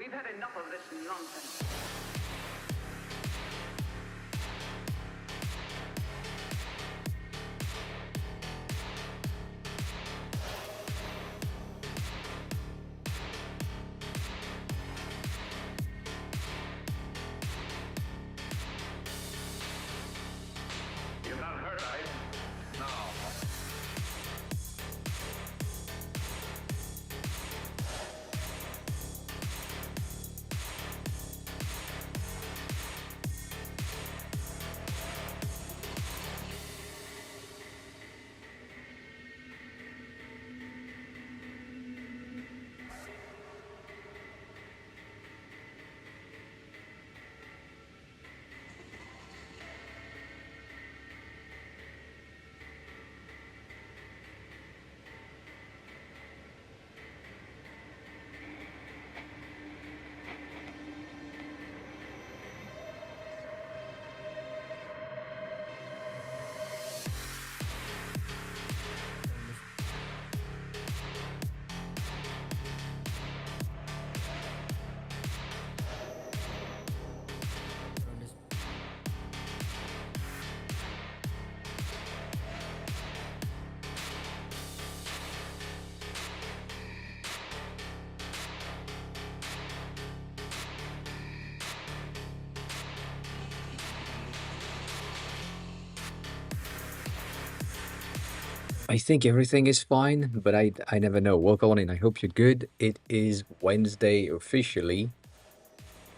We've had enough of this nonsense. You've not heard, right? No. I think everything is fine, but I never know. Welcome on in. I hope you're good. It is Wednesday officially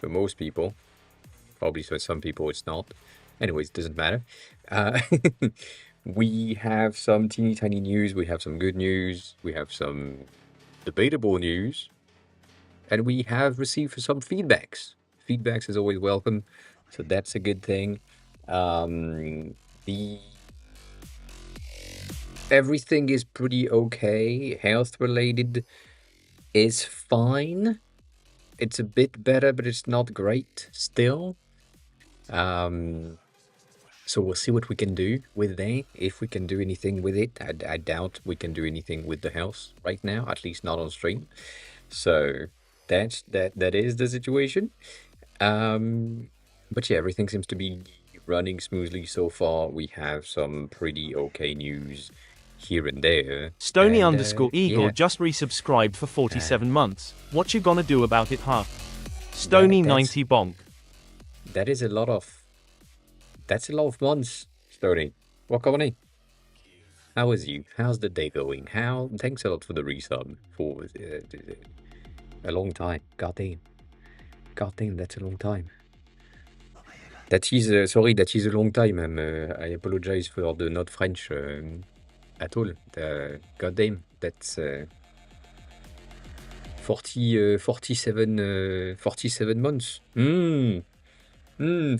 for most people. Probably for some people it's not. Anyways, doesn't matter. Uh, we have some teeny tiny news. We have some good news. We have some debatable news. And we have received some feedbacks. Feedbacks is always welcome. So that's a good thing. The Everything is pretty okay. Health related is fine. It's a bit better, but it's not great still. So we'll see what we can do with that. If we can do anything with it, I doubt we can do anything with the health right now, at least not on stream. So that is the situation. But yeah, everything seems to be running smoothly so far. We have some pretty okay news here and there. Stony And, underscore Eagle yeah. just resubscribed for 47 months. What you gonna do about it, huh? Stony That's- 90 bonk. That is a lot of. That's a lot of months, Stony. Welcome on in. How is you? How's the day going? Thanks a lot for the resub for a long time. God damn, that's a long time. That is sorry. That is a long time. I apologize for the not French at all. God damn, that's 47 months.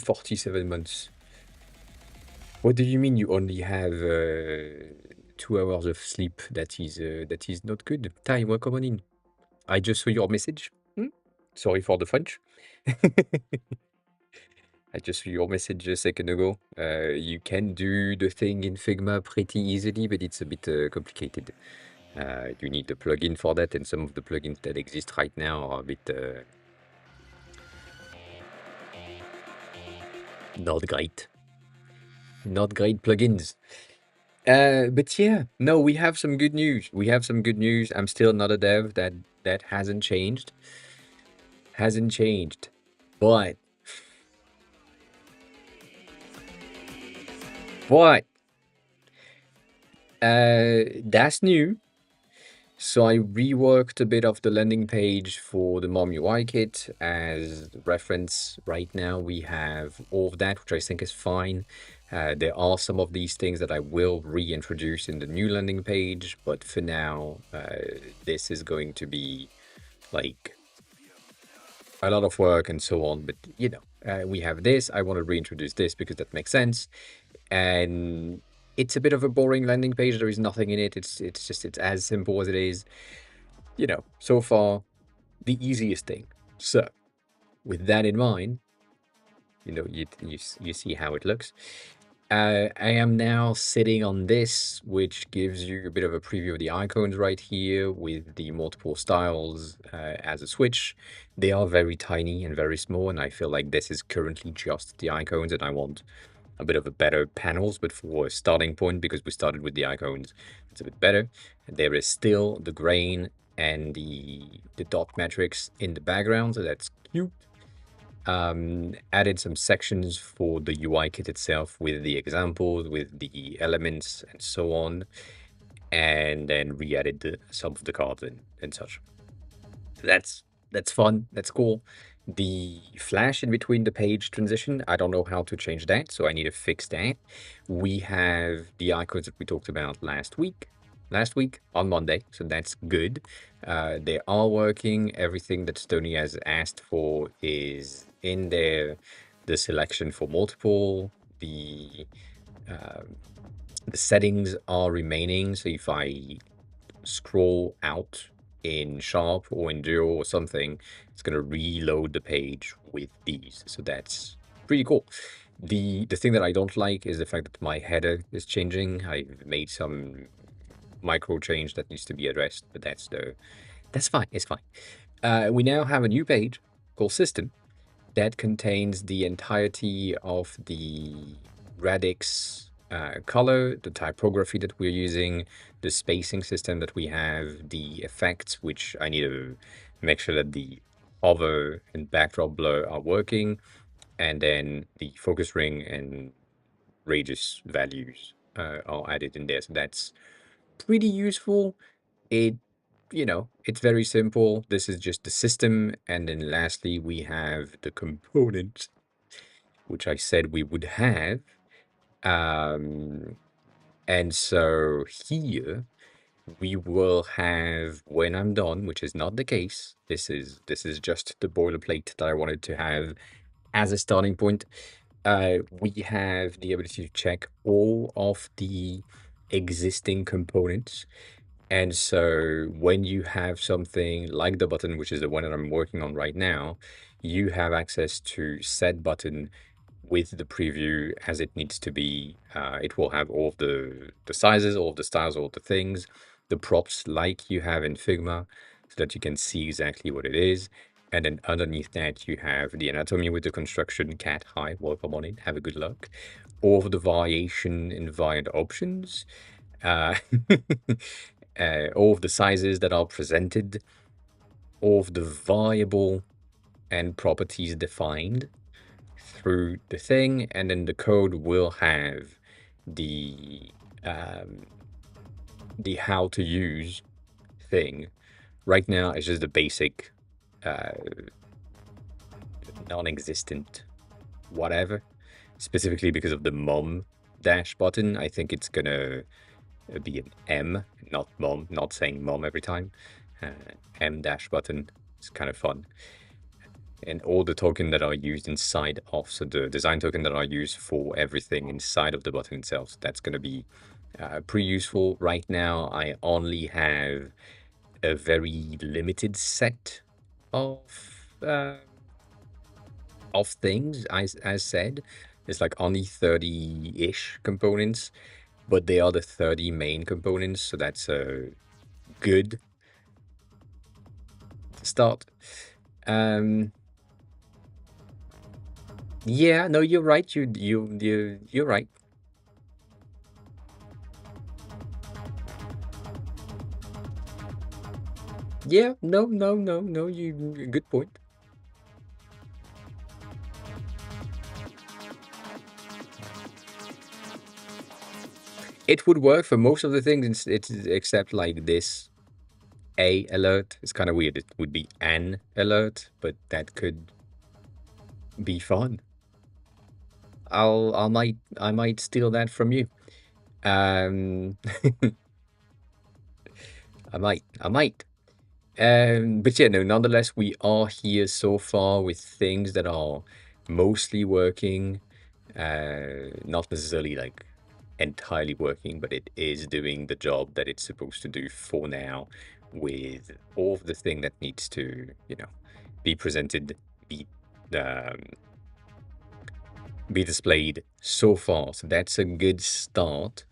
47 months. What do you mean you only have 2 hours of sleep? That is not good. Tai, welcome on in. I just saw your message. Sorry for the French. I just saw your message a second ago. You can do the thing in Figma pretty easily, but it's a bit complicated. You need a plugin for that, and some of the plugins that exist right now are a bit not great. Not great plugins. But yeah, no, we have some good news. I'm still not a dev. That hasn't changed. But that's new. So I reworked a bit of the landing page for the Mom UI kit. As reference, right now we have all of that, which I think is fine. There are some of these things that I will reintroduce in the new landing page, but for now, this is going to be like a lot of work and so on. But you know, we have this. I want to reintroduce this because that makes sense. And it's a bit of a boring landing page. There is nothing in it. It's as simple as it is. You know, so far, the easiest thing. So, with that in mind, you know, you see how it looks. I am now sitting on this, which gives you a bit of a preview of the icons right here with the multiple styles as a switch. They are very tiny and very small, and I feel like this is currently just the icons, and I want a bit of a better panels, but for a starting point, because we started with the icons, it's a bit better. There is still the grain and the dot matrix in the background, so that's cute. Added some sections for the UI kit itself with the examples, with the elements, and so on, and then re-added some of the cards and such. So that's fun. That's cool. The flash in between the page transition, I don't know how to change that, so I need to fix that. We have the icons that we talked about last week on Monday, so that's good. They are working. Everything that Stony has asked for is in there. The selection for multiple, the settings are remaining. So if I scroll out in Sharp or in Duo or something, it's going to reload the page with these. So that's pretty cool. The thing that I don't like is the fact that my header is changing. I've made some micro change that needs to be addressed, but that's fine. It's fine. We now have a new page called System that contains the entirety of the radix color, the typography that we're using, the spacing system that we have, the effects, which I need to make sure that the hover and backdrop blur are working, and then the focus ring and radius values are added in there. So that's pretty useful. It's very simple. This is just the system. And then lastly, we have the components, which I said we would have. And so here we will have, when I'm done, which is not the case, this is just the boilerplate that I wanted to have as a starting point. We have the ability to check all of the existing components. And so when you have something like the button, which is the one that I'm working on right now, you have access to set button with the preview as it needs to be. It will have all of the sizes, all of the styles, all of the things, the props like you have in Figma, so that you can see exactly what it is. And then underneath that, you have the anatomy with the construction cat. Hi, welcome on in. Have a good luck. All of the variation and variant options. Uh, all of the sizes that are presented, all of the variable and properties defined through the thing, and then the code will have the how to use thing. Right now, it's just the basic non-existent whatever, specifically because of the mom dash button. I think it's gonna be an M, not mom, not saying mom every time. M dash button is kind of fun. And all the token that are used inside of, so the design token that are used for everything inside of the button itself. So that's going to be pretty useful. Right now, I only have a very limited set of things. As said, it's like only 30-ish components, but they are the 30 main components. So that's a good start. Yeah, no, you're right. You're right. Yeah, no. Good point. It would work for most of the things. It's except like this. A alert. It's kind of weird. It would be an alert, but that could be fun. I might steal that from you. I might. But yeah, no, nonetheless, we are here so far with things that are mostly working, not necessarily like entirely working, but it is doing the job that it's supposed to do for now, with all of the thing that needs to, be presented, be displayed so far. So that's a good start.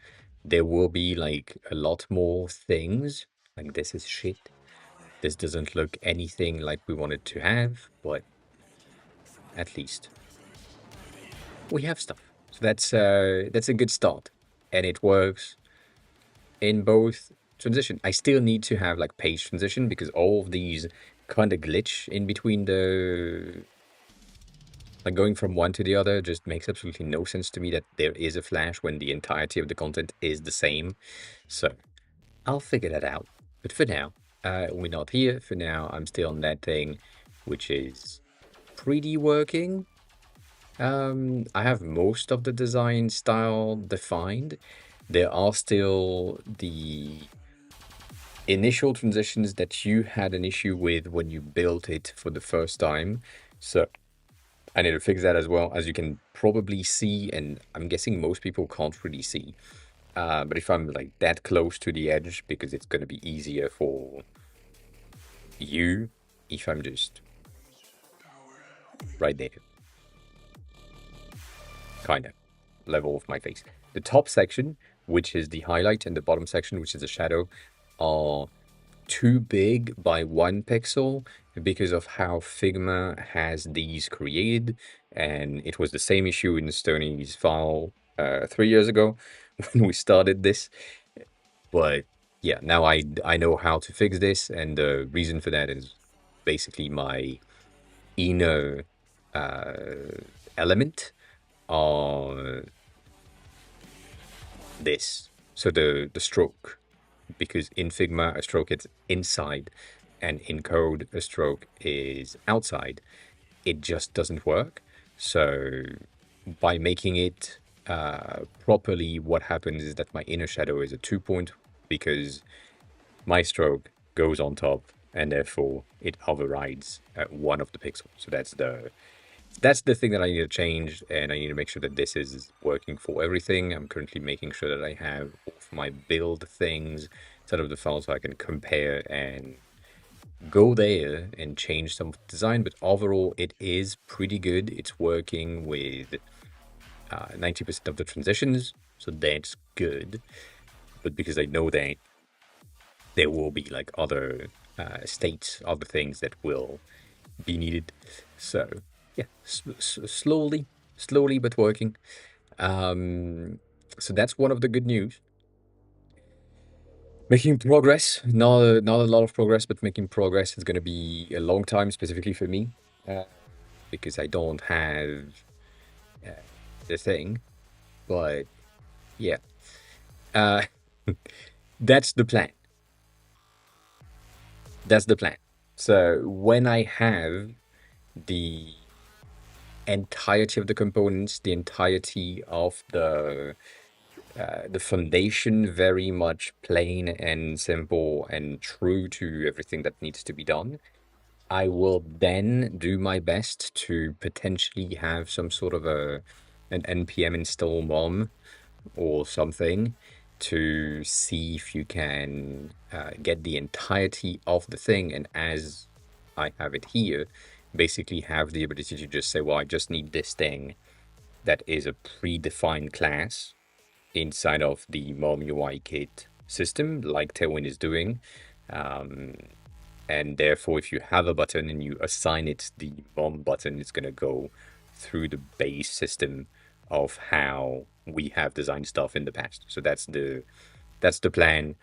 There will be like a lot more things. Like this is shit. This doesn't look anything like we wanted to have, but at least we have stuff. So that's a good start. And it works in both transition. I still need to have like page transition because all of these kind of glitch in between the like going from one to the other just makes absolutely no sense to me that there is a flash when the entirety of the content is the same. So I'll figure that out. But for now, we're not here. For now, I'm still on that thing, which is pretty working. I have most of the design style defined. There are still the initial transitions that you had an issue with when you built it for the first time. So I need to fix that as well, as you can probably see, and I'm guessing most people can't really see. But if I'm like that close to the edge, because it's going to be easier for you if I'm just right there, kind of level of my face. The top section, which is the highlight, and the bottom section, which is the shadow, are too big by 1 pixel because of how Figma has these created, and it was the same issue in Stoney's file 3 years ago when we started this. But yeah, now I know how to fix this, and the reason for that is basically my inner element on this. So the stroke, because in Figma a stroke is inside, and in code a stroke is outside. It just doesn't work. So by making it properly, what happens is that my inner shadow is a 2-point because my stroke goes on top, and therefore it overrides one of the pixels. So that's the thing that I need to change, and I need to make sure that this is working for everything. I'm currently making sure that I have all of my build things set of the file so I can compare and go there and change some of the design. But overall, it is pretty good. It's working with 90% of the transitions, so that's good. But because I know that there will be like other states, other things that will be needed. So yeah, slowly but working. So that's one of the good news. Making progress, not a lot of progress, but making progress is going to be a long time, specifically for me, because I don't have the thing. But yeah, uh, that's the plan. That's the plan. So when I have the entirety of the components, the entirety of the foundation very much plain and simple and true to everything that needs to be done, I will then do my best to potentially have some sort of an npm install mom or something to see if you can get the entirety of the thing, and as I have it here, basically have the ability to just say, well, I just need this thing that is a predefined class inside of the Mom UI kit system, like Tailwind is doing. And therefore, if you have a button and you assign it the Mom button, it's going to go through the base system of how we have designed stuff in the past. So that's the plan.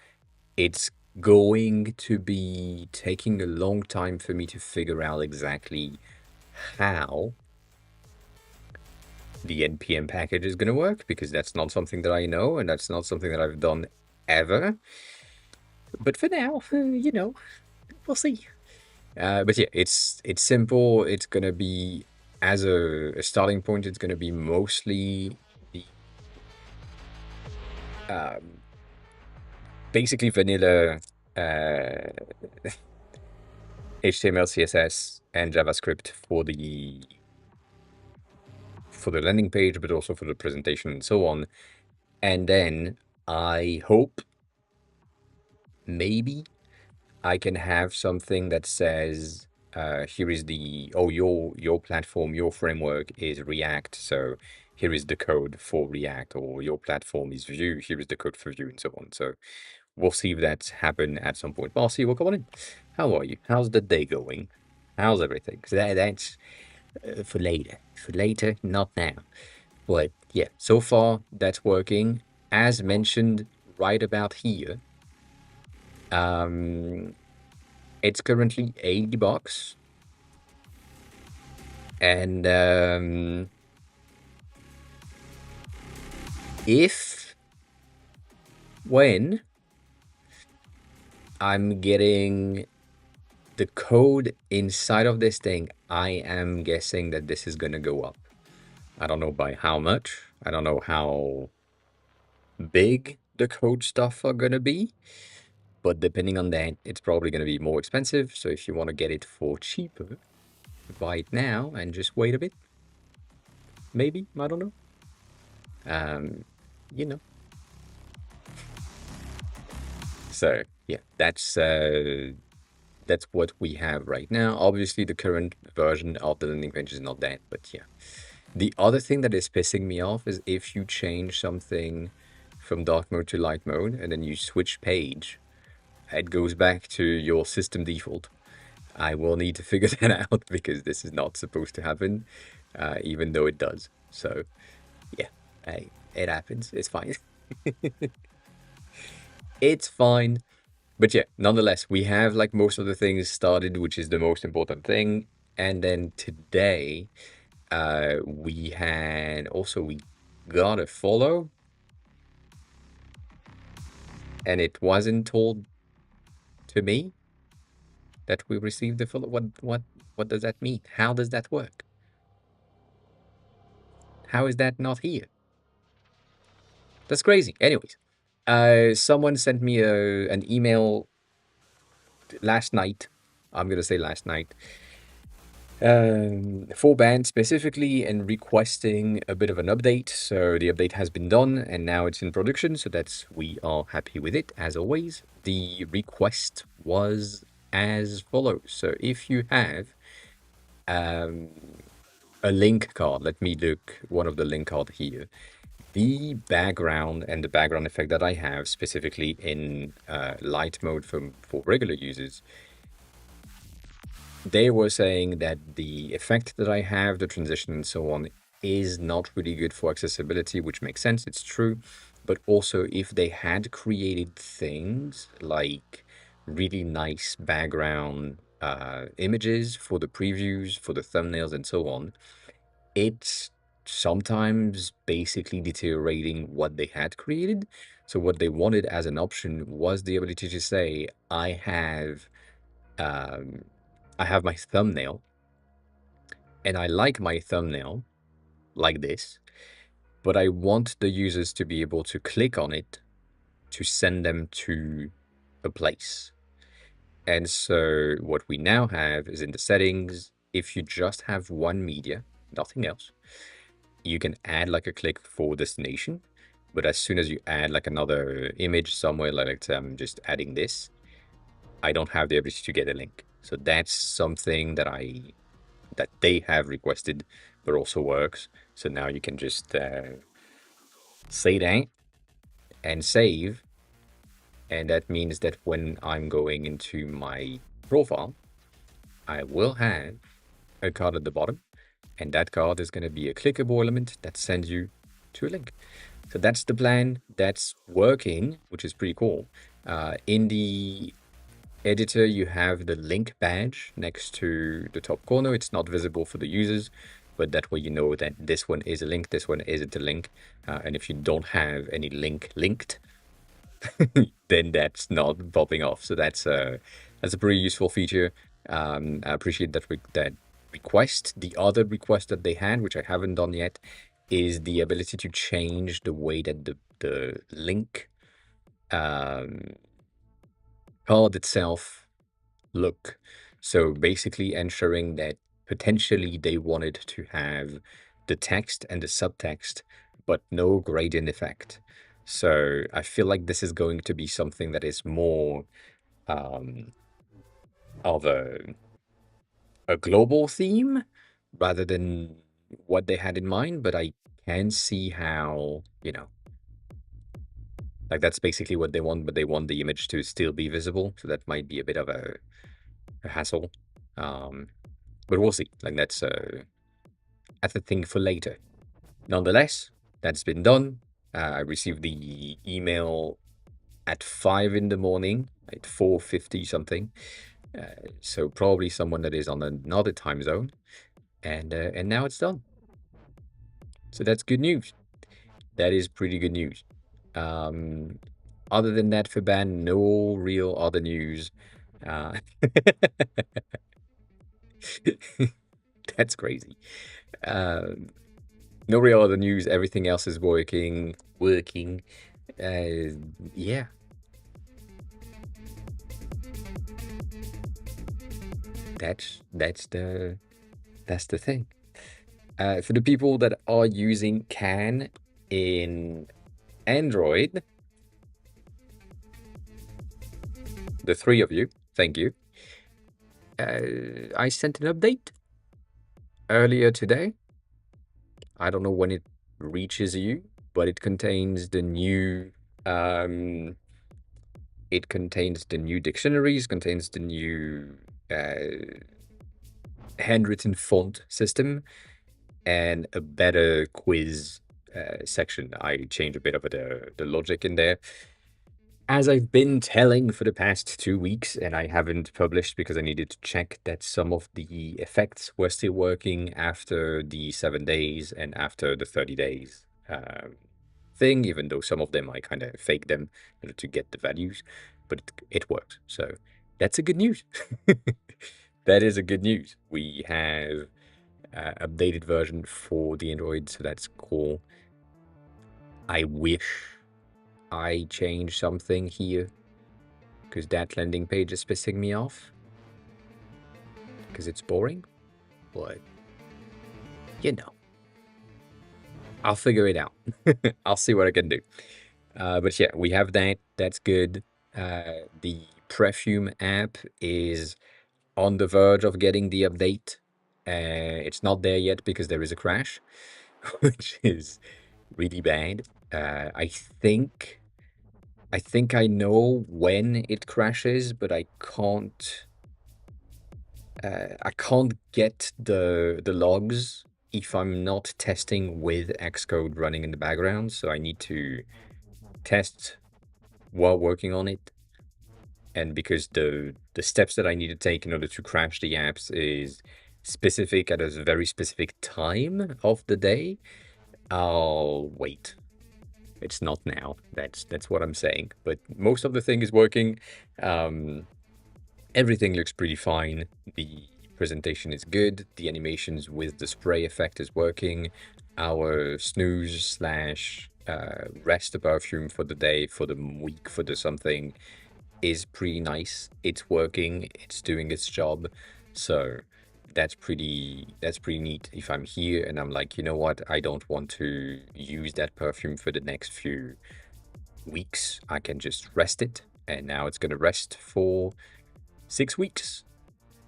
It's going to be taking a long time for me to figure out exactly how the npm package is going to work, because that's not something that I know, and that's not something that I've done ever. But for now, we'll see. But yeah, it's simple. It's going to be, as a starting point, it's going to be mostly the basically vanilla HTML, CSS, and JavaScript for the landing page, but also for the presentation and so on. And then I hope maybe I can have something that says, here is your platform, your framework is React. So here is the code for React, or your platform is Vue, here is the code for Vue, and so on. So we'll see if that's happen at some point. Marcy, welcome on in. How are you? How's the day going? How's everything? Because that's for later. For later, not now. But yeah, so far that's working. As mentioned right about here, it's currently $80. And when I'm getting the code inside of this thing, I am guessing that this is going to go up. I don't know by how much. I don't know how big the code stuff are going to be. But depending on that, it's probably going to be more expensive. So if you want to get it for cheaper, buy it now and just wait a bit. Maybe, I don't know. You know. So yeah, that's what we have right now. Obviously, the current version of the landing page is not that, but yeah. The other thing that is pissing me off is if you change something from dark mode to light mode and then you switch page, it goes back to your system default. I will need to figure that out because this is not supposed to happen, even though it does. So yeah, it happens. It's fine. It's fine. But yeah, nonetheless, we have like most of the things started, which is the most important thing. And then today, we got a follow, and it wasn't told to me that we received the follow. What does that mean? How does that work? How is that not here? That's crazy. Anyways, someone sent me an email last night. I'm gonna say last night. For band specifically, and requesting a bit of an update. So the update has been done and now it's in production. So we are happy with it as always. The request was as follows. So if you have a link card, let me look one of the link card here. The background and the background effect that I have specifically in light mode for regular users, they were saying that the effect that I have, the transition and so on, is not really good for accessibility, which makes sense, it's true. But also if they had created things like really nice background images for the previews, for the thumbnails and so on, it's sometimes basically deteriorating what they had created. So what they wanted as an option was the ability to say, I have my thumbnail, and I like my thumbnail like this, but I want the users to be able to click on it to send them to a place. And so what we now have is in the settings, if you just have one media, nothing else, you can add like a click for destination. But as soon as you add like another image somewhere, like I'm just adding this, I don't have the ability to get a link. So that's something that they have requested, but also works. So now you can just say that and save. And that means that when I'm going into my profile, I will have a card at the bottom. And that card is going to be a clickable element that sends you to a link. So that's the plan. That's working, which is pretty cool. In the editor, you have the link badge next to the top corner. It's not visible for the users, but that way you know that this one is a link, this one isn't a link. And if you don't have any link linked, then that's not popping off. So that's a pretty useful feature. I appreciate that request. The other request that they had, which I haven't done yet, is the ability to change the way that the link card itself look. So basically ensuring that potentially they wanted to have the text and the subtext, but no gradient effect. So I feel like this is going to be something that is more of a global theme rather than what they had in mind, but I can see how, like that's basically what they want, but they want the image to still be visible. So that might be a bit of a hassle. But we'll see. Like that's a thing for later. Nonetheless, that's been done. I received the email at 5 in the morning, at 4:50 something. So probably someone that is on another time zone, and now it's done. So that's good news. That is pretty good news. Other than that, for ban, no real other news. That's crazy. No real other news. Everything else is working. Yeah. That's the thing. For the people that are using Can in Android, the 3 of you, thank you. I sent an update earlier today. I don't know when it reaches you, but it contains the new dictionaries, contains the new handwritten font system, and a better quiz section. I changed a bit of the logic in there. As I've been telling for the past 2 weeks, and I haven't published because I needed to check that some of the effects were still working after the 7 days and after the 30 days thing, even though some of them I kind of faked them in order to get the values, but it works. So that's a good news. That is a good news. We have updated version for the Android, so that's cool. I wish I changed something here, because that landing page is pissing me off, because it's boring, but I'll figure it out. I'll see what I can do. But yeah, we have that. That's good. The Perfume app is on the verge of getting the update. It's not there yet because there is a crash, which is really bad. I think I know when it crashes, but I can't get the logs if I'm not testing with Xcode running in the background. So I need to test while working on it. And because the steps that I need to take in order to crash the apps is specific at a very specific time of the day, I'll wait. It's not now. That's what I'm saying. But most of the thing is working. Everything looks pretty fine. The presentation is good. The animations with the spray effect is working. Our snooze slash rest the perfume for the day, for the week, for the something is pretty nice. It's working. It's doing its job. So that's pretty neat. If I'm here and I'm like, you know what, I don't want to use that perfume for the next few weeks, I can just rest it. And now it's gonna rest for 6 weeks,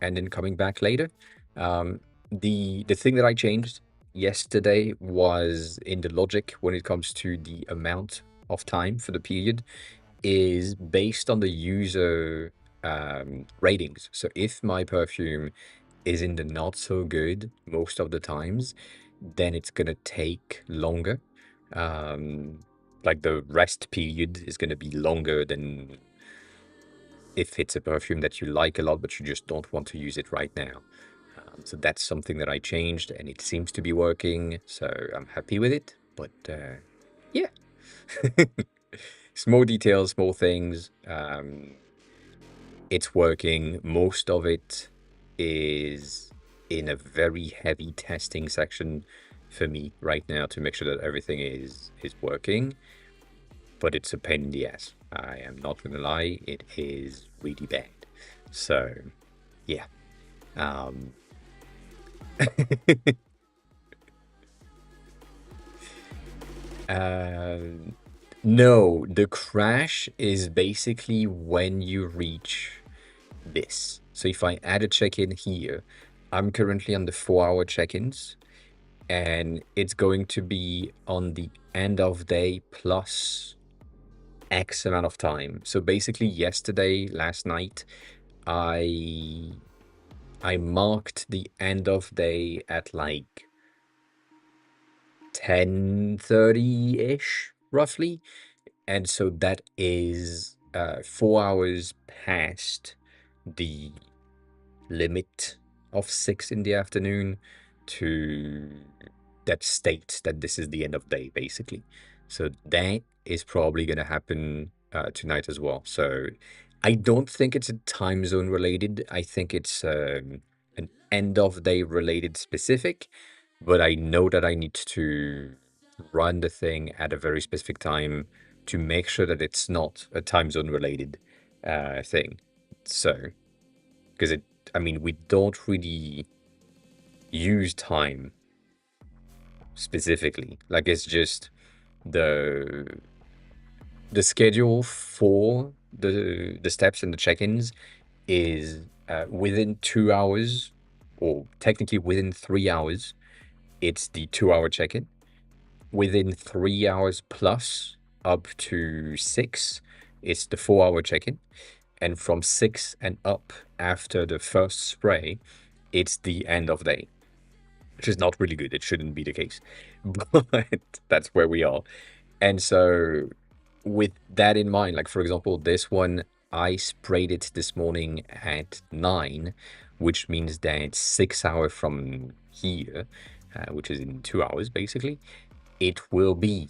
and then coming back later. The thing that I changed yesterday was in the logic when it comes to the amount of time for the period is based on the user ratings. So if my perfume is in the not so good most of the times, then it's gonna take longer. Like the rest period is gonna be longer than if it's a perfume that you like a lot, but you just don't want to use it right now. So that's something that I changed, and it seems to be working. So I'm happy with it. But yeah, small details, small things. It's working. Most of it is in a very heavy testing section for me right now to make sure that everything is working. But it's a pain in the ass. I am not gonna lie, it is really bad. So, yeah. No, the crash is basically when you reach this. So if I add a check-in here, I'm currently on the 4-hour check-ins. and it's going to be on the end of day plus X amount of time. So basically last night, I marked the end of day at like 10:30-ish, roughly. And so that is 4 hours past the limit of 6 in the afternoon to that state that this is the end of day, basically. So that is probably going to happen tonight as well. So I don't think it's a time zone related. I think it's an end of day related specific, but I know that I need to run the thing at a very specific time to make sure that it's not a time zone related thing. So, because we don't really use time specifically. Like, it's just the schedule for the steps and the check-ins is within 2 hours, or technically within 3 hours. It's the 2 hour check-in. Within 3 hours plus up to 6, it's the 4 hour check-in. And from 6 and up after the first spray, it's the end of day, which is not really good. It shouldn't be the case, but that's where we are. And so with that in mind, like for example, this one, I sprayed it this morning at 9, which means that it's 6 hours from here, which is in 2 hours basically. It will be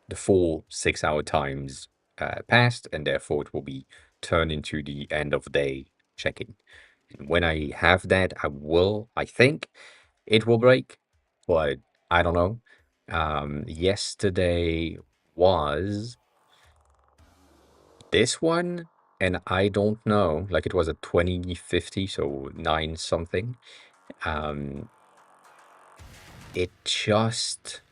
the full 6 hour times passed, and therefore it will be turned into the end of day check-in. And when I have that, I think it will break, but I don't know. Yesterday was this one, and I don't know, like it was a 2050, so 9 something. It just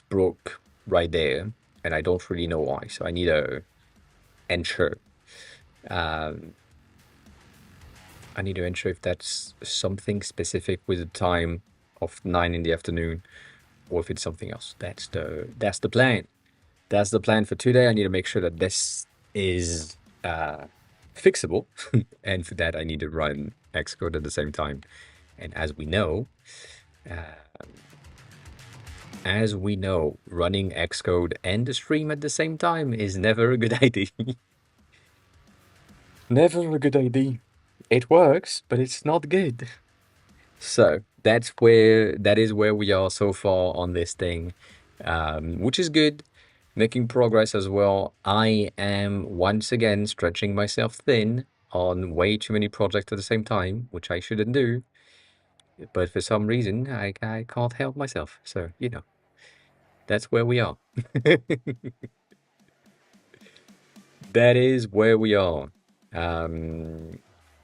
broke right there, and I don't really know why, so I need to ensure. I need to ensure if that's something specific with the time of 9 in the afternoon, or if it's something else. That's the plan. That's the plan for today. I need to make sure that this is fixable, and for that I need to run Xcode at the same time. And as we know, running Xcode and the stream at the same time is never a good idea. Never a good idea. It works, but it's not good. So that is where we are so far on this thing, which is good. Making progress as well. I am once again stretching myself thin on way too many projects at the same time, which I shouldn't do. But for some reason, I can't help myself. So, that's where we are. That is where we are.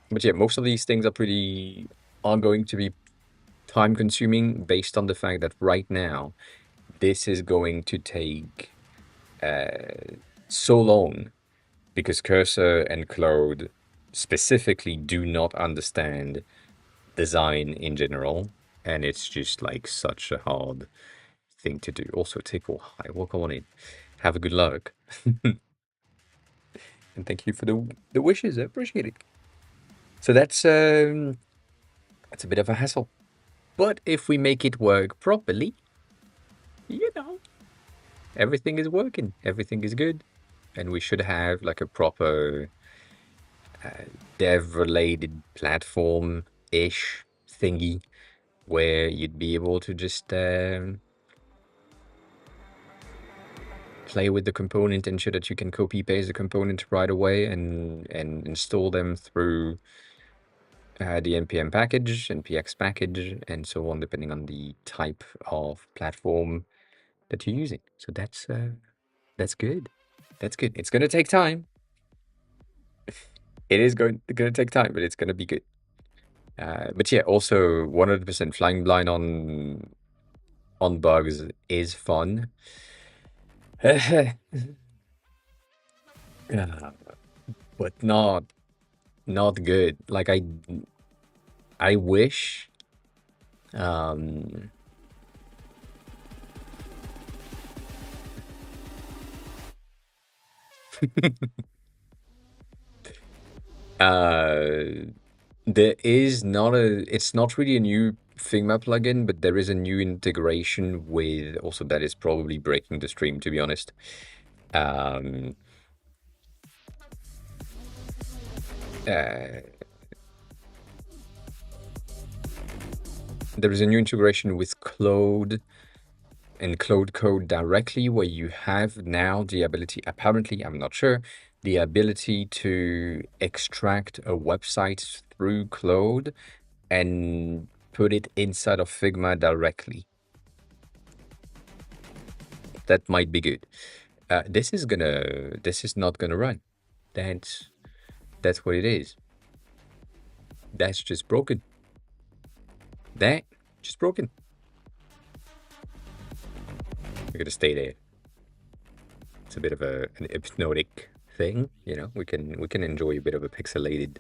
But yeah, most of these things are going to be time consuming, based on the fact that right now this is going to take so long, because Cursor and Claude specifically do not understand design in general, and it's just like such a hard thing to do. Also, Tickle, hi, welcome on in. Have a good luck. And thank you for the wishes. I appreciate it. So that's a bit of a hassle. But if we make it work properly, everything is working. Everything is good. And we should have like a proper dev-related platform-ish thingy where you'd be able to just play with the component, ensure that you can copy-paste the component right away and install them through the npm package and px package and so on, depending on the type of platform that you're using. So that's good. That's good. It's gonna take time. It is going to take time, but it's gonna be good. But yeah, also 100% flying blind on bugs is fun. but not good. Like I wish um uh there is not a it's not really a new Figma plugin, but there is a new integration with also that is probably breaking the stream, to be honest. Um uh there is a new integration with Claude and Claude Code directly, where you have now the ability, apparently, I'm not sure, the ability to extract a website through Claude and put it inside of Figma directly. That might be good. This is not gonna run. That's what it is. That's just broken. That just broken. We're gonna stay there. It's a bit of an hypnotic thing, you know. We can enjoy a bit of a pixelated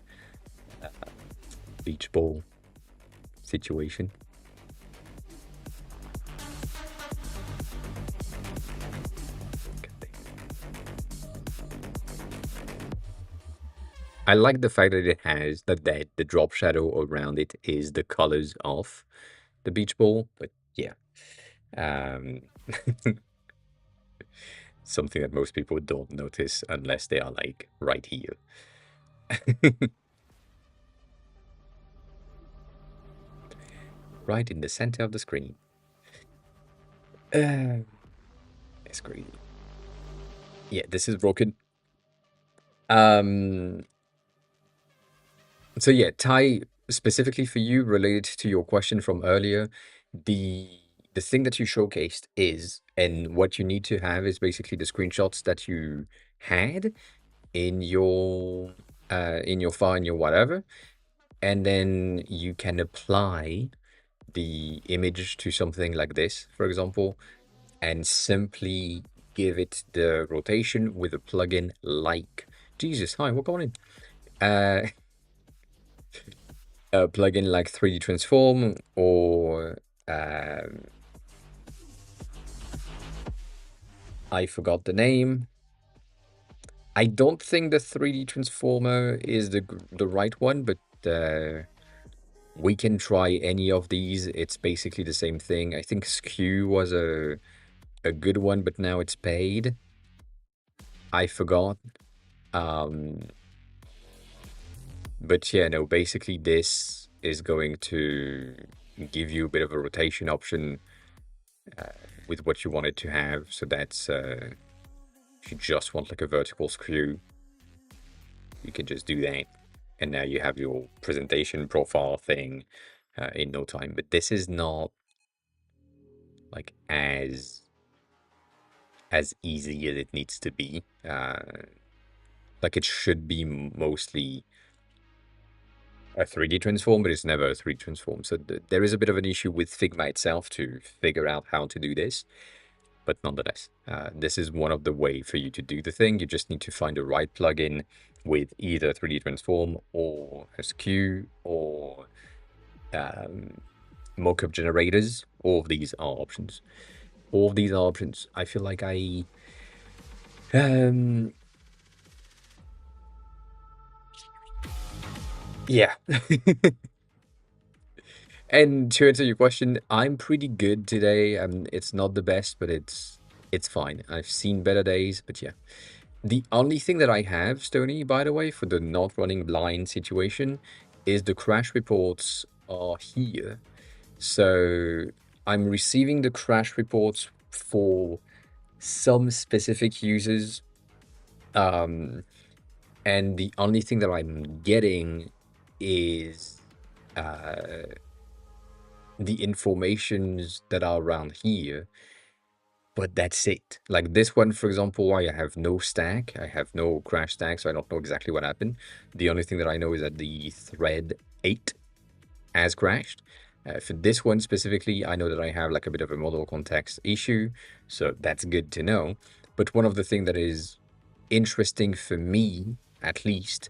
beach ball situation. I like the fact that it has that the drop shadow around it is the colors of the beach ball, but yeah. Um, something that most people don't notice unless they are like right here. Right in the center of the screen. It's crazy. Yeah, this is broken. So yeah, Ty, specifically for you, related to your question from earlier, the the thing that you showcased is, and what you need to have is basically the screenshots that you had in your file, in your whatever, and then you can apply the image to something like this, for example, and simply give it the rotation with a plugin like Jesus. Hi, what's going on? A plugin like 3D Transform or I forgot the name. I don't think the 3D Transformer is the right one, but we can try any of these. It's basically the same thing. I think Skew was a good one, but now it's paid. I forgot. But yeah, no, basically this is going to give you a bit of a rotation option with what you want it to have. So that's if you just want like a vertical skew, you can just do that. And now you have your presentation profile thing in no time. But this is not like as easy as it needs to be. Like it should be mostly a 3D transform, but it's never a 3D transform. So there is a bit of an issue with Figma itself to figure out how to do this. But nonetheless, this is one of the way for you to do the thing. You just need to find the right plugin with either 3D transform or a skew or mockup generators. All of these are options. All of these are options. I feel like yeah. And to answer your question, I'm pretty good today. It's not the best, but it's fine. I've seen better days, but yeah. The only thing that I have, Stony, by the way, for the not running blind situation, is the crash reports are here. So I'm receiving the crash reports for some specific users. And the only thing that I'm getting is the informations that are around here, but that's it. Like this one, for example, I have no stack, I have no crash stack, so I don't know exactly what happened. The only thing that I know is that the thread 8 has crashed. For this one specifically, I know that I have like a bit of a model context issue, so that's good to know. But one of the things that is interesting for me at least,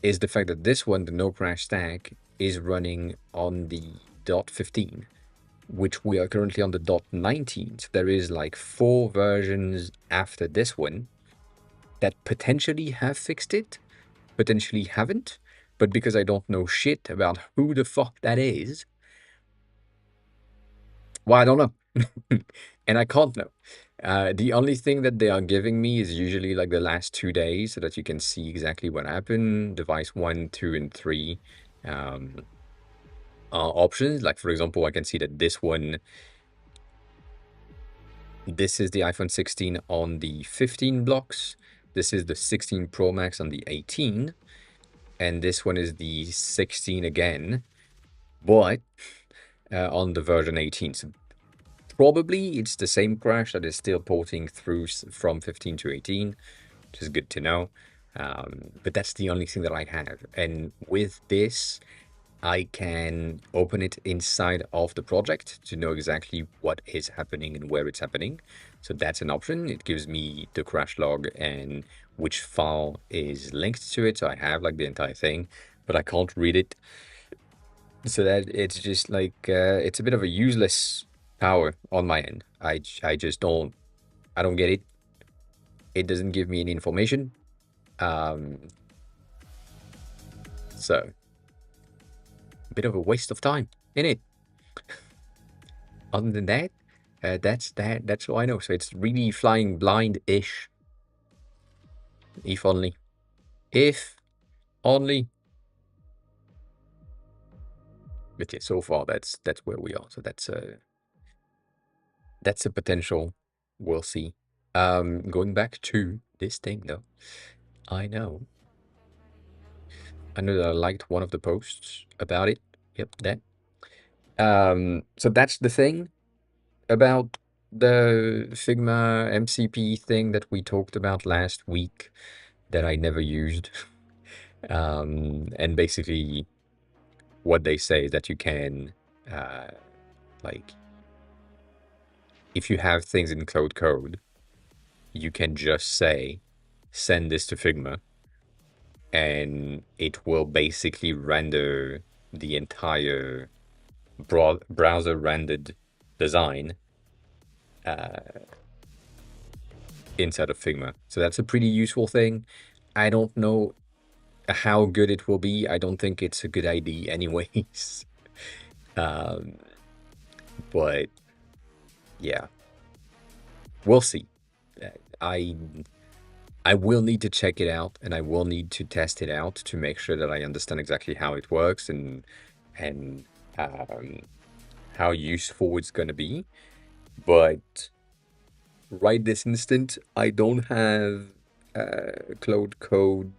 is the fact that this one, the no crash stack, is running on the .15, which we are currently on the .19. So there is like 4 versions after this one that potentially have fixed it, potentially haven't, but because I don't know shit about who the fuck that is, well, I don't know. And I can't know. The only thing that they are giving me is usually like the last 2 days so that you can see exactly what happened. Device 1, 2, and 3 are options. Like, for example, I can see that this one, this is the iPhone 16 on the 15 blocks. This is the 16 Pro Max on the 18. And this one is the 16 again, but on the version 18. So probably it's the same crash that is still porting through from 15 to 18, which is good to know. But that's the only thing that I have. And with this, I can open it inside of the project to know exactly what is happening and where it's happening. So that's an option. It gives me the crash log and which file is linked to it. So I have like the entire thing, but I can't read it. So that it's just like, it's a bit of a useless power on my end. I just don't get it. It doesn't give me any information. So a bit of a waste of time, innit? Other than that, that's all I know. So it's really flying blind-ish. If only. If only. But yeah, so far that's where we are. So that's a potential. We'll see. Going back to this thing though, I know that I liked one of the posts about it. Yep, that. So that's the thing about the Figma MCP thing that we talked about last week that I never used. And basically what they say is that you can, like, if you have things in Cloud Code, you can just say, send this to Figma, and it will basically render the entire browser rendered design inside of Figma. So that's a pretty useful thing. I don't know how good it will be. I don't think it's a good idea anyways. But yeah, we'll see. I will need to check it out, and I will need to test it out to make sure that I understand exactly how it works and how useful it's going to be. But right this instant, I don't have Cloud Code.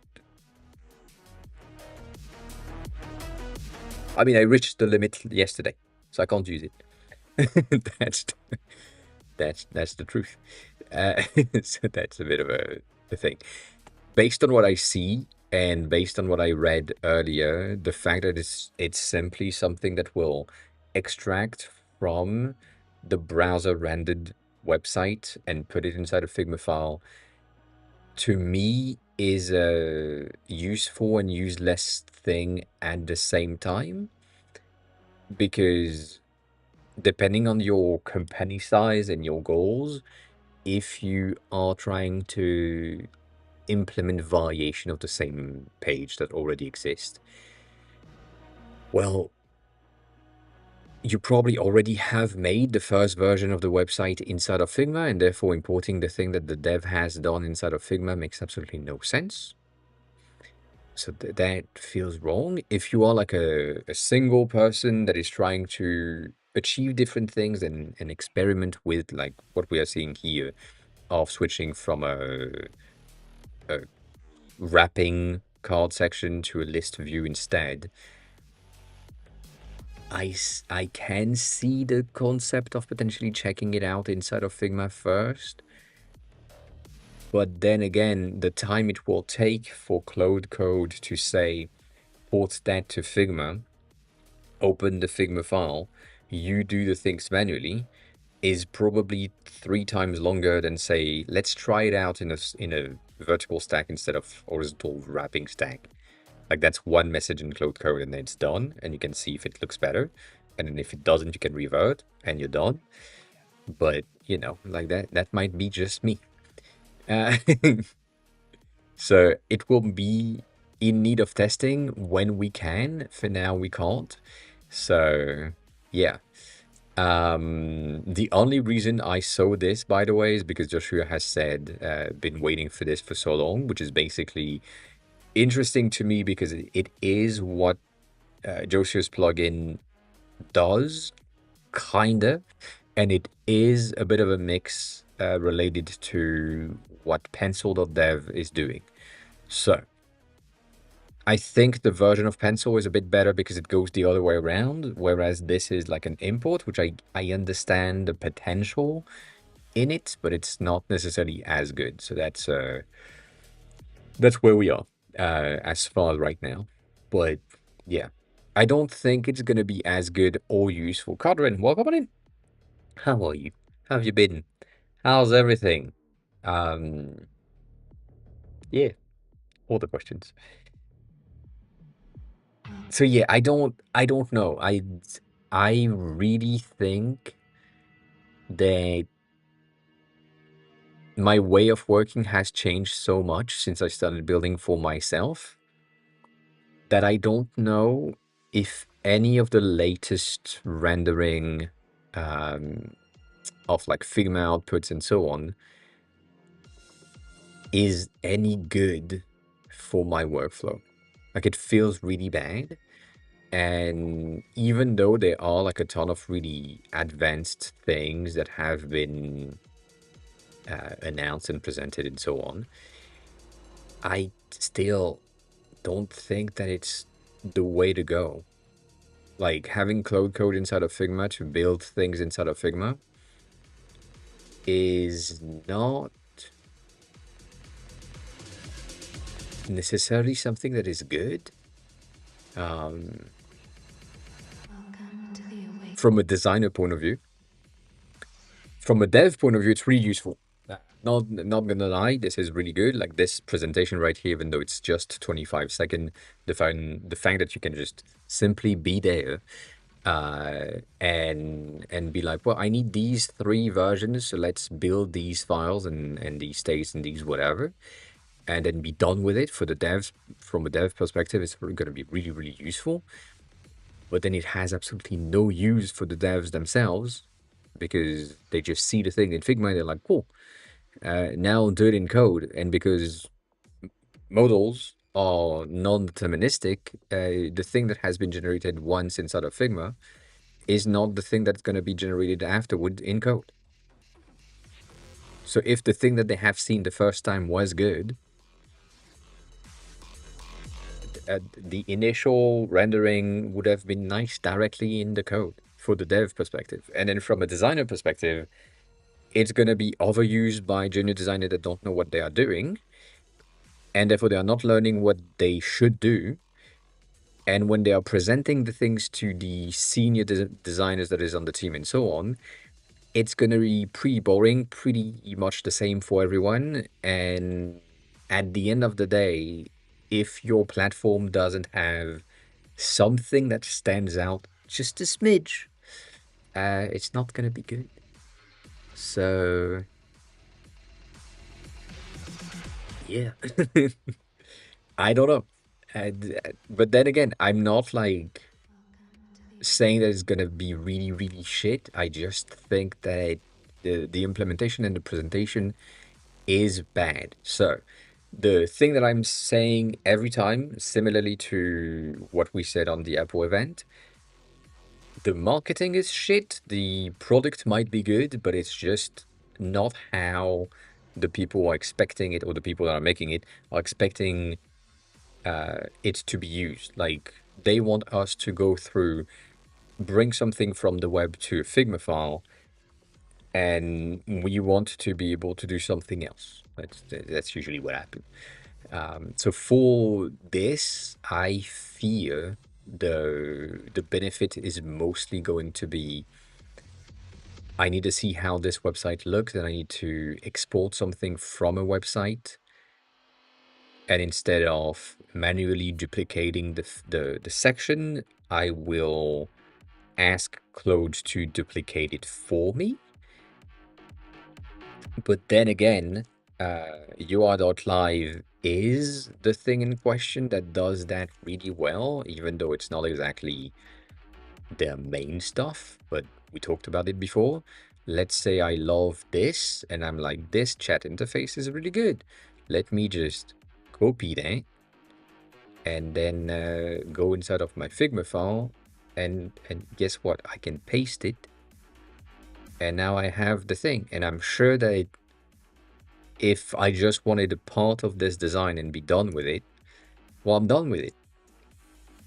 I mean, I reached the limit yesterday, so I can't use it. That's the truth. So that's a bit of a thing. Based on what I see and based on what I read earlier, the fact that it's simply something that will extract from the browser rendered website and put it inside a Figma file, to me, is a useful and useless thing at the same time, because depending on your company size and your goals, if you are trying to implement variation of the same page that already exists, well, you probably already have made the first version of the website inside of Figma, and therefore importing the thing that the dev has done inside of Figma makes absolutely no sense. So that feels wrong. If you are like a single person that is trying to achieve different things and experiment with like what we are seeing here of switching from a wrapping card section to a list view instead, I can see the concept of potentially checking it out inside of Figma first. But then again, the time it will take for Cloud Code to say, port that to Figma, open the Figma file, you do the things manually, is probably 3 times longer than, say, let's try it out in a vertical stack instead of horizontal wrapping stack. Like that's one message in Cloud Code and then it's done, and you can see if it looks better. And then if it doesn't, you can revert and you're done. But you know, like that might be just me. Uh, so it will be in need of testing when we can. For now, we can't. So yeah. The only reason I saw this, by the way, is because Joshua has said, been waiting for this for so long, which is basically interesting to me because it is what Joshua's plugin does, kinda, and it is a bit of a mix related to what pencil.dev is doing. So I think the version of Pencil is a bit better because it goes the other way around, whereas this is like an import, which I understand the potential in it, but it's not necessarily as good. So that's where we are as far as right now. But yeah, I don't think it's gonna be as good or useful. Cadrin, welcome on in. How are you? How have you been? How's everything? Yeah, all the questions. So yeah, I don't know. I really think that my way of working has changed so much since I started building for myself that I don't know if any of the latest rendering of like Figma outputs and so on is any good for my workflow. Like it feels really bad. And even though there are like a ton of really advanced things that have been announced and presented and so on, I still don't think that it's the way to go. Like having Cloud Code inside of Figma to build things inside of Figma is not necessarily something that is good. From a designer point of view. From a dev point of view, it's really useful. Not gonna lie, this is really good. Like this presentation right here, even though it's just 25 seconds, the fact that you can just simply be there and be like, well, I need these 3 versions, so let's build these files and these states and these whatever, and then be done with it. For the devs, from a dev perspective, it's going to be really, really useful. But then it has absolutely no use for the devs themselves because they just see the thing in Figma and they're like, cool, now do it in code. And because models are non-deterministic, the thing that has been generated once inside of Figma is not the thing that's going to be generated afterward in code. So if the thing that they have seen the first time was good, the initial rendering would have been nice directly in the code for the dev perspective. And then from a designer perspective, it's going to be overused by junior designers that don't know what they are doing. And therefore, they are not learning what they should do. And when they are presenting the things to the senior designers that is on the team and so on, it's going to be pretty boring, pretty much the same for everyone. And at the end of the day, if your platform doesn't have something that stands out just a smidge, it's not going to be good. So, yeah. I don't know. But then again, I'm not like saying that it's going to be really, really shit. I just think that the implementation and the presentation is bad. So the thing that I'm saying every time, similarly to what we said on the Apple event, the marketing is shit. The product might be good, but it's just not how the people are expecting it, or the people that are making it are expecting it to be used. Like they want us to go through, bring something from the web to a Figma file, and we want to be able to do something else. That's usually what happens. So for this, I fear the benefit is mostly going to be, I need to see how this website looks, and I need to export something from a website And instead of manually duplicating the section, I will ask Claude to duplicate it for me. But then again, UR.live is the thing in question that does that really well, even though it's not exactly their main stuff, but we talked about it before. Let's say I love this, and I'm like, this chat interface is really good. Let me just copy that, and then go inside of my Figma file, and guess what? I can paste it, and now I have the thing, and I'm sure that if I just wanted a part of this design and be done with it, well, I'm done with it.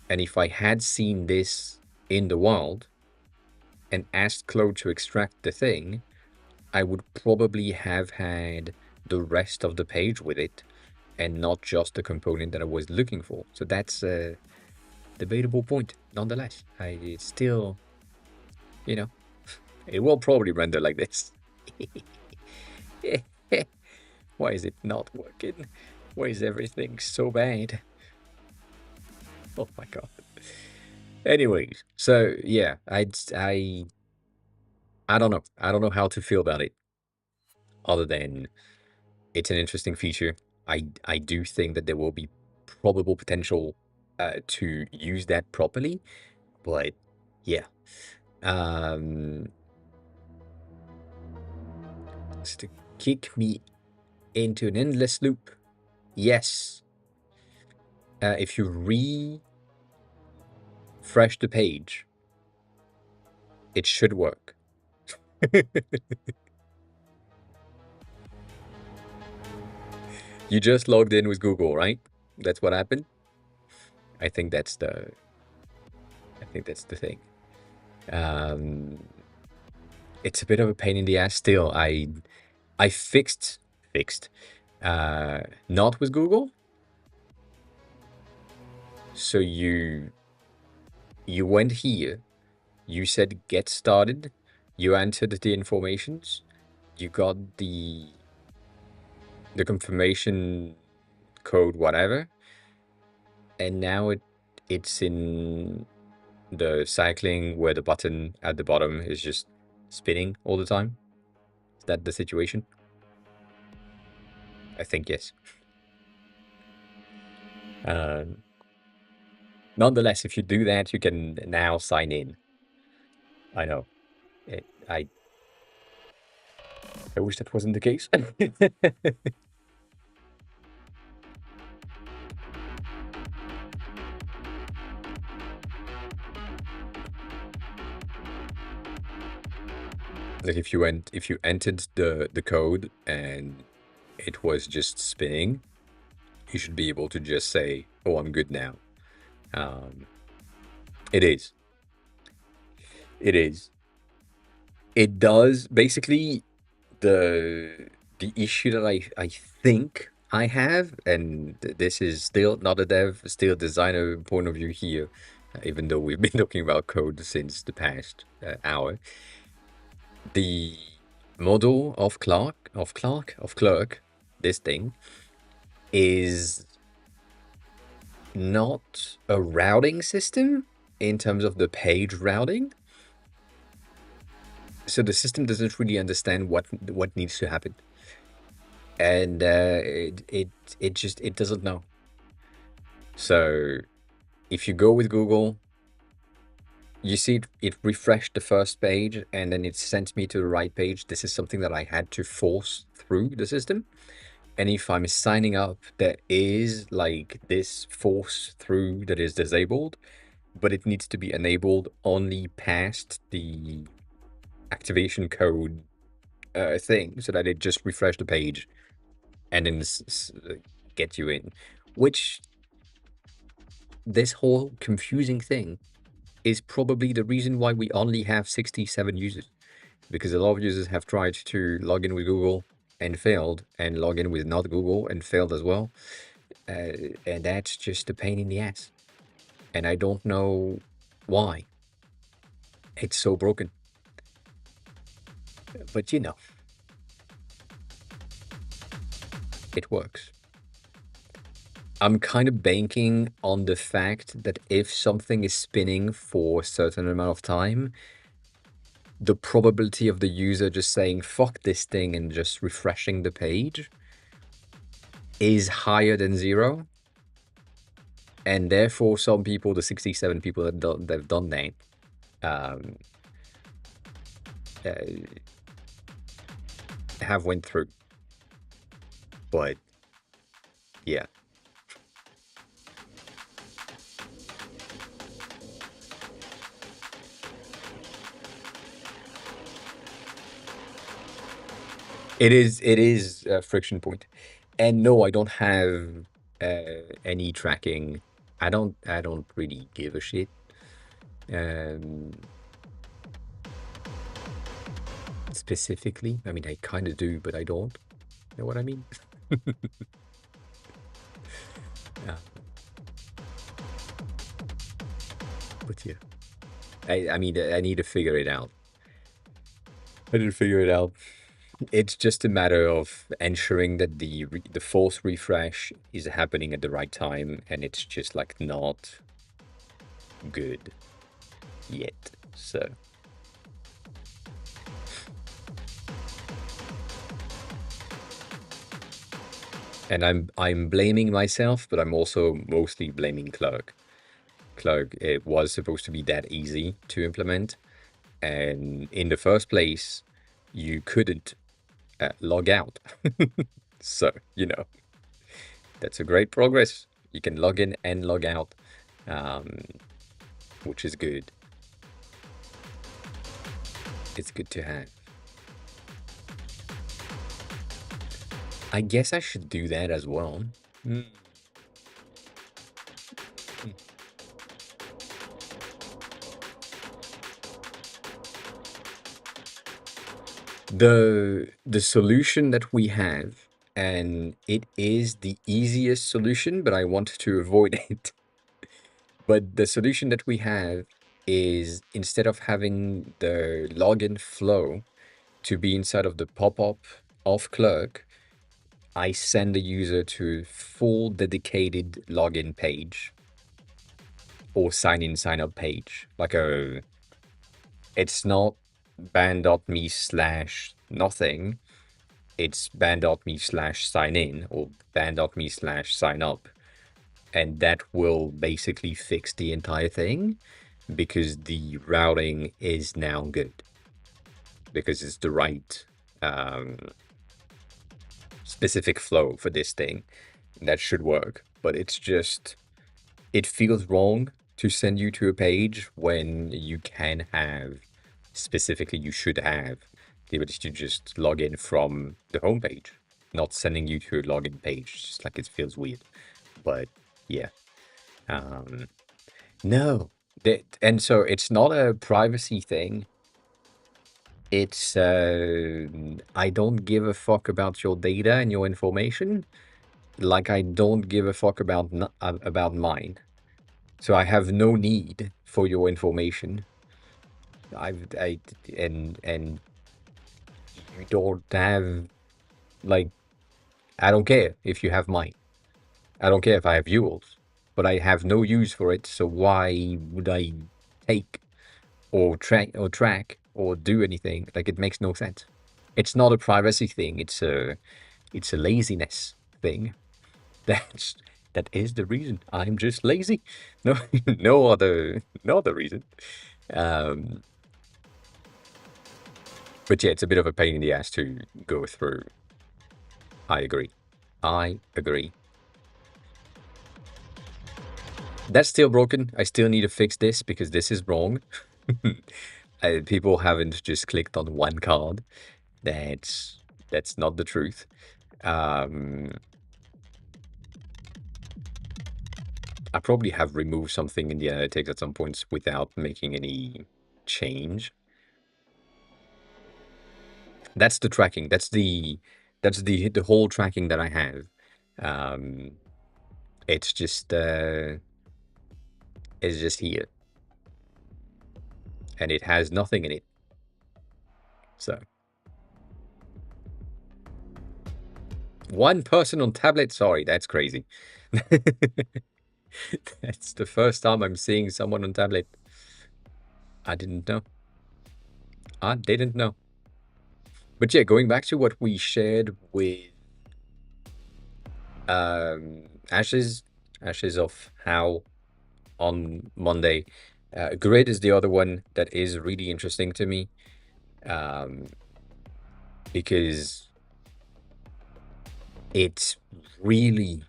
And if I had seen this in the wild and asked Claude to extract the thing, I would probably have had the rest of the page with it and not just the component that I was looking for. So that's a debatable point. Nonetheless, it's still, you know, it will probably render like this. Why is it not working? Why is everything so bad? Oh my god. Anyways, so yeah, I don't know. I don't know how to feel about it, other than it's an interesting feature. I do think that there will be probable potential to use that properly, but yeah. It's to kick me into an endless loop. Yes. If you refresh the page, it should work. You just logged in with Google, right? That's what happened. I think that's the thing. It's a bit of a pain in the ass still. I fixed not with Google. So you went here, you said get started, you entered the informations, you got the confirmation code, whatever, and now it's in the cycling where the button at the bottom is just spinning all the time. Is that the situation? I think yes. Nonetheless, if you do that, you can now sign in. I know. I wish that wasn't the case. Like if you entered the code and it was just spinning, you should be able to just say, "Oh, I'm good now." It is. It is. It does basically the issue that I think I have, and this is still not a dev, still designer point of view here, even though we've been talking about code since the past hour. The model of clerk, this thing is not a routing system in terms of the page routing. So the system doesn't really understand what needs to happen, and it just doesn't know. So if you go with Google, you see it refreshed the first page and then it sent me to the right page. This is something that I had to force through the system. And if I'm signing up, there is like this force through that is disabled, but it needs to be enabled only past the activation code thing, so that it just refresh the page and then get you in. Which, this whole confusing thing is probably the reason why we only have 67 users, because a lot of users have tried to log in with Google and failed, and log in with not Google and failed as well. And that's just a pain in the ass. And I don't know why it's so broken. But you know, it works. I'm kind of banking on the fact that if something is spinning for a certain amount of time, the probability of the user just saying fuck this thing and just refreshing the page is higher than 0. And therefore, some people, the 67 people that've done that, um, uh, have went through. But yeah. It is a friction point. And no, I don't have any tracking. I don't really give a shit. Specifically. I mean, I kind of do, but I don't. You know what I mean? Yeah. But yeah. I mean, I need to figure it out. I need to figure it out. It's just a matter of ensuring that the force refresh is happening at the right time, and it's just like not good yet. So and I'm blaming myself, but I'm also mostly blaming Clerk. Clerk, it was supposed to be that easy to implement, and in the first place, you couldn't log out. So, that's a great progress. You can log in and log out, which is good. It's good to have. I guess I should do that as well. The solution that we have, and it is the easiest solution, but I want to avoid it. But the solution that we have is, instead of having the login flow to be inside of the pop-up of Clerk, I send the user to a full dedicated login page or sign in, sign up page. It's not ban.me/nothing. It's ban.me/sign in or ban.me/sign up. And that will basically fix the entire thing, because the routing is now good. Because it's the right specific flow for this thing. That should work. But it's just, it feels wrong to send you to a page when you can have, specifically you should have, the ability to just log in from the homepage, not sending you to a login page. Just like, it feels weird. But yeah. No. And so it's not a privacy thing. It's I don't give a fuck about your data and your information, like I don't give a fuck about mine. So I have no need for your information. And you don't have, like, I don't care if you have mine. I don't care if I have yours, but I have no use for it. So why would I take or track or do anything? Like, it makes no sense. It's not a privacy thing. It's a laziness thing. That is the reason. I'm just lazy. No, no other reason. But yeah, it's a bit of a pain in the ass to go through. I agree. That's still broken. I still need to fix this because this is wrong. People haven't just clicked on one card. That's not the truth. I probably have removed something in the analytics at some points without making any change. That's the tracking. That's the whole tracking that I have. It's just here, and it has nothing in it. So, one person on tablet. Sorry, that's crazy. That's the first time I'm seeing someone on tablet. I didn't know. I didn't know. But yeah, going back to what we shared with Ashes, Ashes of How on Monday. Grid is the other one that is really interesting to me, um, because it's really,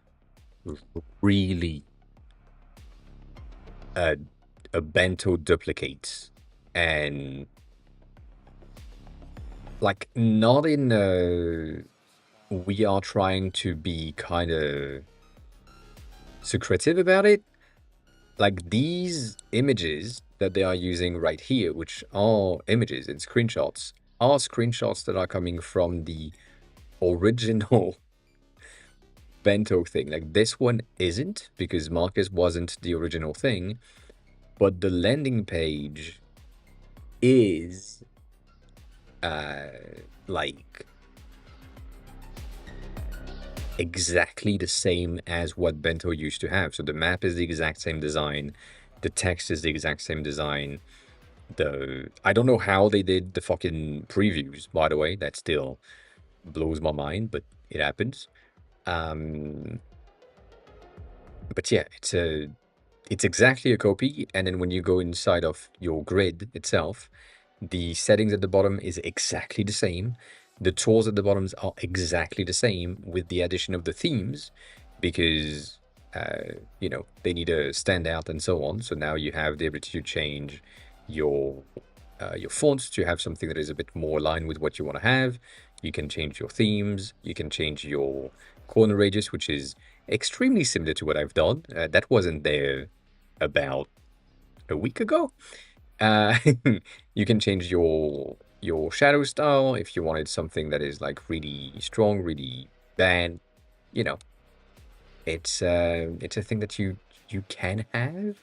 really a, a bento duplicate, and like not in a we are trying to be kind of secretive about it. Like these images that they are using right here, which are images and screenshots, are screenshots that are coming from the original bento thing. Like this one isn't, because Marcus wasn't the original thing, but the landing page is like exactly the same as what bento used to have. So the map is the exact same design, the text is the exact same design. I don't know how they did the fucking previews, by the way. That still blows my mind, but it happens. But yeah, it's exactly a copy, and then when you go inside of your grid itself, the settings at the bottom is exactly the same. The tools at the bottoms are exactly the same, with the addition of the themes, because they need to stand out and so on. So now you have the ability to change your fonts to have something that is a bit more aligned with what you want to have. You can change your themes. You can change your corner radius, which is extremely similar to what I've done. That wasn't there about a week ago. Uh, you can change your shadow style if you wanted something that is like really strong, really bad. You know, it's a thing that you can have,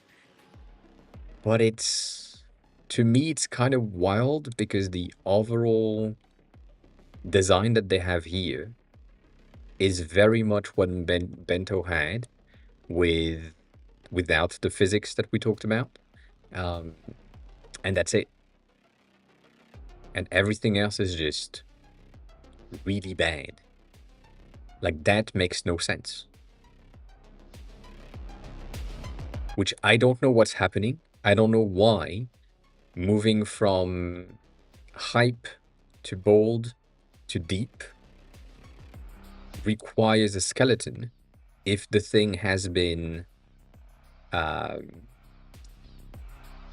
but it's, to me, it's kind of wild because the overall design that they have here is very much what Bento had without the physics that we talked about. And that's it. And everything else is just really bad. Like, that makes no sense. Which I don't know what's happening. I don't know why moving from hype to bold to deep requires a skeleton if the thing has been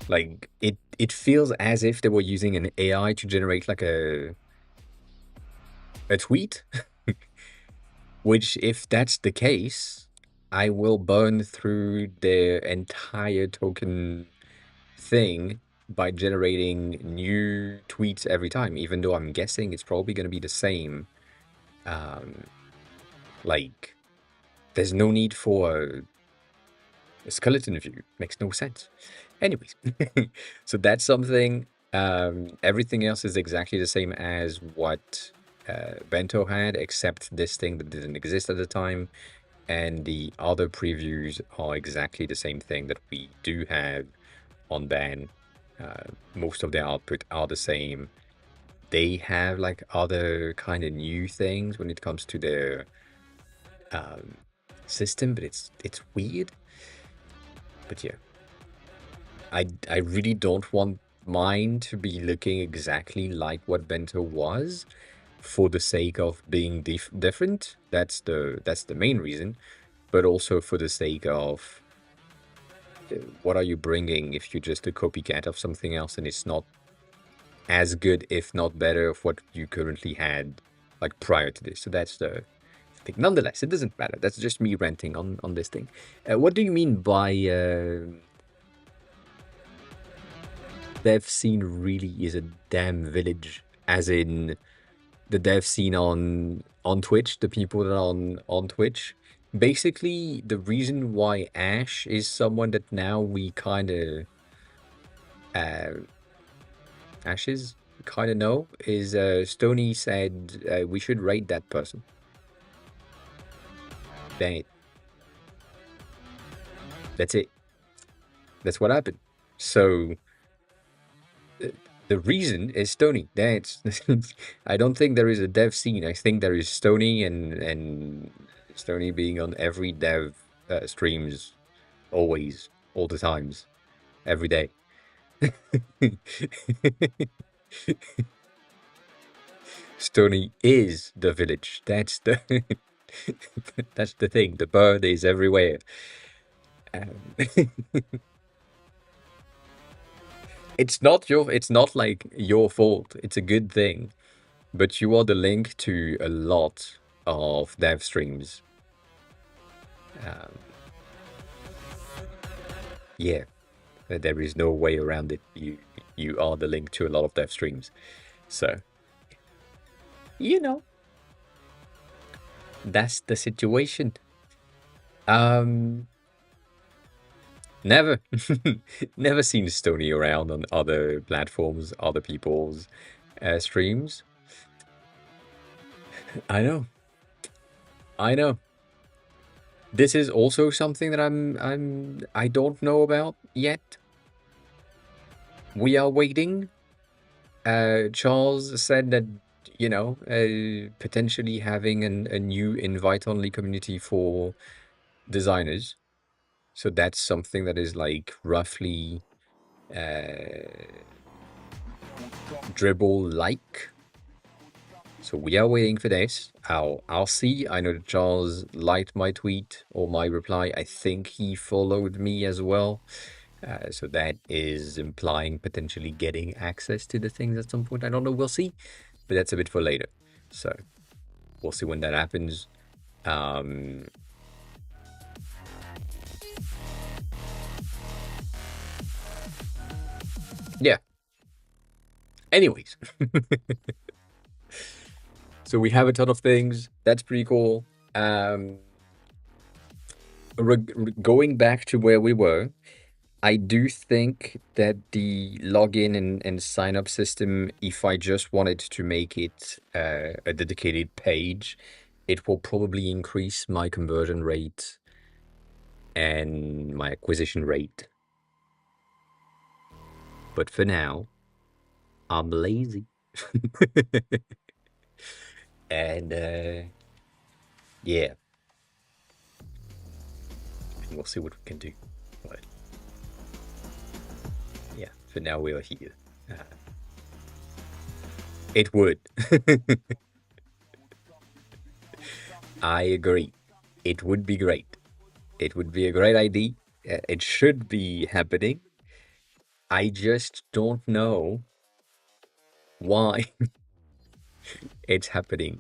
like it feels as if they were using an AI to generate like a tweet. Which, if that's the case, I will burn through their entire token thing by generating new tweets every time, even though I'm guessing it's probably going to be the same. Like, there's no need for a skeleton view. Makes no sense. Anyways, so that's something. Everything else is exactly the same as what Bento had, except this thing that didn't exist at the time. And the other previews are exactly the same thing that we do have on Ban. Most of their output are the same. They have like other kind of new things when it comes to their system, but it's weird. But yeah, I really don't want mine to be looking exactly like what Bento was, for the sake of being different. That's the main reason, but also for the sake of what are you bringing if you're just a copycat of something else and it's not as good, if not better, of what you currently had like prior to this. So that's the thing. Nonetheless, it doesn't matter. That's just me ranting on this thing. What do you mean by dev scene really is a damn village? As in the dev scene on Twitch, the people that are on Twitch. Basically, the reason why Ash is someone that now we kind of Ashes kind of know is Stony said we should rate that person. Dang it. That's it. That's what happened. So the reason is Stony. That's I don't think there is a dev scene. I think there is Stony and Stony being on every dev streams always, all the times, every day. Stony is the village. That's the that's the thing. The bird is everywhere. It's not like your fault. It's a good thing. But you are the link to a lot of dev streams. Yeah, there is no way around it. You are the link to a lot of dev streams. So, you know, that's the situation. Never, never seen Stony around on other platforms, other people's streams. I know. This is also something that I don't know about yet. We are waiting. Charles said that, potentially having a new invite-only community for designers. So that's something that is like roughly dribble-like. So we are waiting for this. I'll see. I know that Charles liked my tweet or my reply. I think he followed me as well. So that is implying potentially getting access to the things at some point. I don't know. We'll see. But that's a bit for later. So we'll see when that happens. Yeah. Anyways. So we have a ton of things. That's pretty cool. Going back to where we were, I do think that the login and sign up system, if I just wanted to make it a dedicated page, it will probably increase my conversion rate and my acquisition rate. But for now, I'm lazy. And yeah, and we'll see what we can do. But yeah, for now we are here. It would. I agree. It would be great. It would be a great idea. It should be happening. I just don't know why it's happening.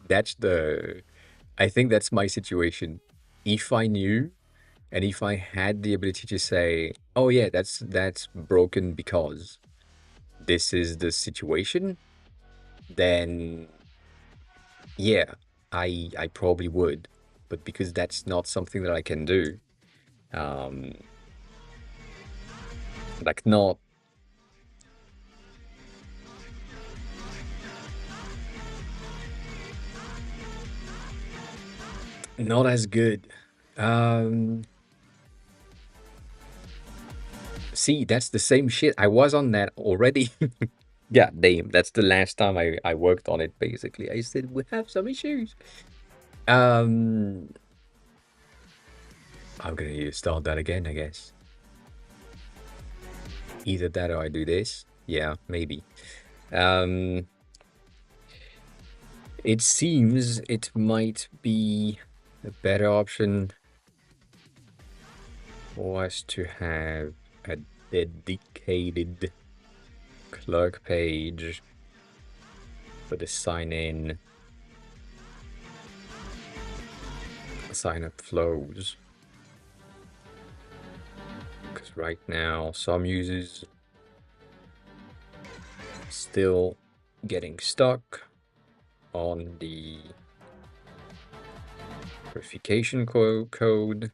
I think that's my situation. If I knew, and if I had the ability to say, oh yeah, that's broken because this is the situation, then yeah, I probably would. But because that's not something that I can do, like not as good. See, that's the same shit. I was on that already. Yeah, damn. That's the last time I worked on it, basically. I said, we have some issues. I'm gonna start that again, I guess. Either that or I do this. Yeah, maybe. It seems it might be a better option for us to have a dedicated clerk page for the sign-in, sign-up flows. Because right now, some users still getting stuck on the verification code.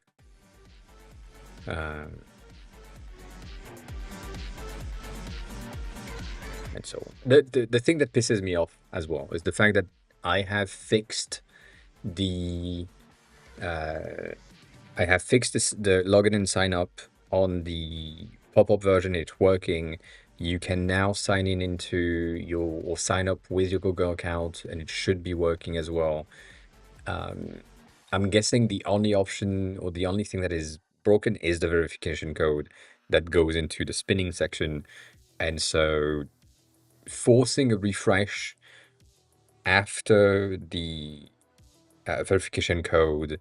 And so on. The thing that pisses me off as well is the fact that I have fixed the I have fixed the login and sign up on the pop-up version. It's working. You can now sign in into your or sign up with your Google account, and it should be working as well. I'm guessing the only option or the only thing that is broken is the verification code that goes into the spinning section. And so forcing a refresh after the verification code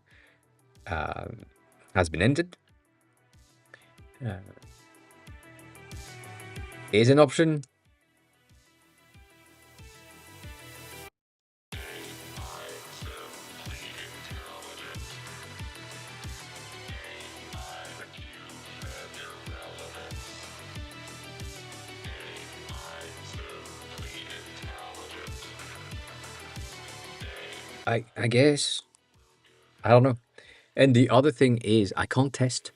has been entered is an option. I guess. I don't know. And the other thing is I can't test.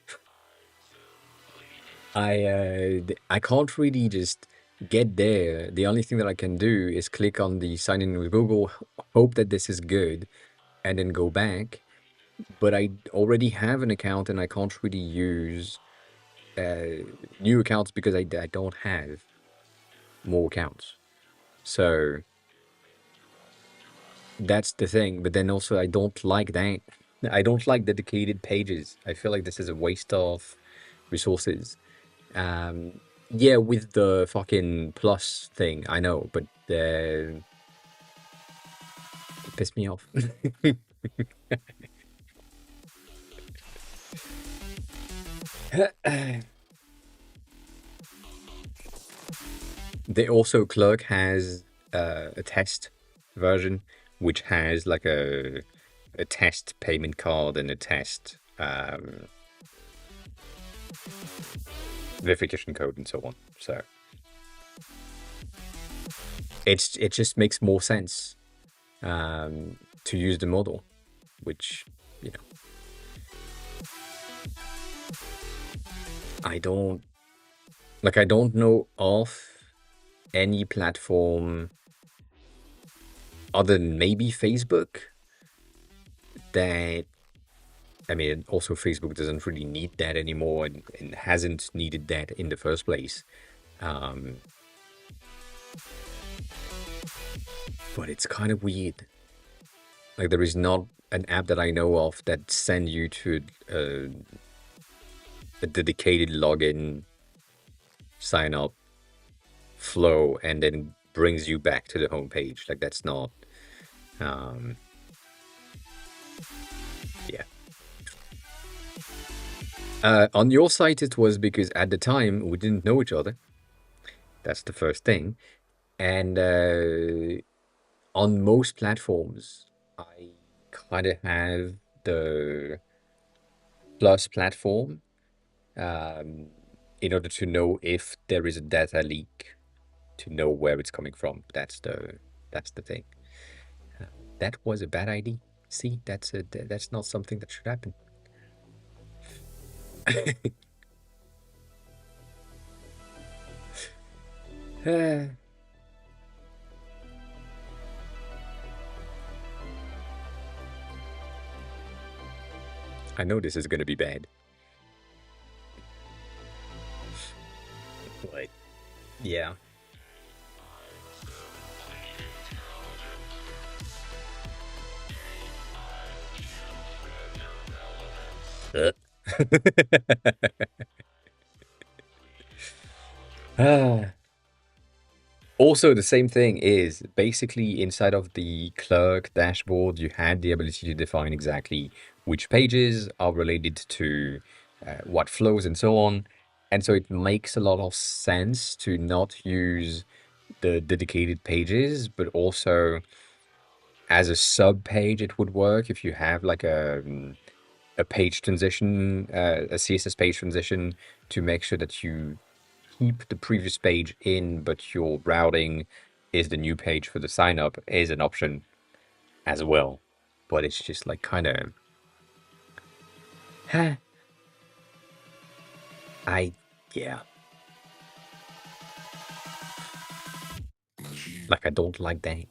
I can't really just get there. The only thing that I can do is click on the sign in with Google, hope that this is good, and then go back. But I already have an account and I can't really use new accounts because I don't have more accounts. So that's the thing. But then also I don't like that. I don't like dedicated pages. I feel like this is a waste of resources. Yeah, with the fucking plus thing, I know, but it pissed me off. They also Clerk has a test version, which has like a test payment card and a test verification code and so on. So it just makes more sense to use the model, which I don't know of any platform other than maybe Facebook that, I mean, also Facebook doesn't really need that anymore and hasn't needed that in the first place. But it's kind of weird. Like there is not an app that I know of that sends you to a dedicated login, sign up flow, and then brings you back to the home page. Like that's not yeah. On your site it was because at the time we didn't know each other. That's the first thing. And on most platforms I kind of have the plus platform in order to know if there is a data leak, to know where it's coming from. That's the thing. That was a bad idea. See, that's not something that should happen. I know this is gonna be bad. But yeah. Also, the same thing is basically inside of the Clerk dashboard, you had the ability to define exactly which pages are related to what flows and so on. And so it makes a lot of sense to not use the dedicated pages, but also as a sub page, it would work if you have like a page transition, a CSS page transition, to make sure that you keep the previous page in, but your routing is the new page for the sign up is an option as well. But it's just like kind of, yeah. Like I don't like that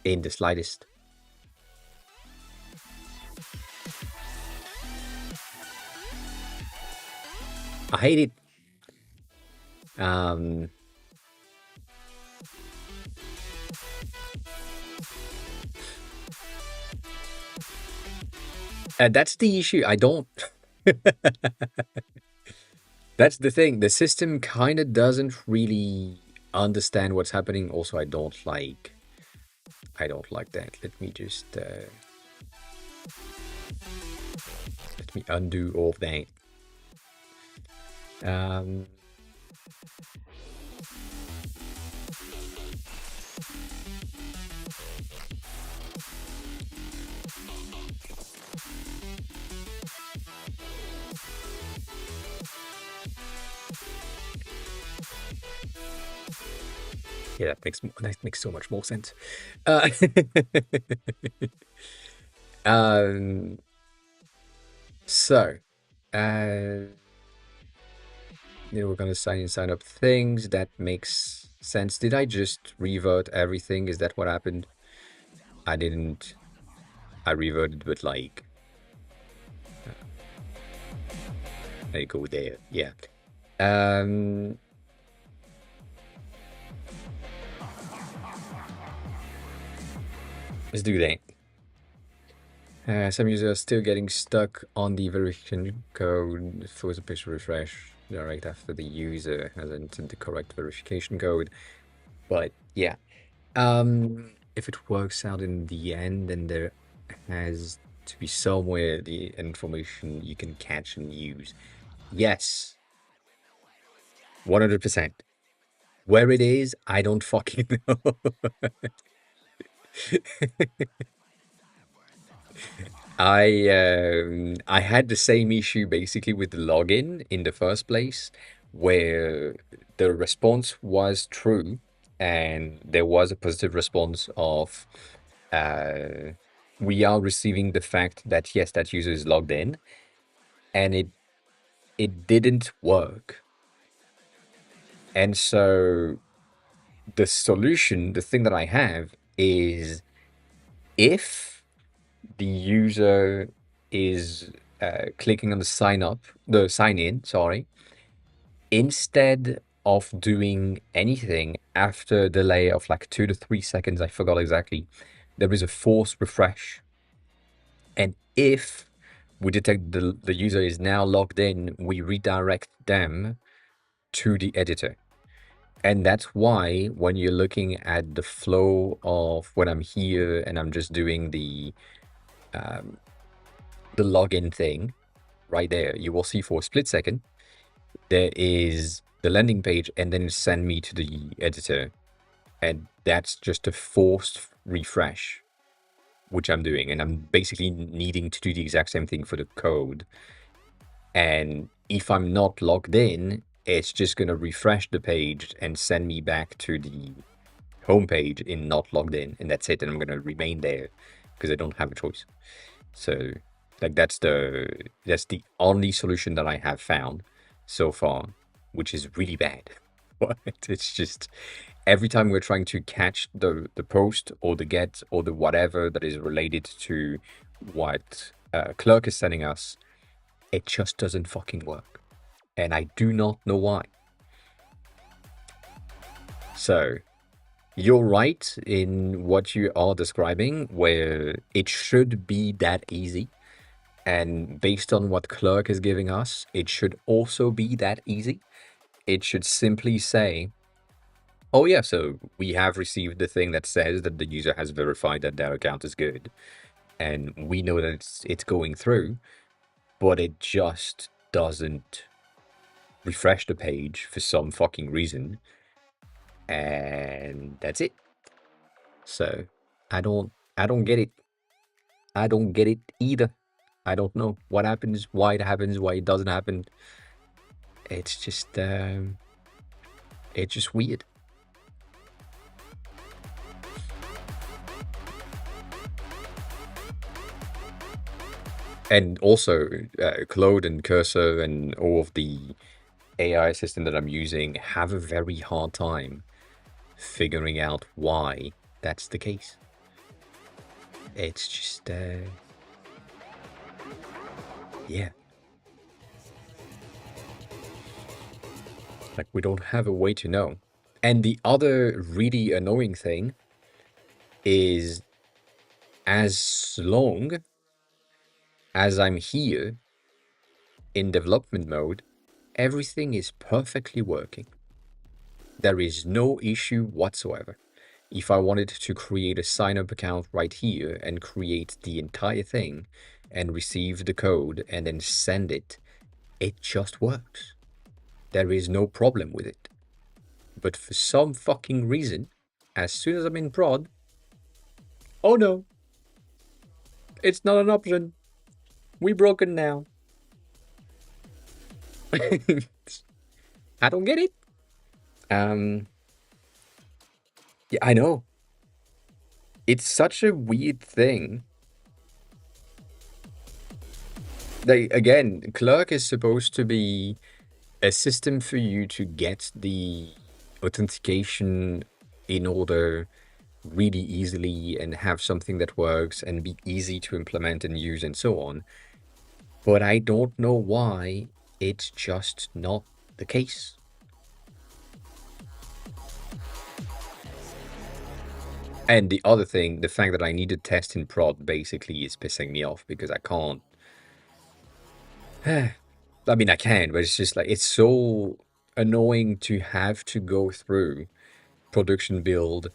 in the slightest. hate it. Um, that's the issue. I don't. That's the thing. The system kind of doesn't really understand what's happening. Also, I don't like that. Let me just let me undo all of that. Yeah, that makes so much more sense. So, we're gonna sign up things. That makes sense. Did I just revert everything? Is that what happened? I didn't. I reverted, but like, I go there. Yeah. Let's do that. Some users are still getting stuck on the verification code for the page refresh right after the user has entered the correct verification code. But yeah, if it works out in the end, then there has to be somewhere the information you can catch and use. Yes, 100%. Where it is, I don't fucking know. I had the same issue basically with the login in the first place, where the response was true and there was a positive response of we are receiving the fact that yes, that user is logged in, and it didn't work. And so the solution, the thing that I have is, if the user is clicking on the sign in, sorry, instead of doing anything after a delay of like 2 to 3 seconds, I forgot exactly, there is a forced refresh. And if we detect the user is now logged in, we redirect them to the editor. And that's why when you're looking at the flow of when I'm here and I'm just doing the login thing right there, you will see for a split second, there is the landing page and then send me to the editor. And that's just a forced refresh, which I'm doing. And I'm basically needing to do the exact same thing for the code. And if I'm not logged in, it's just going to refresh the page and send me back to the homepage in not logged in. And that's it. And I'm going to remain there because I don't have a choice. So like that's the only solution that I have found so far, which is really bad. But it's just every time we're trying to catch the post or the get or the whatever that is related to what Clerk is sending us, it just doesn't fucking work. And I do not know why. So you're right in what you are describing, where it should be that easy. And based on what Clerk is giving us, it should also be that easy. It should simply say, oh yeah, so we have received the thing that says that the user has verified that their account is good. And we know that it's going through, but it just doesn't refresh the page for some fucking reason. And that's it. So I don't get it. I don't get it either. I don't know what happens, why it happens, why it doesn't happen. It's just weird. And also, Claude and Cursor and all of the AI assistant that I'm using have a very hard time figuring out why that's the case. It's just, yeah. Like, we don't have a way to know. And the other really annoying thing is, as long as I'm here in development mode, everything is perfectly working. There is no issue whatsoever. If I wanted to create a sign-up account right here and create the entire thing and receive the code and then send it, it just works. There is no problem with it. But for some fucking reason, as soon as I'm in prod, oh no, it's not an option. We broken now. I don't get it. Yeah, I know. It's such a weird thing. Again, Clerk is supposed to be a system for you to get the authentication in order really easily and have something that works and be easy to implement and use and so on. But I don't know why it's just not the case. And the other thing, the fact that I need to test in prod basically is pissing me off because I can't. I mean, I can, but it's just like, it's so annoying to have to go through production build,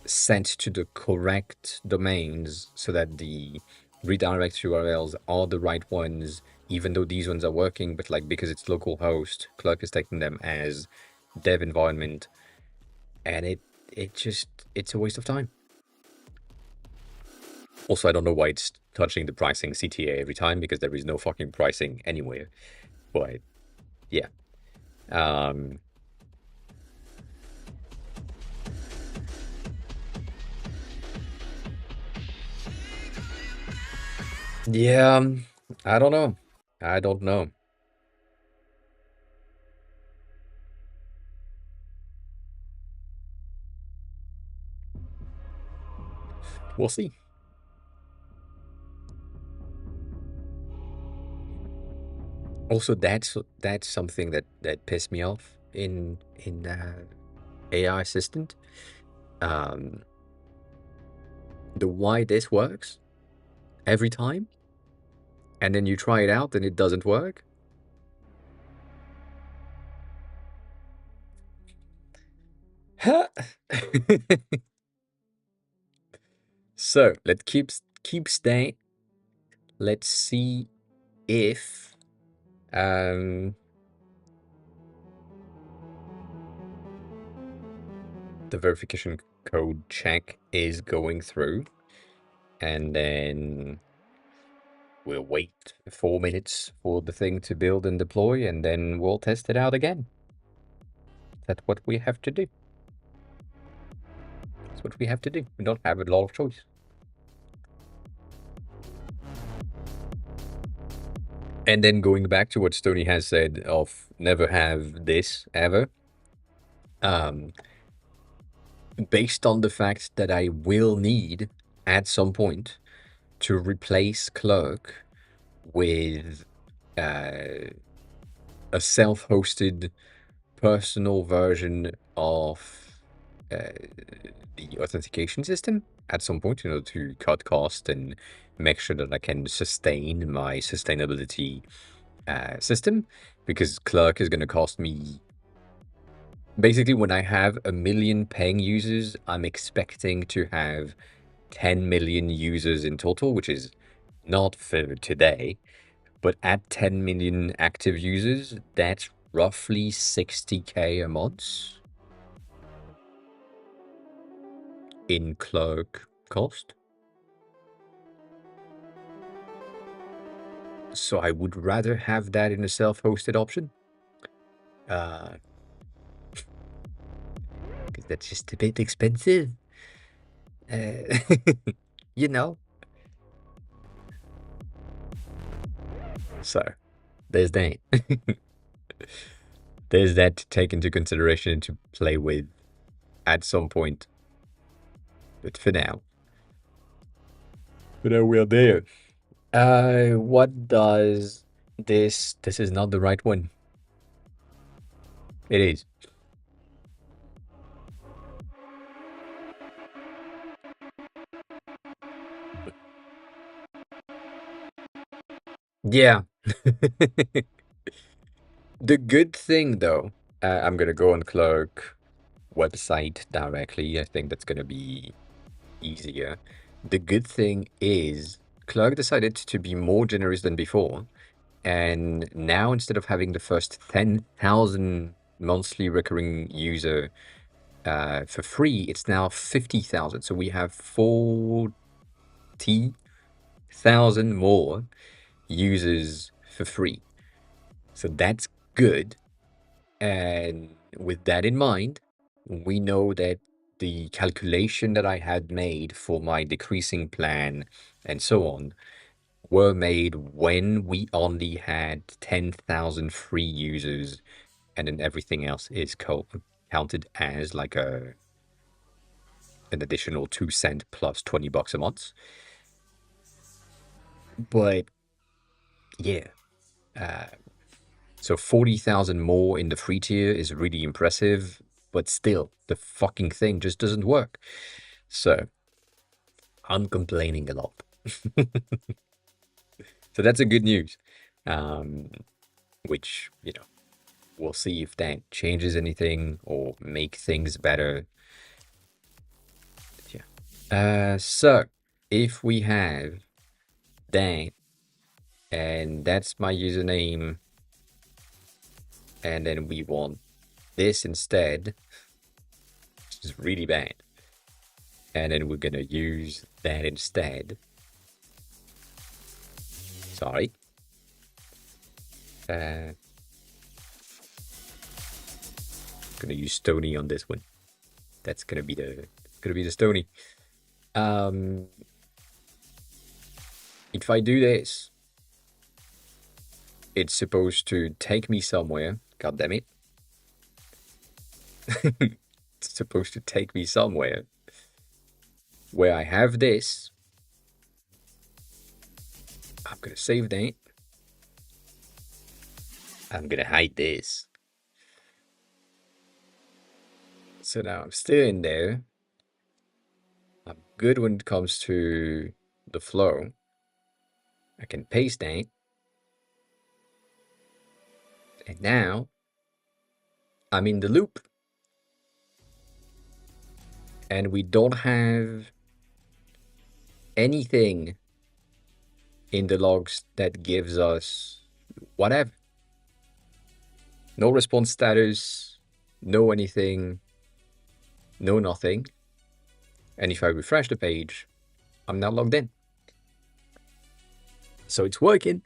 sent to the correct domains so that the redirect URLs are the right ones, even though these ones are working, but like because it's localhost, Clerk is taking them as dev environment, and it's a waste of time. Also, I don't know why it's touching the pricing CTA every time, because there is no fucking pricing anywhere. But yeah. Yeah, I don't know. I don't know. We'll see. Also, that's something that pissed me off in AI assistant. The why this works every time, and then you try it out and it doesn't work. So let's keep staying. Let's see if the verification code check is going through, and then we'll wait 4 minutes for the thing to build and deploy, and then we'll test it out again. That's what we have to do. That's what we have to do. We don't have a lot of choice. And then going back to what Stony has said of never have this ever, based on the fact that I will need at some point to replace Clerk with a self-hosted personal version of the authentication system at some point, to cut cost and make sure that I can sustain my sustainability system, because Clerk is going to cost me. Basically, when I have 1 million paying users, I'm expecting to have 10 million users in total, which is not for today, but at 10 million active users, that's roughly 60K a month in Clerk cost. So I would rather have that in a self-hosted option. Because that's just a bit expensive. You know. So, there's that. There's that to take into consideration and to play with at some point. But for now. We're there. What does this is not the right one. It is. Yeah. The good thing, though, I'm gonna go on Clerk website directly. I think that's gonna be easier. The good thing is Clerk decided to be more generous than before. And now instead of having the first 10,000 monthly recurring user for free, it's now 50,000. So we have 40,000 more users for free. So that's good. And with that in mind, we know that the calculation that I had made for my decreasing plan and so on were made when we only had 10,000 free users, and then everything else is counted as like an additional 2 cent plus $20 a month. But yeah, so 40,000 more in the free tier is really impressive, but still, the fucking thing just doesn't work. So I'm complaining a lot. So that's a good news, which, we'll see if that changes anything or make things better. Yeah. So if we have that, and that's my username, and then we want this instead, which is really bad. And then we're gonna use that instead. Sorry. Gonna use Stony on this one. That's gonna be the Stony. If I do this, it's supposed to take me somewhere. God damn it. It's supposed to take me somewhere where I have this. I'm gonna save that. I'm gonna hide this. So now I'm still in there. I'm good when it comes to the flow. I can paste that. And now I'm in the loop. And we don't have anything in the logs that gives us whatever. No response status, no anything, no nothing. And if I refresh the page, I'm now logged in. So it's working.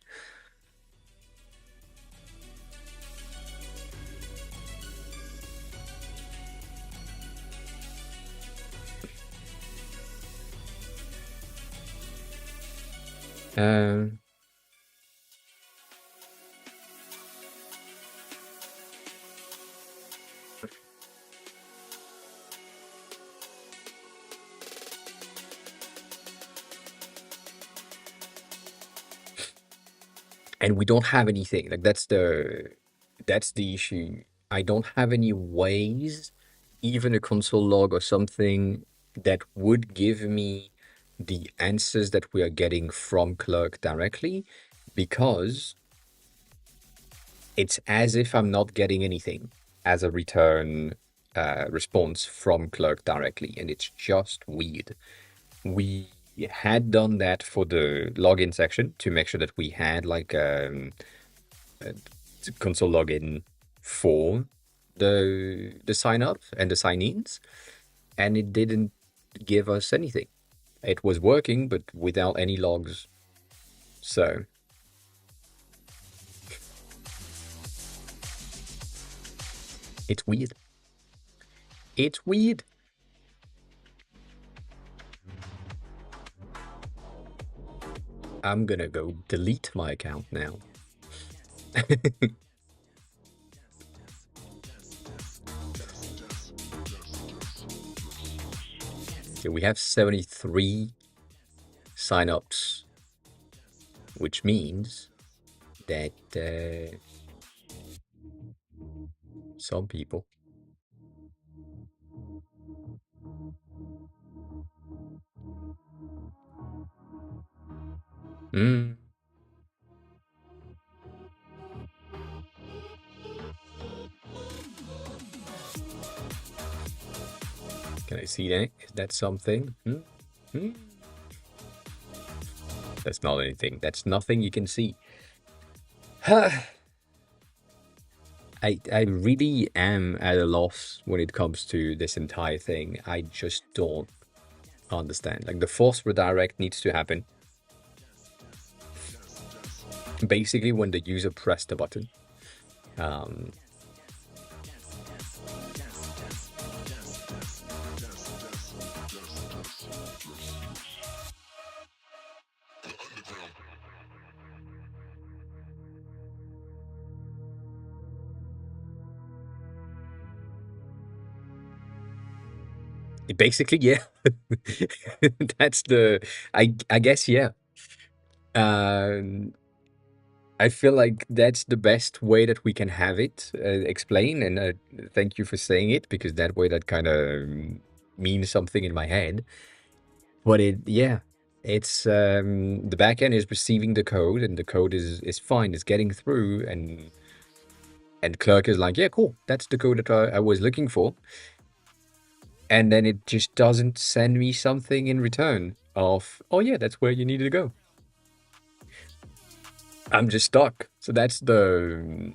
And we don't have anything. Like that's the issue. I don't have any ways, even a console log or something that would give me the answers that we are getting from Clerk directly, because it's as if I'm not getting anything as a return response from Clerk directly, and it's just weird. We had done that for the login section to make sure that we had like a console login for the sign up and the sign ins, and it didn't give us anything. It was working, but without any logs. So it's weird. It's weird. I'm gonna go delete my account now. Okay, we have 73 signups, which means that Some people. Mm. Can I see that? Is that something? Hmm? That's not anything. That's nothing you can see. I really am at a loss when it comes to this entire thing. I just don't understand. Like, the force redirect needs to happen. Basically, when the user pressed the button. Basically, yeah. That's the. I guess, yeah. I feel like that's the best way that we can have it explained, and thank you for saying it, because that way that kind of means something in my head. But yeah, it's the backend is receiving the code, and the code is fine, it's getting through, and Clerk is like, yeah, cool, that's the code that I was looking for, and then it just doesn't send me something in return of, oh yeah, that's where you needed to go. I'm just stuck. So that's the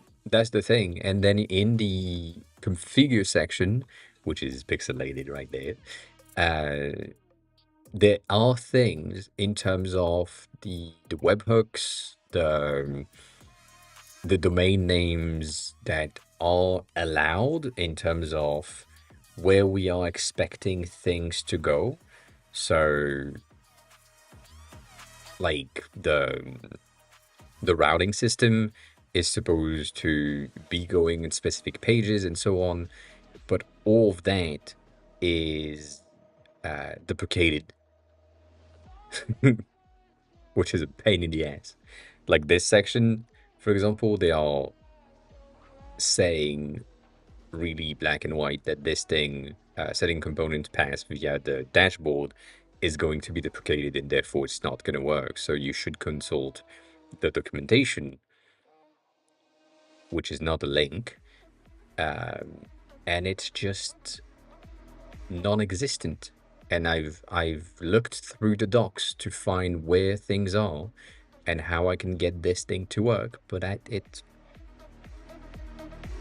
thing. And then in the configure section, which is pixelated right there are things in terms of the webhooks, the domain names that are allowed in terms of where we are expecting things to go. So, like, the routing system is supposed to be going in specific pages and so on, but all of that is deprecated, which is a pain in the ass. Like this section, for example, they are saying really black and white that this thing, setting components pass via the dashboard, is going to be deprecated, and therefore it's not going to work. So you should consult the documentation, which is not a link, and it's just non-existent. And I've looked through the docs to find where things are and how I can get this thing to work, but it's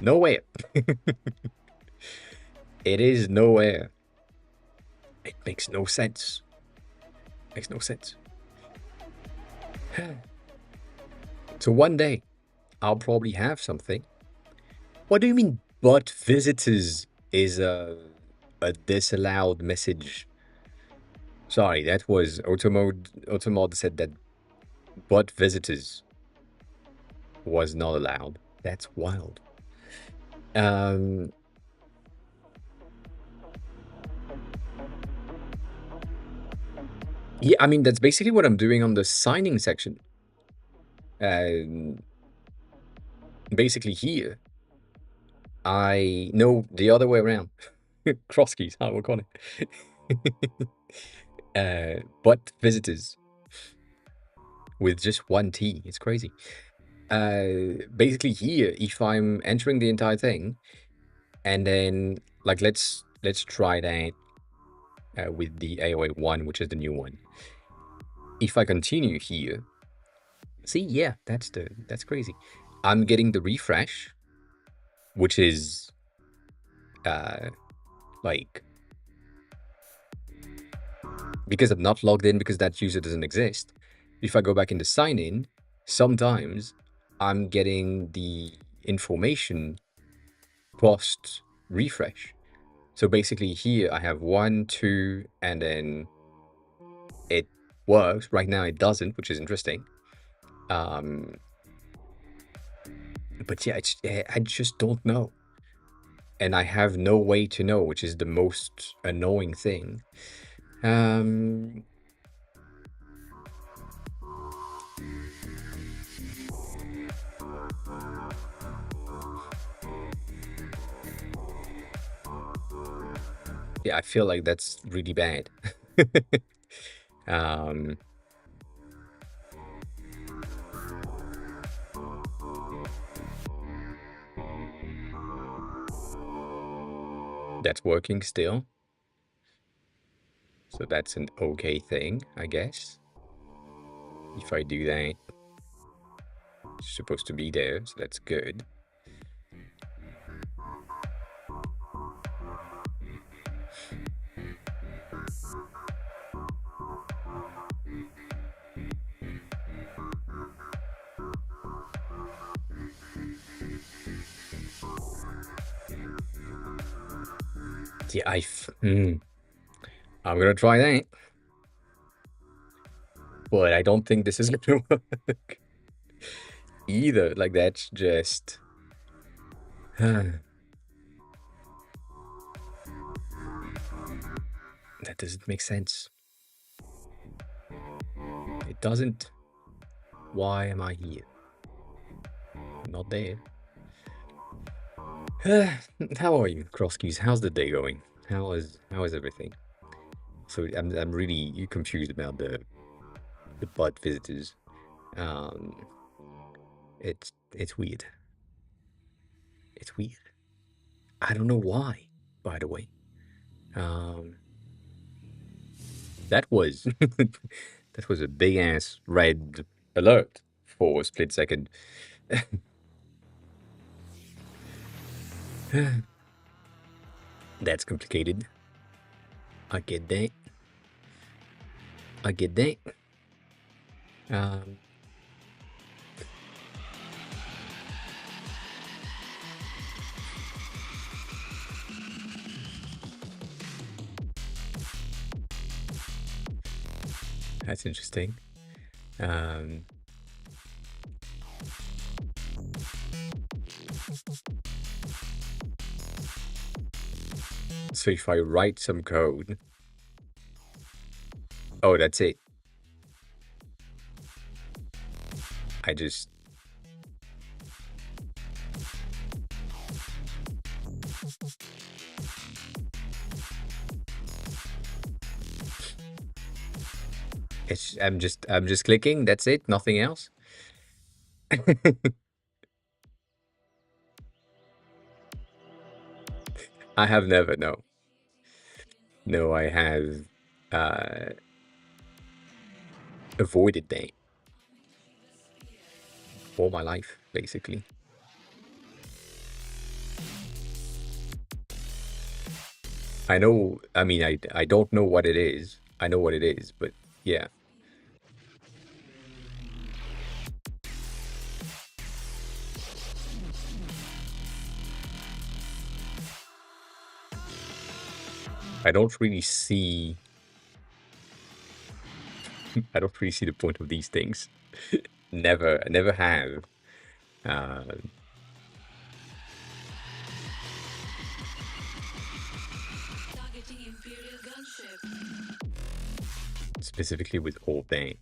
nowhere. It is nowhere. It makes no sense. Makes no sense. So one day, I'll probably have something. What do you mean, but visitors is a disallowed message? Sorry, that was Automod. Automod said that but visitors was not allowed. That's wild. Yeah, I mean, that's basically what I'm doing on the signing section. Basically here, I know the other way around. Cross keys, how we'll call it. But visitors with just one T. It's crazy. Basically here, if I'm entering the entire thing, and then like let's try that with the AOA 1, which is the new one. If I continue here, see, yeah, that's crazy. I'm getting the refresh, which is like, because I'm not logged in, because that user doesn't exist. If I go back into sign in, sometimes I'm getting the information post refresh. So basically here I have 1, 2, and then it works. Right now it doesn't, which is interesting. But yeah, I just don't know. And I have no way to know, which is the most annoying thing. Yeah, I feel like that's really bad. um, that's working still. So that's an okay thing, I guess. If I do that, it's supposed to be there, so that's good. Yeah, I'm gonna try that, but I don't think this is gonna work either. Like that's just that doesn't make sense. It doesn't. Why am I here? I'm not there. How are you, Crosskeys? How's the day going? How is everything? So I'm really confused about the bud visitors. Um, it's weird. It's weird. I don't know why, by the way. That was that was a big ass red alert for a split second. That's complicated. I get that. I get that. Um, that's interesting. Um, so if I write some code, oh, that's it. I just I'm just clicking. That's it. Nothing else. I have never no. I have uh, avoided that all my life, basically. I know. I mean, I don't know what it is. I know what it is, but yeah. I don't really see. I don't really see the point of these things. Never have. Uh, specifically with all day.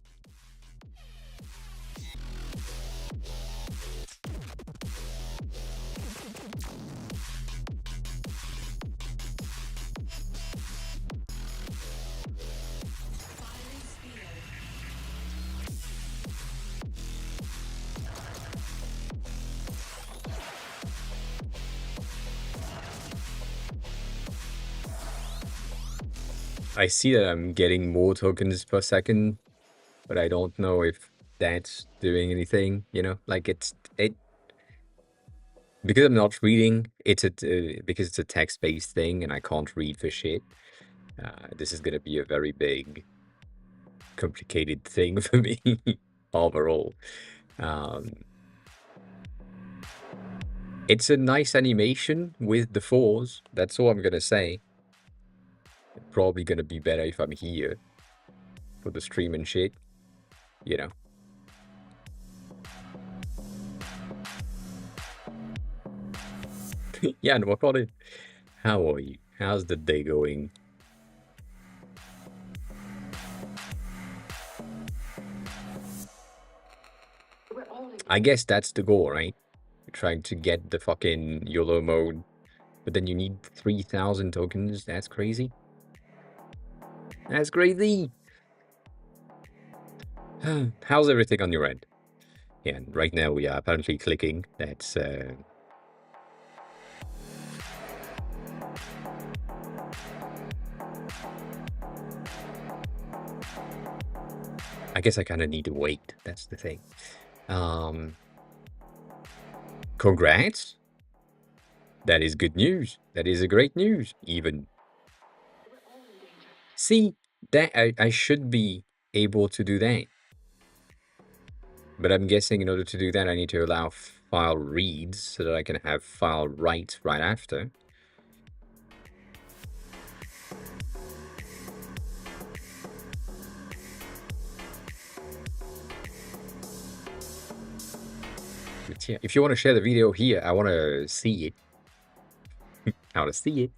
I see that I'm getting more tokens per second, but I don't know if that's doing anything. You know, like it because I'm not reading. Because it's a text-based thing, and I can't read for shit. This is gonna be a very big, complicated thing for me overall. It's a nice animation with the fours. That's all I'm gonna say. Probably gonna be better if I'm here for the stream and shit. You know. Yeah, no problem. How are you? How's the day going? I guess that's the goal, right? Trying to get the fucking YOLO mode but then you need 3,000 tokens. That's crazy. That's crazy. How's everything on your end? Yeah, and right now we are apparently clicking. That's I guess I kind of need to wait. That's the thing. Congrats. That is good news. That is a great news, even. See, that I should be able to do that. But I'm guessing in order to do that, I need to allow file reads so that I can have file writes right after. But yeah, if you want to share the video here, I want to see it. I want to see it.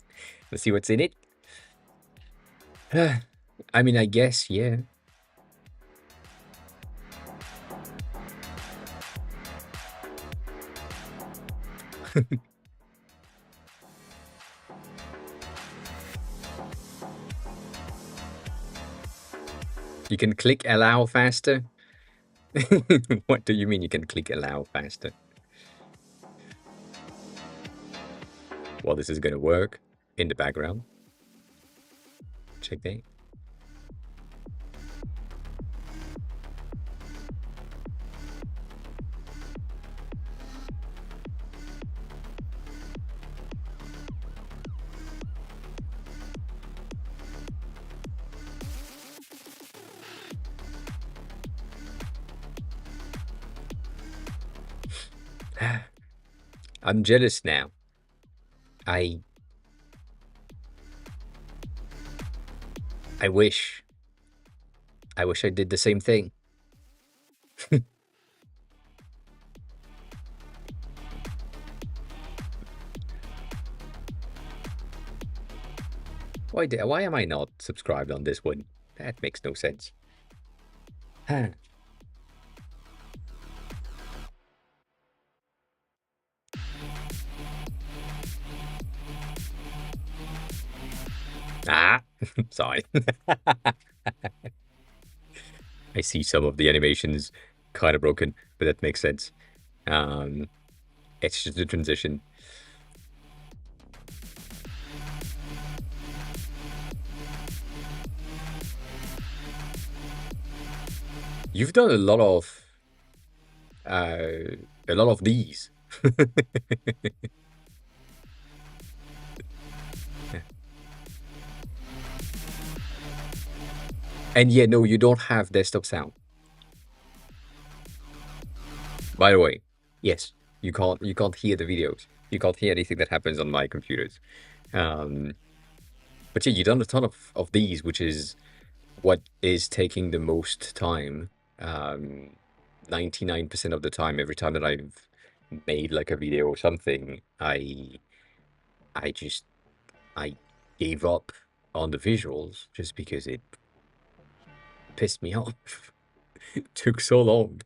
Let's see what's in it. I mean, I guess, yeah. You can click allow faster. What do you mean you can click allow faster? Well, this is going to work in the background. Check that. I'm jealous now. I wish I did the same thing. Why am I not subscribed on this one? That makes no sense. Ah, sorry. I see some of the animations kind of broken, but that makes sense. It's just a transition. You've done a lot of these. And yeah, no, you don't have desktop sound. By the way, yes, you can't hear the videos. You can't hear anything that happens on my computers. But yeah, you've done a ton of these, which is what is taking the most time. 99% of the time, every time that I've made like a video or something, I gave up on the visuals just because it pissed me off. It took so long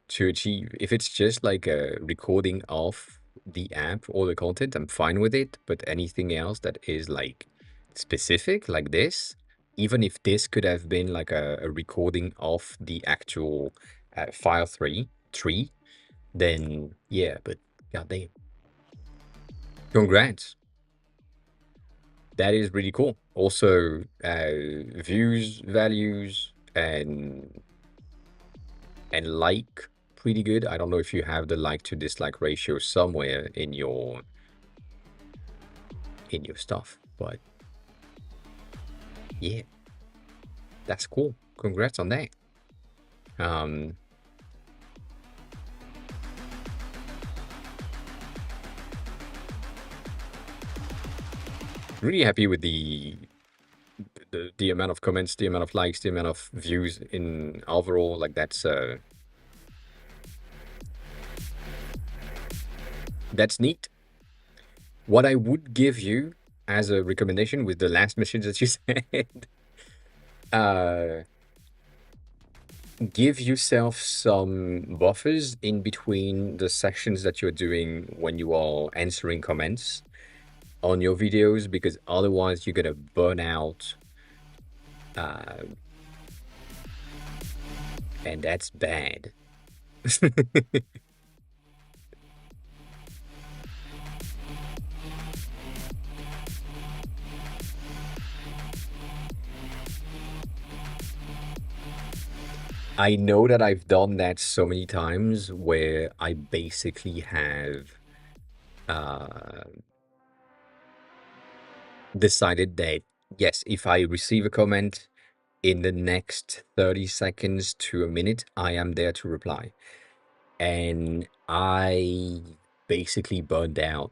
to achieve. If it's just like a recording of the app or the content, I'm fine with it. But anything else that is like specific like this, even if this could have been like a recording of the actual file tree, then yeah, but goddamn. Congrats. That is really cool. Also, views, values, and like pretty good. I don't know if you have the like to dislike ratio somewhere in your stuff, but yeah, that's cool. Congrats on that. Really happy with the amount of comments, the amount of likes, the amount of views in overall. Like that's neat. What I would give you as a recommendation with the last message that you said, give yourself some buffers in between the sections that you're doing when you are answering comments. on your videos, because otherwise you're gonna burn out. And that's bad. I know that I've done that so many times where I basically have decided that, yes, if I receive a comment in the next 30 seconds to a minute, I am there to reply. And I basically burned out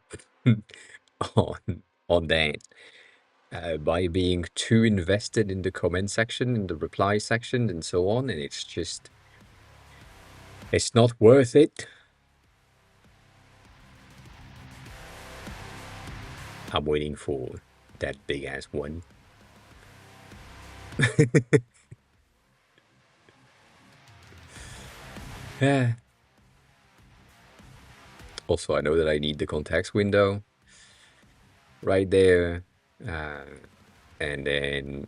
on that by being too invested in the comment section, in the reply section, and so on. And it's not worth it. I'm waiting for that big ass one. Yeah. Also, I know that I need the context window right there. And then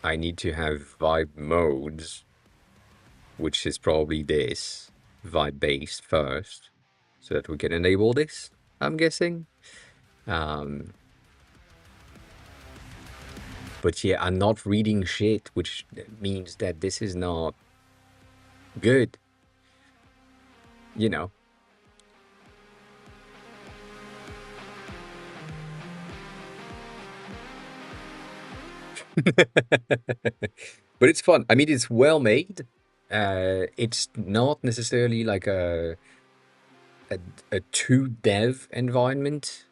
I need to have vibe modes, which is probably this vibe based first, so that we can enable this, I'm guessing. But yeah, I'm not reading shit, which means that this is not good, you know. But it's fun. I mean, it's well made. It's not necessarily like a too dev environment.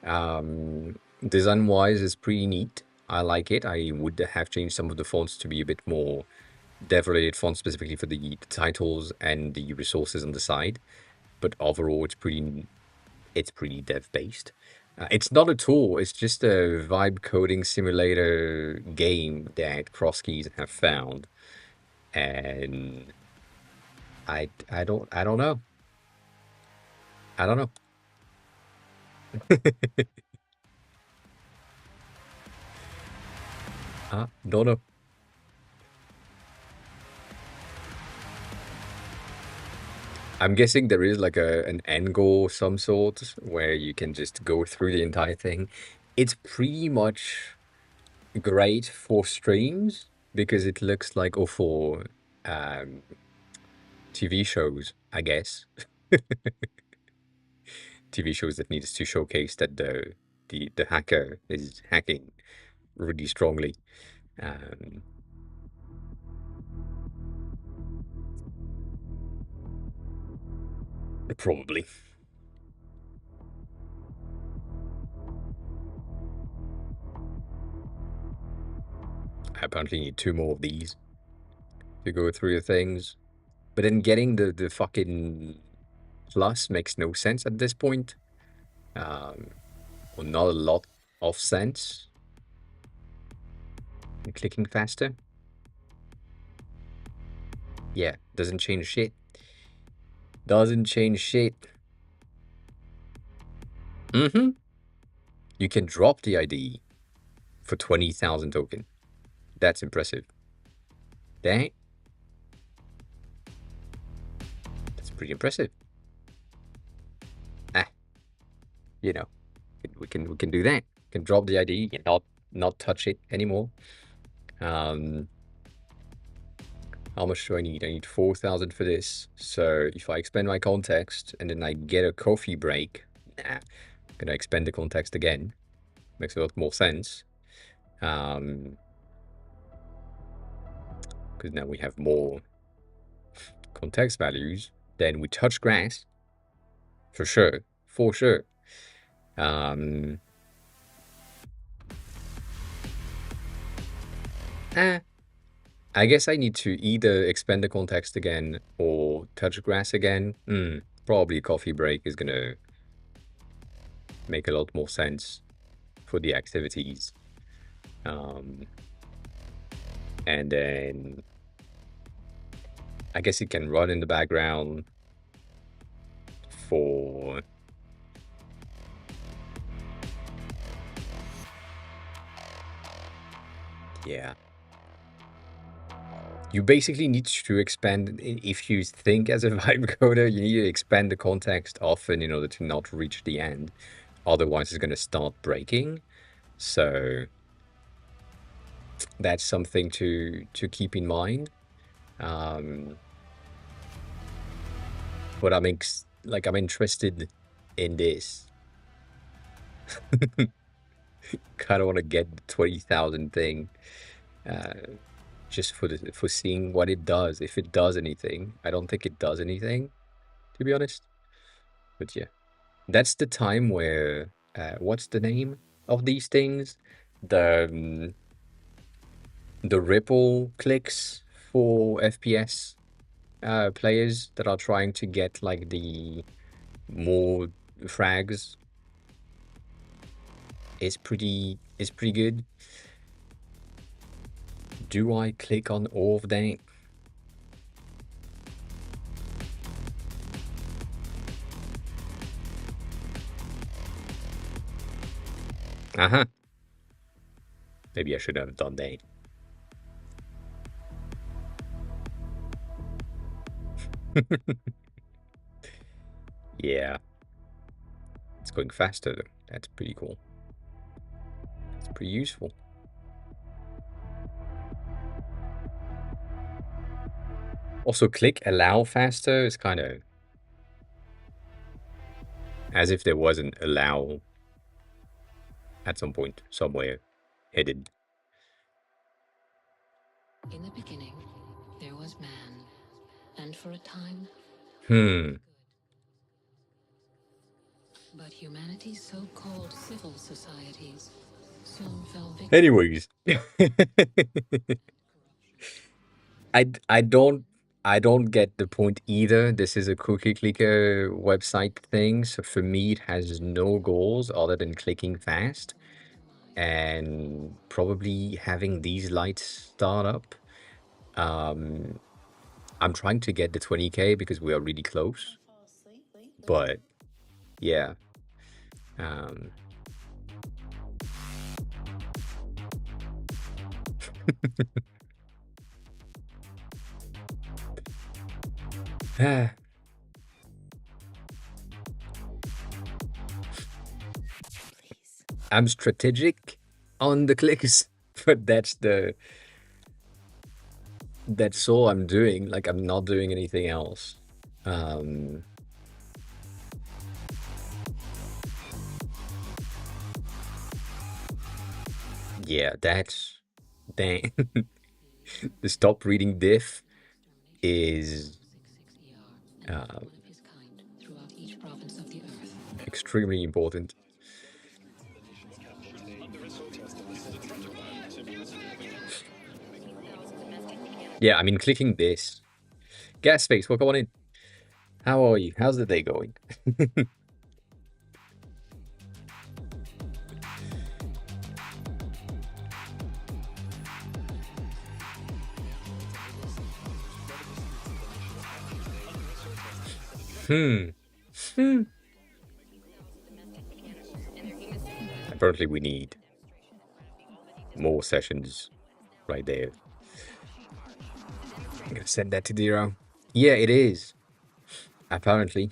Design wise, is pretty neat. I like it. I would have changed some of the fonts to be a bit more dev related fonts, specifically for the titles and the resources on the side. But overall, it's pretty dev based. It's not a tool. It's just a vibe coding simulator game that Crosskeys have found, and I don't know. I don't know. Don't know. I'm guessing there is like an end goal of some sort where you can just go through the entire thing. It's pretty much great for streams because it looks like, or for TV shows, I guess. TV shows that needs to showcase that the hacker is hacking really strongly. Probably. I apparently need 2 more of these to go through the things. But then getting the fucking plus makes no sense at this point. Or not a lot of sense. And clicking faster. Yeah, doesn't change shit. Doesn't change shit. Mm-hmm. You can drop the ID for 20,000 token. That's impressive. Dang. That's pretty impressive. You know, we can do that. We can drop the ID and not touch it anymore. How much do I need? I need 4,000 for this. So if I expand my context and then I get a coffee break, I'm gonna expand the context again. Makes a lot more sense. Because now we have more context values. Then we touch grass. For sure. For sure. I guess I need to either expand the context again or touch grass again. Probably coffee break is gonna make a lot more sense for the activities. And then I guess it can run in the background for Yeah. You basically need to expand, if you think as a vibe coder, you need to expand the context often in order to not reach the end. Otherwise, it's going to start breaking. So that's something to keep in mind. But I'm interested in this. Kind of want to get the 20,000 thing, just for seeing what it does, if it does anything. I don't think it does anything, to be honest. But yeah, that's the time where what's the name of these things? The ripple clicks for FPS players that are trying to get like the more frags is pretty good. Do I click on all of that? Uh-huh. Maybe I should have done that. Yeah. It's going faster though. That's pretty cool. It's pretty useful. Also, click allow faster is kind of as if there was an allow at some point somewhere hidden. In the beginning, there was man, and for a time, but humanity's so-called civil societies soon fell victim. Anyways, I don't get the point either. This is a cookie clicker website thing, so for me it has no goals other than clicking fast and probably having these lights start up. I'm trying to get the 20K because we are really close. But yeah. I'm strategic on the clicks, but that's all I'm doing. Like, I'm not doing anything else. Yeah, that's dang. The stop reading diff is extremely important. Yeah, I mean, clicking this. Gas space, welcome on in. How are you? How's the day going? Apparently we need more sessions right there. I'm gonna send that to Diro. Yeah, it is. Apparently.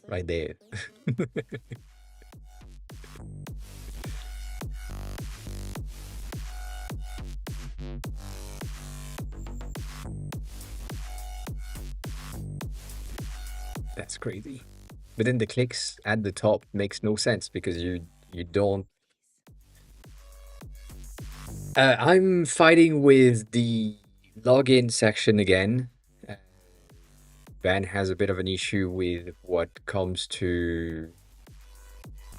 Right there. That's crazy. But then the clicks at the top makes no sense because you don't. I'm fighting with the login section again. Ben has a bit of an issue with what comes to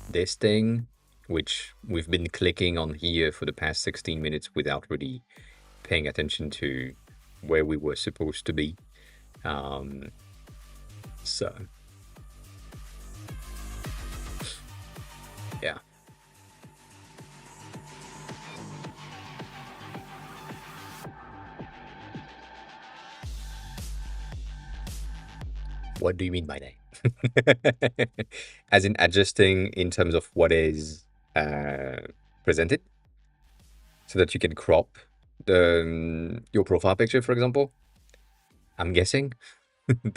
this thing, which we've been clicking on here for the past 16 minutes without really paying attention to where we were supposed to be. So yeah. What do you mean by that? As in adjusting in terms of what is presented? so that you can crop the your profile picture, for example. I'm guessing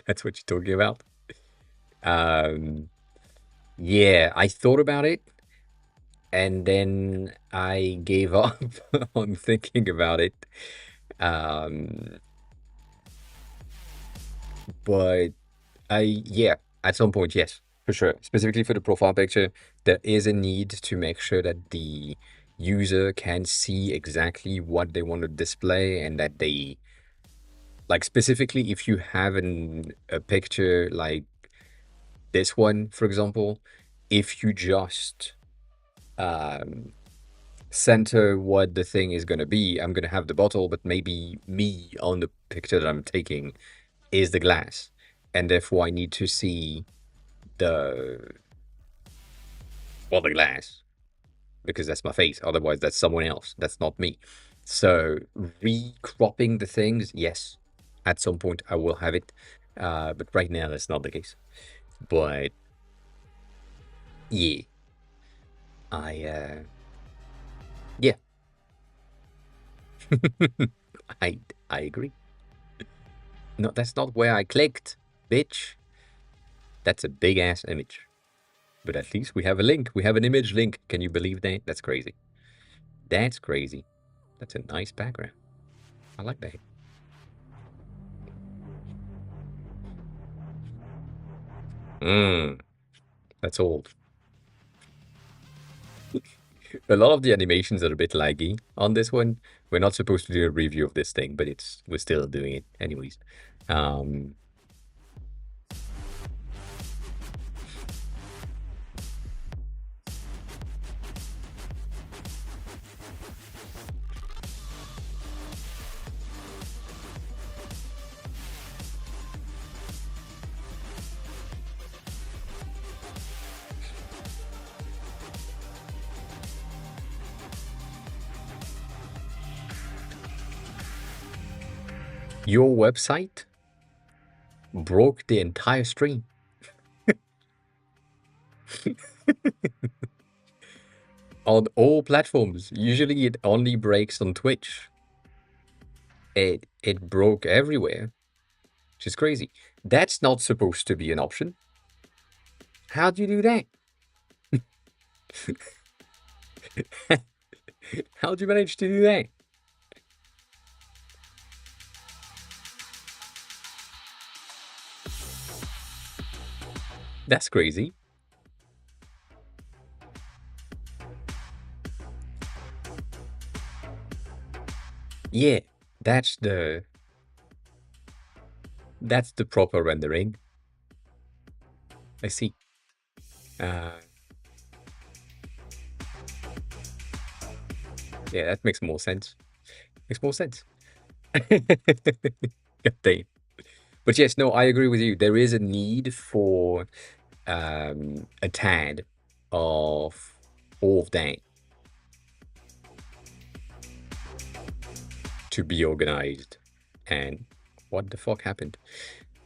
that's what you're talking about. Yeah, I thought about it, and then I gave up on thinking about it. Um, but yeah, at some point, yes, for sure. Specifically for the profile picture, there is a need to make sure that the user can see exactly what they want to display, and that they, like, specifically if you have a picture like this one, for example, if you just um, center what the thing is going to be, I'm going to have the bottle, but maybe me on the picture that I'm taking is the glass. And therefore I need to see the, well, the glass, because that's my face. Otherwise, that's someone else. That's not me. So recropping the things, yes, at some point I will have it. But right now that's not the case. But yeah, yeah, I I agree. No, that's not where I clicked, bitch. That's a big ass image. But at least we have a link. We have an image link. Can you believe that? That's crazy. That's crazy. That's a nice background. I like that. That's old. A lot of the animations are a bit laggy on this one. We're not supposed to do a review of this thing, but we're still doing it anyways. Your website broke the entire stream. On all platforms. Usually it only breaks on Twitch. It broke everywhere, which is crazy. That's not supposed to be an option. How do you do that? How do you manage to do that? That's crazy. Yeah, that's the proper rendering. I see. Yeah, that makes more sense. Makes more sense. God damn. But yes, no, I agree with you. There is a need for a tad of all of that to be organized. And what the fuck happened?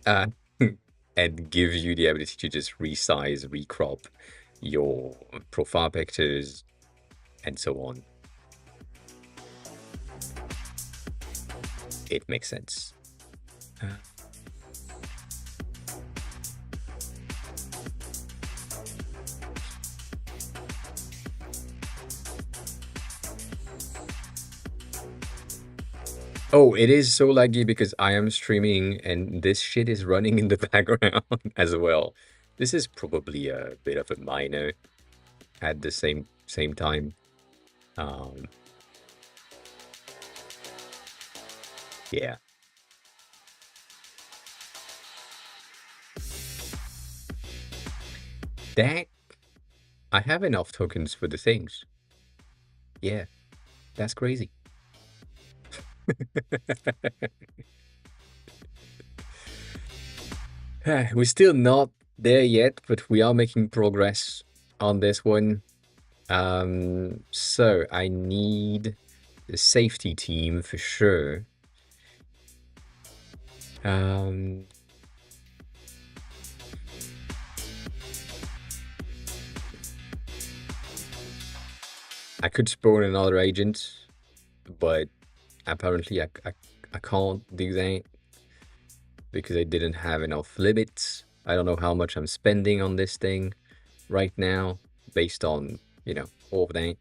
And give you the ability to just resize, recrop your profile pictures, and so on. It makes sense. Oh, it is so laggy because I am streaming and this shit is running in the background as well. This is probably a bit of a minor at the same time. Yeah. That I have enough tokens for the things. Yeah, that's crazy. We're still not there yet, but we are making progress on this one. So I need the safety team for sure. I could spawn another agent but apparently I can't do that because I didn't have enough limits. I don't know how much I'm spending on this thing right now based on, all of that.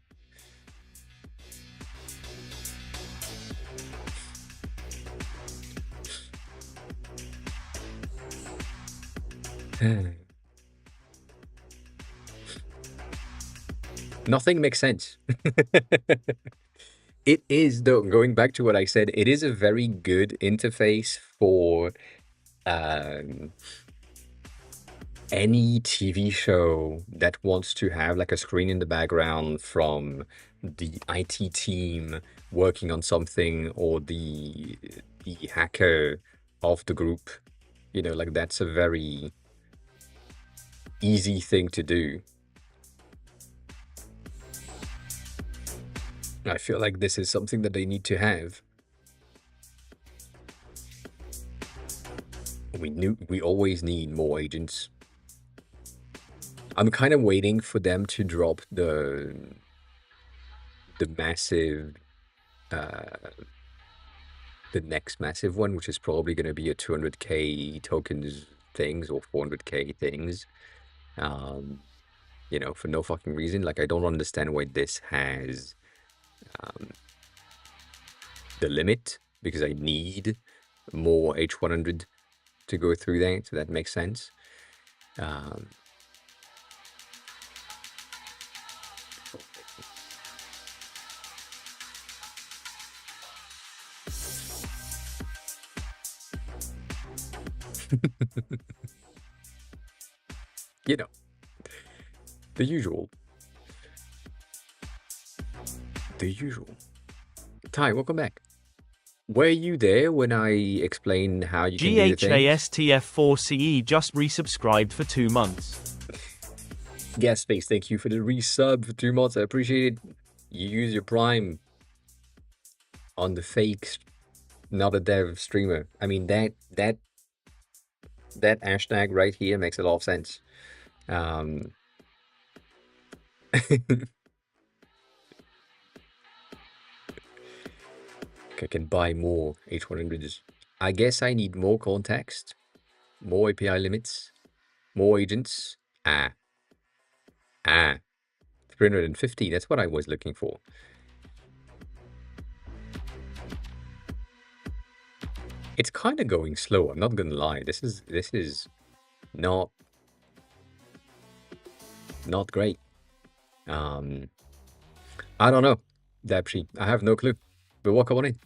Nothing makes sense. It is, though, going back to what I said, it is a very good interface for any TV show that wants to have like a screen in the background from the IT team working on something, or the hacker of the group. Like that's a very easy thing to do. I feel like this is something that they need to have. We always need more agents. I'm kind of waiting for them to drop the massive, the next massive one, which is probably going to be a 200k tokens things or 400k things. For no fucking reason. Like, I don't understand why this has the limit, because I need more H100 to go through that, so that makes sense. The usual. The usual. Ty, welcome back. Were you there when I explained how you can do the things? GHASTF4CE just resubscribed for 2 months. Gas Space, thank you for the resub for 2 months. I appreciate it. You use your Prime on the fake, not a dev streamer. I mean, that hashtag right here makes a lot of sense. I can buy more H100s. I guess I need more context, more API limits, more agents. 350, that's what I was looking for. It's kind of going slow, I'm not gonna lie. This is not great. I don't know, Dapshi. I have no clue. But welcome on in.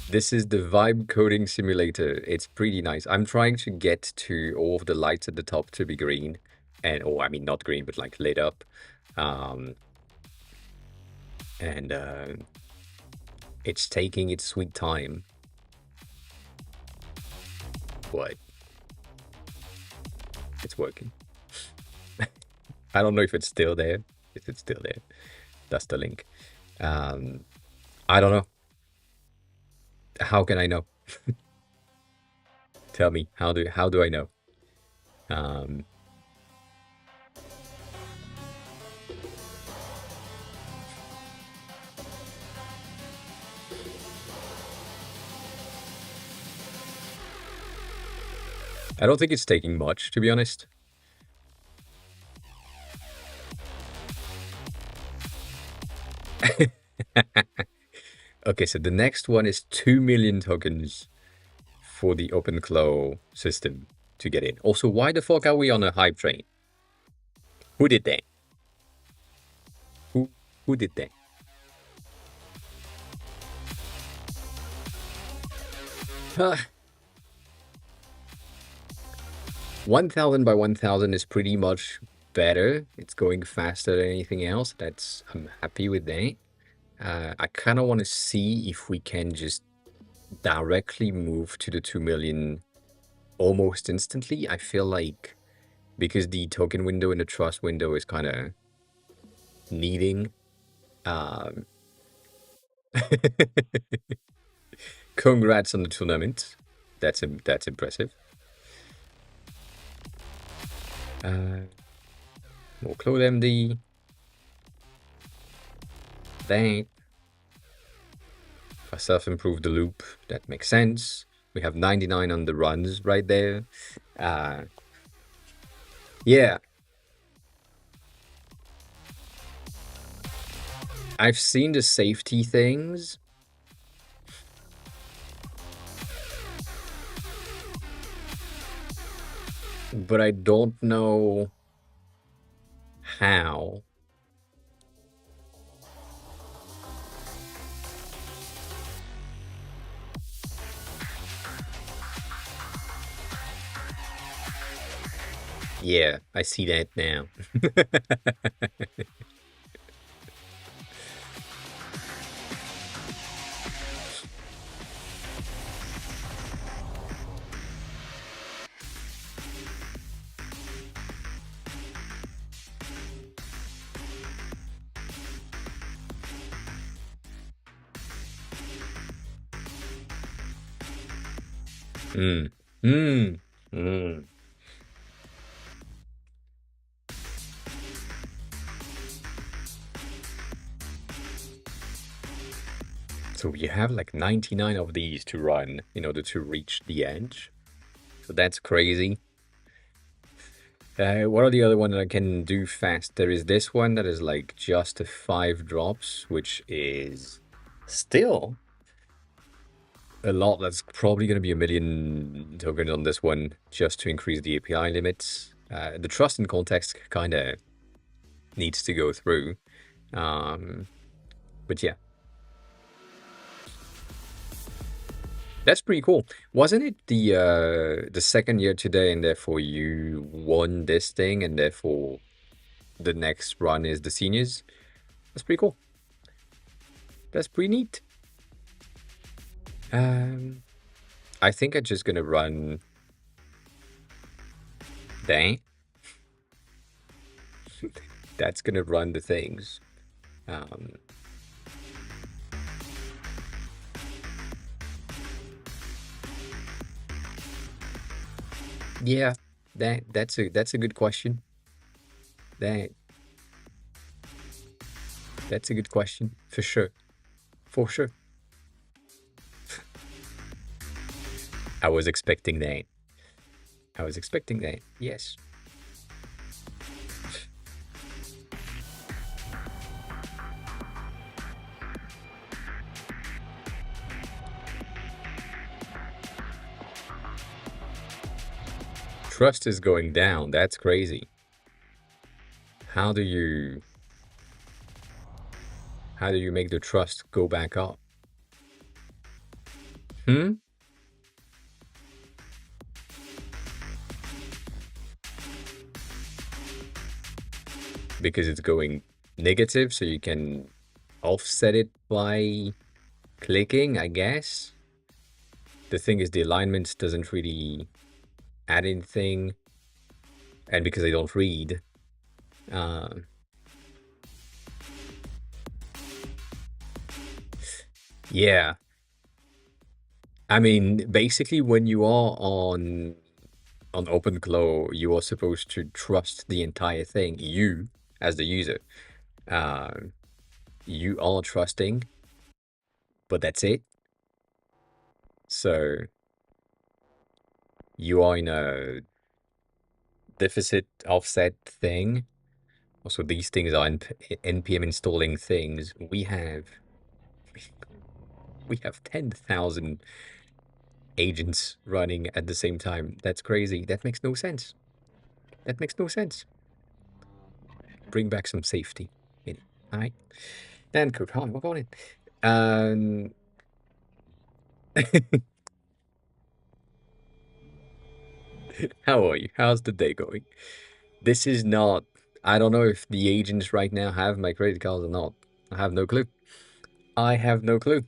This is the vibe coding simulator. It's pretty nice. I'm trying to get to all of the lights at the top to be green, or I mean not green, but like lit up. It's taking its sweet time. But it's working. I don't know if it's still there. If it's still there, that's the link. I don't know. How can I know? Tell me, how do I know? I don't think it's taking much, to be honest. Okay, so the next one is 2 million tokens for the OpenClaw system to get in. Also, why the fuck are we on a hype train? Who did that? Who did that? Huh. 1000 by 1000 is pretty much better. It's going faster than anything else. I'm happy with that. I kind of want to see if we can just directly move to the 2 million almost instantly. I feel like because the token window and the trust window is kind of needing congrats on the tournament. That's impressive. More Claude MD. that. If I self-improve the loop, that makes sense. We have 99 on the runs right there. Yeah. I've seen the safety things. But I don't know how. Yeah, I see that now. Hmm. Hmm. Hmm. So you have like 99 of these to run in order to reach the edge. So that's crazy. What are the other ones that I can do fast? There is this one that is like just 5 drops, which is still a lot. That's probably going to be 1,000,000 tokens on this one just to increase the API limits. The trust and context kind of needs to go through. But yeah. That's pretty cool. Wasn't it the second year today, and therefore you won this thing, and therefore the next run is the seniors? That's pretty cool. That's pretty neat. I think I'm just gonna run. Dang. That's gonna run the things. Yeah, that's a good question. That's a good question for sure. For sure. I was expecting that. I was expecting that. Yes. Trust is going down. That's crazy. How do you make the trust go back up? Because it's going negative, so you can offset it by clicking, I guess. The thing is, the alignment doesn't really add anything, and because I don't read, yeah. I mean, basically, when you are on OpenClaw, you are supposed to trust the entire thing. You, as the user, you are trusting, but that's it. So you are in a deficit offset thing. Also, these things are npm installing things. We have 10,000 agents running at the same time. That's crazy. That makes no sense. That makes no sense. Bring back some safety. All right. Dan Cook, hi, what about it? How are you? How's the day going? This is not. I don't know if the agents right now have my credit cards or not. I have no clue. I have no clue.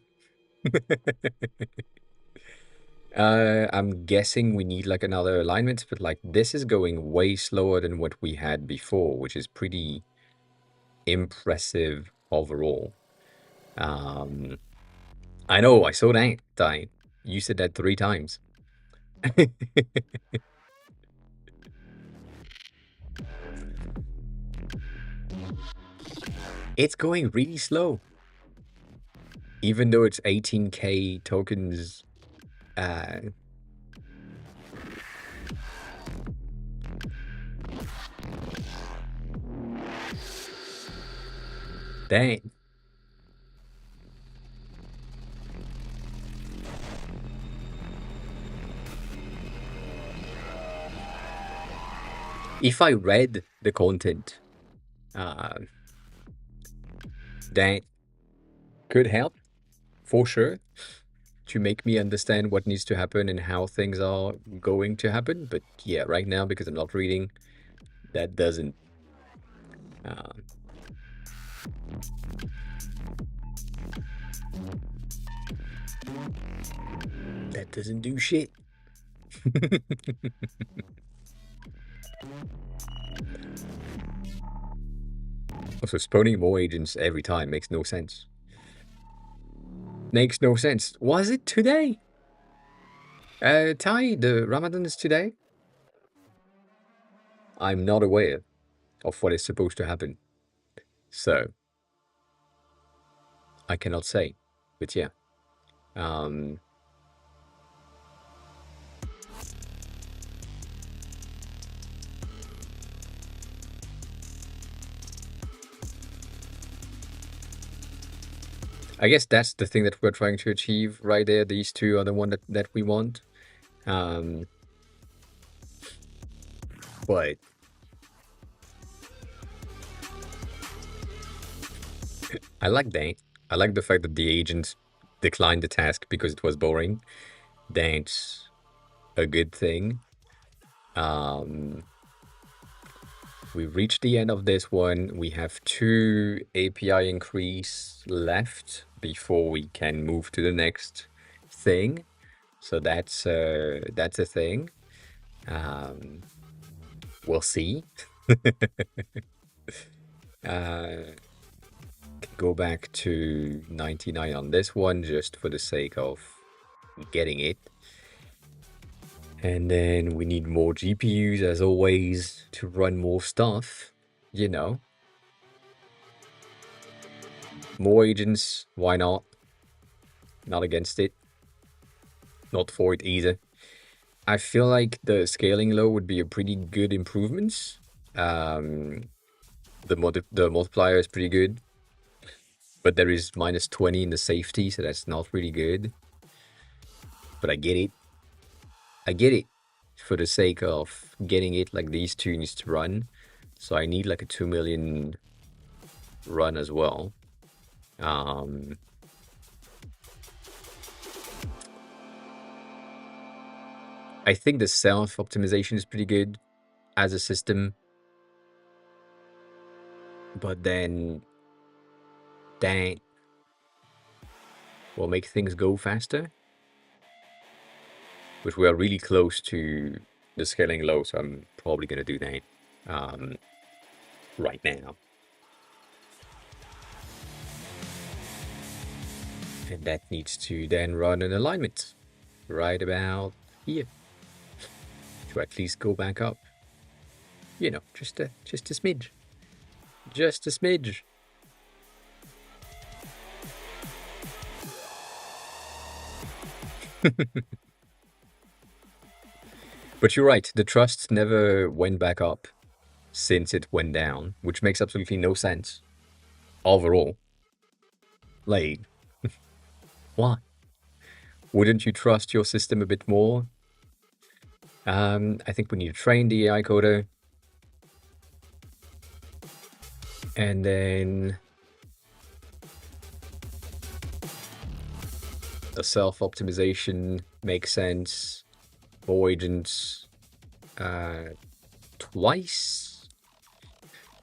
I'm guessing we need like another alignment, but like this is going way slower than what we had before, which is pretty impressive overall. I know, I saw that, Di. You said that 3 times. It's going really slow. even though it's 18K tokens, dang. If I read the content, that could help for sure to make me understand what needs to happen and how things are going to happen. But yeah, right now, because I'm not reading, that doesn't. That doesn't do shit. Also, spawning more agents every time makes no sense. Makes no sense. Was it today? Tai, the Ramadan is today? I'm not aware of what is supposed to happen. So, I cannot say. But yeah. I guess that's the thing that we're trying to achieve right there. These two are the one that we want. But I like that. I like the fact that the agent declined the task because it was boring. That's a good thing. We've reached the end of this one. We have 2 API increase left before we can move to the next thing. So that's a thing. We'll see. Go back to 99 on this one just for the sake of getting it. And then we need more GPUs as always to run more stuff, you know. More agents, why not? Not against it. Not for it either. I feel like the scaling low would be a pretty good improvement. The multiplier is pretty good. But there is -20 in the safety, so that's not really good. But I get it. I get it. For the sake of getting it, like these two needs to run. So I need like a 2 million run as well. I think the self-optimization is pretty good as a system. But then that will make things go faster. Which we are really close to the scaling low, so I'm probably going to do that right now. And that needs to then run an alignment right about here to at least go back up. You know, just a smidge. Just a smidge. But you're right, the trust never went back up since it went down, which makes absolutely no sense overall. Like, why? Wouldn't you trust your system a bit more? I think we need to train the AI coder. And then the self-optimization makes sense. More agents twice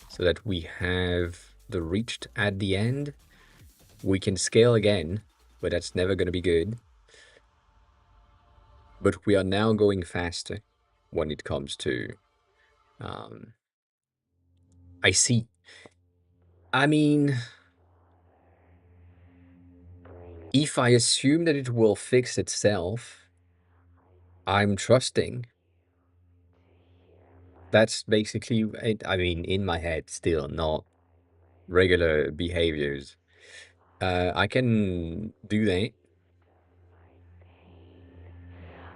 so that we have the reached at the end. We can scale again, but that's never going to be good. But we are now going faster when it comes to I see. I mean, if I assume that it will fix itself, I'm trusting. That's basically it. I mean, in my head still, not regular behaviors. I can do that,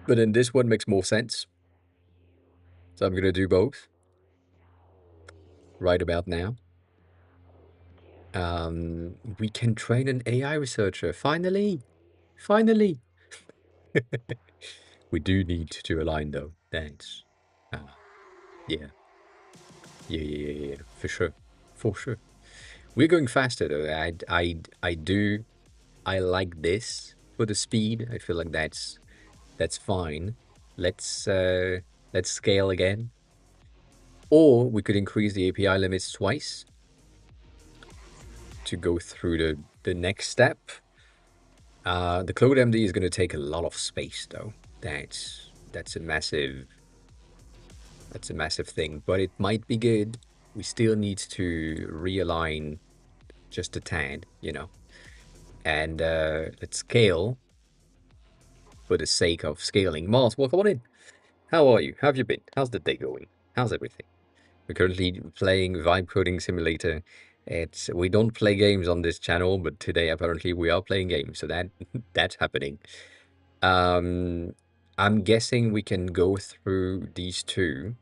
but then this one makes more sense. So I'm gonna do both right about now. We can train an AI researcher. Finally, finally. We do need to align though. Thanks. Yeah. Yeah, for sure. For sure. We're going faster though. I like this for the speed. I feel like that's fine. Let's scale again. Or we could increase the API limits twice to go through the next step. The ClodeMD is going to take a lot of space though. That's a massive thing, but it might be good. We still need to realign just a tad, you know. And let's scale for the sake of scaling. Mars, welcome on in. How are you? How have you been? How's the day going? How's everything? We're currently playing Vibe Coding Simulator. We don't play games on this channel, but today apparently we are playing games, so that's happening. I'm guessing we can go through these two.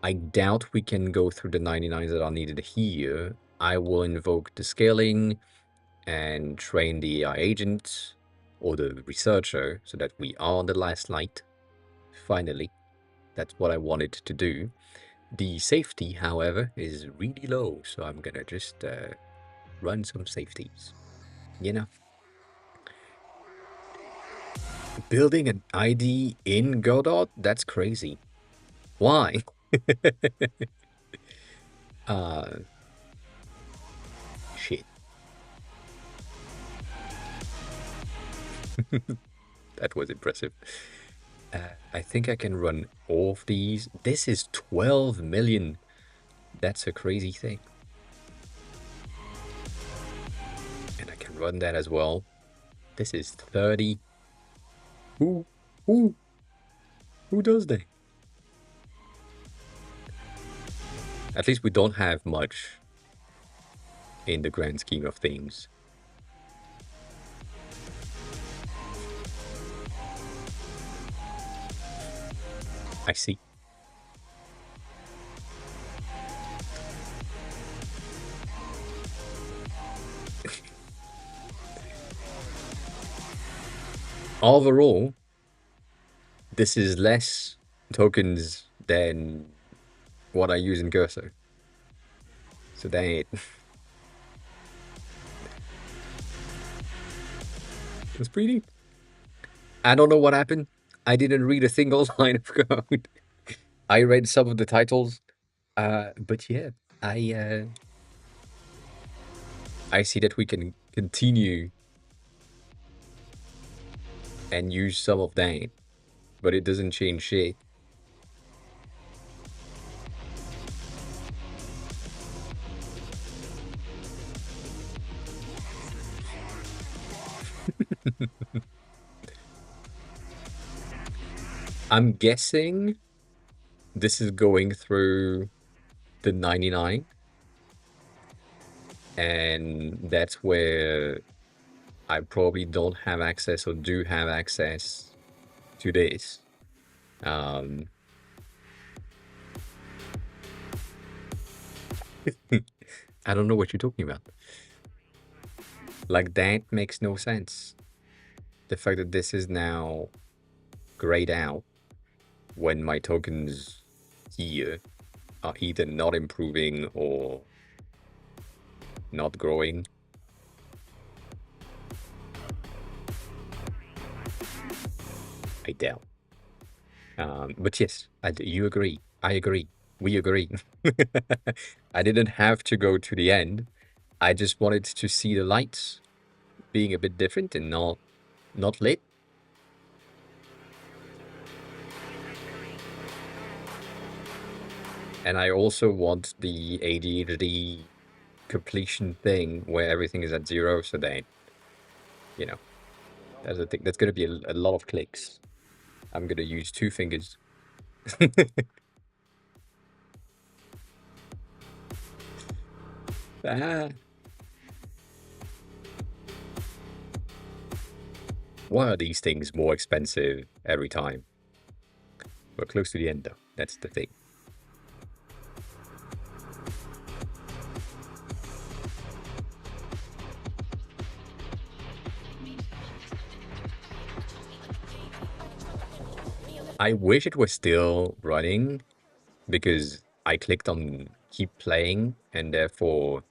I doubt we can go through the 99s that are needed here. I will invoke the scaling and train the AI agent or the researcher so that we are on the last light. Finally, that's what I wanted to do. The safety, however, is really low, so I'm gonna just run some safeties, you know. Building an ID in Godot? That's crazy. Why? Shit. That was impressive. I think I can run all of these. This is 12 million. That's a crazy thing. And I can run that as well. This is 30. Who does that? At least we don't have much in the grand scheme of things. I see. Overall, this is less tokens than what I use in Cursor. So that it's pretty. I don't know what happened. I didn't read a single line of code. I read some of the titles, but yeah, I see that we can continue and use some of that, but it doesn't change shit. I'm guessing this is going through the 99, and that's where I probably don't have access or do have access to this. I don't know what you're talking about. Like, that makes no sense. The fact that this is now grayed out when my tokens here are either not improving or not growing. I doubt. But yes, you agree. I agree. We agree. I didn't have to go to the end. I just wanted to see the lights being a bit different and not lit. And I also want the ADHD completion thing where everything is at 0, so that, you know, that's a thing. That's going to be a lot of clicks. I'm going to use 2 fingers. Ah. Why are these things more expensive every time? We're close to the end though, that's the thing. I wish it was still running because I clicked on keep playing and therefore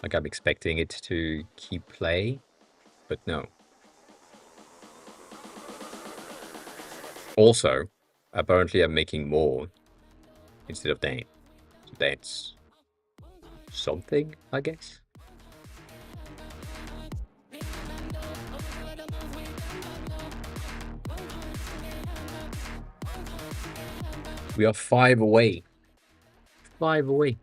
like I'm expecting it to keep play, but no. Also, apparently I'm making more instead of that. So that's something, I guess. We are 5 away. 5 away.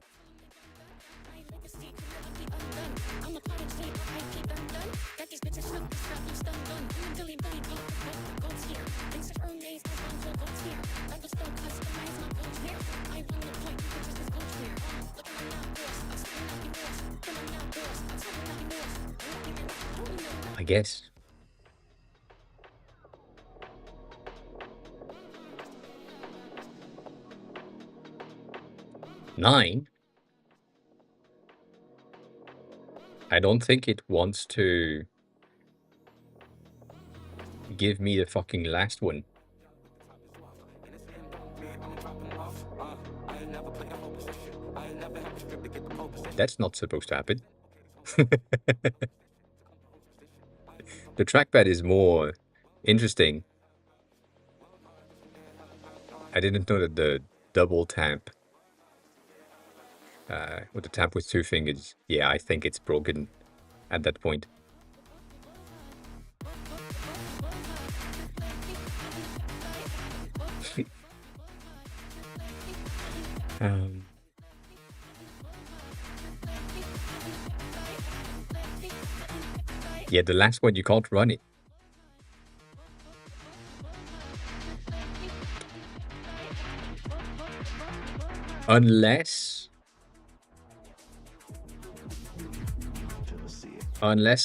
I guess. Nine? I don't think it wants to give me the fucking last one. That's not supposed to happen. The trackpad is more interesting. I didn't know that the double tap with the tap with 2 fingers. Yeah, I think it's broken at that point. Yeah, the last one, you can't run it. Unless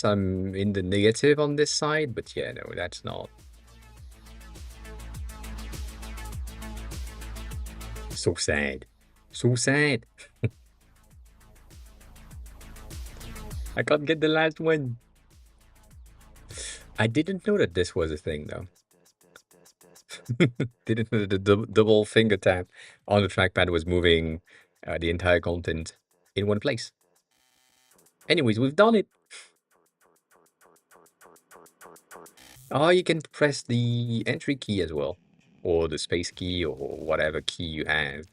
I'm in the negative on this side, but yeah, no, that's not. So sad. So sad. I can't get the last one. I didn't know that this was a thing, though. Didn't know that the double finger tap on the trackpad was moving the entire content in one place. Anyways, we've done it. Oh, you can press the entry key as well, or the space key, or whatever key you have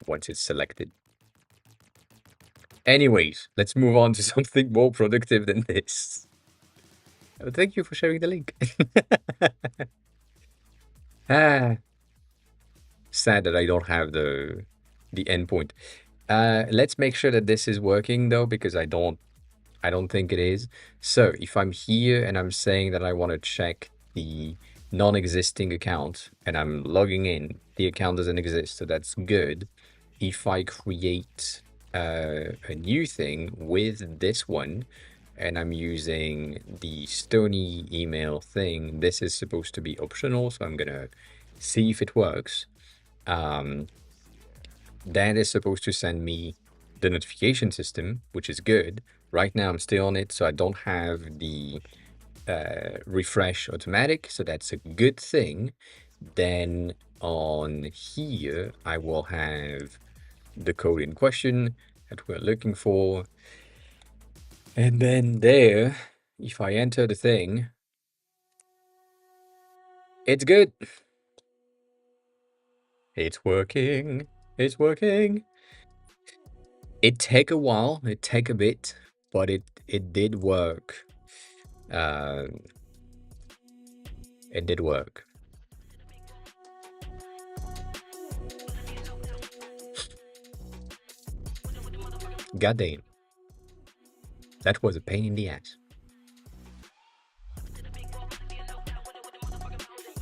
once it's selected. Anyways, let's move on to something more productive than this. Thank you for sharing the link. Sad that I don't have the endpoint. Let's make sure that this is working though, because I don't think it is. So if I'm here and I'm saying that I want to check the non-existing account and I'm logging in, the account doesn't exist, so that's good. If I create a new thing with this one and I'm using the Stony email thing, this is supposed to be optional, so I'm gonna see if it works. That is supposed to send me the notification system, which is good. Right now I'm still on it, so I don't have the refresh automatic, so that's a good thing. Then on here, I will have the code in question that we're looking for. And then there, if I enter the thing, it's good. It's working. It's working. It take a while. It take a bit, but it did work. It did work. Goddamn. That was a pain in the ass.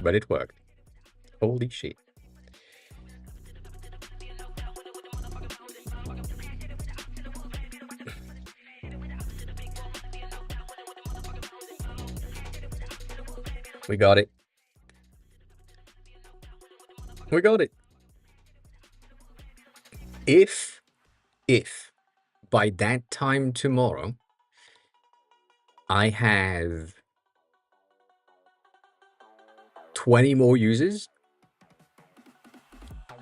But it worked. Holy shit. We got it. We got it. If by that time tomorrow I have 20 more users,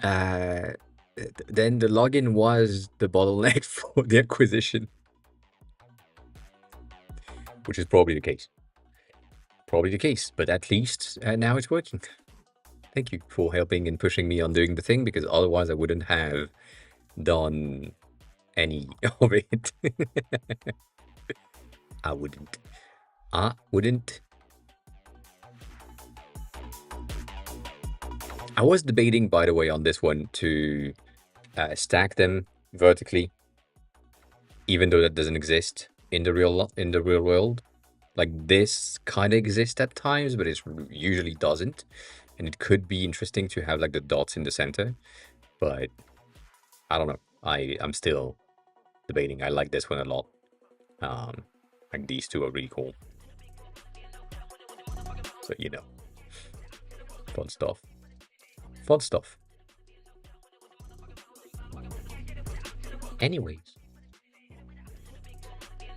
then the login was the bottleneck for the acquisition, which is probably the case. Probably the case, but at least now it's working. Thank you for helping and pushing me on doing the thing, because otherwise I wouldn't have done any of it. I wouldn't. I was debating, by the way, on this one to stack them vertically, even though that doesn't exist in the real world. Like, this kind of exists at times, but it usually doesn't. And it could be interesting to have like the dots in the center, but I don't know. I'm still debating. I like this one a lot. Like, these two are really cool. So, you know, fun stuff. Fun stuff. Anyways,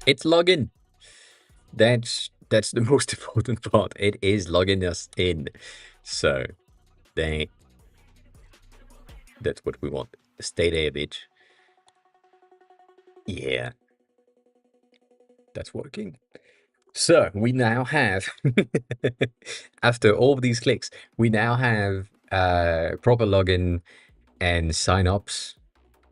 it's login. That's the most important part. It is logging us in. So that's what we want. Stay there, bitch. Yeah. That's working. So we now have, after all of these clicks, we now have proper login and signups.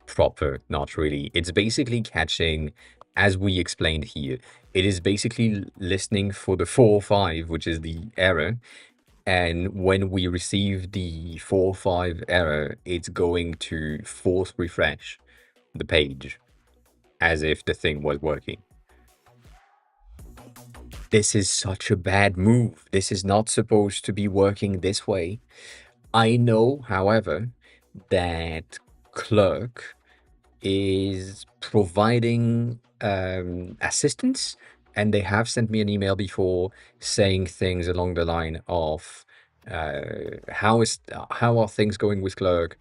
Proper, not really. It's basically catching, as we explained here, it is basically listening for the 405, which is the error. And when we receive the 405 error, it's going to force refresh the page as if the thing was working. This is such a bad move. This is not supposed to be working this way. I know, however, that Clerk is providing assistance, and they have sent me an email before saying things along the line of how are things going with Clerk?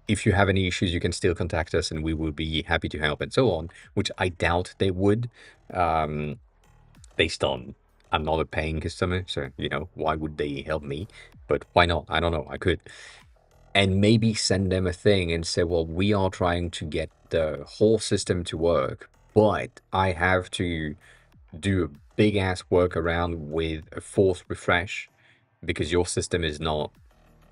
If you have any issues, you can still contact us and we will be happy to help, and so on, which I doubt they would, based on I'm not a paying customer, so, you know, why would they help me? But why not? I don't know, I could. And maybe send them a thing and say, well, we are trying to get the whole system to work, but I have to do a big ass workaround with a forced refresh because your system is not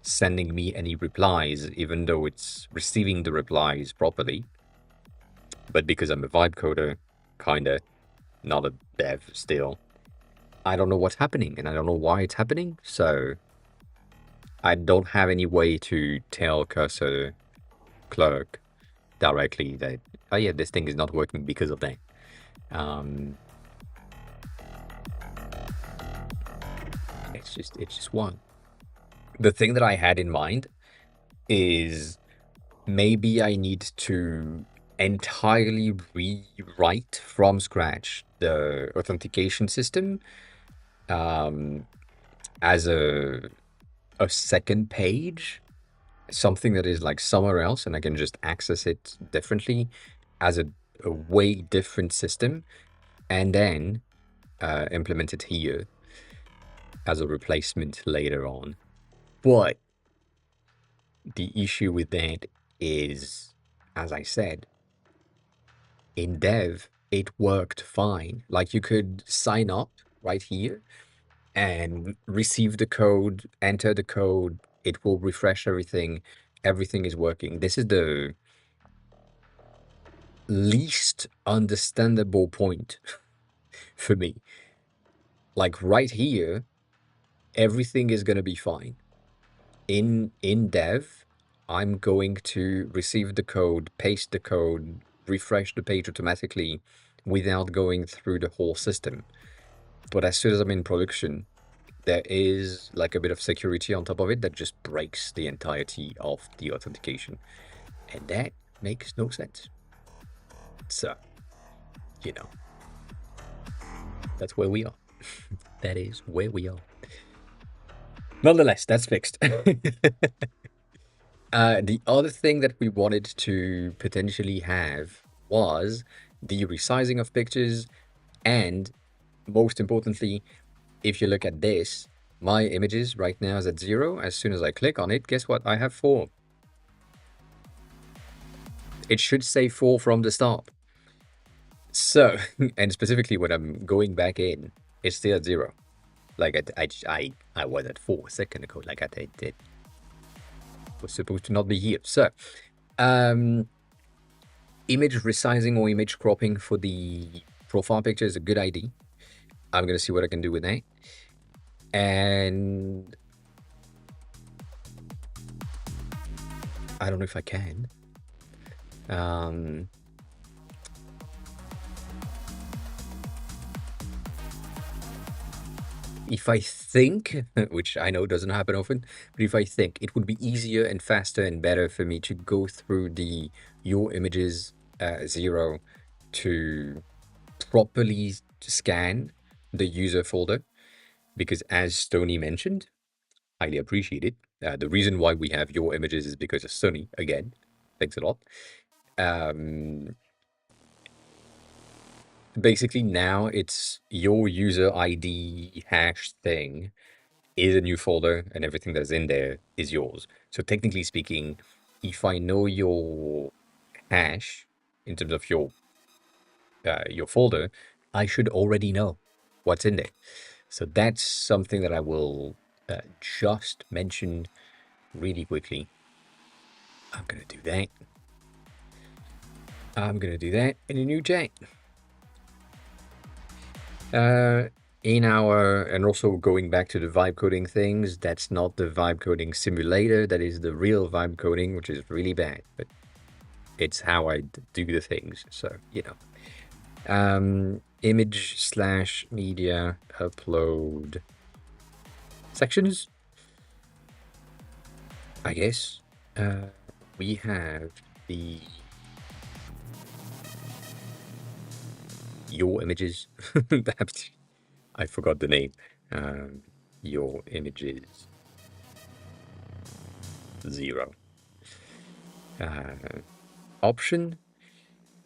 sending me any replies, even though it's receiving the replies properly. But because I'm a vibe coder, kinda, not a dev still, I don't know what's happening and I don't know why it's happening. So I don't have any way to tell Cursor Clerk directly that, oh yeah, this thing is not working because of that. It's just one. The thing that I had in mind is maybe I need to entirely rewrite from scratch the authentication system as a second page, something that is like somewhere else, and I can just access it differently as a way different system, and then implement it here as a replacement later on. But the issue with that is, as I said, in dev, it worked fine. Like, you could sign up right here and receive the code, enter the code, it will refresh everything. Everything is working. This is the least understandable point for me. Like, right here, everything is going to be fine. In dev, I'm going to receive the code, paste the code, refresh the page automatically without going through the whole system. But as soon as I'm in production, there is like a bit of security on top of it that just breaks the entirety of the authentication. And that makes no sense. So, you know, that's where we are. That is where we are. Nonetheless, that's fixed. The other thing that we wanted to potentially have was the resizing of pictures, and most importantly, if you look at this, my images right now is at 0. As soon as I click on it, guess what? I have 4. It should say 4 from the start. So, and specifically when I'm going back in, it's still at 0. Like I was at 4 a second ago. Like it was supposed to not be here. So, image resizing or image cropping for the profile picture is a good idea. I'm gonna see what I can do with that. And I don't know if I can. If I think, which I know doesn't happen often, but if I think it would be easier and faster and better for me to go through the your images 0 to properly scan the user folder, because as Stony mentioned, highly appreciate it. The reason why we have your images is because of Stony. Again, thanks a lot. Basically now it's your user ID hash thing is a new folder, and everything that's in there is yours. So technically speaking, if I know your hash in terms of your folder, I should already know what's in there. So that's something that I will just mention really quickly. I'm gonna do that. I'm gonna do that in a new chat. In our, and also going back to the vibe coding things, that's not the vibe coding simulator, that is the real vibe coding, which is really bad, but it's how I do the things. So, you know, image slash media upload sections, I guess. We have the your images. I forgot the name. Your images 0 option.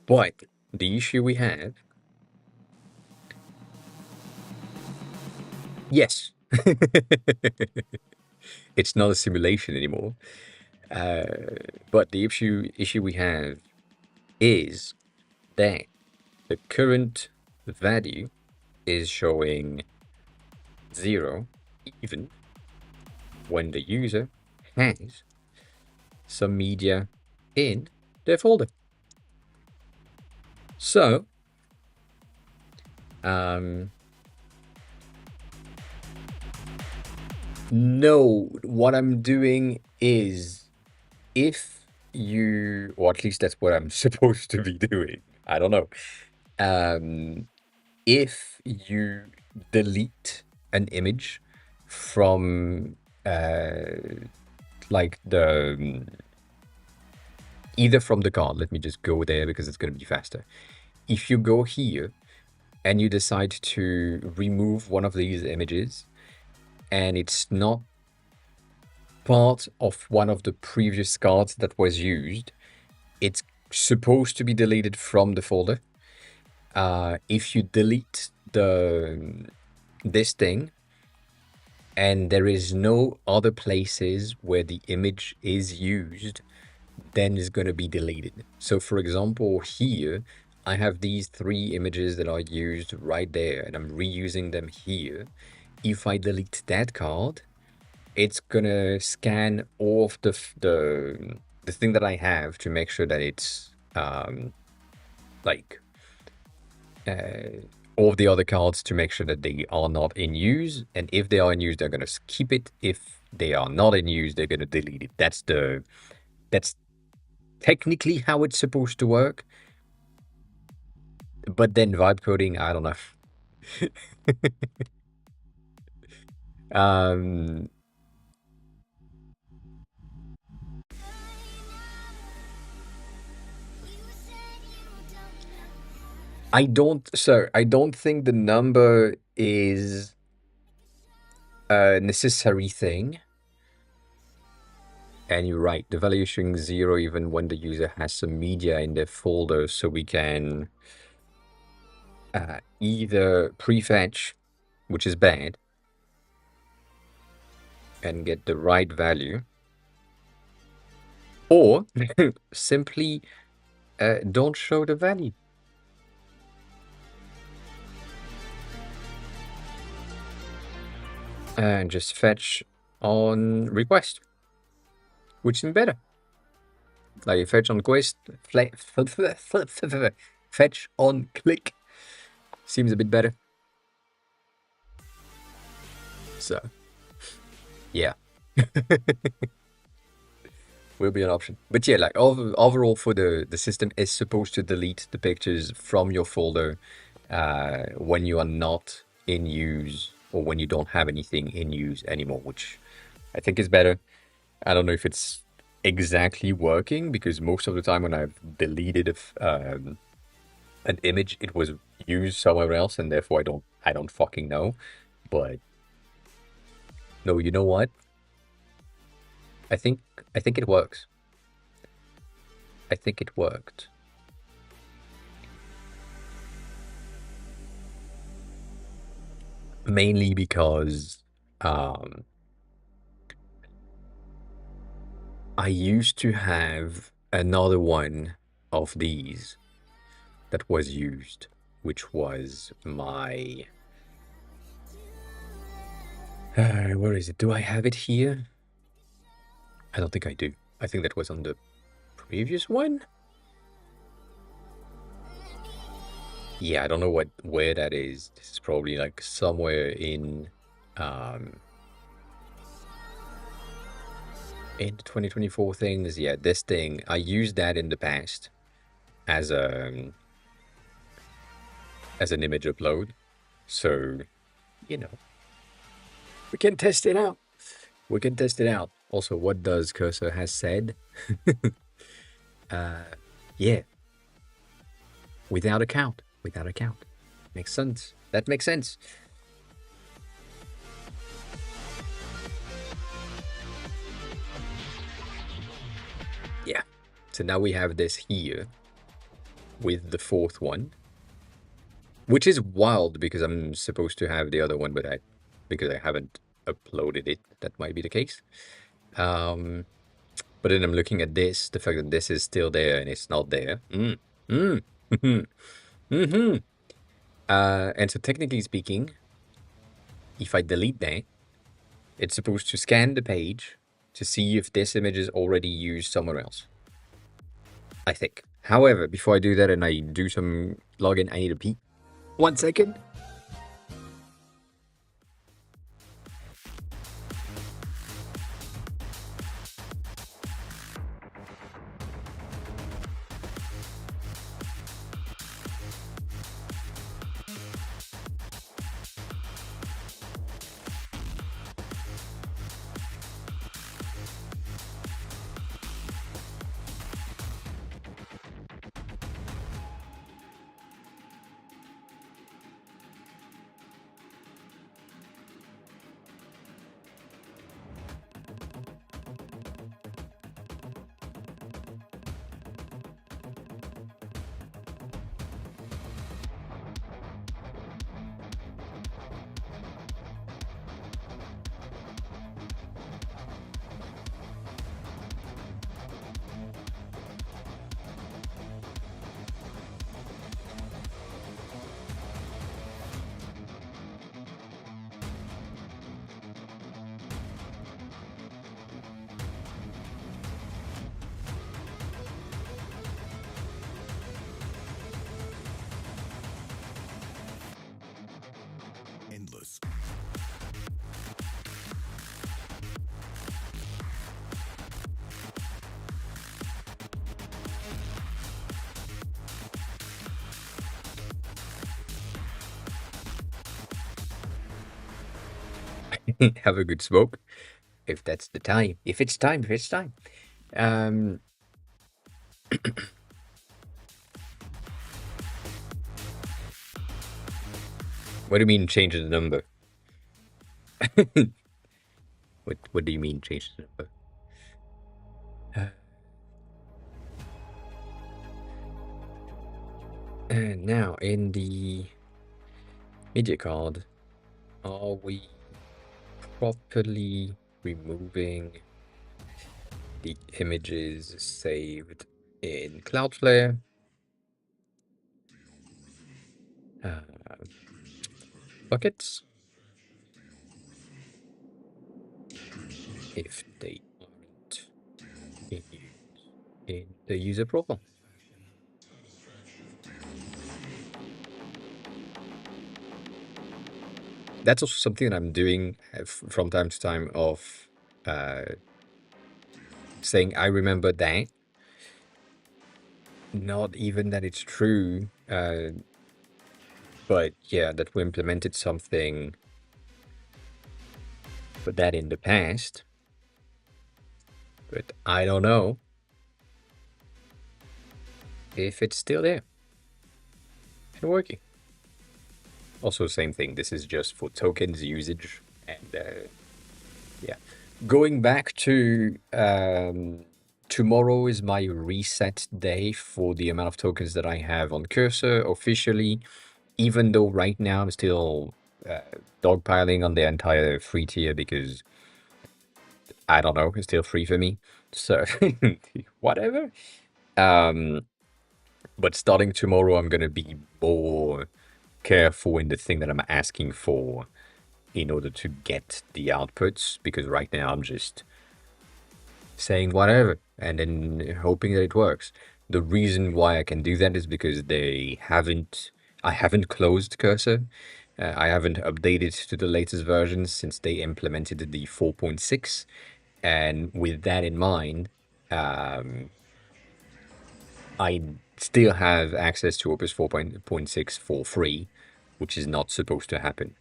But the issue we have, yes, it's not a simulation anymore. But the issue we have is that the current value is showing 0 even when the user has some media in their folder. So, no, what I'm doing is, if you, or at least that's what I'm supposed to be doing, I don't know. If you delete an image from like the either from the card, let me just go there because it's going to be faster. If you go here and you decide to remove one of these images and it's not part of one of the previous cards that was used, it's supposed to be deleted from the folder. If you delete this thing and there is no other places where the image is used, then it's going to be deleted. So for example, here I have these 3 images that are used right there and I'm reusing them here. If I delete that card, it's gonna scan all of the thing that I have to make sure that it's like all of the other cards to make sure that they are not in use, and if they are in use, they're gonna keep it. If they are not in use, they're gonna delete it. That's technically how it's supposed to work. But then vibe coding, I don't know. I don't think the number is a necessary thing. And you're right, the value is showing 0 even when the user has some media in their folder, so we can either prefetch, which is bad, and get the right value, or simply don't show the value. And just fetch on request, which is better. Like fetch on quest, fetch on click seems a bit better. So, yeah. Will be an option. But yeah, like overall for the system is supposed to delete the pictures from your folder when you are not in use or when you don't have anything in use anymore, which I think is better. I don't know if it's exactly working because most of the time when I've deleted an image, it was used somewhere else, and therefore I don't fucking know. But no, you know what? I think it works. I think it worked. Mainly because I used to have another one of these that was used, which was my... where is it? Do I have it here? I don't think I do. I think that was on the previous one? Yeah, I don't know where that is. This is probably like somewhere in the 2024 things. Yeah, this thing, I used that in the past as an image upload. So, you know, we can test it out. We can test it out. Also, what does Cursor has said? Yeah. Without account. Without account. Makes sense. That makes sense. Yeah. So now we have this here with the fourth one, which is wild because I'm supposed to have the other one, but because I haven't uploaded it, that might be the case. But then I'm looking at this, the fact that this is still there and it's not there. And so technically speaking, if I delete that, it's supposed to scan the page to see if this image is already used somewhere else. I think. However, before I do that and I do some login, I need to pee. 1 second. Endless. Have a good smoke. If that's the time. If it's time. What do you mean change the number? What do you mean change the number? And now in the media card, are we properly removing the images saved in Cloudflare? Buckets? If they aren't in use in the user profile. That's also something that I'm doing from time to time of saying I remember that. Not even that it's true, but yeah, that we implemented something for that in the past. But I don't know if it's still there and working. Also, same thing. This is just for tokens usage. And yeah, going back to tomorrow is my reset day for the amount of tokens that I have on Cursor officially, even though right now I'm still dogpiling on the entire free tier because I don't know, it's still free for me. So whatever. But starting tomorrow, I'm gonna be more careful in the thing that I'm asking for in order to get the outputs, because right now I'm just saying whatever and then hoping that it works. The reason why I can do that is because I haven't closed Cursor. I haven't updated to the latest version since they implemented the 4.6. And with that in mind, I still have access to Opus 4.6 for free, which is not supposed to happen.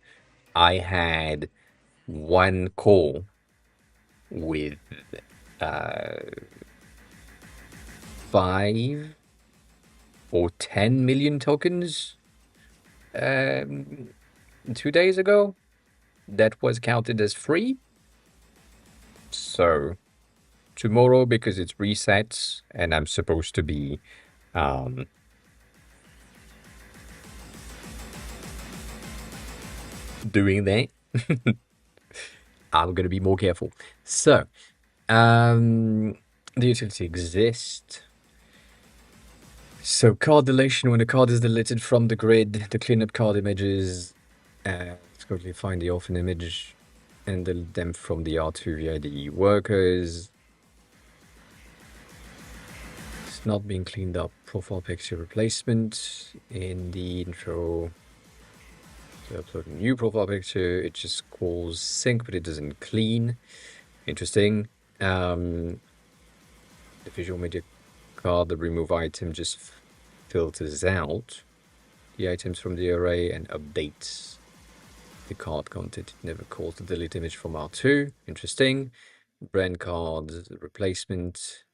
I had one call with 5 or 10 million tokens 2 days ago that was counted as free. So tomorrow, because it's resets and I'm supposed to be doing that, I'm gonna be more careful. So the utility exists. So card deletion: when a card is deleted from the grid, the cleanup card images quickly find the orphan image and delete them from the R2 via the workers. It's not being cleaned up. Profile picture replacement in the intro. To upload a new profile picture, it just calls sync, but it doesn't clean. Interesting. The visual media card, the remove item just filters out the items from the array and updates the card content. It never calls the delete image from R2. Interesting. Brand card replacement.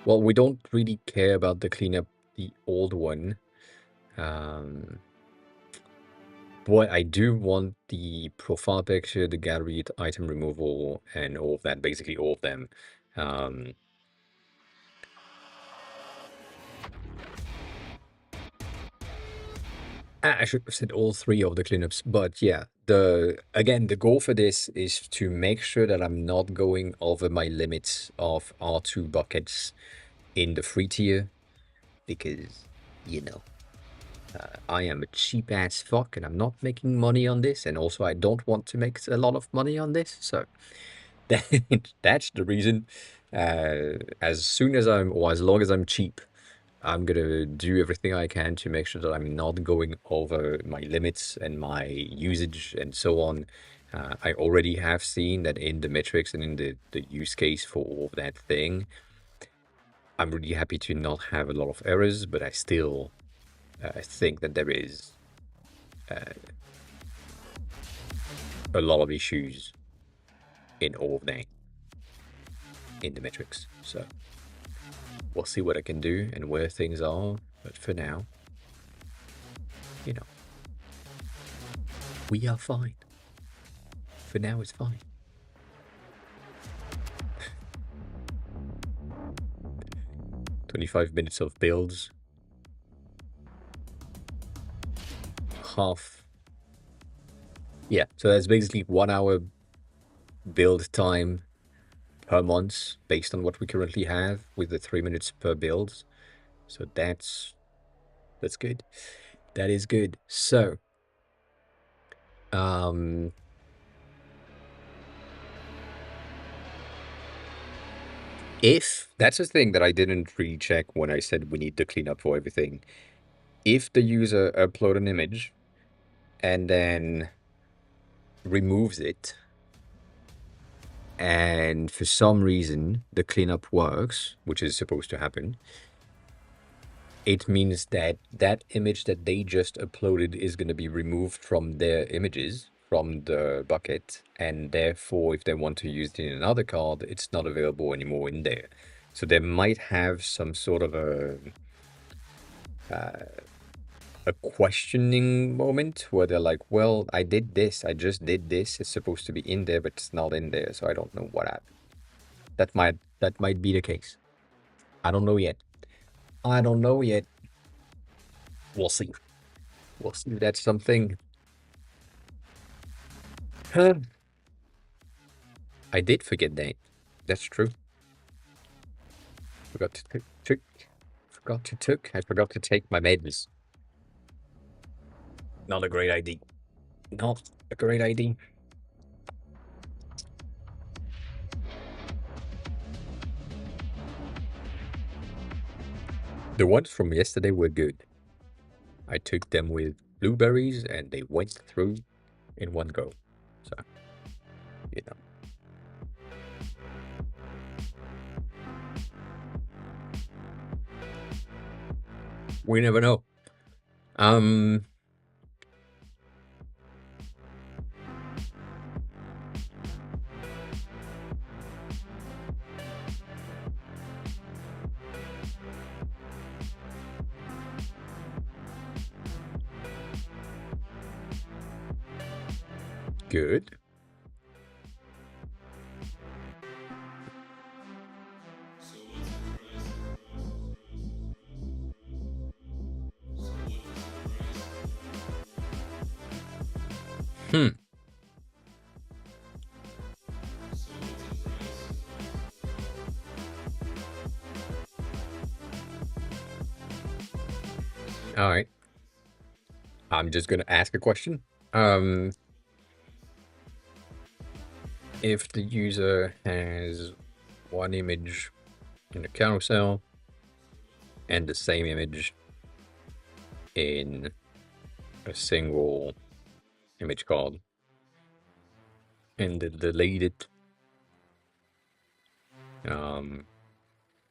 Well, we don't really care about the cleanup, the old one. But I do want the profile picture, the gallery item removal, and all of that, basically all of them. I should have said all 3 of the cleanups, but yeah, again, the goal for this is to make sure that I'm not going over my limits of R2 buckets in the free tier, because, you know, I am a cheap ass fuck and I'm not making money on this, and also I don't want to make a lot of money on this, so that's the reason. As long as I'm cheap, I'm gonna do everything I can to make sure that I'm not going over my limits and my usage and so on. I already have seen that in the metrics and in the use case for all of that thing. I'm really happy to not have a lot of errors, but I still think that there is a lot of issues in all of that in the metrics. So we'll see what I can do and where things are. But for now, you know, we are fine. For now, it's fine. 25 minutes of builds. Half. Yeah, so that's basically 1 hour build time per month based on what we currently have with the 3 minutes per build. So that's good. That is good. So if that's a thing that I didn't really check when I said we need to clean up for everything. If the user upload an image and then removes it, and for some reason the cleanup works, which is supposed to happen, it means that that image that they just uploaded is going to be removed from their images from the bucket, and therefore if they want to use it in another card, it's not available anymore in there. So they might have some sort of a questioning moment where they're like, well, I did this, I just did this, it's supposed to be in there, but it's not in there, so I don't know what happened. That might be the case. I don't know yet. We'll see. We'll see if that's something. I did forget that. That's true. I forgot to take my meds. Not a great idea. Not a great idea. The ones from yesterday were good. I took them with blueberries and they went through in one go. So, you know. We never know. Good. All right. I'm just gonna ask a question. If the user has one image in a carousel and the same image in a single image card, and they delete it from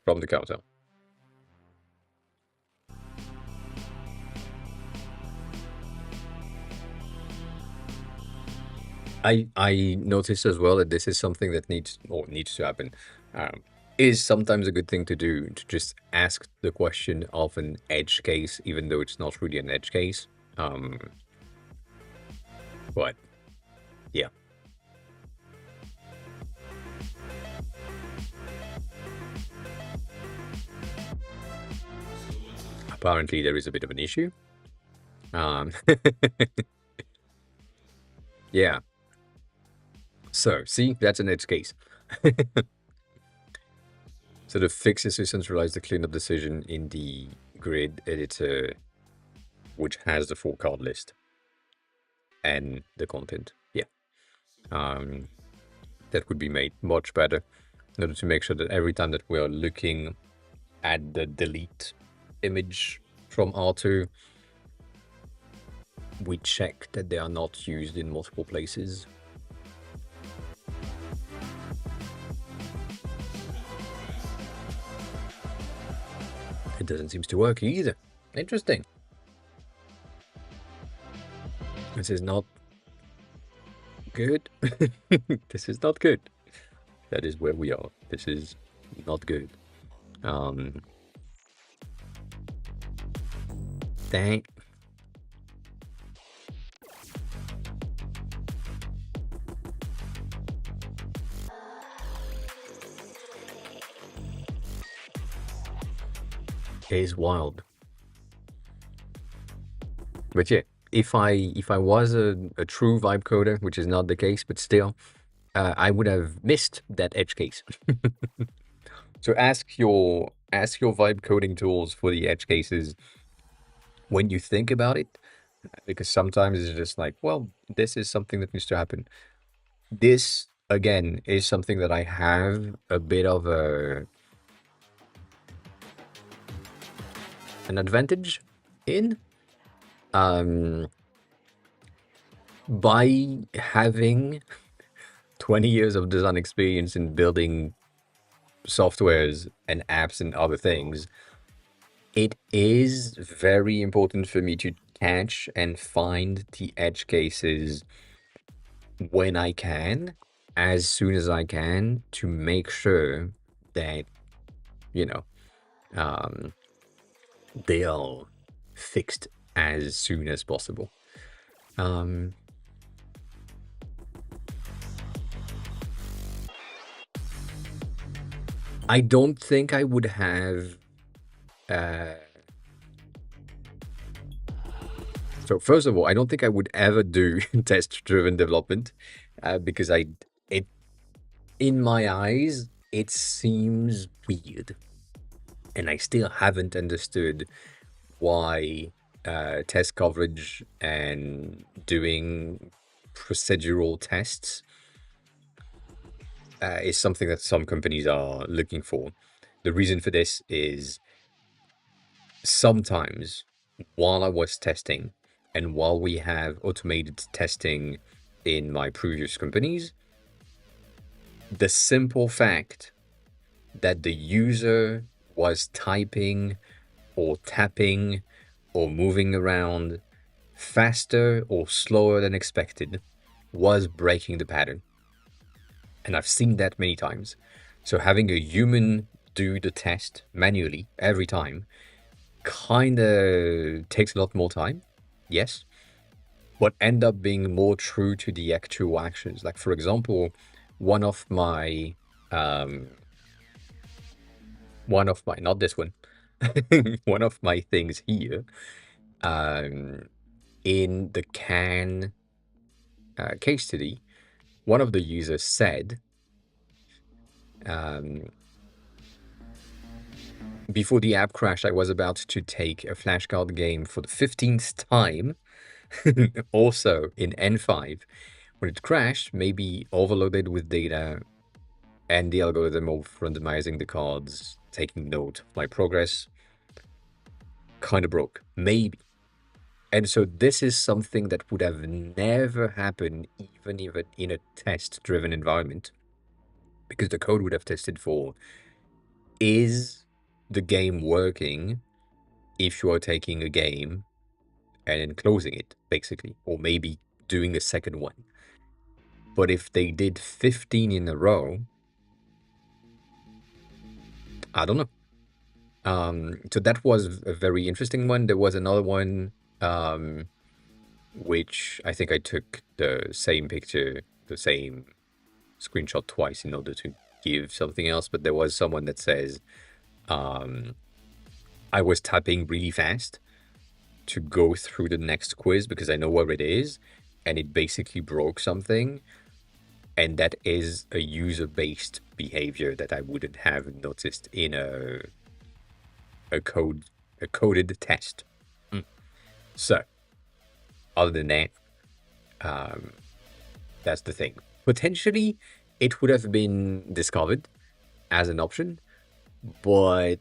the carousel. I noticed as well that this is something that needs to happen. Is sometimes a good thing to do, to just ask the question of an edge case, even though it's not really an edge case. But yeah. Apparently there is a bit of an issue. Yeah. So, see, that's an edge case. So the fix is to centralize the cleanup decision in the grid editor, which has the full card list and the content. Yeah. That would be made much better in order to make sure that every time that we are looking at the delete image from R2, we check that they are not used in multiple places. It doesn't seem to work either. Interesting. This is not good. This is not good. That is where we are. This is not good. that. Is wild. But yeah, if I was a true vibe coder, which is not the case, but still, I would have missed that edge case. So ask your vibe coding tools for the edge cases when you think about it, because sometimes it's just like, well, this is something that needs to happen. This again is something that I have a bit of an advantage in. By having 20 years of design experience in building softwares and apps and other things, it is very important for me to catch and find the edge cases when I can, as soon as I can, to make sure that, you know, they are fixed as soon as possible. I don't think I would have. So first of all, I don't think I would ever do test-driven development because in my eyes, it seems weird, and I still haven't understood why test coverage and doing procedural tests is something that some companies are looking for. The reason for this is sometimes while I was testing and while we have automated testing in my previous companies, the simple fact that the user was typing or tapping or moving around faster or slower than expected was breaking the pattern. And I've seen that many times. So having a human do the test manually every time kind of takes a lot more time, yes, but end up being more true to the actual actions. Like, for example, one of my, not this one, one of my things here, in the CAN case study, one of the users said, before the app crashed, I was about to take a flashcard game for the 15th time, also in N5. When it crashed, maybe overloaded with data, and the algorithm of randomizing the cards, taking note of my progress, kind of broke, maybe. And so this is something that would have never happened even in a test-driven environment, because the code would have tested for, is the game working if you are taking a game and then closing it, basically, or maybe doing a second one. But if they did 15 in a row, I don't know. So that was a very interesting one. There was another one, which I think I took the same picture, the same screenshot twice in order to give something else. But there was someone that says, I was typing really fast to go through the next quiz because I know where it is, and it basically broke something. And that is a user-based behavior that I wouldn't have noticed in a coded test. So, other than that, that's the thing. Potentially, it would have been discovered as an option, but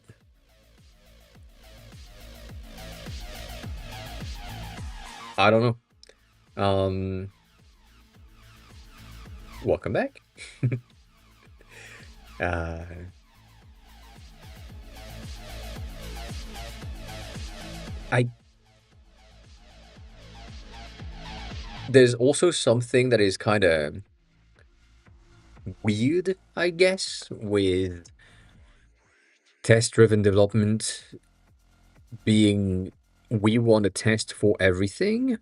I don't know. Welcome back. There's also something that is kind of weird, I guess, with test-driven development being we want to test for everything,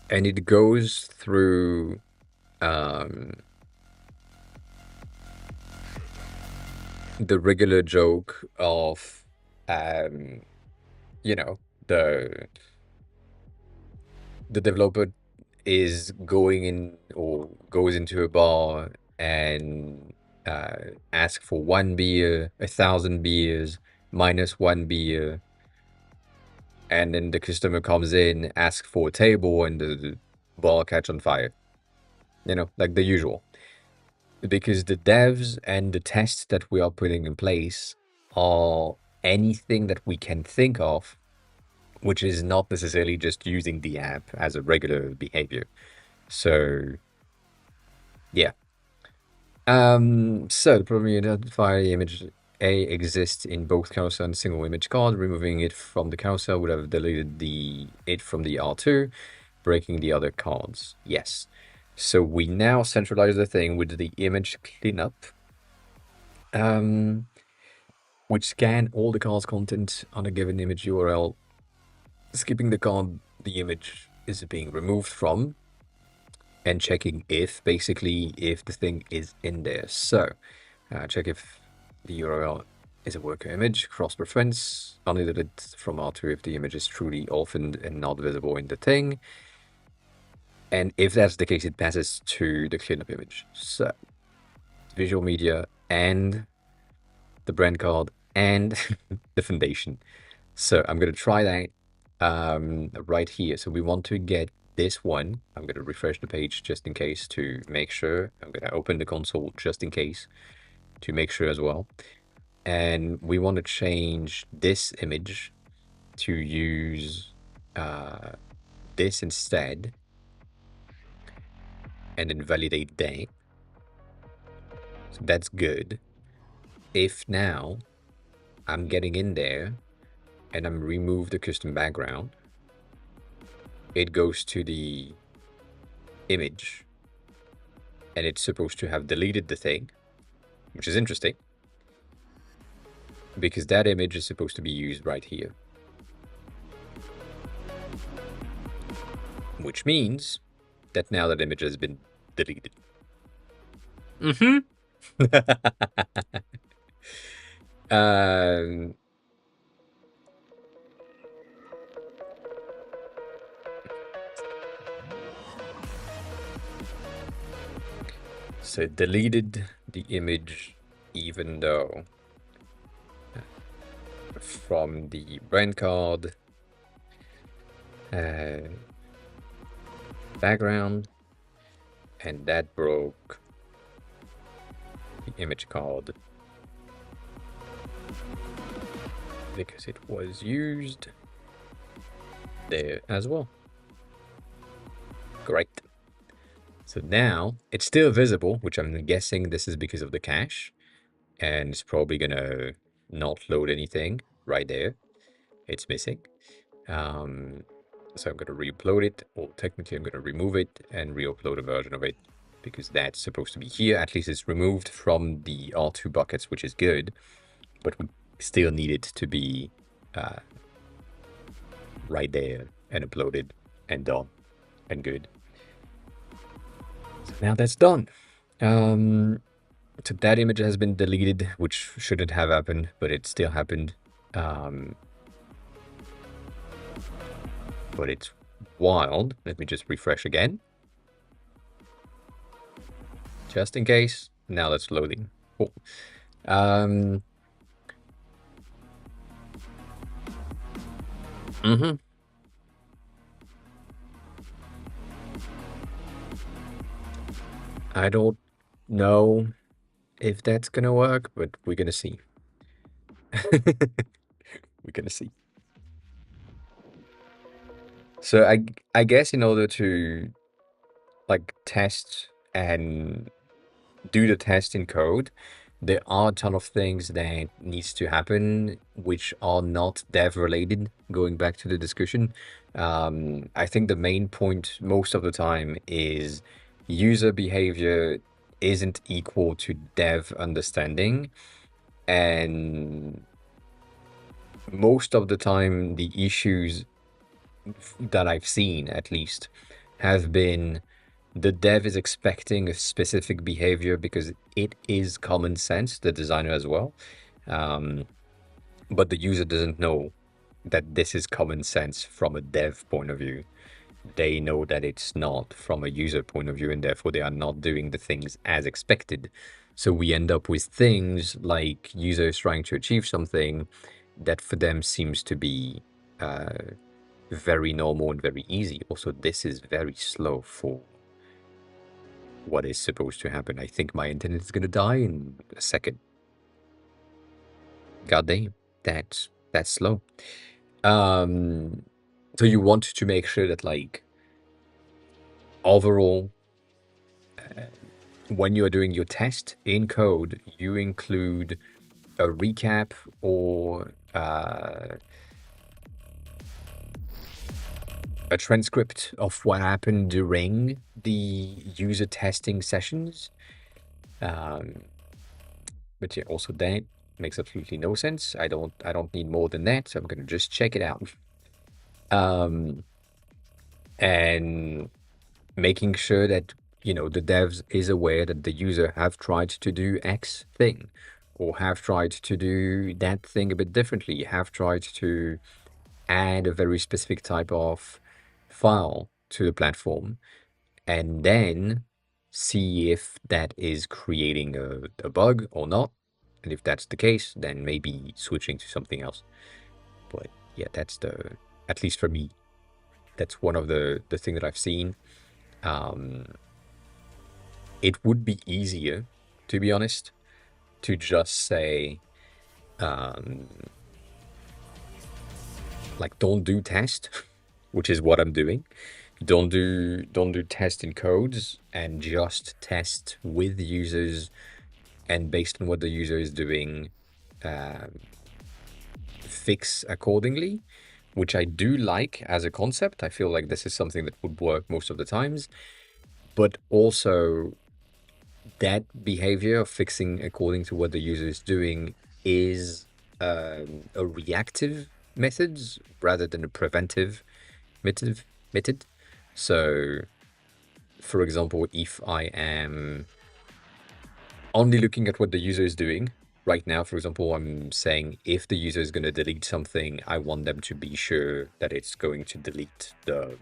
and it goes through the regular joke of you know, the developer is going in or goes into a bar and ask for 1 beer, 1,000 beers, minus 1 beer, and then the customer comes in, asks for a table, and the bar catch on fire. You know, like the usual. Because the devs and the tests that we are putting in place are anything that we can think of, which is not necessarily just using the app as a regular behavior. So, yeah. So the problem you identify image A exists in both carousel and single image card. Removing it from the carousel would have deleted it from the R2, breaking the other cards. Yes. So we now centralize the thing with the image cleanup, which scan all the card's content on a given image URL, skipping the card the image is being removed from, and checking if the thing is in there. So check if the URL is a worker image, cross-reference, only delete from R2 if the image is truly orphaned and not visible in the thing. And if that's the case, it passes to the cleanup image. So visual media and the brand card and the foundation. So I'm going to try that right here. So we want to get this one. I'm going to refresh the page just in case to make sure. I'm going to open the console just in case to make sure as well. And we want to change this image to use this instead, and then validate that. So that's good. If now I'm getting in there and I'm remove the custom background, it goes to the image and it's supposed to have deleted the thing, which is interesting because that image is supposed to be used right here. Which means that now that image has been deleted. So deleted the image even though from the brand card background, and that broke the image card because it was used there as well. Great. So now it's still visible, which I'm guessing this is because of the cache, and it's probably gonna not load anything right there. It's missing. So I'm gonna re-upload it, or technically I'm gonna remove it and re-upload a version of it because that's supposed to be here. At least it's removed from the R2 buckets, which is good, but we still need it to be right there and uploaded and done and good. So now that's done. So that image has been deleted, which shouldn't have happened, but it still happened. But it's wild. Let me just refresh again. Just in case. Now that's loading. Cool. I don't know if that's gonna work, but we're gonna see. We're gonna see. So I guess in order to like test and do the test in code, there are a ton of things that needs to happen which are not dev related. Going back to the discussion, I think the main point most of the time is user behavior isn't equal to dev understanding, and most of the time, the issues that I've seen, at least, have been the dev is expecting a specific behavior because it is common sense, the designer as well. But the user doesn't know that this is common sense from a dev point of view. They know that it's not from a user point of view, and therefore they are not doing the things as expected. So we end up with things like users trying to achieve something that for them seems to be very normal and very easy. Also, this is very slow for what is supposed to happen. I think my internet is going to die in a second. God damn, that's slow. So you want to make sure that, like, overall, when you're doing your test in code, you include a recap or a transcript of what happened during the user testing sessions. But yeah, also that makes absolutely no sense. I don't need more than that, so I'm gonna just check it out. And making sure that, you know, the devs is aware that the user have tried to do X thing, or have tried to do that thing a bit differently, have tried to add a very specific type of file to the platform, and then see if that is creating a bug or not. And if that's the case, then maybe switching to something else. But yeah, that's at least for me, that's one of the thing that I've seen. It would be easier, to be honest, to just say, like, don't do test, which is what I'm doing. Don't do test in codes, and just test with users, and based on what the user is doing, fix accordingly, which I do like as a concept. I feel like this is something that would work most of the times, but also that behavior of fixing according to what the user is doing is a reactive method rather than a preventive method. So, for example, if I am only looking at what the user is doing right now, for example, I'm saying if the user is going to delete something, I want them to be sure that it's going to delete the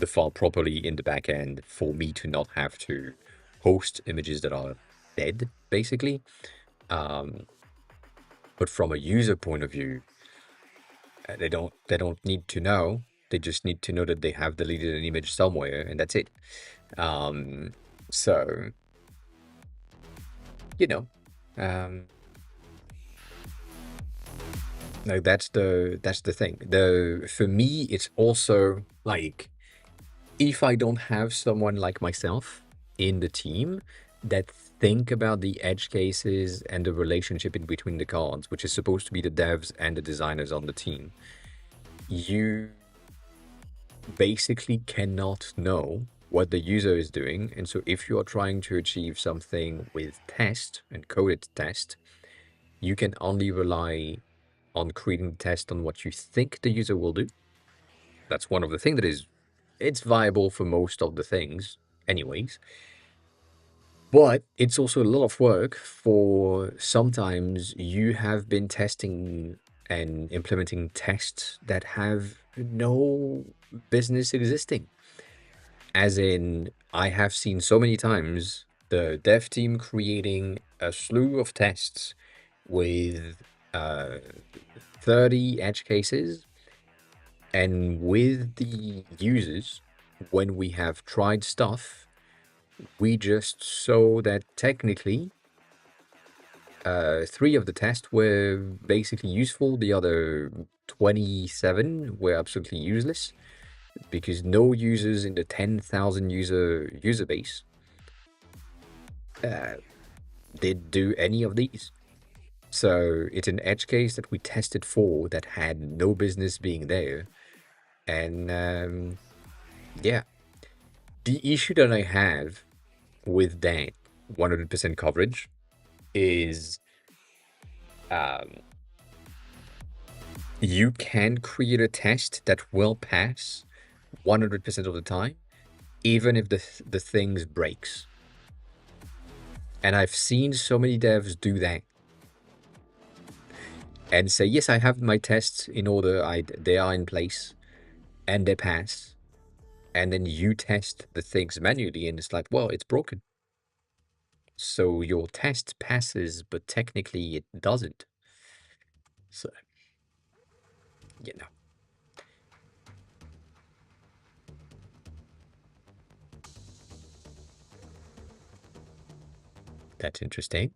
file properly in the backend for me to not have to host images that are dead, basically. But from a user point of view, they don't need to know. They just need to know that they have deleted an image somewhere, and that's it. So, you know, no, that's the thing. For me, it's also like, if I don't have someone like myself in the team that think about the edge cases and the relationship in between the cards, which is supposed to be the devs and the designers on the team, you basically cannot know what the user is doing. And so if you are trying to achieve something with test and coded test, you can only rely on creating the test on what you think the user will do. That's one of the things that is, it's viable for most of the things anyways. But it's also a lot of work for sometimes you have been testing and implementing tests that have no business existing. As in, I have seen so many times the dev team creating a slew of tests with 30 edge cases, and with the users, when we have tried stuff, we just saw that technically 3 of the tests were basically useful. The other 27 were absolutely useless because no users in the 10,000 user base did do any of these. So it's an edge case that we tested for that had no business being there. And yeah, the issue that I have with that 100% coverage is You can create a test that will pass 100% of the time, even if the thing breaks. And I've seen so many devs do that and say, yes, I have my tests in order, they are in place, and they pass. And then you test the things manually, and it's like, well, it's broken. So your test passes, but technically it doesn't. So, you know. That's interesting.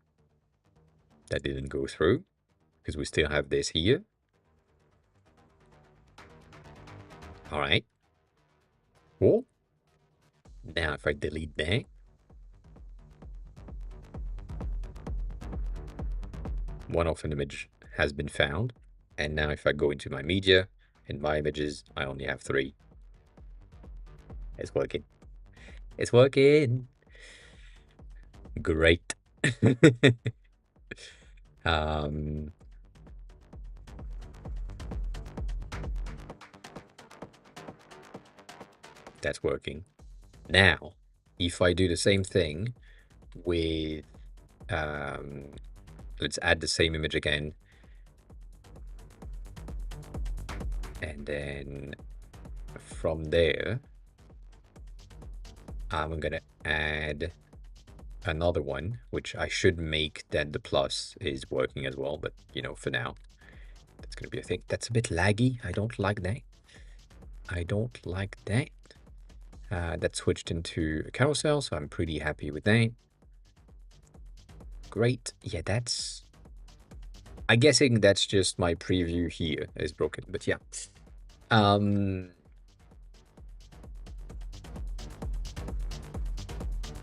That didn't go through, because we still have this here. All right. Cool. Now if I delete that, one of an image has been found. And now if I go into my media, in my images, I only have 3. It's working. It's working. Great. That's working. Now, if I do the same thing with, let's add the same image again. And then from there, I'm gonna add another one, which I should make that the plus is working as well. But, you know, for now, that's gonna be a thing. That's a bit laggy. I don't like that. I don't like that. That switched into a carousel, so I'm pretty happy with that. Great. Yeah, that's... I'm guessing that's just my preview here is broken, but yeah.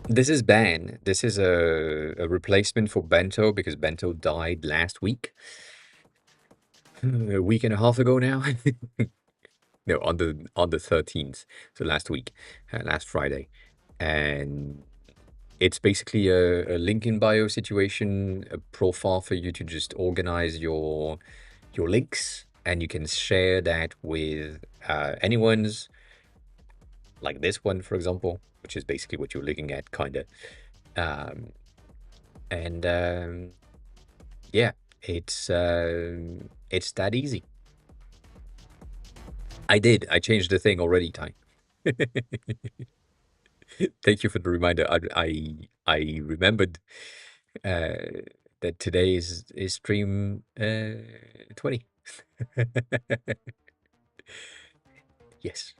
This is Ban. This is a replacement for Bento because Bento died last week. A week and a half ago now. No, on the 13th, so last week, last Friday. And it's basically a link in bio situation, a profile for you to just organize your links, and you can share that with anyone's, like this one, for example, which is basically what you're looking at, kind of. Yeah, it's that easy. I changed the thing already, Ty. Thank you for the reminder. I remembered that today is stream 20. Yes.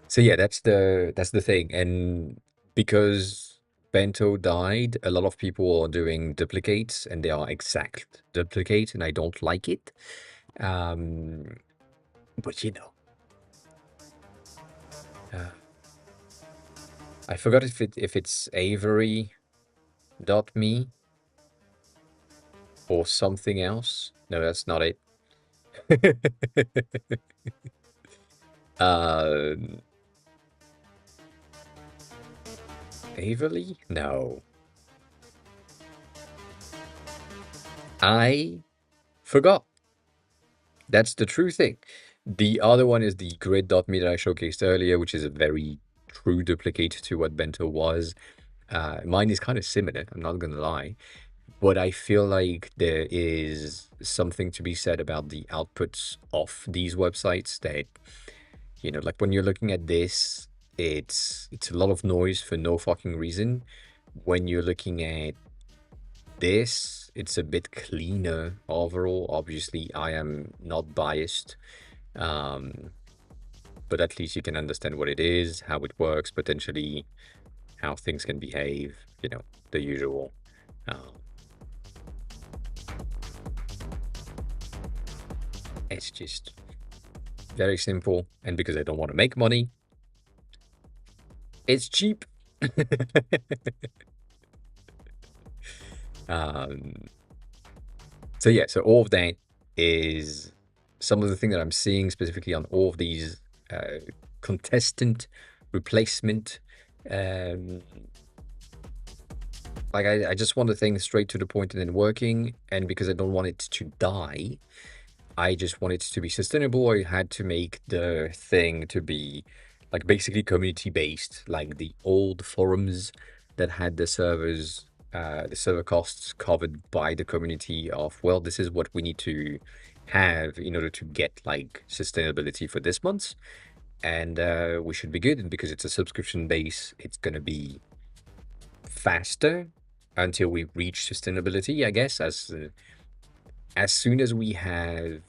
So yeah, that's the thing. And because Bento died, a lot of people are doing duplicates, and they are exact duplicates, and I don't like it. But you know, I forgot if it's Avery.me or something else. No, that's not it. Averly? No. I forgot. That's the true thing. The other one is the grid.me that I showcased earlier, which is a very true duplicate to what Bento was. Mine is kind of similar, I'm not gonna lie. But I feel like there is something to be said about the outputs of these websites that, you know, like when you're looking at this, it's a lot of noise for no fucking reason. When you're looking at this, it's a bit cleaner overall. Obviously, I am not biased, but at least you can understand what it is, how it works, potentially how things can behave, you know, the usual. It's just very simple, and because I don't want to make money, it's cheap. So yeah, so all of that is some of the thing that I'm seeing specifically on all of these contestant replacement Like I just want the thing straight to the point and then working, and because I don't want it to die, I just want it to be sustainable. I had to make the thing to be like basically community based, like the old forums that had the server costs covered by the community of, well, this is what we need to have in order to get like sustainability for this month. And we should be good. And because it's a subscription base, it's going to be faster until we reach sustainability, I guess, as soon as we have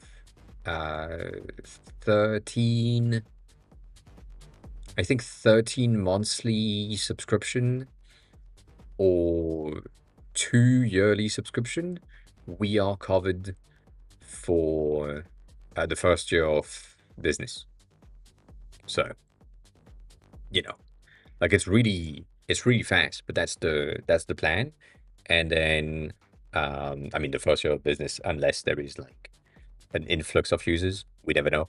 13, I think 13 monthly subscription or 2 yearly subscription, we are covered for the first year of business. So, you know, like it's really fast, but that's the plan. And then I mean the first year of business, unless there is like an influx of users, we never know.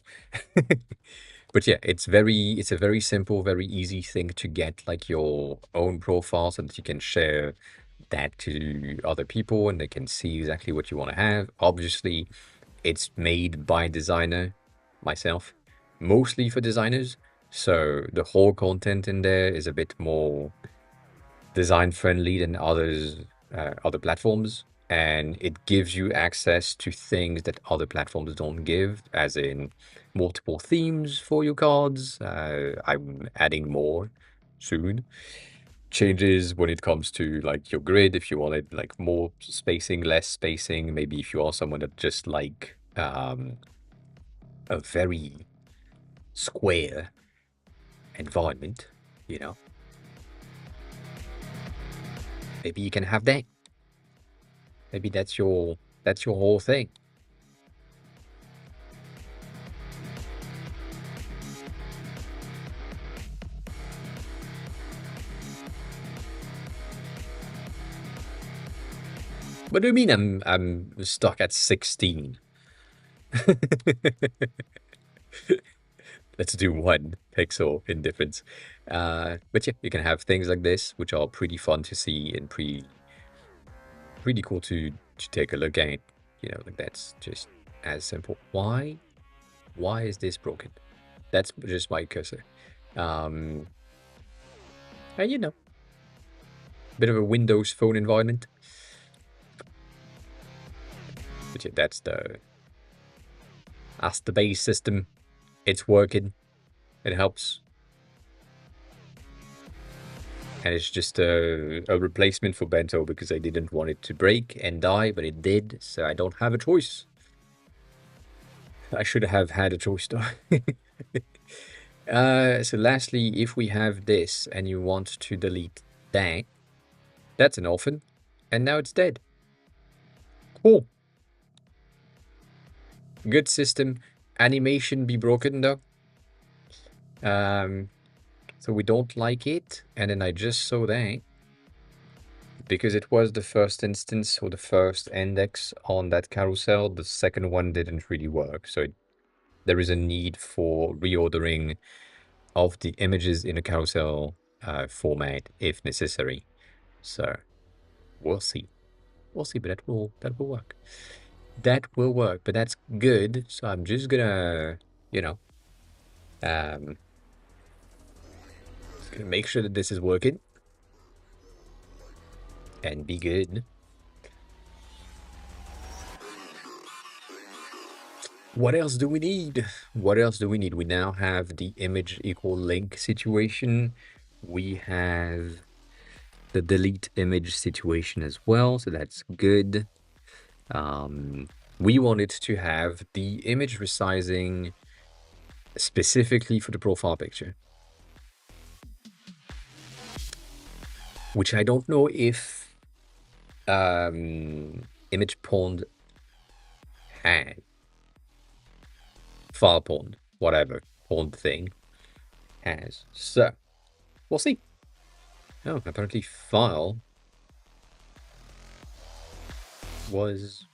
But yeah, it's a very simple, very easy thing to get like your own profile so that you can share that to other people and they can see exactly what you want to have. Obviously, it's made by a designer, myself, mostly for designers. So the whole content in there is a bit more design friendly than other platforms, and it gives you access to things that other platforms don't give, as in multiple themes for your cards. I'm adding more soon. Changes when it comes to like your grid, if you wanted like more spacing, less spacing. Maybe if you are someone that just like a very square environment, you know, maybe you can have that. Maybe that's your whole thing. What do you mean I'm stuck at 16? Let's do 1 pixel in difference. But yeah, you can have things like this, which are pretty fun to see and pretty cool to take a look at. You know, like that's just as simple. Why is this broken? That's just my cursor. And you know, bit of a Windows Phone environment. But yeah, that's the base system. It's working. It helps. And it's just a replacement for Bento because I didn't want it to break and die, but it did, so I don't have a choice. I should have had a choice though. So lastly, if we have this and you want to delete that, that's an orphan, and now it's dead. Cool. Good system. Animation be broken though. So we don't like it, and then I just saw that because it was the first instance or the first index on that carousel, the second one didn't really work. So there is a need for reordering of the images in a carousel format if necessary. So we'll see. We'll see, but that will work. That will work, but that's good. So I'm just gonna, you know, just gonna make sure that this is working and be good. What else do we need? What else do we need? We now have the image equal link situation. We have the delete image situation as well, so that's good. We wanted to have the image resizing specifically for the profile picture, which I don't know if image pond had. File pond, whatever pond thing has. So we'll see. Oh, apparently file was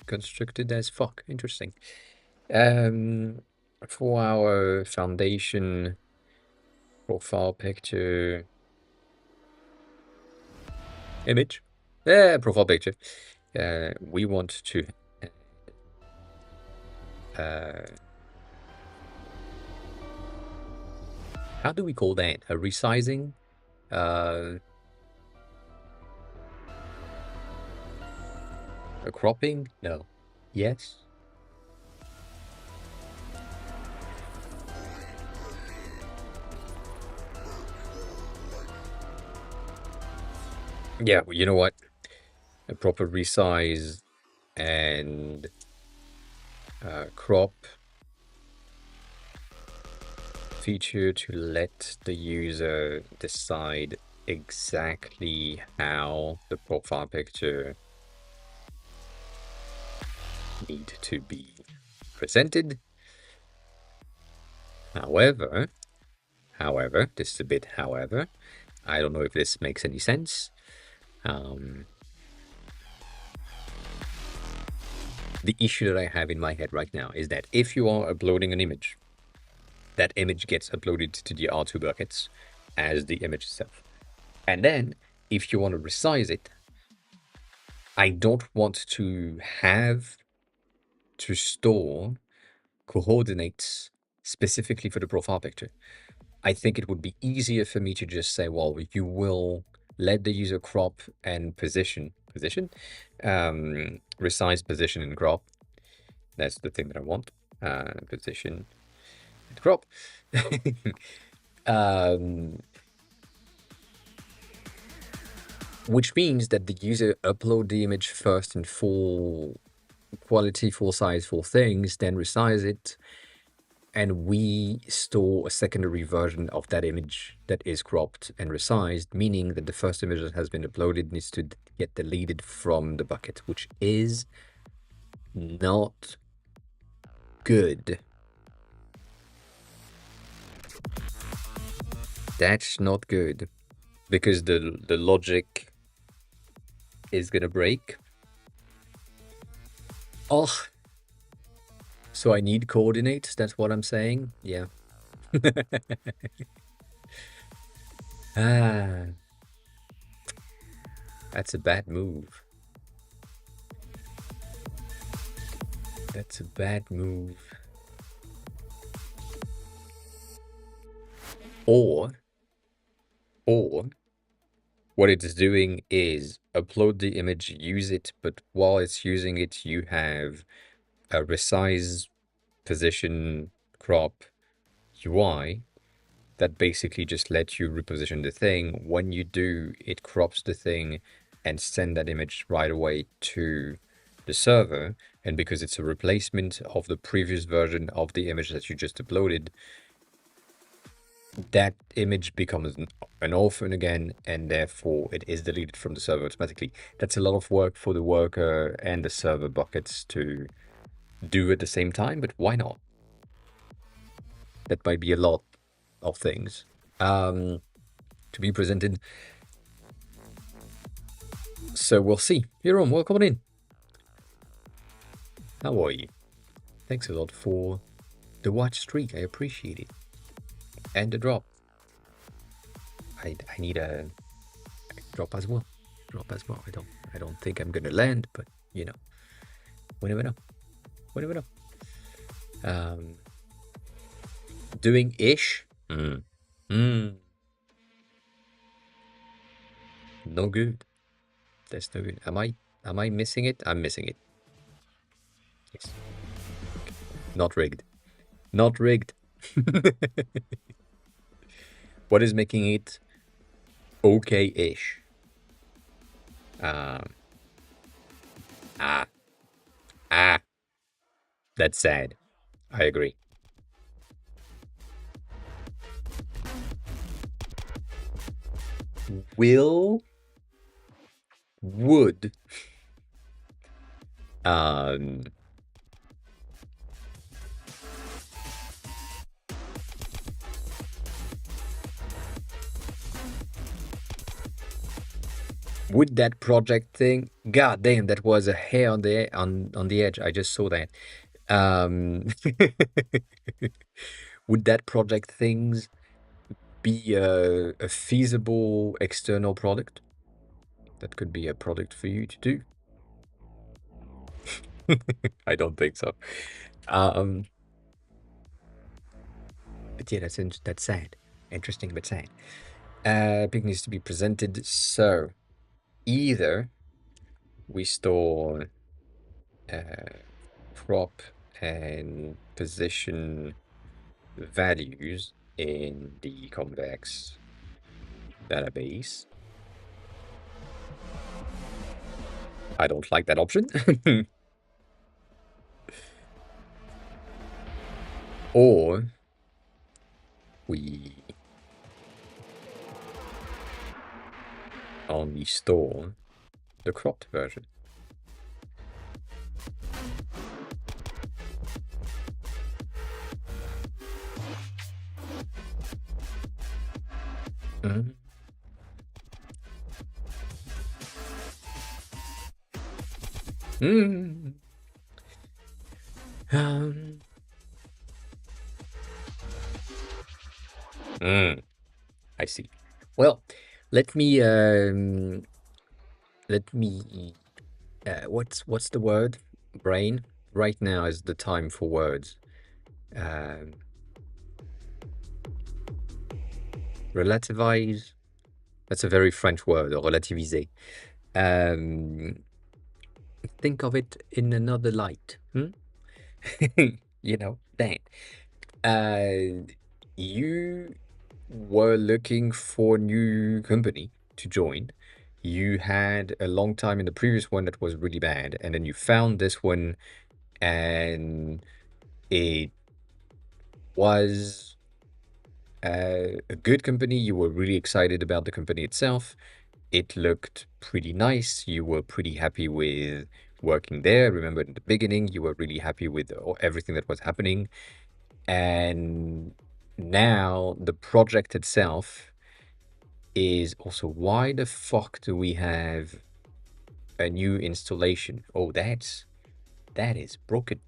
constructed as fuck. Interesting. For our foundation profile picture, image, profile picture. We want to how do we call that? A resizing? A cropping? No. Yes. Yeah, well, you know what? A proper resize and crop feature to let the user decide exactly how the profile picture need to be presented. However, this is a bit however, I don't know if this makes any sense. The issue that I have in my head right now is that if you are uploading an image, that image gets uploaded to the R2 buckets as the image itself. And then if you want to resize it, I don't want to have to store coordinates specifically for the profile picture. I think it would be easier for me to just say, well, you will let the user crop and resize position and crop. That's the thing that I want. Position and crop. Which means that the user upload the image first in full quality, full size, full things, then resize it, and we store a secondary version of that image that is cropped and resized, meaning that the first image that has been uploaded needs to get deleted from the bucket, which is not good. That's not good, because the logic is gonna break. Oh, so I need coordinates, that's what I'm saying? Yeah. That's a bad move. That's a bad move. Or what it's doing is upload the image, use it, but while it's using it, you have a resize, position, crop UI that basically just lets you reposition the thing. When you do, it crops the thing and send that image right away to the server. And because it's a replacement of the previous version of the image that you just uploaded, that image becomes an orphan again, and therefore it is deleted from the server automatically. That's a lot of work for the worker and the server buckets to do at the same time, but why not? That might be a lot of things to be presented. So we'll see. Hiram, welcome in. How are you? Thanks a lot for the watch streak. I appreciate it. And the drop. I need a drop as well. I don't think I'm gonna land, but you know, we never know. Doing ish. No good. That's no good. Am I missing it? I'm missing it. Yes. Okay. Not rigged. What is making it okay-ish? That's sad. I agree. Would that project thing, god damn, that was a hair on the edge. I just saw that. Would that project things be a feasible external product? that could be a product for you to do. I don't think so. But yeah, that's sad. Interesting, but sad. Pic needs to be presented. So either we store crop and position values in the convex database. I don't like that option. Or we only store the cropped version. Mm. Mm. I see. Well, let me what's the word? Brain. Right now is the time for words. Relativize. That's a very French word, relativiser. Think of it in another light. You know, that. You were looking for a new company to join. You had a long time in the previous one that was really bad, and then you found this one, and it was a good company. You were really excited about the company itself. It looked pretty nice. You were pretty happy with working there. Remember, in the beginning, you were really happy with everything that was happening. And now the project itself is also, why the fuck do we have a new installation? Oh, that is broken.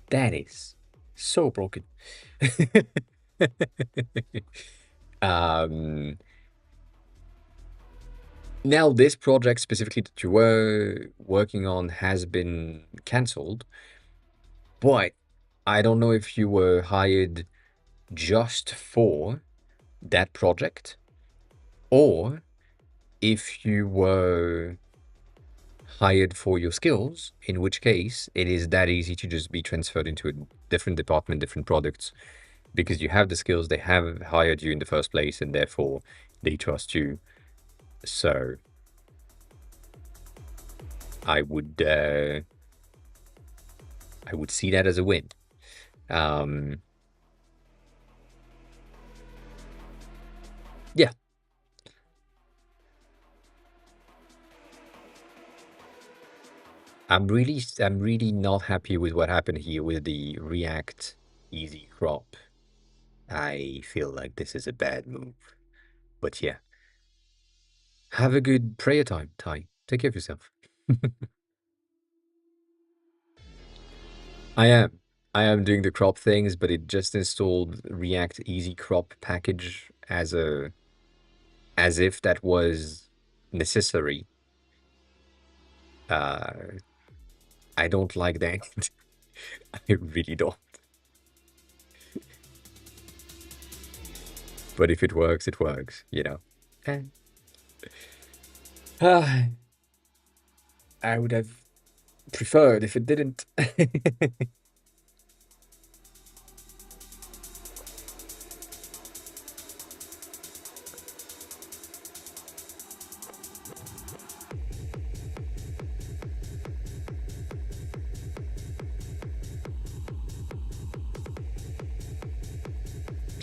That is so broken. Now this project specifically that you were working on has been cancelled, but I don't know if you were hired just for that project or if you were hired for your skills, in which case it is that easy to just be transferred into a different department, different products, because you have the skills, they have hired you in the first place, and therefore they trust you. So I would see that as a win. Yeah. I'm really not happy with what happened here with the React easy crop. I feel like this is a bad move. But yeah. Have a good prayer time, Ty. Take care of yourself. I am doing the crop things, but it just installed React easy crop package as if that was necessary. I don't like that. I really don't. But if it works, it works, you know. I would have preferred if it didn't.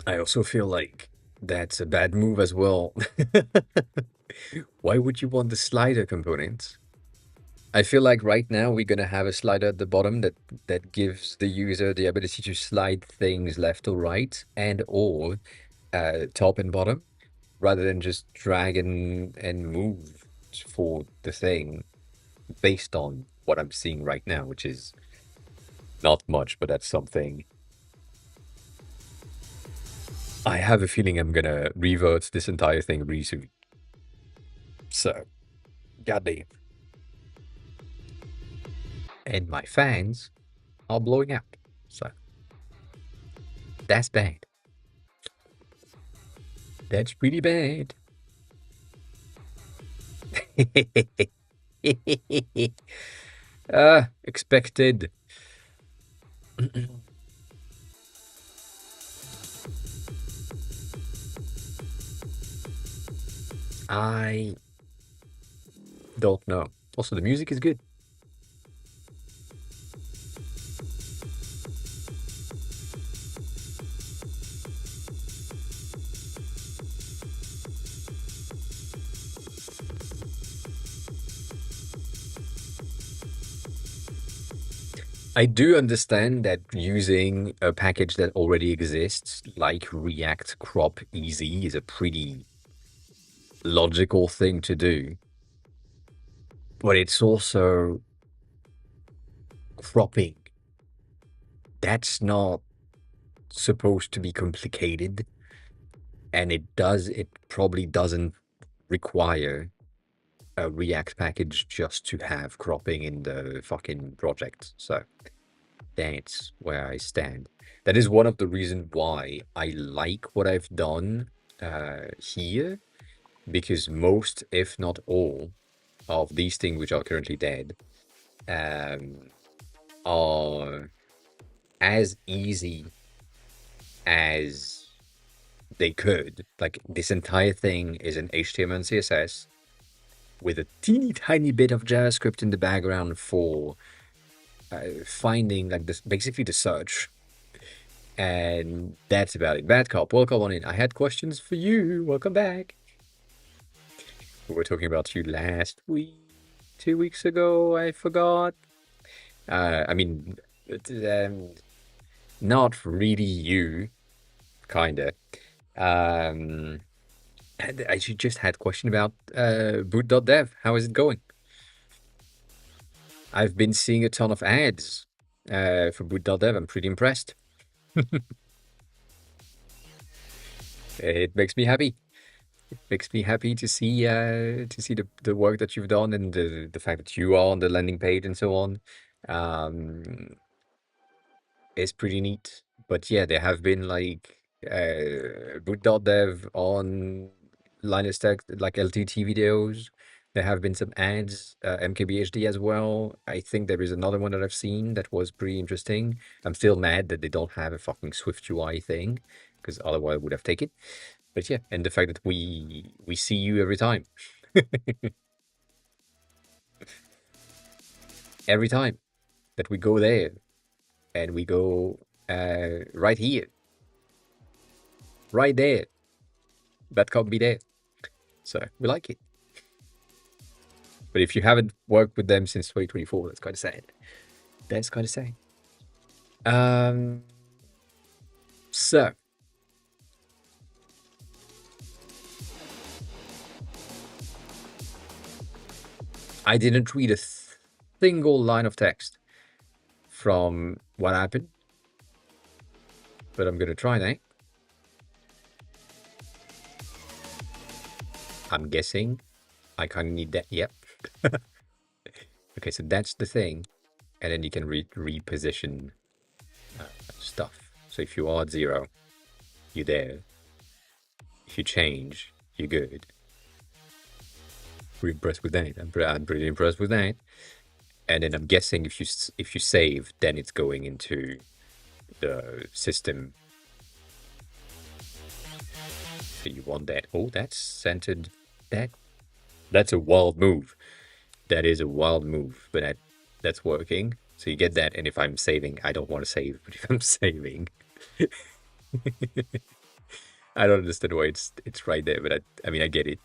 I also feel like that's a bad move as well. Why would you want the slider component? I feel like right now we're gonna have a slider at the bottom that gives the user the ability to slide things left or right and or top and bottom, rather than just drag and move for the thing based on what I'm seeing right now, which is not much, but that's something. I have a feeling I'm gonna revert this entire thing really soon. So Goddamn. And my fans are blowing out. So that's bad. That's pretty bad. Expected. I don't know. Also, the music is good. I do understand that using a package that already exists, like React Crop Easy, is a pretty logical thing to do. But it's also cropping. That's not supposed to be complicated. And it probably doesn't require a React package just to have cropping in the fucking project. So that's where I stand. That is one of the reasons why I like what I've done here, because most, if not all, of these things which are currently dead are as easy as they could. Like, this entire thing is an HTML and CSS with a teeny tiny bit of JavaScript in the background for finding, like, this, basically the search. And that's about it. Bad Cop, welcome on in. I had questions for you. Welcome back. We were talking about you last week, 2 weeks ago. I forgot. I mean, not really you, kinda. And I just had a question about boot.dev. How is it going? I've been seeing a ton of ads for boot.dev. I'm pretty impressed. It makes me happy. It makes me happy to see the work that you've done, and the fact that you are on the landing page and so on. It's pretty neat. But yeah, there have been like boot.dev on Linus Tech, like LTT videos. There have been some ads, MKBHD as well. I think there is another one that I've seen that was pretty interesting. I'm still mad that they don't have a fucking Swift UI thing, because otherwise I would have taken it. But yeah, and the fact that we see you every time. Every time that we go there, and we go right here, right there. That can't be there. So we like it. But if you haven't worked with them since 2024, that's kind of sad. That's kind of sad. So I didn't read a single line of text from what happened, but I'm gonna try now. I'm guessing I kind of need that. Yep. Okay, so that's the thing, and then you can reposition stuff. So if you are at 0, you're there. If you change, you're good. Pretty impressed with that. I'm pretty impressed with that. And then I'm guessing if you save, then it's going into the system. So you want that. Oh, that's centered. That's a wild move. That is a wild move, but that's working. So you get that, and if I'm saving, I don't want to save, but if I'm saving, I don't understand why it's right there, but I mean I get it.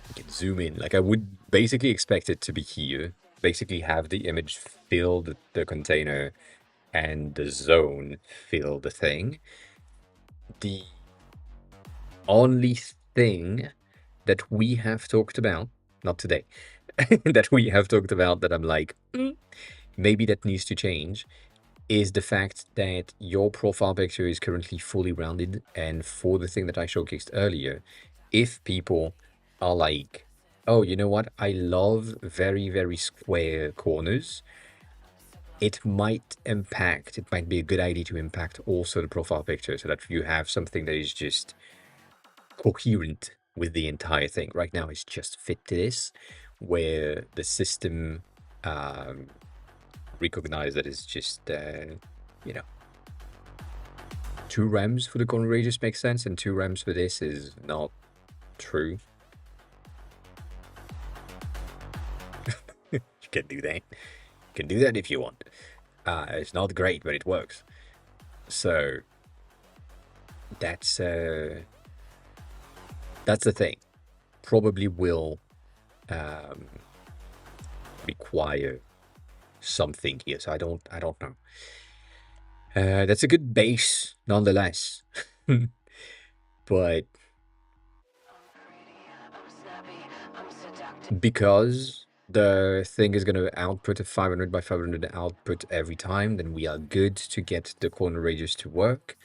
You can zoom in. Like, I would basically expect it to be here. Basically have the image fill the container, and the zone fill the thing. The only thing that we have talked about, not today, that we have talked about that I'm like, maybe that needs to change, is the fact that your profile picture is currently fully rounded. And for the thing that I showcased earlier, if people are like, oh, you know what? I love very, very square corners. It might be a good idea to impact also the profile picture so that you have something that is just coherent with the entire thing. Right now, it's just fit to this, where the system recognize that it's just, you know, 2 rems for the corner radius makes sense, and 2 rems for this is not true. You can do that. You can do that if you want. It's not great, but it works. So that's the thing. Probably will require something here. So I don't know. That's a good base, nonetheless. But because the thing is going to output a 500 by 500 output every time, then we are good to get the corner radius to work.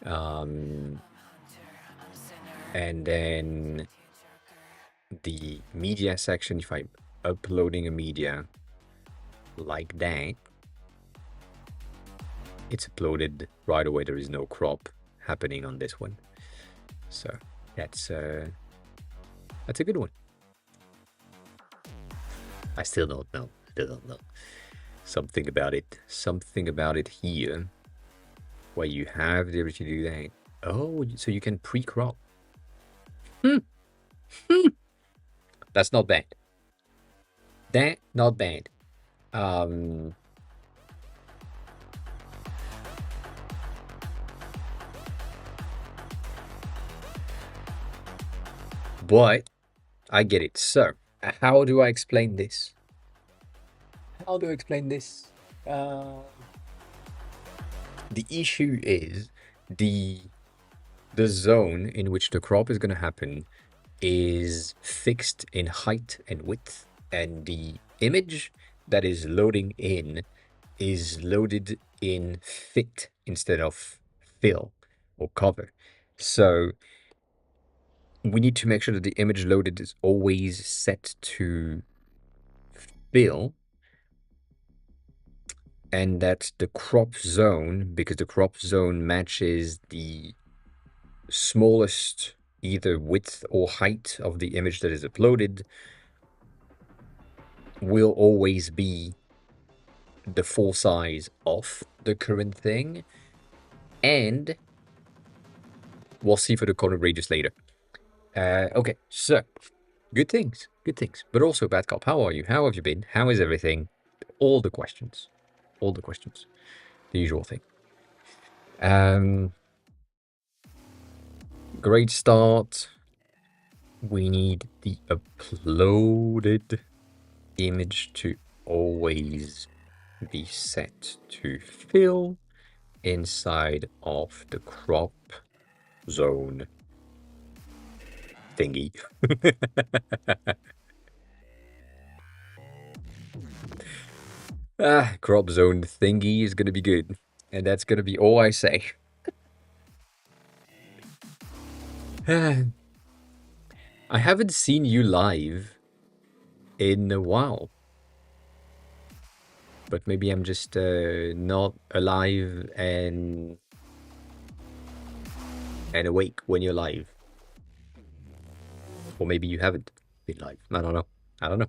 And then the media section, if I'm uploading a media like that, it's uploaded right away. There is no crop happening on this one. So that's a good one. I still don't know. Something about it here where you have the ability to do that. Oh, so you can pre-crop. That's not bad. Not bad. But I get it. So, how do I explain this? The issue is the zone in which the crop is going to happen is fixed in height and width, and the image that is loading in is loaded in fit instead of fill or cover. So we need to make sure that the image loaded is always set to fill, and that the crop zone, because the crop zone matches the smallest either width or height of the image that is uploaded, will always be the full size of the current thing. And we'll see for the corner radius later. Okay, so good things, but also bad cop. How are you? How have you been? How is everything? All the questions, the usual thing. Great start. We need the uploaded image to always be set to fill inside of the crop zone thingy. Crop zone thingy is gonna be good, and that's gonna be all I say. I haven't seen you live in a while, but maybe I'm just not alive and awake when you're live, or maybe you haven't been live. I don't know.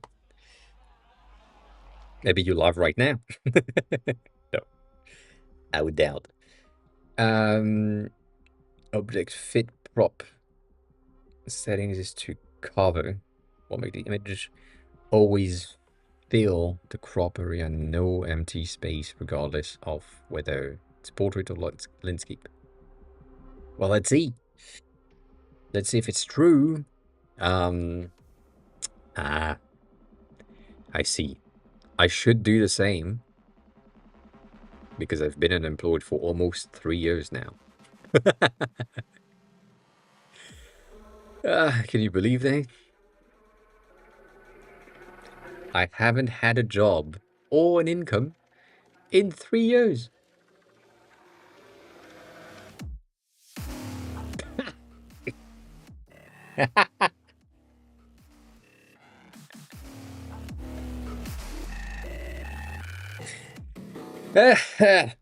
Maybe you're live right now. No, I would doubt. Object fit prop settings is to cover. We'll make the image always fill the crop area, no empty space, regardless of whether it's portrait or landscape. Well, let's see. Let's see if it's true. I see. I should do the same because I've been unemployed for almost 3 years now. Can you believe that? I haven't had a job or an income in 3 years. I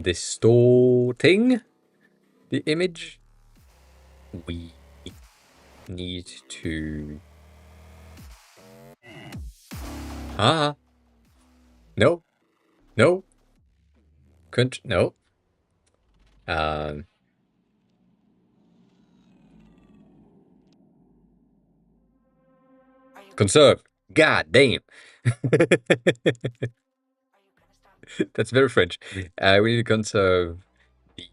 distorting the image. We need to no, no, couldn't, no. Conserve. God damn. That's very French. We need to conserve the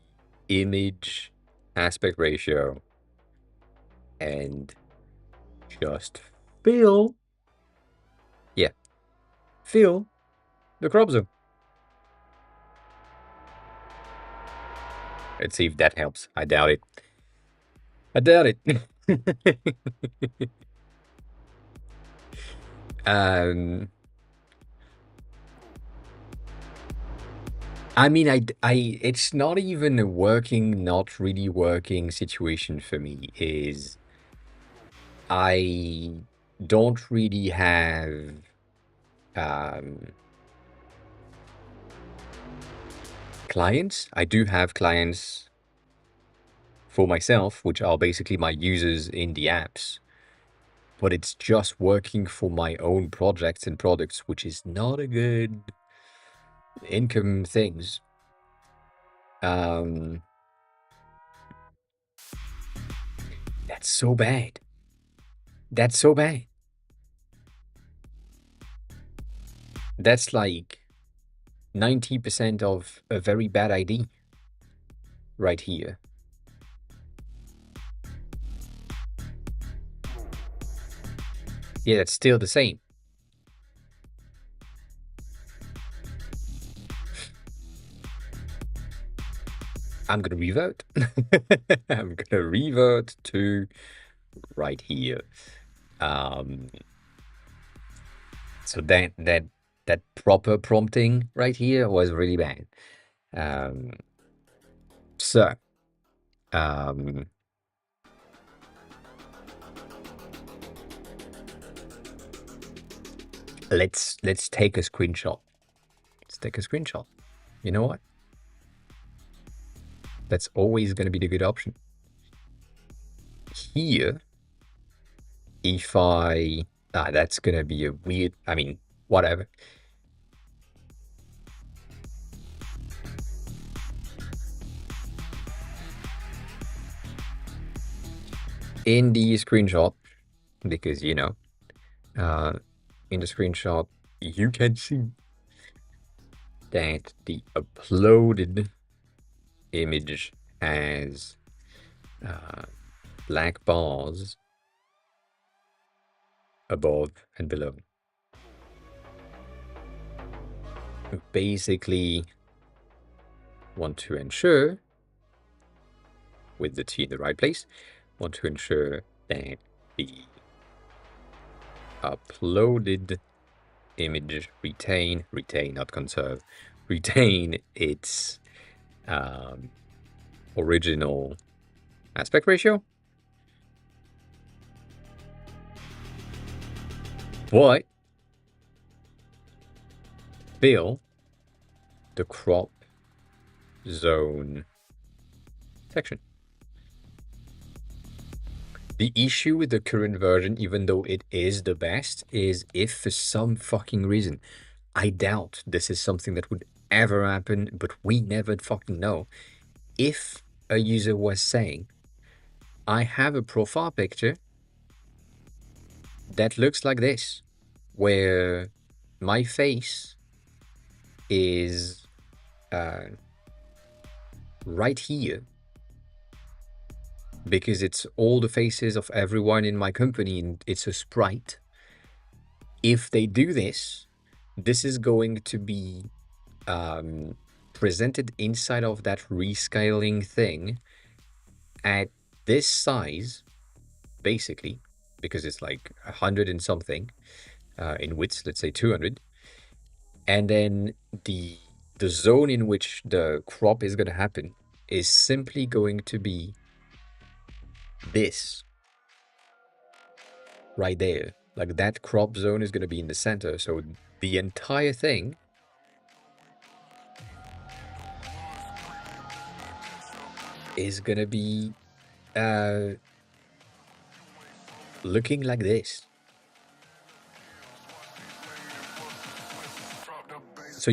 image aspect ratio and just fill the crop zone. Let's see if that helps. I doubt it. I doubt it. I mean, it's not even a working, not really working situation for me. Is I don't really have clients. I do have clients for myself, which are basically my users in the apps, but it's just working for my own projects and products, which is not a good income things. That's so bad. That's so bad. That's like 90% of a very bad ID right here. Yeah, it's still the same. I'm gonna revert. I'm gonna revert to right here. So that proper prompting right here was really bad. So let's take a screenshot. Let's take a screenshot. You know what? That's always going to be the good option. Here, if I... that's going to be a weird... I mean, whatever. In the screenshot, because, you know, in the screenshot, you can see that the uploaded image has black bars above and below. Basically want to ensure, with the T in the right place, want to ensure that the uploaded image retain, not conserve, retain its original aspect ratio. But fill the crop zone section. The issue with the current version, even though it is the best, is if for some fucking reason, I doubt this is something that would ever happen, but we never fucking know. If a user was saying, I have a profile picture that looks like this, where my face is right here, because it's all the faces of everyone in my company and it's a sprite. If they do this, this is going to be presented inside of that rescaling thing at this size, basically, because it's like 100 and something in width, let's say 200. And then the zone in which the crop is going to happen is simply going to be this right there. Like that crop zone is going to be in the center. So the entire thing is going to be looking like this. So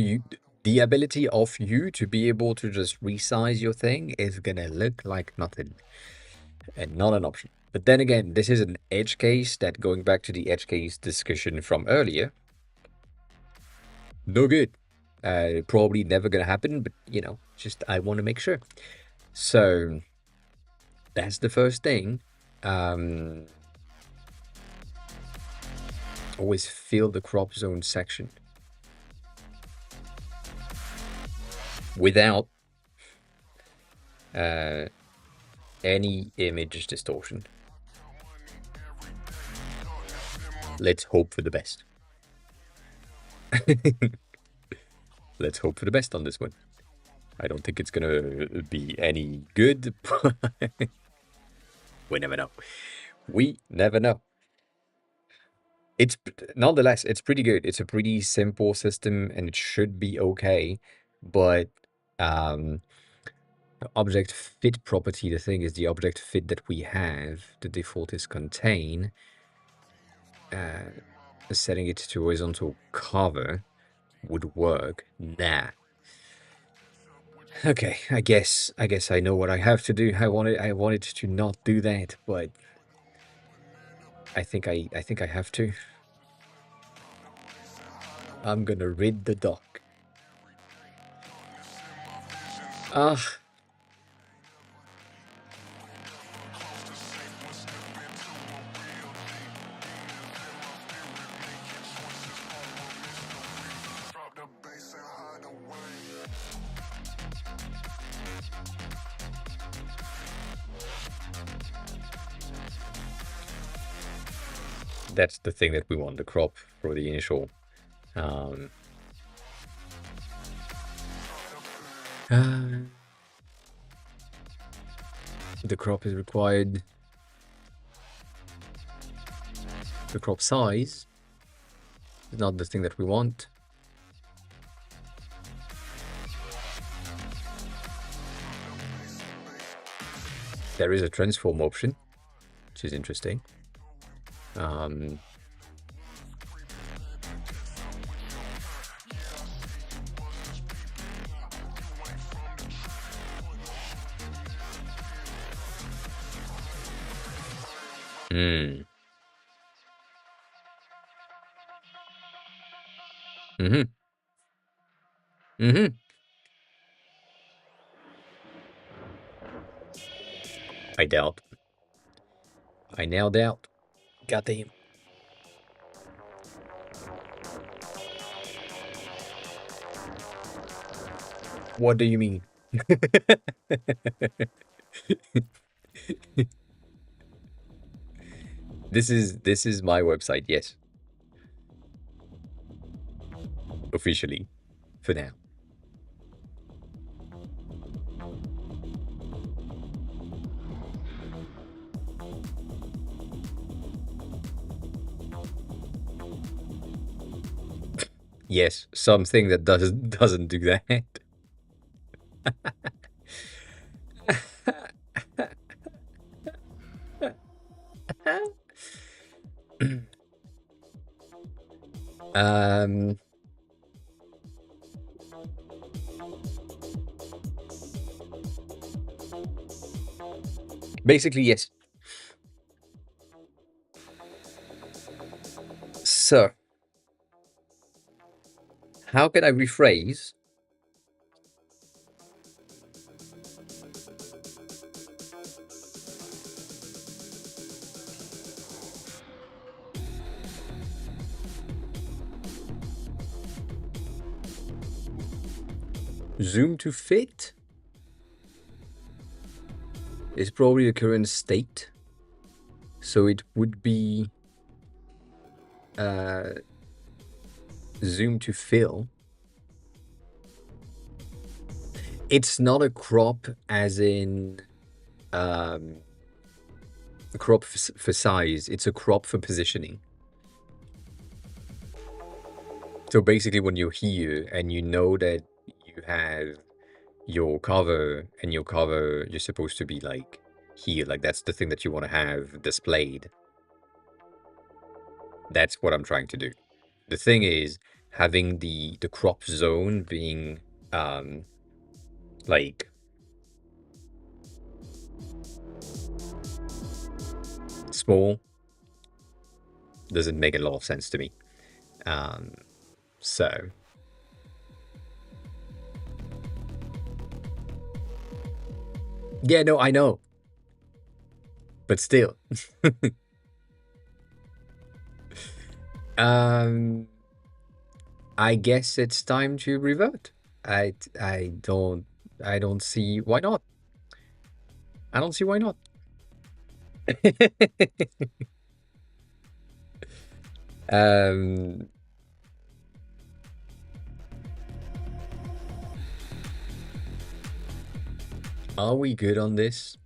the ability of you to be able to just resize your thing is going to look like nothing and not an option. But then again, this is an edge case that, going back to the edge case discussion from earlier, no good. Probably never going to happen, but you know, just I want to make sure. So that's the first thing. Always fill the crop zone section without any image distortion. Let's hope for the best. Let's hope for the best on this one. I don't think it's gonna be any good, but we never know. We never know. It's nonetheless, it's pretty good. It's a pretty simple system and it should be okay. But object fit property, the thing is the object fit that we have, the default is contain. Setting it to horizontal cover would work. Nah. Okay, I guess I know what I have to do. I wanted to not do that, but I think I have to. I'm gonna rid the dock. Ah. That's the thing that we want, the crop for the initial the crop is required. The crop size is not the thing that we want. There is a transform option, which is interesting. I doubt. I now doubt. Goddamn. What do you mean? This is my website, yes. Officially, for now. Yes, something that doesn't do that. Basically, yes. So, how can I rephrase? Zoom to fit is probably the current state. So it would be zoom to fill. It's not a crop as in crop for size. It's a crop for positioning. So basically when you're here and you know that you have your cover and your cover, you're supposed to be like here, like that's the thing that you want to have displayed. That's what I'm trying to do. The thing is having the crop zone being like small doesn't make a lot of sense to me. So yeah, no, I know, but still. I guess it's time to revert. I don't see why not. I don't see why not. Are we good on this?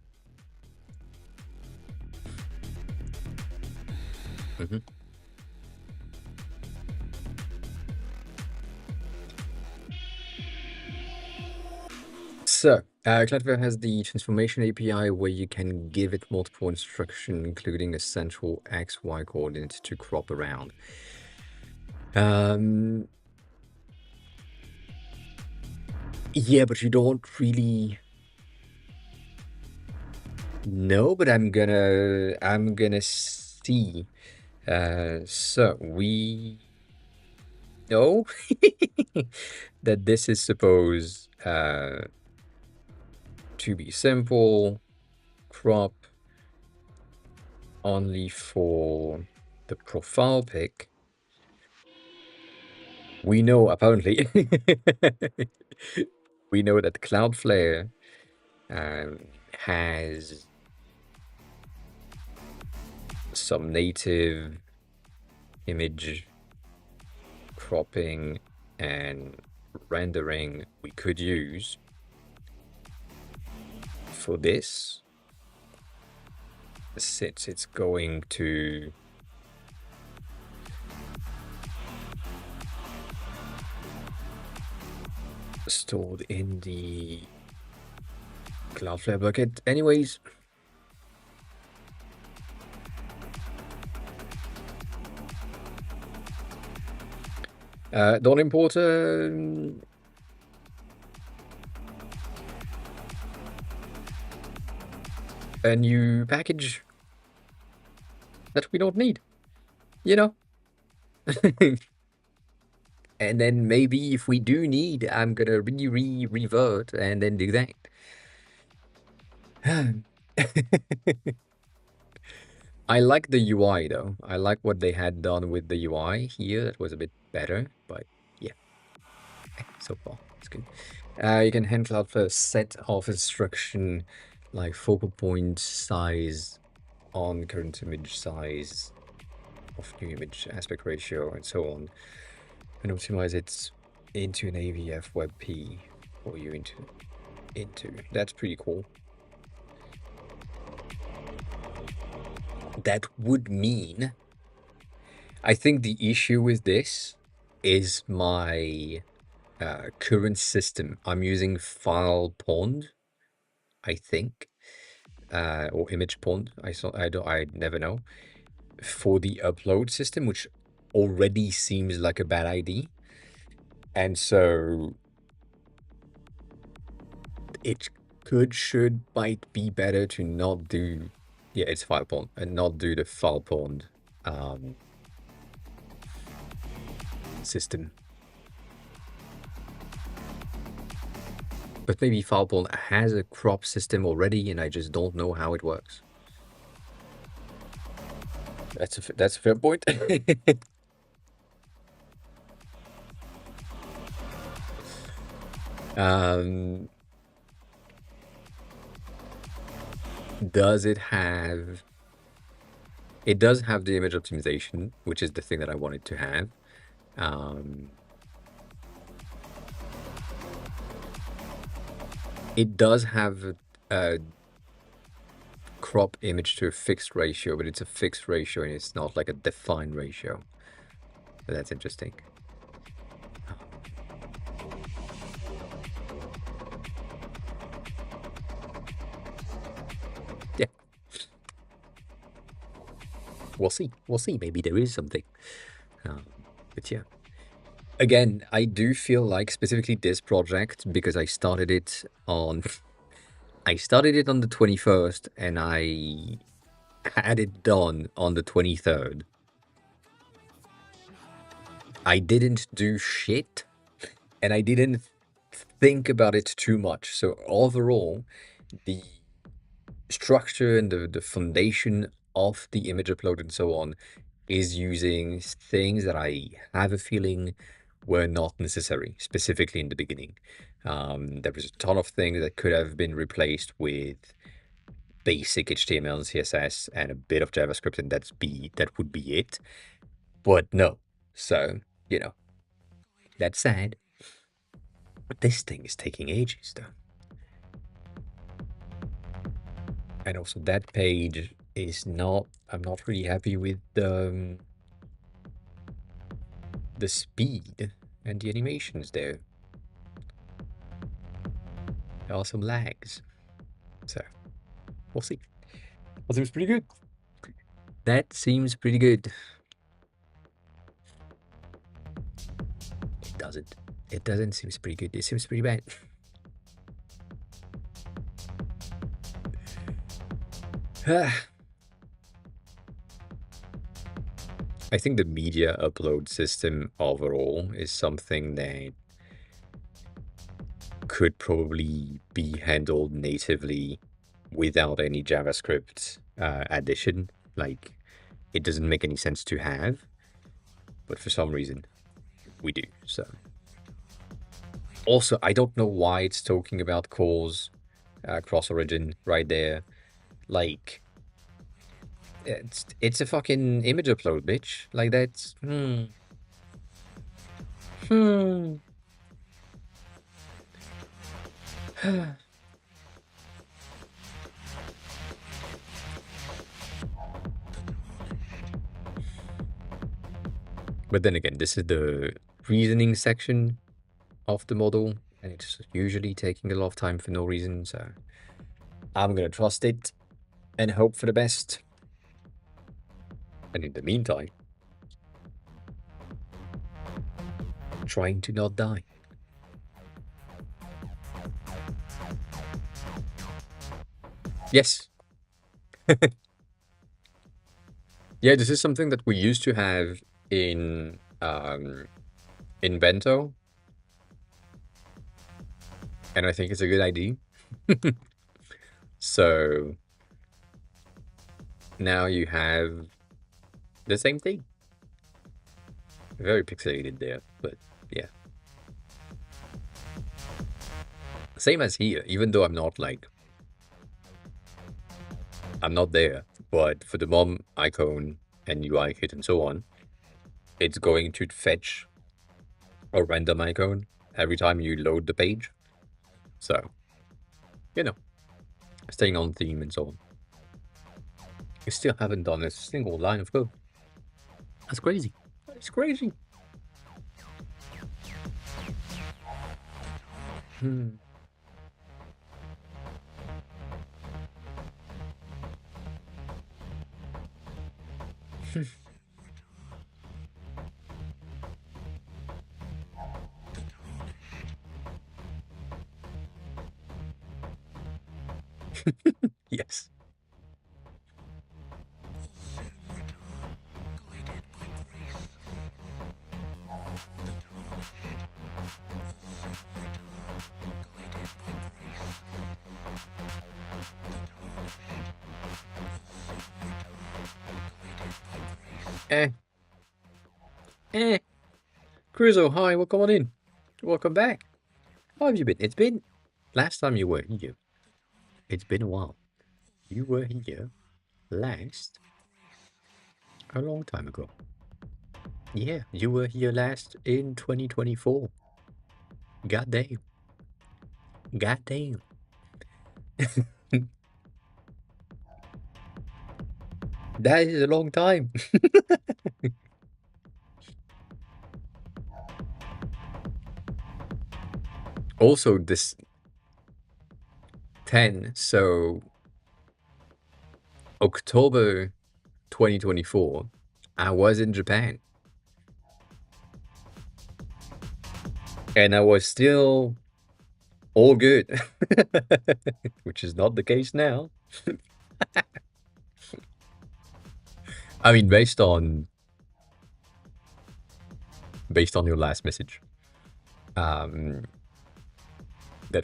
So, Cloudflare has the transformation API where you can give it multiple instructions, including a central XY coordinate to crop around. Yeah, but you don't really know, but I'm gonna see. So we know that this is supposed to be simple, crop only for the profile pic. We know, apparently, we know that Cloudflare has some native image cropping and rendering we could use for this, since it's going to stored in the Cloudflare bucket. Anyways, don't import a new package that we don't need, you know? And then maybe if we do need, I'm gonna revert and then do that. I like the UI though. I like what they had done with the UI here. That was a bit better, but yeah, so far it's good. You can hand Cloudflare a set of instruction like focal point size on current image size of new image aspect ratio and so on, and optimize it into an AVF WebP for you into. That's pretty cool. That would mean, I think the issue with this is my current system. I'm using file pond, I think, or image pond. I never know, for the upload system, which already seems like a bad idea. And so it might be better to not do, yeah, it's file pond, and not do the file pond system. But maybe file pond has a crop system already and I just don't know how it works. That's a fair point. Does it have It does have the image optimization, which is the thing that I wanted to have. It does have a crop image to a fixed ratio, but it's a fixed ratio and it's not like a defined ratio. So that's interesting. Yeah. We'll see. We'll see. Maybe there is something. But yeah. Again, I do feel like specifically this project, because I started it on I started it on the 21st and I had it done on the 23rd. I didn't do shit and I didn't think about it too much. So overall, the structure and the foundation of the image upload and so on is using things that I have a feeling were not necessary, specifically in the beginning. There was a ton of things that could have been replaced with basic HTML and CSS and a bit of JavaScript, and that would be it. But no. So, you know, that's sad. But this thing is taking ages, though. And also that page is not, I'm not really happy with the speed and the animations there. There are some lags. So, we'll see. That seems pretty good. That seems pretty good. It doesn't. It doesn't seem pretty good. It seems pretty bad. I think the media upload system overall is something that could probably be handled natively without any JavaScript addition. Like, it doesn't make any sense to have, but for some reason we do. So also, I don't know why it's talking about calls cross origin right there. Like, it's a fucking image upload, bitch. Like, that's But then again, this is the reasoning section of the model, and it's usually taking a lot of time for no reason, so I'm gonna trust it and hope for the best. And in the meantime, trying to not die. Yes. Yeah, this is something that we used to have in Bento, and I think it's a good idea. So now you have the same thing. Very pixelated there, but yeah. Same as here, even though I'm not there, but for the mom icon and UI kit and so on, it's going to fetch a random icon every time you load the page. So, you know, staying on theme and so on. I still haven't done a single line of code. That's crazy. It's crazy. Yes. Cruzo, hi, welcome on in. Welcome back. How have you been? It's been last time you were here. It's been a while. You were here last A long time ago. Yeah, you were here last in 2024. God damn. God damn. That is a long time. Also, this 10, so October 2024, I was in Japan. And I was still all good, which is not the case now. I mean, based on your last message that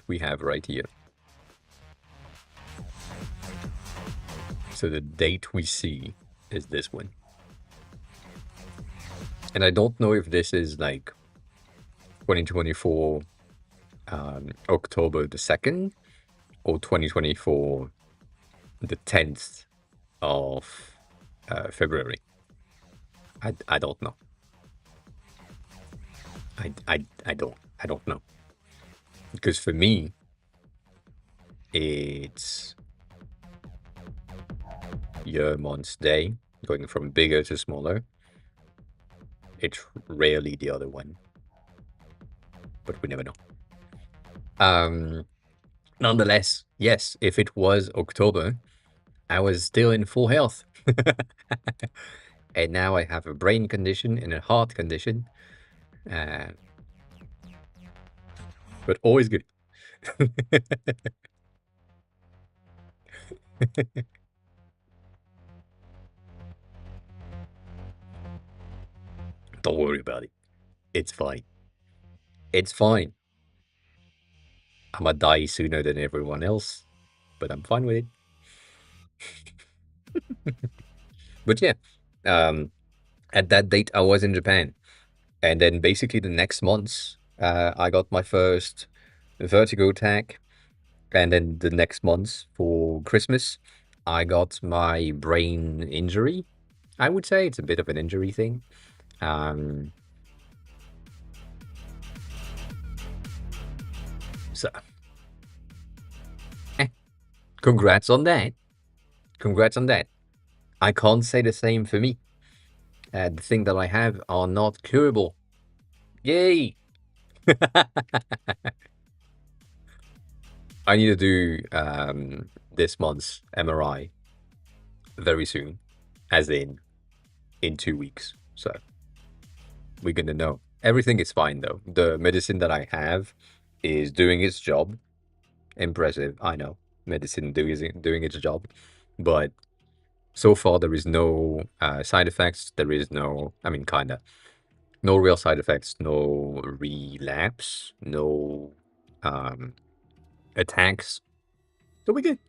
we have right here. So the date we see is this one. And I don't know if this is like 2024 October the 2nd or 2024 the 10th of February. I don't know. I don't know. Because for me, it's year, month, day, going from bigger to smaller. It's rarely the other one. But we never know. Nonetheless, yes, if it was October, I was still in full health. And now I have a brain condition and a heart condition. But always good. Don't worry about it. It's fine. It's fine. I might die sooner than everyone else, but I'm fine with it. But yeah, at that date, I was in Japan. And then basically the next month, I got my first vertigo attack. And then the next month for Christmas, I got my brain injury. I would say it's a bit of an injury thing. So, congrats on that. Congrats on that. I can't say the same for me. The things that I have are not curable. Yay! I need to do this month's MRI very soon, as in 2 weeks. So we're gonna know. Everything is fine though. The medicine that I have is doing its job. Impressive, I know. Medicine doing its job, but so far there is no side effects. There is no, I mean, kinda, no real side effects. No relapse. No attacks. So we're good.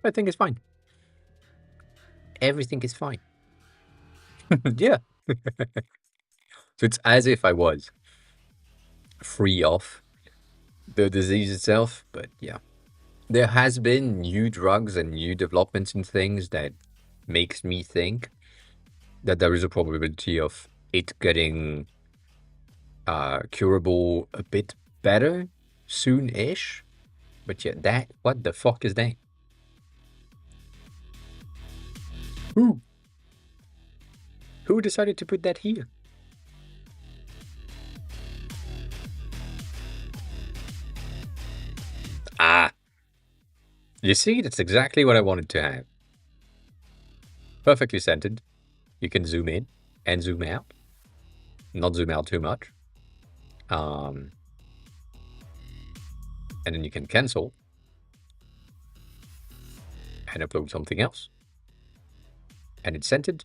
I think it's fine. Everything is fine. Yeah. So it's as if I was free of the disease itself, but yeah. There has been new drugs and new developments in things that makes me think that there is a probability of it getting curable a bit better soon-ish. But yeah, that, what the fuck is that? Who decided to put that here? Ah, you see, that's exactly what I wanted to have. Perfectly centered. You can zoom in and zoom out. Not zoom out too much. And then you can cancel and upload something else. And it's centered.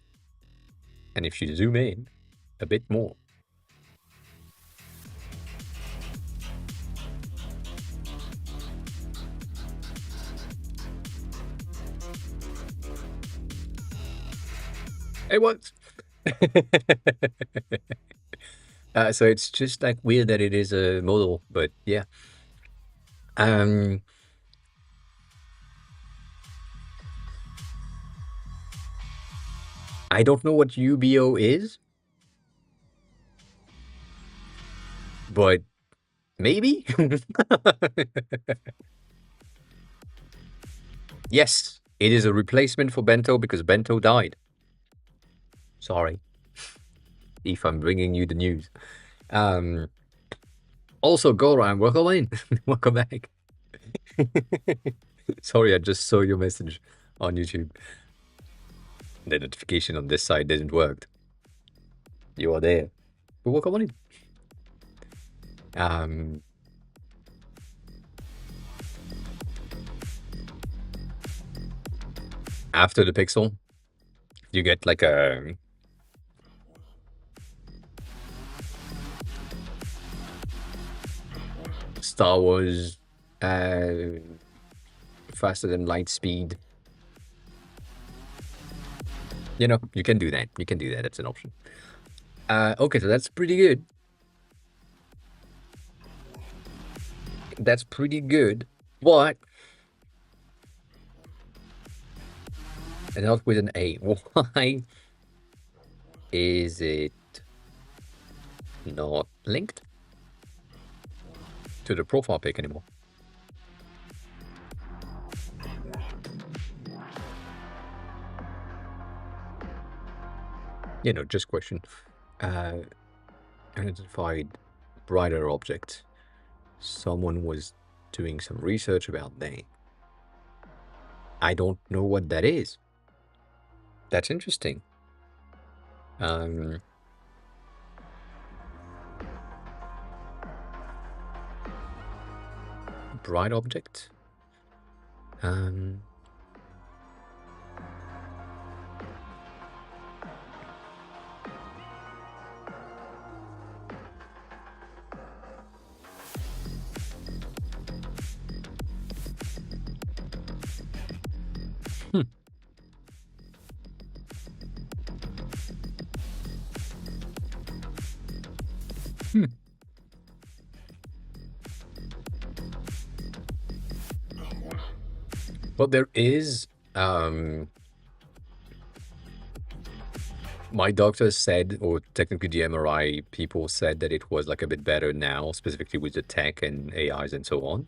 And if you zoom in a bit more, it works. So it's just like weird that it is a model, but yeah. I don't know what UBO is, but maybe? Yes, it is a replacement for Bento because Bento died. Sorry if I'm bringing you the news. Also, Goran, welcome in. Welcome back. Sorry, I just saw your message on YouTube. The notification on this side didn't work. You are there. But welcome on in. After the pixel, you get like a Star Wars faster than light speed. You know, you can do that. You can do that. That's an option. Okay, so that's pretty good. That's pretty good. But and not with an A. Why is it not linked to the profile pic anymore? You know, just question. Identified brighter object. Someone was doing some research about that. I don't know what that is. That's interesting. Bright object. Well, there is. My doctor said, or technically the MRI people said that it was like a bit better now, specifically with the tech and AIs and so on.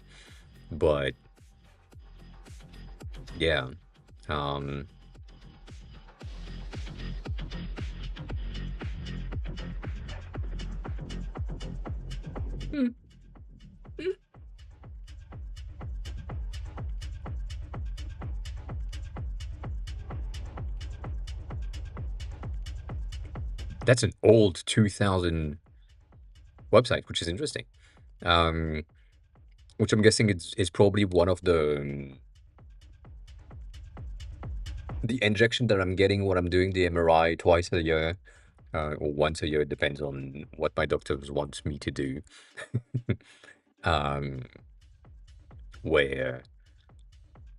But yeah, that's an old 2000 website, which is interesting. Which I'm guessing is probably one of the injection that I'm getting when I'm doing the MRI twice a year, or once a year, depends on what my doctors wants me to do. Where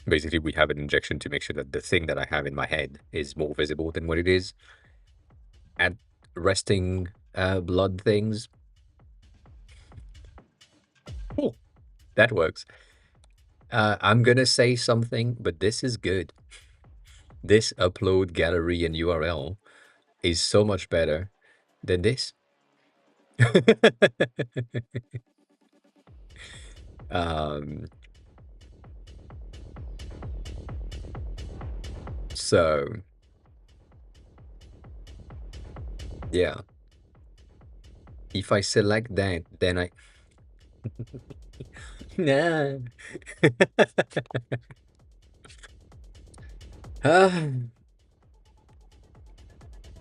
basically we have an injection to make sure that the thing that I have in my head is more visible than what it is at resting blood things. Oh, that works. I'm gonna say something, but this is good. This upload gallery and URL is so much better than this. So yeah, if I select that, then I no.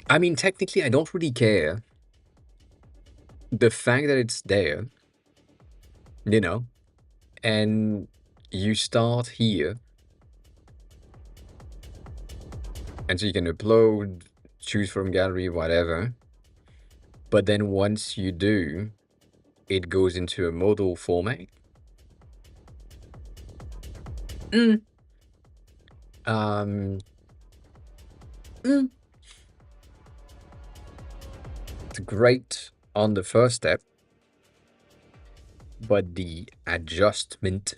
I mean, technically, I don't really care. The fact that it's there, you know, and you start here, and so you can upload, choose from gallery, whatever. But then once you do, it goes into a modal format. It's great on the first step, but the adjustment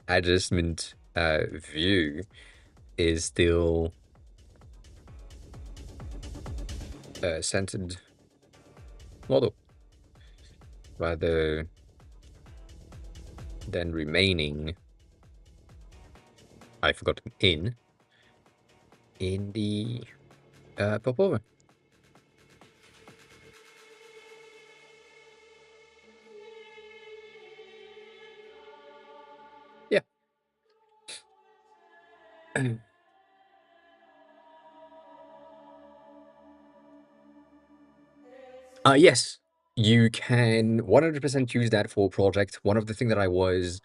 adjustment view is still a centered model rather than remaining, I forgot, in the popover. Yeah. Yes, you can 100% use that for a project. One of the things that I was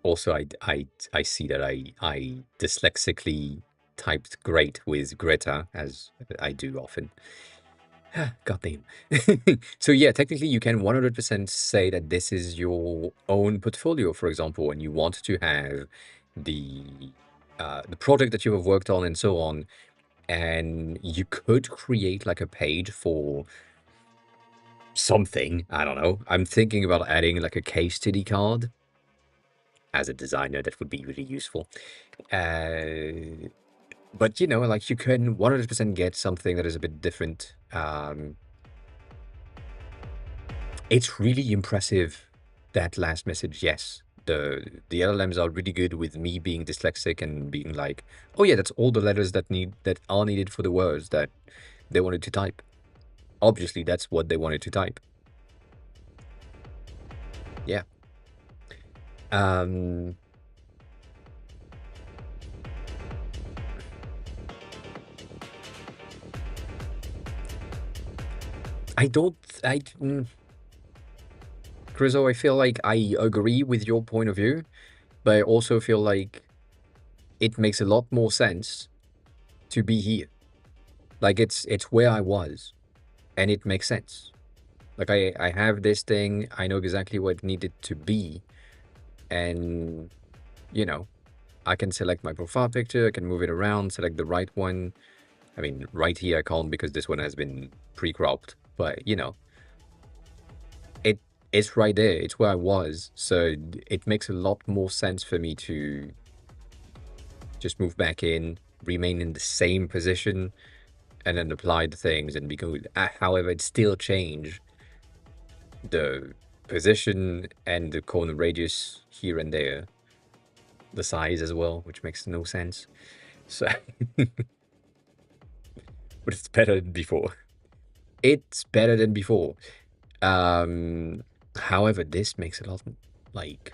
also I see that I dyslexically typed great with Greta, as I do often. God damn. So yeah, technically you can 100% say that this is your own portfolio, for example, and you want to have the project that you have worked on and so on, and you could create like a page for something. I don't know. I'm thinking about adding like a case study card. As a designer, that would be really useful. But you know, like you can 100% get something that is a bit different. It's really impressive, that last message. Yes, the LLMs are really good with me being dyslexic and being like, oh yeah, that's all the letters that are needed for the words that they wanted to type. Obviously, that's what they wanted to type. Yeah. Grizzle, I feel like I agree with your point of view, but I also feel like it makes a lot more sense to be here. Like it's where I was, and it makes sense. Like I have this thing, I know exactly what it needed to be, and you know, I can select my profile picture, I can move it around, select the right one. I mean, right here I can't because this one has been pre-cropped, but you know, it's right there. It's where I was, so it makes a lot more sense for me to just move back in, remain in the same position, and then apply the things and be good. However, it still change the position and the corner radius here and there, the size as well, which makes no sense. So, but it's better than before. It's better than before. However, this makes a lot like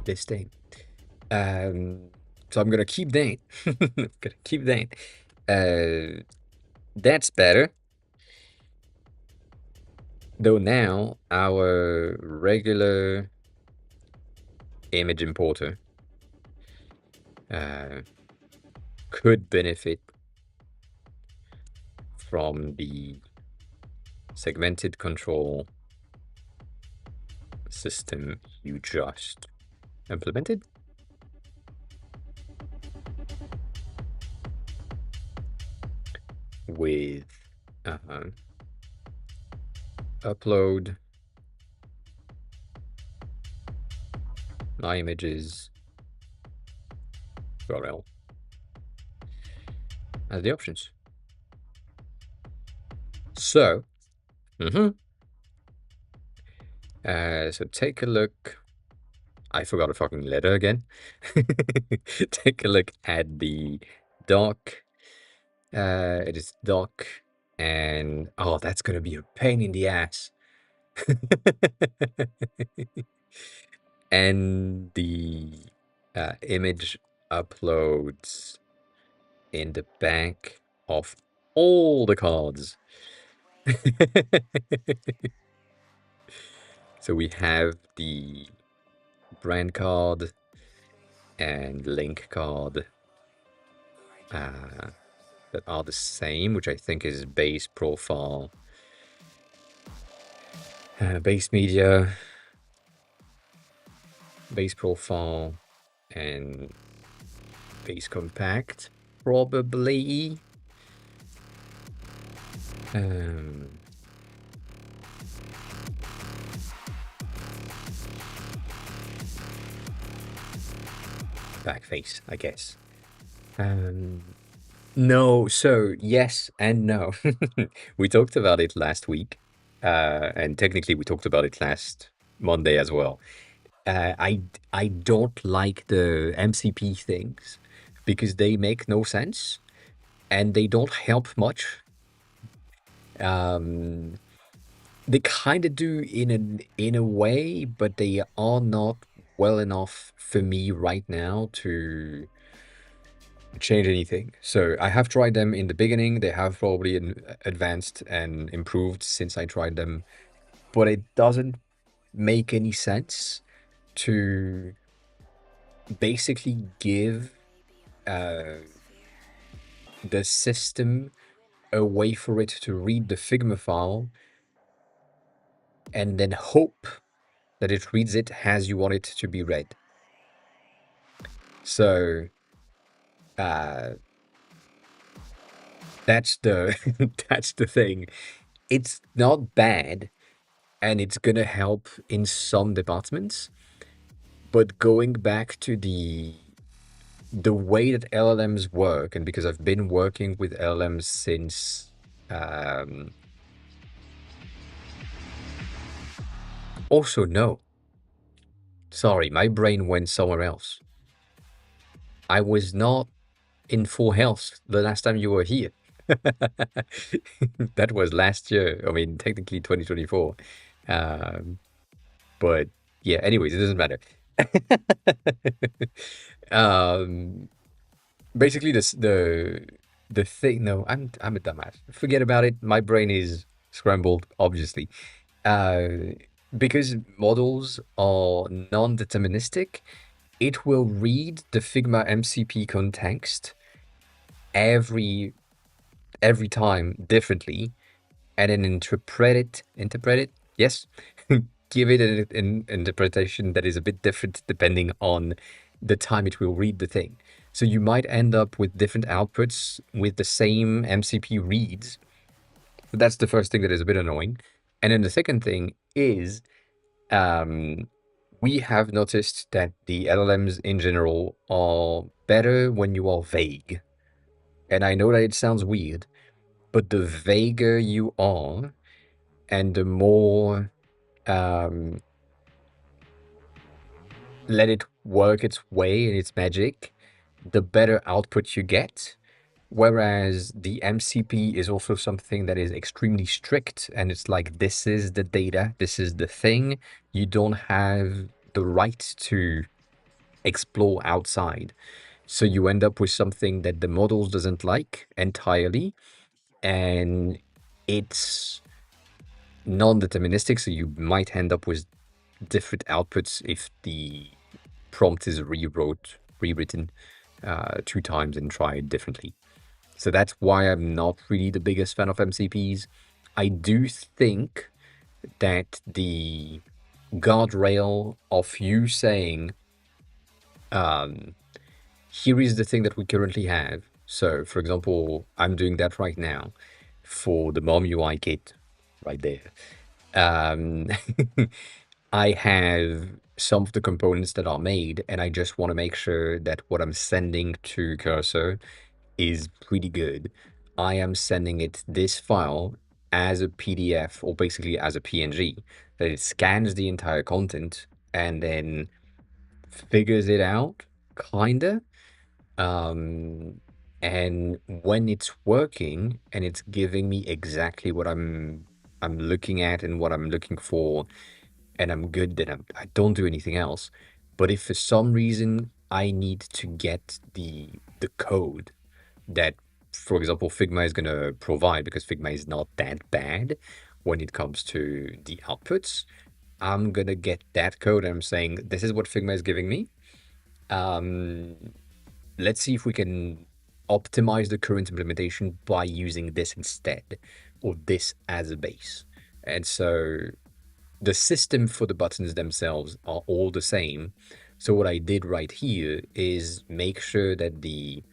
this thing. So I'm gonna keep that. I'm gonna keep that. That's better. Though now our regular image importer could benefit from the segmented control system you just implemented. With upload my images URL as the options. So, so take a look. I forgot a fucking letter again. Take a look at the doc. It is doc, and oh, that's gonna be a pain in the ass. And the image uploads in the back of all the cards. So we have the brand card and link card that are the same, which I think is base profile, base media, base profile, and base compact, probably. backface, I guess. No, so yes and no. We talked about it last week, and technically we talked about it last Monday as well. I don't like the MCP things because they make no sense and they don't help much. They kind of do in a way, but they are not well enough for me right now to change anything. So I have tried them in the beginning. They have probably advanced and improved since I tried them, but it doesn't make any sense to basically give the system a way for it to read the Figma file and then hope that it reads it as you want it to be read. So that's the that's the thing. It's not bad, and it's gonna help in some departments. But going back to the way that LLMs work, and because I've been working with LLMs since also no. Sorry, my brain went somewhere else. I was not in full health the last time you were here. That was last year. I mean, technically 2024. But yeah, anyways, it doesn't matter. Basically, the thing. No, I'm a dumbass. Forget about it. My brain is scrambled, obviously. Because models are non-deterministic, it will read the Figma MCP context every time differently, and then interpret it. Yes, give it an interpretation that is a bit different depending on the time it will read the thing. So you might end up with different outputs with the same MCP reads. So that's the first thing that is a bit annoying. And then the second thing is, we have noticed that the LLMs in general are better when you are vague. And I know that it sounds weird, but the vaguer you are, and the more let it work its way and its magic, the better output you get. Whereas the MCP is also something that is extremely strict, and it's like, this is the data, this is the thing. You don't have the right to explore outside. So you end up with something that the models doesn't like entirely, and it's non-deterministic, so you might end up with different outputs if the prompt is rewritten 2 times and tried differently. So that's why I'm not really the biggest fan of MCPs. I do think that the guardrail of you saying, here is the thing that we currently have. So, for example, I'm doing that right now for the Mom UI kit right there. I have some of the components that are made, and I just want to make sure that what I'm sending to Cursor is pretty good. I am sending it this file as a PDF, or basically as a PNG, that it scans the entire content and then figures it out, kinda. And when it's working and it's giving me exactly what I'm looking at and what I'm looking for, and I'm good, then I don't do anything else. But if for some reason I need to get the code that, for example, Figma is going to provide, because Figma is not that bad when it comes to the outputs, I'm going to get that code and I'm saying, this is what Figma is giving me. Let's see if we can optimize the current implementation by using this instead, or this as a base. And so the system for the buttons themselves are all the same. So what I did right here is make sure that the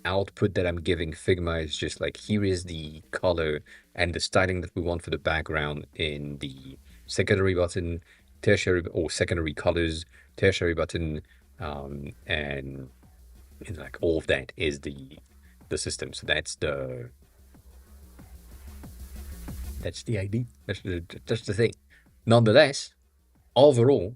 output that I'm giving Figma is just like, here is the color and the styling that we want for the background in the secondary button, tertiary or secondary colors, tertiary button, And like all of that is the system. So that's the idea. That's the thing. Nonetheless, overall,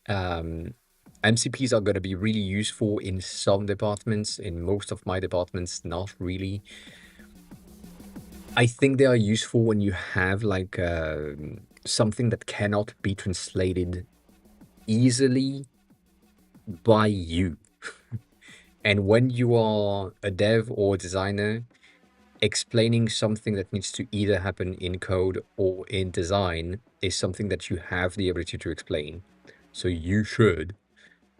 MCPs are going to be really useful in some departments. In most of my departments, not really. I think they are useful when you have like something that cannot be translated easily by you. And when you are a dev or a designer, explaining something that needs to either happen in code or in design is something that you have the ability to explain. So you should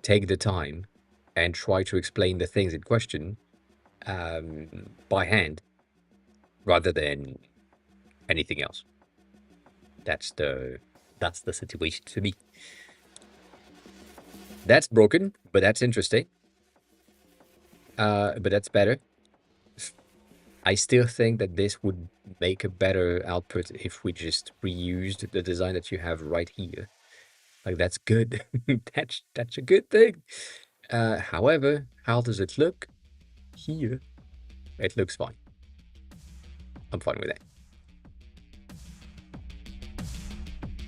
take the time and try to explain the things in question by hand rather than anything else. That's the situation to me. That's broken, but that's interesting. But that's better. I still think that this would make a better output if we just reused the design that you have right here. Like that's good. That's a good thing. However, how does it look here? It looks fine. I'm fine with that.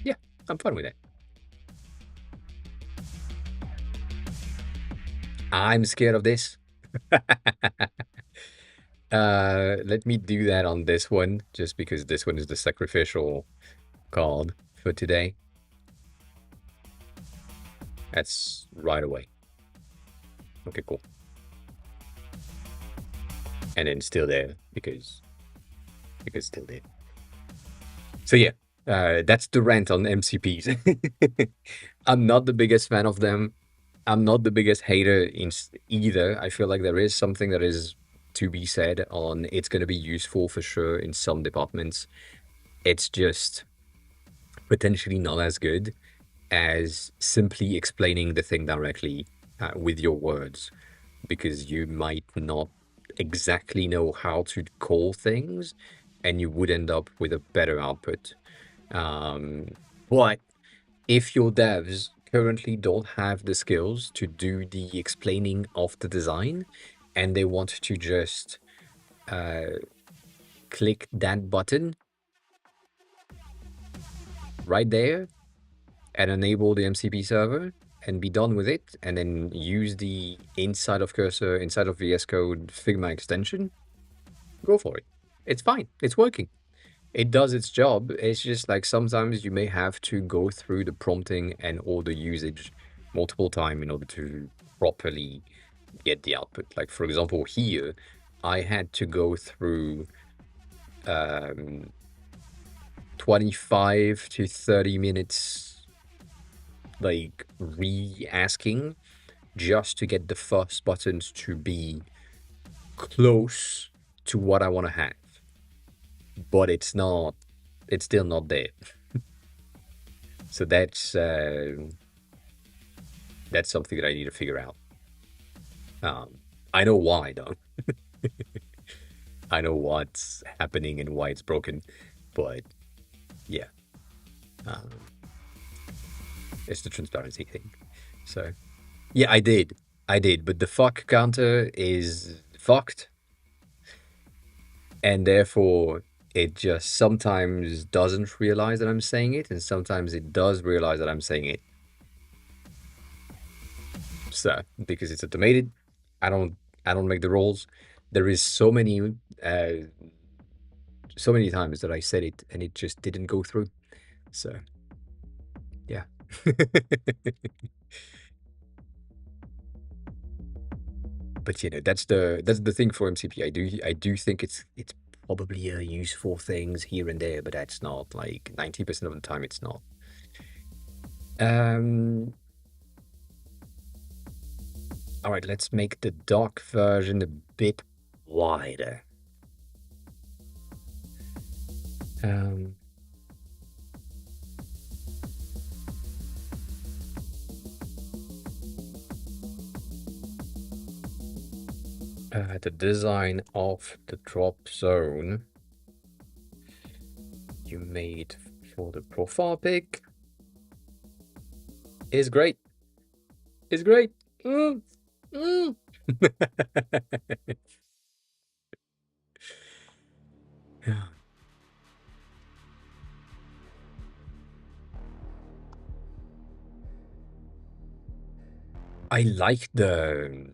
Yeah, I'm fine with that. I'm scared of this. Let me do that on this one, just because this one is the sacrificial card for today. That's right away. Okay, cool. And then still there because still there. So yeah, that's the rant on MCPs. I'm not the biggest fan of them. I'm not the biggest hater in either. I feel like there is something that is to be said on it's going to be useful for sure in some departments. It's just potentially not as good as simply explaining the thing directly with your words, because you might not exactly know how to call things and you would end up with a better output. But if your devs currently don't have the skills to do the explaining of the design and they want to just click that button right there and enable the MCP server and be done with it, and then use the inside of cursor, inside of VS Code Figma extension, go for it. It's fine. It's working. It does its job. It's just like sometimes you may have to go through the prompting and all the usage multiple times in order to properly get the output. Like for example, here, I had to go through 25 to 30 minutes like re-asking just to get the first buttons to be close to what I want to have. But it's still not there. So that's something that I need to figure out. I know why though. I know what's happening and why it's broken, but yeah. It's the transparency thing. So yeah, I did, but the fuck counter is fucked, and therefore it just sometimes doesn't realize that I'm saying it, and sometimes it does realize that I'm saying it. So because it's automated, I don't make the rules. There is so many times that I said it and it just didn't go through. So yeah. But you know, that's the thing for MCP. I do think it's probably a useful things here and there, but that's not like 90% of the time it's not. All right, let's make the doc version a bit wider. The design of the drop zone you made for the profile pic is great. It's great. Mm, mm. I like the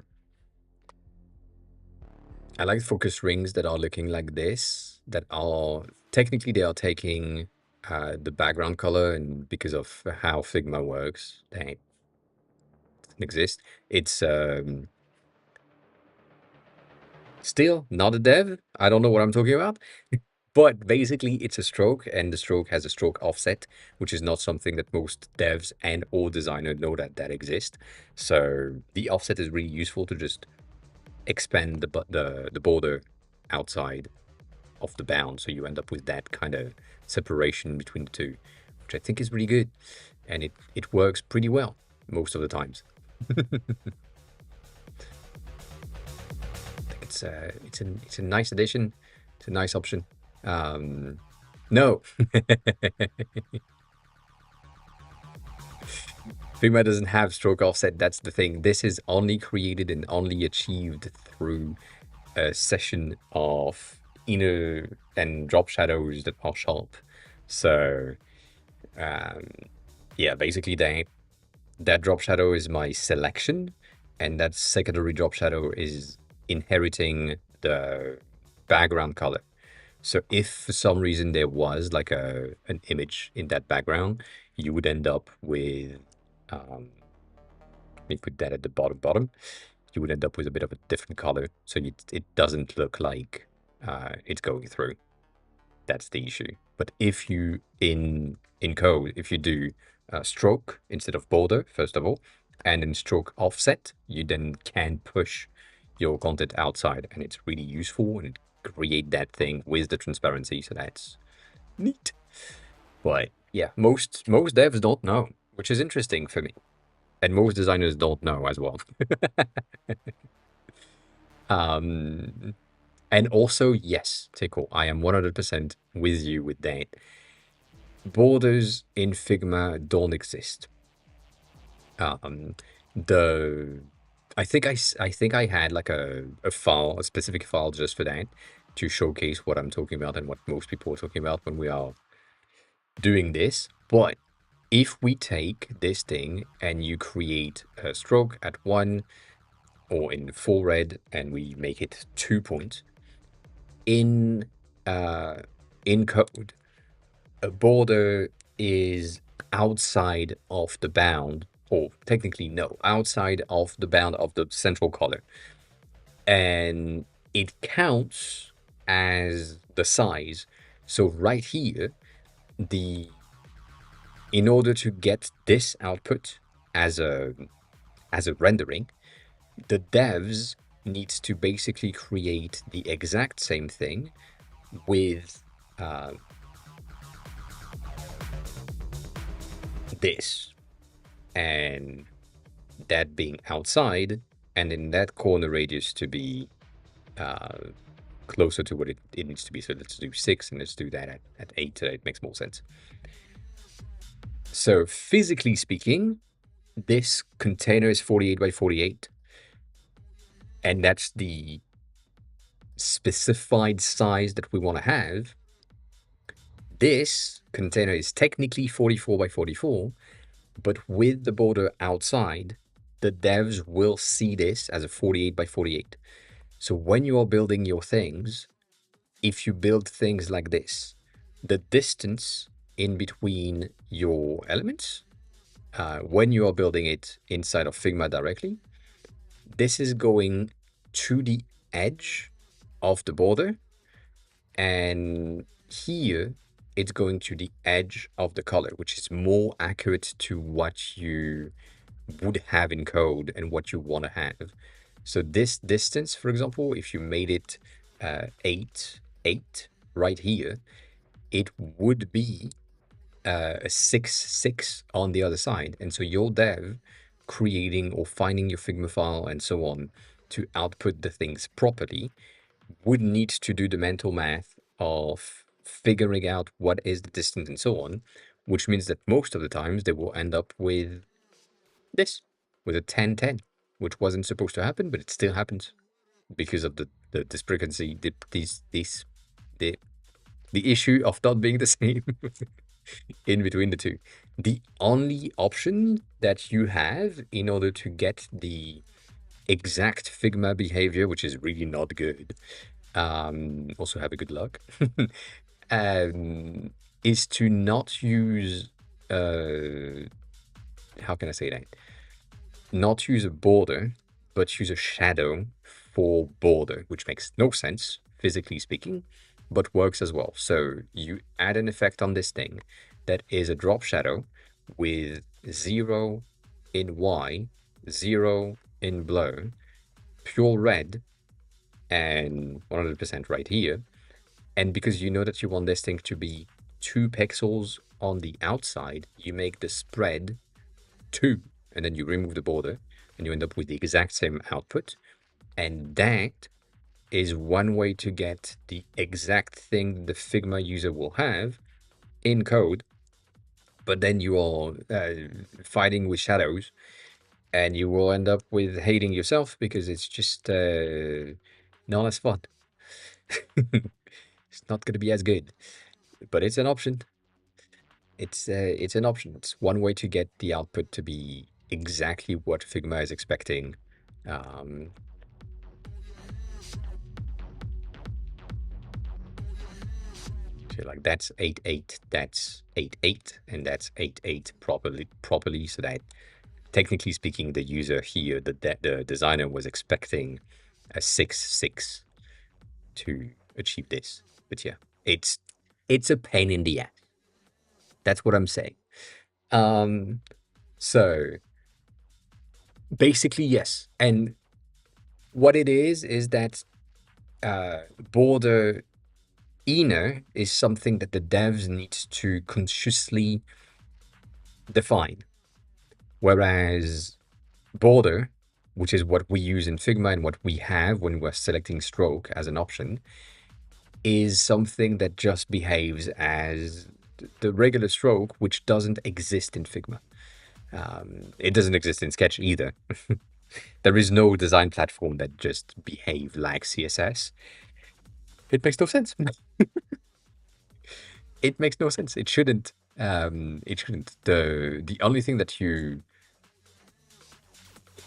focus rings that are looking like this, that are technically they are taking the background color, and because of how Figma works, they doesn't exist. It's still not a dev. I don't know what I'm talking about. But basically, it's a stroke, and the stroke has a stroke offset, which is not something that most devs and or designers know that exist. So the offset is really useful to just expand the border outside of the bound, so you end up with that kind of separation between the two, which I think is really good, and it works pretty well most of the times. I think it's a nice addition. It's a nice option. No. Figma doesn't have stroke offset. That's the thing. This is only created and only achieved through a session of inner and drop shadows that are sharp. So, yeah, basically that drop shadow is my selection, and that secondary drop shadow is inheriting the background color. So if for some reason there was like an image in that background, you would end up with, let me put that at the bottom, you would end up with a bit of a different color. So it doesn't look like it's going through. That's the issue. But if you, in code, if you do stroke instead of border, first of all, and then stroke offset, you then can push your content outside, and it's really useful, and it create that thing with the transparency, so that's neat. But yeah, most devs don't know, which is interesting for me, and most designers don't know as well. And also, yes, Tickle, I am 100% with you with that. Borders in Figma don't exist. The I think I had like a file, a specific file just for that, to showcase what I'm talking about and what most people are talking about when we are doing this. But if we take this thing and you create a stroke at 1 or in full red, and we make it 2 points in code, a border is outside of the bound, or technically no, outside of the bound of the central color, and it counts as the size. So right here, in order to get this output as a rendering, the devs needs to basically create the exact same thing with this, and that being outside, and in that corner radius to be closer to what it needs to be. So let's do 6, and let's do that at 8. It makes more sense. So physically speaking, this container is 48 by 48, and that's the specified size that we want to have. This container is technically 44 by 44, but with the border outside, the devs will see this as a 48 by 48. So when you are building your things, if you build things like this, the distance in between your elements, when you are building it inside of Figma directly, this is going to the edge of the border, and here it's going to the edge of the color, which is more accurate to what you would have in code and what you want to have. So this distance, for example, if you made it 8 right here, it would be a 6 6 on the other side. And so your dev creating or finding your Figma file and so on to output the things properly would need to do the mental math of figuring out what is the distance and so on, which means that most of the times they will end up with this, with a 10 10. which wasn't supposed to happen, but it still happened because of the discrepancy, the issue of not being the same in between the two. The only option that you have in order to get the exact Figma behavior, which is really not good, also have a good luck, is to not use, how can I say that? Not use a border, but use a shadow for border, which makes no sense, physically speaking, but works as well. So you add an effect on this thing that is a drop shadow with 0 in Y, 0 in blur, pure red, and 100% right here. And because you know that you want this thing to be 2 pixels on the outside, you make the spread 2, and then you remove the border, and you end up with the exact same output. And that is one way to get the exact thing the Figma user will have in code, but then you are fighting with shadows, and you will end up with hating yourself because it's just not as fun. It's not going to be as good, but it's an option. It's an option. It's one way to get the output to be exactly what Figma is expecting. So like that's 8.8, that's 8.8, and that's 8.8 properly, so that technically speaking, the user here, the designer was expecting a 6.6 to achieve this. But yeah, it's a pain in the ass. That's what I'm saying. So basically, yes. And what it is that border inner is something that the devs need to consciously define. Whereas border, which is what we use in Figma and what we have when we're selecting stroke as an option, is something that just behaves as the regular stroke, which doesn't exist in Figma. It doesn't exist in Sketch either. There is no design platform that just behave like CSS. It makes no sense. It makes no sense. It shouldn't. It shouldn't. The only thing that you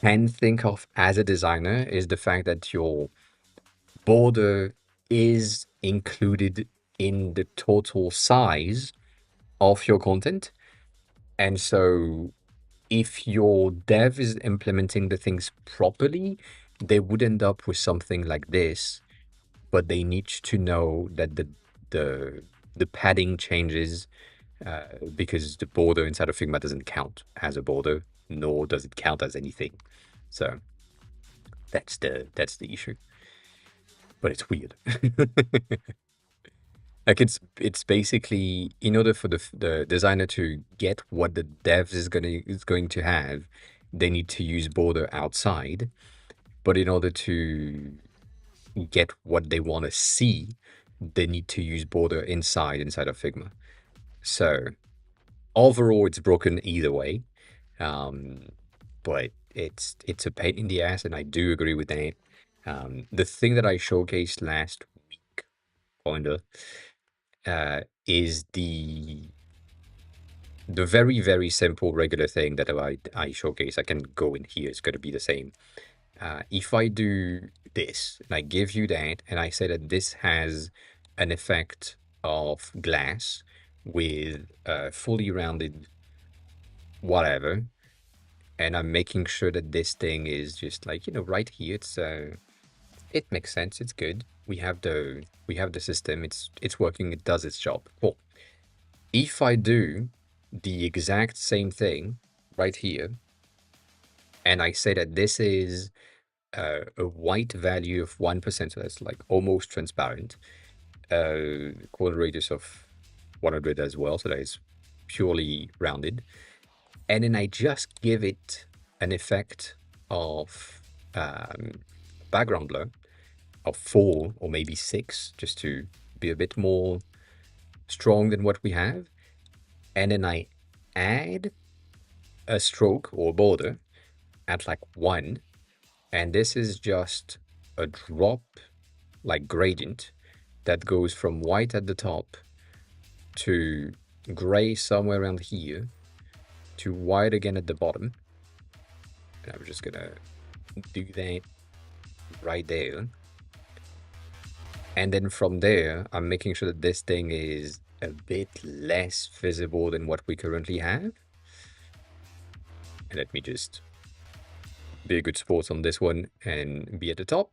can think of as a designer is the fact that your border is included in the total size of your content. And so if your dev is implementing the things properly, they would end up with something like this, but they need to know that the padding changes because the border inside of Figma doesn't count as a border, nor does it count as anything. So that's the issue. But it's weird. Like it's basically, in order for the designer to get what the dev is going to have, they need to use border outside. But in order to get what they want to see, they need to use border inside of Figma. So overall, it's broken either way. But it's a pain in the ass, and I do agree with that. The thing that I showcased last week, kinda, is the very, very simple regular thing that I showcase. I can go in here, it's going to be the same. If I do this, and I give you that, and I say that this has an effect of glass with fully rounded whatever, and I'm making sure that this thing is just like, right here, it's it makes sense, it's good. We have the system, it's working, it does its job. Cool. If I do the exact same thing right here, and I say that this is a white value of 1%, so that's like almost transparent, quarter radius of 100 as well, so that is purely rounded, and then I just give it an effect of background blur of 4 or maybe 6, just to be a bit more strong than what we have, and then I add a stroke or border at like 1, And this is just a drop, like gradient, that goes from white at the top to gray somewhere around here to white again at the bottom. And I'm just gonna do that right there. And then from there, I'm making sure that this thing is a bit less visible than what we currently have. And let me just be a good sport on this one and be at the top.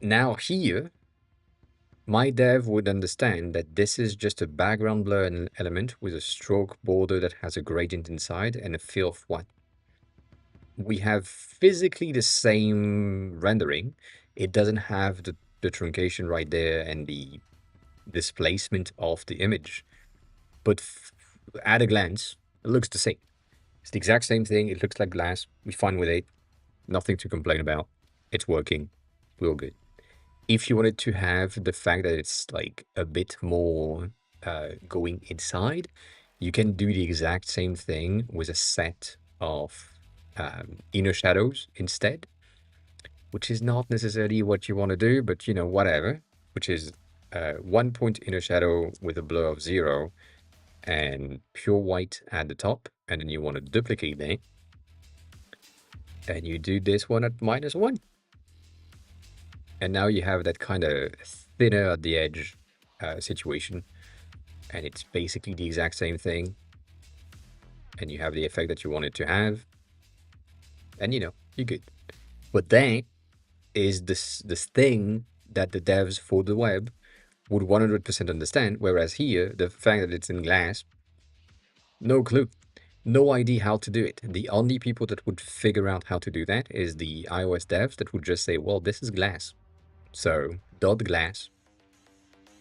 Now here, my dev would understand that this is just a background blur element with a stroke border that has a gradient inside and a fill of white. We have physically the same rendering. It doesn't have the truncation right there and the displacement of the image. But at a glance, it looks the same. It's the exact same thing. It looks like glass. We're fine with it. Nothing to complain about. It's working. We're all good. If you wanted to have the fact that it's like a bit more going inside, you can do the exact same thing with a set of inner shadows instead, which is not necessarily what you want to do, but you know, whatever, which is 1 point inner shadow with a blur of 0 and pure white at the top. And then you want to duplicate that. And you do this one at -1. And now you have that kind of thinner at the edge situation. And it's basically the exact same thing. And you have the effect that you want it to have. And you know, you're good. But that is this thing that the devs for the web would 100% understand. Whereas here, the fact that it's in glass, no clue. No idea how to do it. The only people that would figure out how to do that is the iOS devs that would just say, well, this is glass. So, dot glass.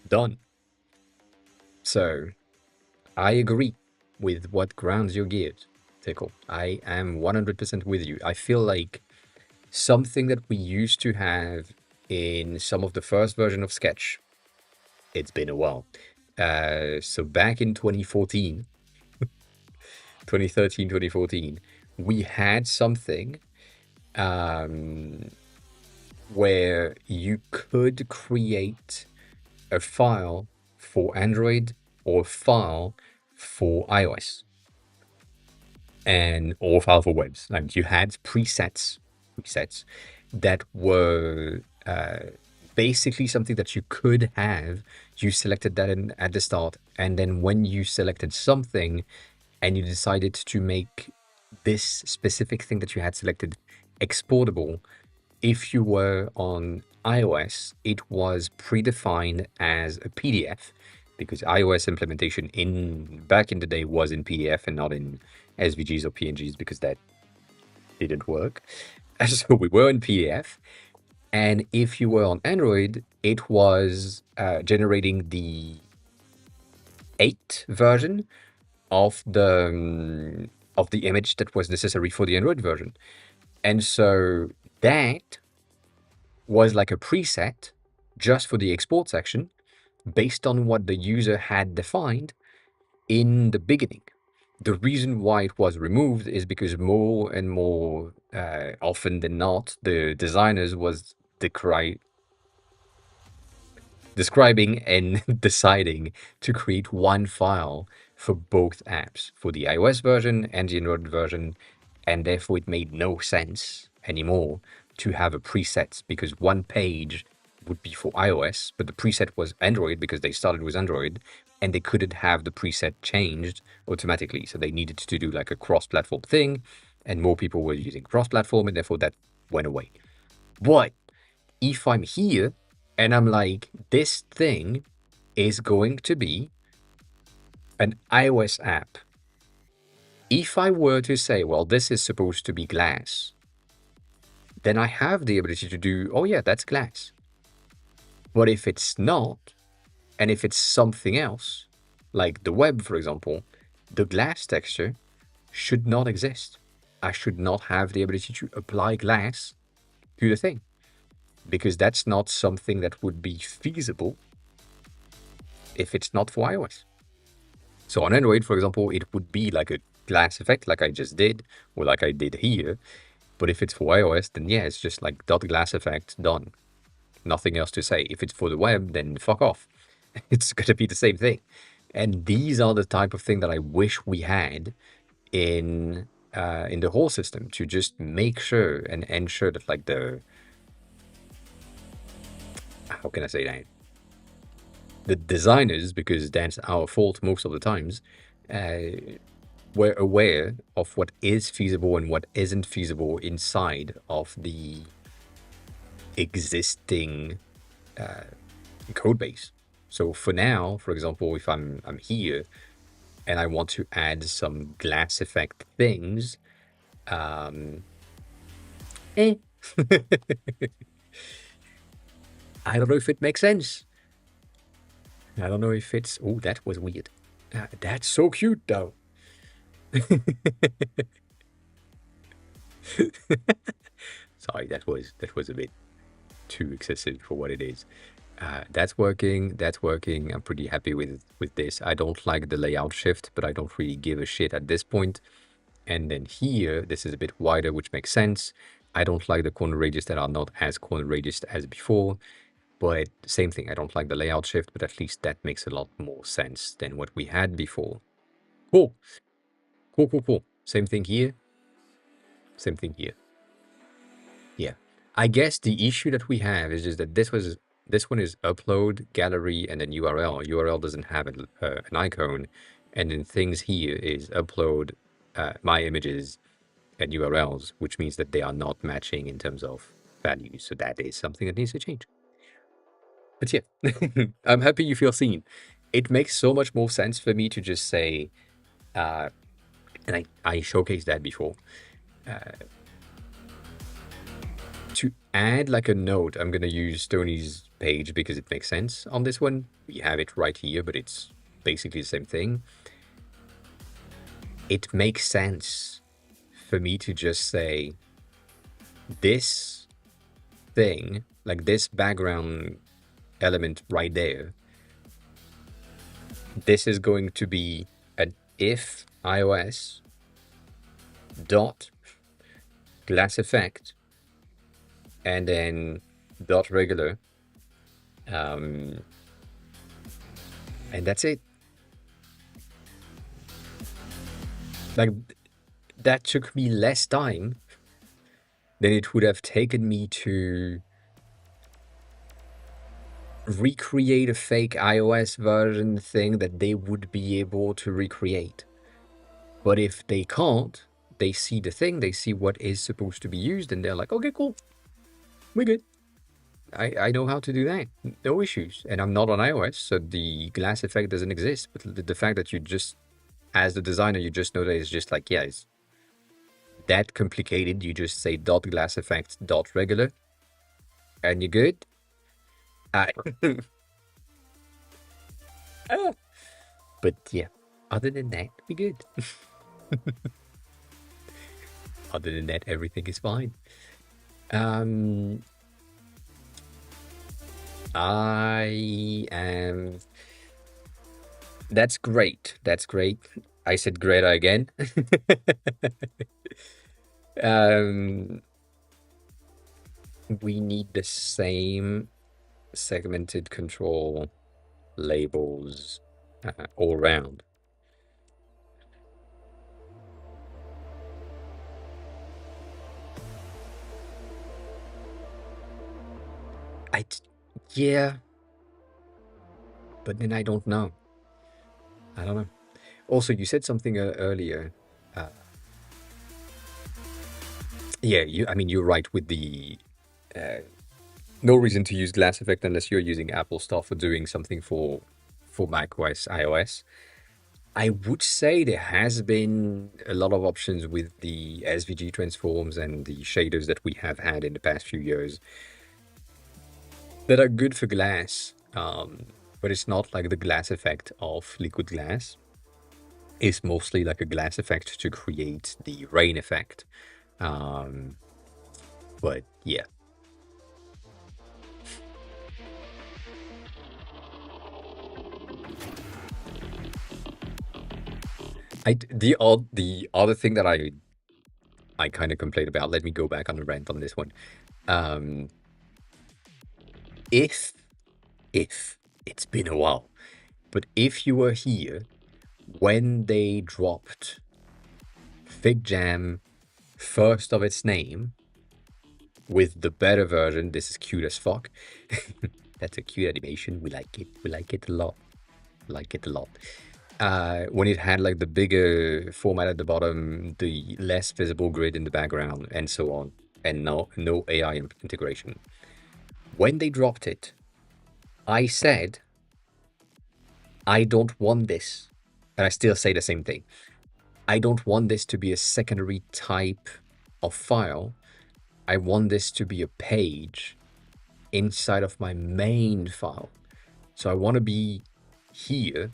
Done. So, I agree with what grounds your gears, Tickle. I am 100% with you. I feel like something that we used to have in some of the first version of Sketch, it's been a while. So back in 2014, 2013, 2014, we had something where you could create a file for Android or file for iOS or file for webs. And you had presets that were basically something that you could have. You selected that at the start, and then when you selected something and you decided to make this specific thing that you had selected exportable, if you were on iOS, it was predefined as a PDF, because iOS implementation back in the day was in PDF and not in SVGs or PNGs, because that didn't work. So we were in PDF. And if you were on Android, it was generating the 8 version of the image that was necessary for the Android version. And so that was like a preset just for the export section based on what the user had defined in the beginning. The reason why it was removed is because more and more often than not, the designers was describing and deciding to create one file for both apps, for the iOS version and the Android version, and therefore it made no sense anymore to have a preset, because one page would be for iOS, but the preset was Android because they started with Android, and they couldn't have the preset changed automatically. So they needed to do like a cross-platform thing, and more people were using cross-platform, and therefore that went away. But if I'm here and I'm like, this thing is going to be an iOS app, if I were to say, well, this is supposed to be glass, then I have the ability to do, oh yeah, that's glass. But if it's not, and if it's something else, like the web, for example, the glass texture should not exist. I should not have the ability to apply glass to the thing, because that's not something that would be feasible if it's not for iOS. So on Android, for example, it would be like a glass effect, like I just did, or like I did here. But if it's for iOS, then yeah, it's just like dot glass effect, done. Nothing else to say. If it's for the web, then fuck off. It's gonna be the same thing. And these are the type of thing that I wish we had in the whole system, to just make sure and ensure that like the, how can I say that? The designers, because that's our fault most of the times, were aware of what is feasible and what isn't feasible inside of the existing code base. So for now, for example, if I'm here and I want to add some glass effect things, I don't know if it makes sense. I don't know if it's... Oh, that was weird. That's so cute, though. Sorry, that was a bit too excessive for what it is. That's working. That's working. I'm pretty happy with this. I don't like the layout shift, but I don't really give a shit at this point. And then here, this is a bit wider, which makes sense. I don't like the corner radius that are not as corner radius as before. But same thing, I don't like the layout shift, but at least that makes a lot more sense than what we had before. Cool. Cool, cool, cool. Same thing here. Same thing here. Yeah. I guess the issue that we have is just that this one is upload, gallery, and then URL. URL doesn't have an icon. And then things here is upload, my images, and URLs, which means that they are not matching in terms of values. So that is something that needs to change. But yeah, I'm happy you feel seen. It makes so much more sense for me to just say, and I showcased that before, to add like a note. I'm going to use Tony's page because it makes sense on this one. We have it right here, but it's basically the same thing. It makes sense for me to just say this thing, like this background element right there, this is going to be an if iOS dot glass effect and then dot regular, and that's it. Like, that took me less time than it would have taken me to recreate a fake iOS version thing that they would be able to recreate. But if they can't, they see the thing, they see what is supposed to be used, and they're like, okay, cool, we're good. I know how to do that, no issues. And I'm not on iOS, so the glass effect doesn't exist. But the fact that you just, as the designer, you just know that it's just like, yeah, it's that complicated. You just say dot glass effect dot regular, and you're good. But yeah, other than that, we're good. Other than that, everything is fine. I am... That's great. That's great. I said Greta again. We need the same segmented control labels all around. Yeah, but then I don't know. I don't know. Also, you said something earlier. Yeah, I mean, you're right with the no reason to use glass effect unless you're using Apple stuff or doing something for macOS, iOS. I would say there has been a lot of options with the SVG transforms and the shaders that we have had in the past few years that are good for glass, but it's not like the glass effect of liquid glass. It's mostly like a glass effect to create the rain effect. But yeah. The other thing that I I kind of complained about. Let me go back on the rant on this one. Um, if it's been a while, but if you were here when they dropped FigJam first of its name with the better version, this is cute as fuck. That's a cute animation. We like it. We like it a lot. Like it a lot. When it had like the bigger format at the bottom, the less visible grid in the background, and so on, and no AI integration. When they dropped it, I said, I don't want this, and I still say the same thing. I don't want this to be a secondary type of file. I want this to be a page inside of my main file. So I want to be here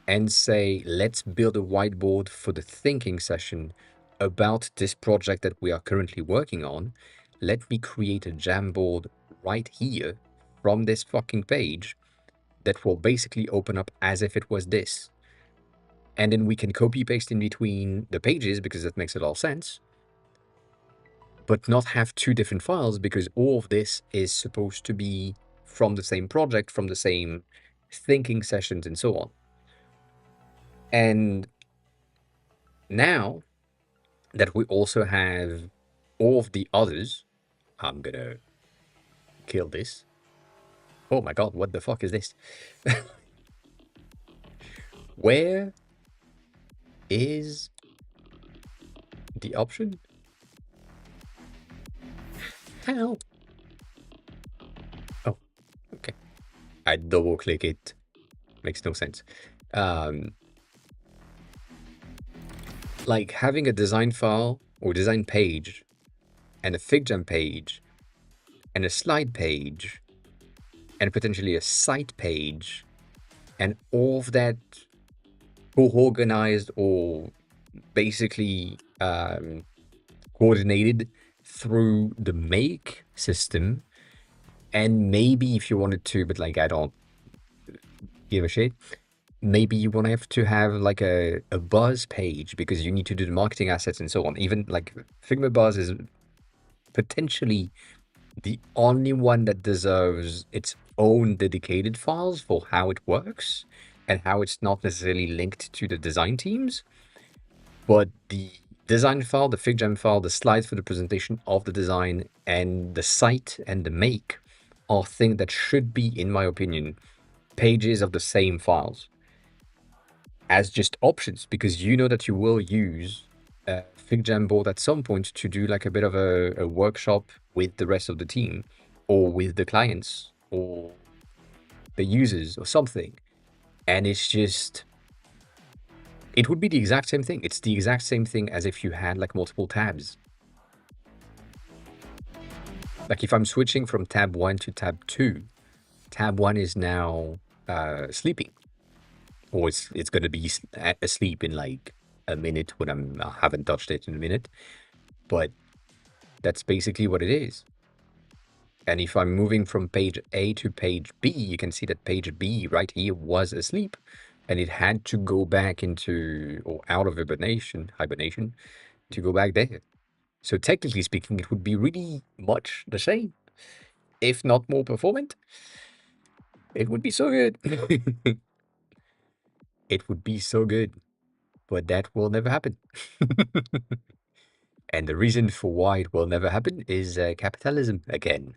and say, let's build a whiteboard for the thinking session about this project that we are currently working on. Let me create a Jamboard right here from this fucking page that will basically open up as if it was this. And then we can copy paste in between the pages because that makes a lot of sense, but not have two different files because all of this is supposed to be from the same project, from the same thinking sessions and so on. And now that we also have all of the others, I'm gonna kill this. Oh my god, what the fuck is this? Where is the option? How? Oh, okay. I double click it. Makes no sense. Like having a design file or design page and a FigJam page and a slide page and potentially a site page and all of that co-organized or basically coordinated through the make system. And maybe if you wanted to, but like I don't give a shit, maybe you want to have like a buzz page because you need to do the marketing assets and so on. Even like Figma Buzz is potentially the only one that deserves its own dedicated files for how it works and how it's not necessarily linked to the design teams. But the design file, the FigJam file, the slides for the presentation of the design, and the site and the make are things that should be, in my opinion, pages of the same files as just options, because you know that you will use a FigJam board at some point to do like a bit of a workshop with the rest of the team or with the clients or the users or something. And it's just, it would be the exact same thing. It's the exact same thing as if you had like multiple tabs. Like if I'm switching from tab 1 to tab 2, tab 1 is now sleeping. Or it's going to be asleep in like a minute when I haven't touched it in a minute. But that's basically what it is. And if I'm moving from page A to page B, you can see that page B right here was asleep. And it had to go back into, or out of hibernation, to go back there. So technically speaking, it would be really much the same, if not more performant. It would be so good. It would be so good, but that will never happen. And the reason for why it will never happen is capitalism again,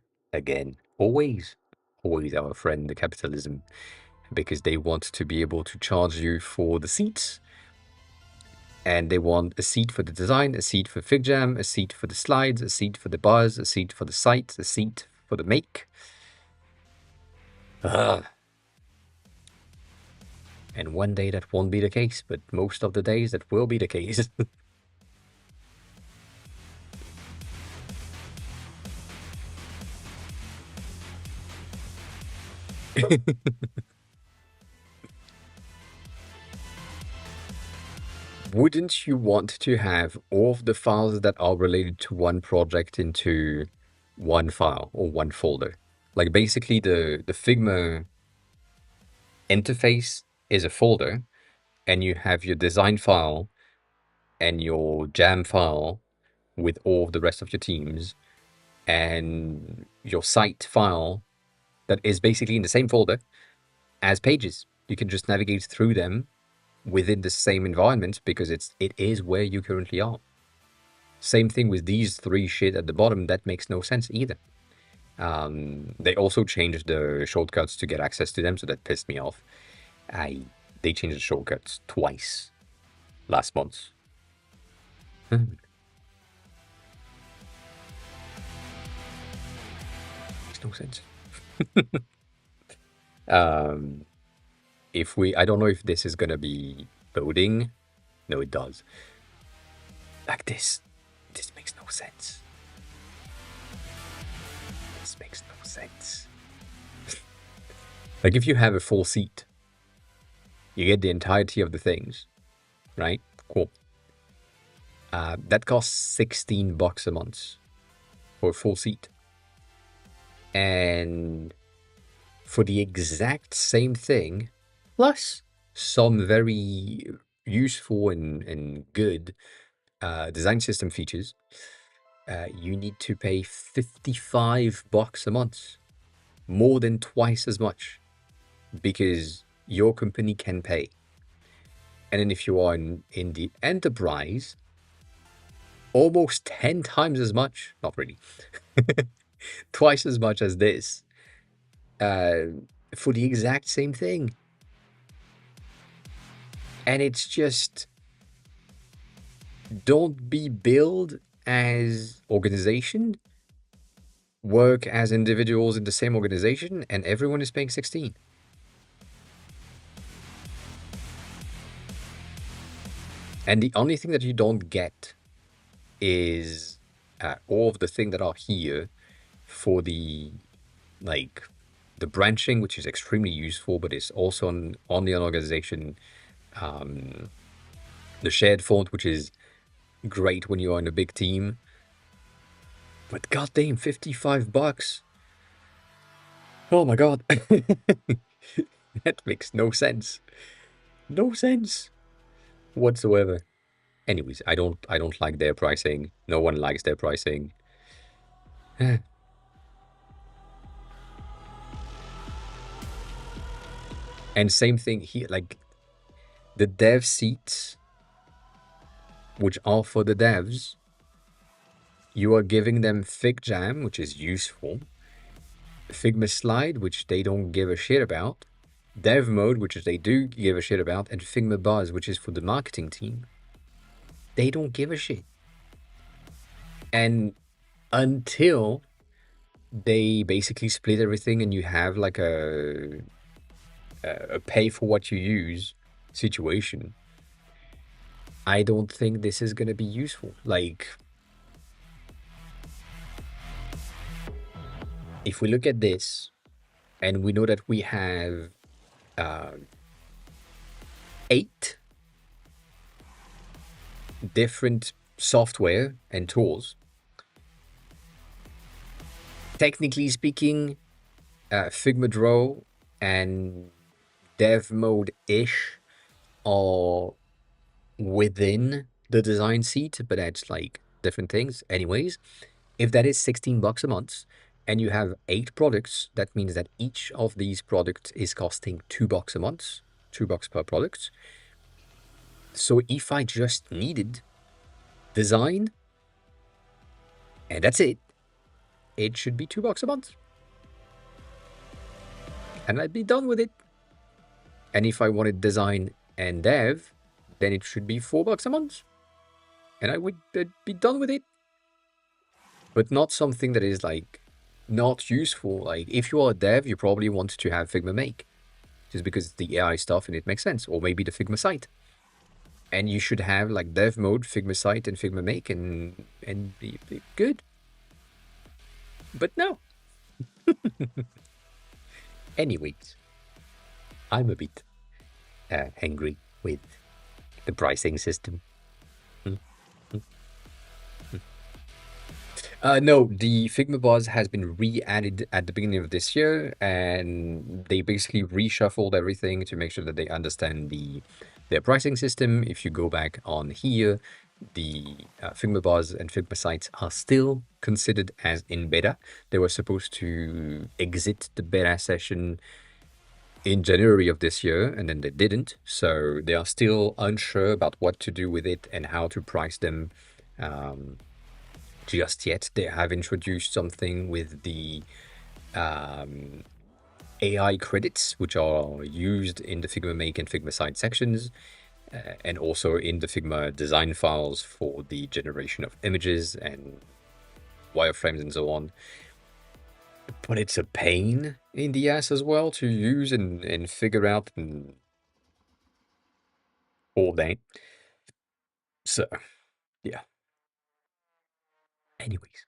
always our friend, the capitalism, because they want to be able to charge you for the seats. And they want a seat for the design, a seat for FigJam, a seat for the slides, a seat for the buzz, a seat for the site, a seat for the make. Ugh. And one day that won't be the case, but most of the days that will be the case. Wouldn't you want to have all of the files that are related to one project into one file or one folder? Like basically the Figma interface is a folder, and you have your design file and your jam file with all of the rest of your teams, and your site file that is basically in the same folder as pages. You can just navigate through them within the same environment because it is where you currently are. Same thing with these three shit at the bottom. That makes no sense either. They also changed the shortcuts to get access to them, so that pissed me off. They changed the shortcuts twice last month. Makes no sense. I don't know if this is gonna be loading. No, it does. Like this makes no sense. This makes no sense. Like if you have a full seat, you get the entirety of the things, right? Cool. That costs $16 a month for a full seat. And for the exact same thing, plus some very useful and good design system features, you need to pay $55 a month, more than twice as much, because your company can pay. And then if you are in the enterprise, almost 10 times as much, not really, twice as much as this, for the exact same thing. And it's just, don't be billed as organization, work as individuals in the same organization, and everyone is paying 16. And the only thing that you don't get is all of the things that are here for the branching, which is extremely useful, but it's also on the organization. The shared font, which is great when you are in a big team. But goddamn, $55. Oh my god. That makes no sense. No sense whatsoever. Anyways, I don't like their pricing. No one likes their pricing. And same thing here, like the dev seats, which are for the devs, you are giving them FigJam, which is useful, Figma Slide, which they don't give a shit about, Dev Mode, which they do give a shit about, and Figma Buzz, which is for the marketing team. They don't give a shit. And until they basically split everything and you have like a pay for what you use situation, I don't think this is going to be useful. Like, if we look at this and we know that we have 8 different software and tools, technically speaking, Figma Draw and Dev Mode-ish are within the design seat, but that's like different things. Anyways, if that is $16 a month and you have 8 products, that means that each of these products is costing $2 a month, $2 per product. So if I just needed design and that's it, it should be $2 a month. And I'd be done with it. And if I wanted design and dev, then it should be $4 a month. And I would be done with it. But not something that is like not useful. Like if you are a dev, you probably want to have Figma Make, just because it's the AI stuff and it makes sense. Or maybe the Figma site. And you should have like dev mode, Figma site, and Figma Make and be good. But no. Anyways, I'm a bit angry with the pricing system. No, the Figma Buzz has been re-added at the beginning of this year, and they basically reshuffled everything to make sure that they understand their pricing system. If you go back on here, the Figma bars and Figma sites are still considered as in beta. They were supposed to exit the beta session in January of this year, and then they didn't. So they are still unsure about what to do with it and how to price them just yet. They have introduced something with the AI credits, which are used in the Figma Make and Figma Site sections, and also in the Figma design files for the generation of images and wireframes and so on. But it's a pain in the ass as well to use and figure out and all day. So, yeah. Anyways.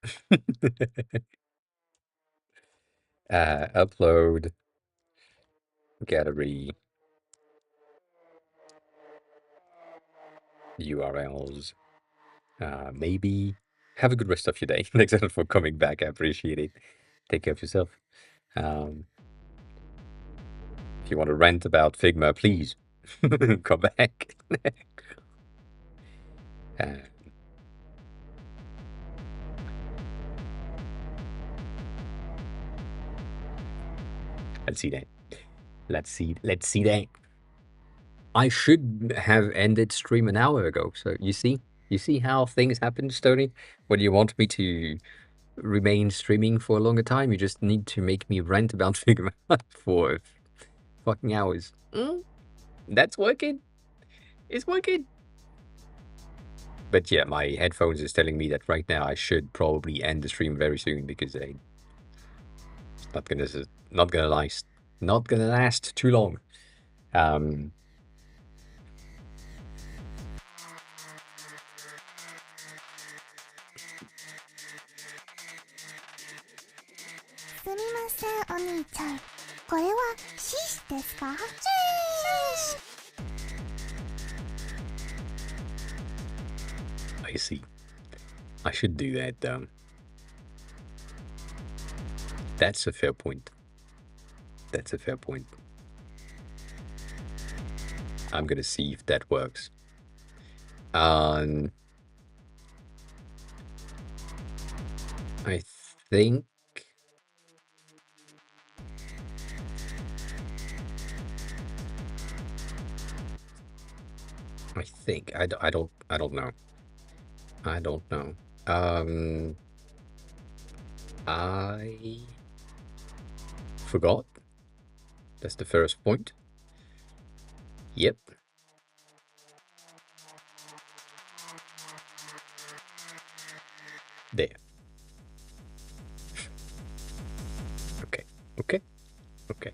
Upload, gallery, URLs. Maybe have a good rest of your day. Thanks a lot for coming back. I appreciate it. Take care of yourself. If you want to rant about Figma, please come back. Let's see that. Let's see that. I should have ended stream an hour ago. So you see how things happen, Stony. When you want me to remain streaming for a longer time, you just need to make me rant about Figma for fucking hours. That's working. It's working. But yeah, my headphones is telling me that right now I should probably end the stream very soon because it's not gonna last too long. I see. I should do that though. That's a fair point. That's a fair point. I'm gonna see if that works. I think I don't know. I don't know. I forgot. That's the first point. Yep. There. Okay.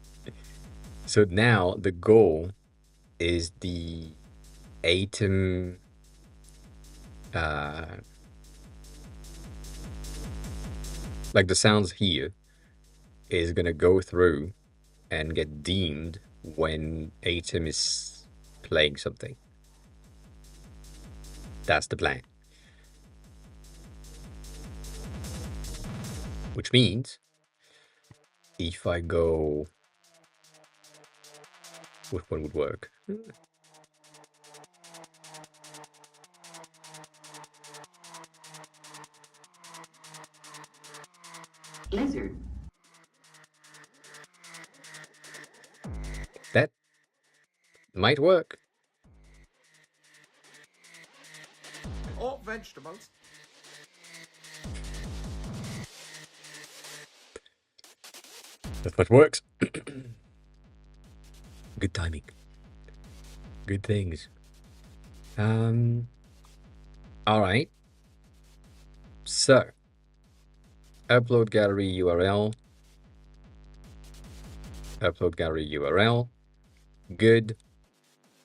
So now the goal is the atom like the sounds here is gonna go through and get deemed when atom is playing something. That's the plan. Which means if I go, which one would work? Lizard. That might work. Or vegetables. That's what works. Good timing. Good things. All right. So, upload gallery URL. Upload gallery URL. Good.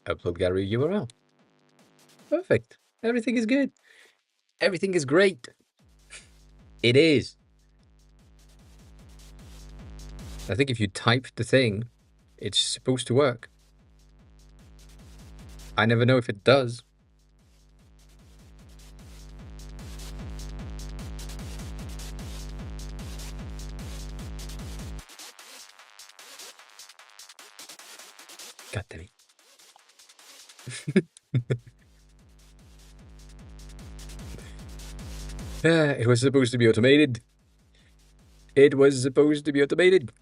Upload gallery URL. Perfect. Everything is good. Everything is great. It is. I think if you type the thing, it's supposed to work. I never know if it does. God damn it. It was supposed to be automated. It was supposed to be automated.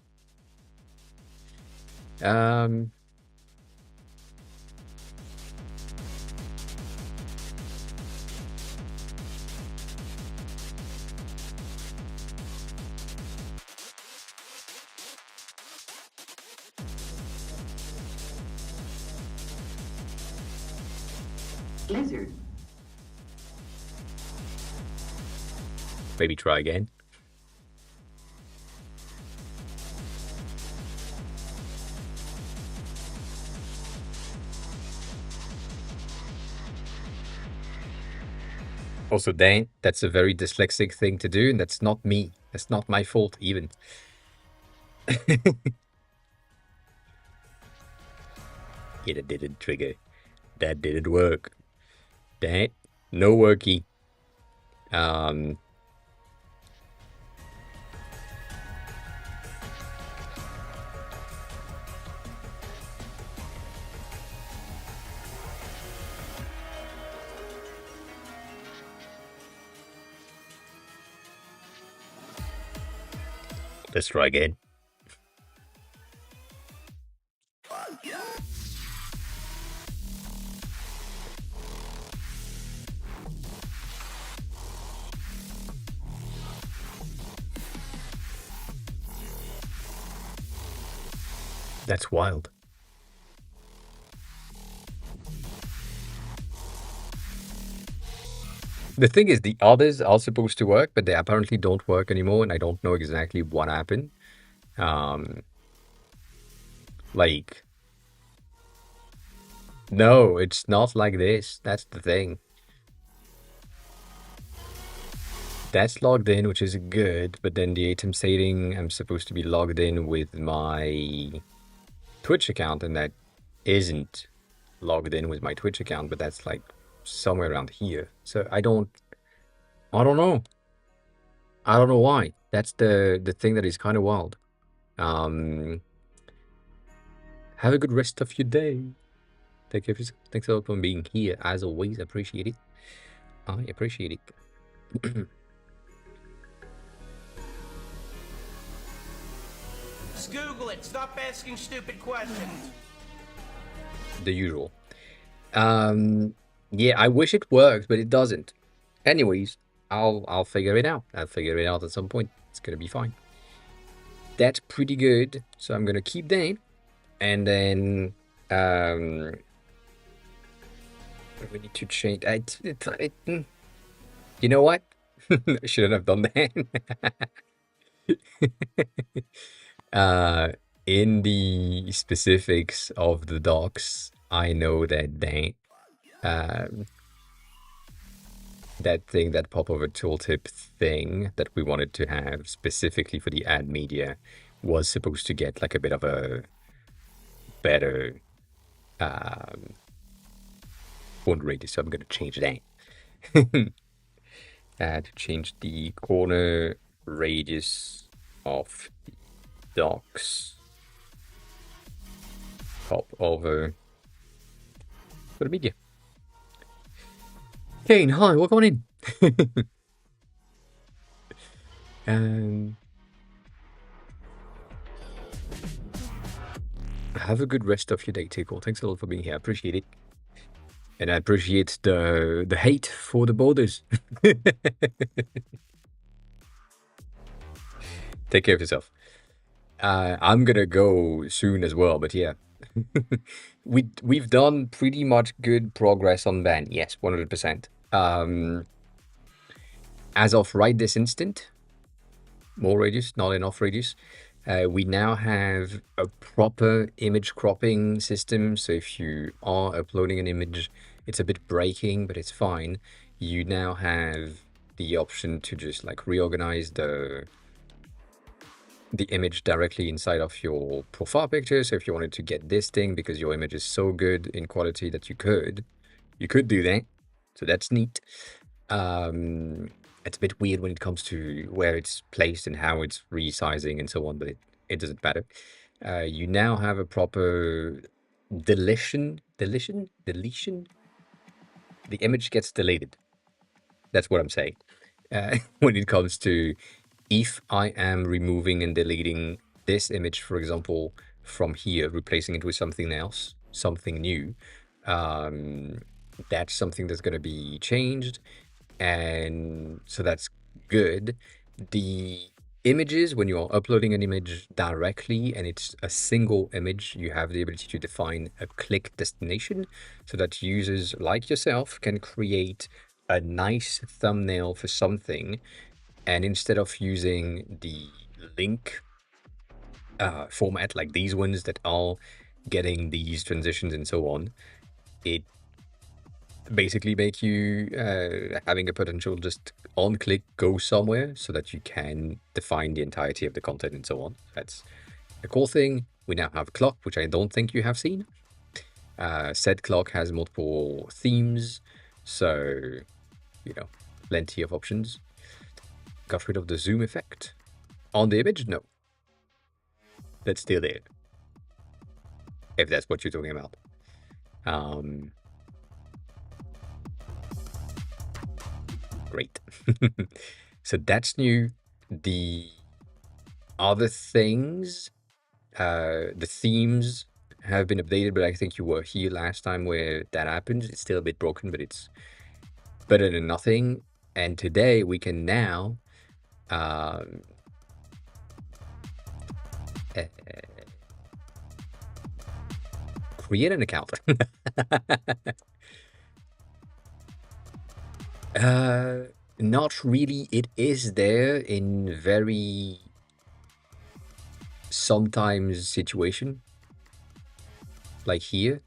Lizard. Maybe try again. Also, Dan, that's a very dyslexic thing to do, and that's not me. That's not my fault, even. Yeah, that didn't trigger. That didn't work. That, no worky. Let's try again. That's wild. The thing is, the others are supposed to work, but they apparently don't work anymore, and I don't know exactly what happened. Like, no, it's not like this. That's the thing. That's logged in, which is good, but then the item stating I'm supposed to be logged in with my Twitch account, and that isn't logged in with my Twitch account, but that's like somewhere around here. So I don't know. I don't know why. That's the thing that is kind of wild. Have a good rest of your day. Take care of yourself. Thanks a lot for being here. As always, appreciate it. I appreciate it. Just Google it. Stop asking stupid questions. The usual. Yeah, I wish it worked, but it doesn't. Anyways, I'll figure it out. I'll figure it out at some point. It's gonna be fine. That's pretty good. So I'm gonna keep that, and then we need to change. You know what? I shouldn't have done that. In the specifics of the docs, I know that that thing, that popover tooltip thing that we wanted to have specifically for the ad media was supposed to get like a bit of a better font radius. So I'm going to change that. To change the corner radius of the docs. Pop over for the media. Kane, hi, welcome on in. Have a good rest of your day, Tickle. Thanks a lot for being here. I appreciate it. And I appreciate the hate for the borders. Take care of yourself. I'm gonna go soon as well, but yeah. We've done pretty much good progress on ban. Yes, 100%. As of right this instant, more radius, not enough radius. We now have a proper image cropping system. So if you are uploading an image, it's a bit breaking, but it's fine. You now have the option to just like reorganize the image directly inside of your profile picture. So if you wanted to get this thing because your image is so good in quality that you could do that. So that's neat. It's a bit weird when it comes to where it's placed and how it's resizing and so on, but it doesn't matter. You now have a proper deletion. The image gets deleted. That's what I'm saying. when it comes to if I am removing and deleting this image, for example, from here, replacing it with something else, something new, that's something that's going to be changed. And so that's good. The images, when you are uploading an image directly and it's a single image, you have the ability to define a click destination so that users like yourself can create a nice thumbnail for something. And instead of using the link format like these ones that are getting these transitions and so on, it basically make you having a potential just on click go somewhere so that you can define the entirety of the content and so on. That's a cool thing. We now have clock, which I don't think you have seen. Said clock has multiple themes, so plenty of options. Got rid of the zoom effect on the image. No, that's still there, if that's what you're talking about. Great. So that's new. The other things, the themes have been updated, but I think you were here last time where that happened. It's still a bit broken, but it's better than nothing. And today we can now create an account. Not really. It is there in very sometimes situation, like here.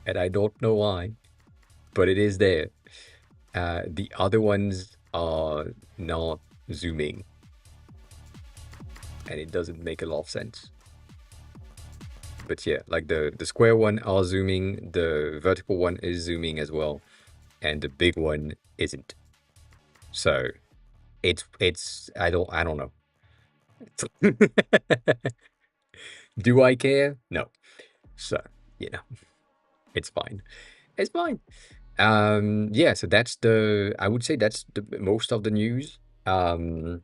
And I don't know why, but it is there. The other ones are not zooming, and it doesn't make a lot of sense. But yeah, like the square one are zooming, the vertical one is zooming as well, and the big one isn't. So it's I don't know. Do I care? No. So it's fine. It's fine. Yeah, so that's I would say that's the most of the news. I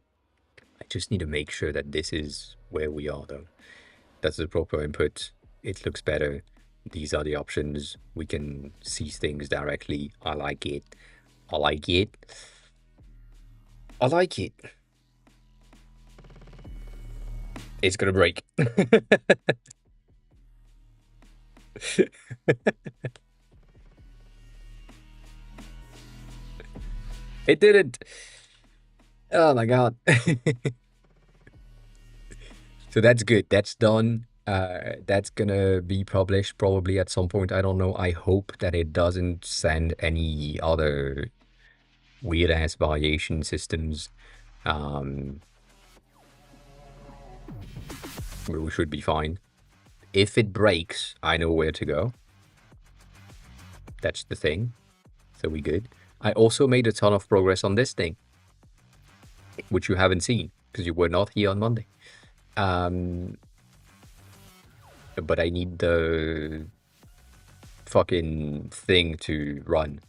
just need to make sure that this is where we are though. That's the proper input. It looks better. These are the options. We can see things directly. I like it. I like it. I like it. It's gonna break. It didn't. Oh my god. So that's good. That's done. That's gonna be published probably at some point. I don't know. I hope that it doesn't send any other weird ass variation systems. We should be fine. If it breaks, I know where to go. That's the thing. So we good. I also made a ton of progress on this thing, which you haven't seen because you were not here on Monday. But I need the fucking thing to run.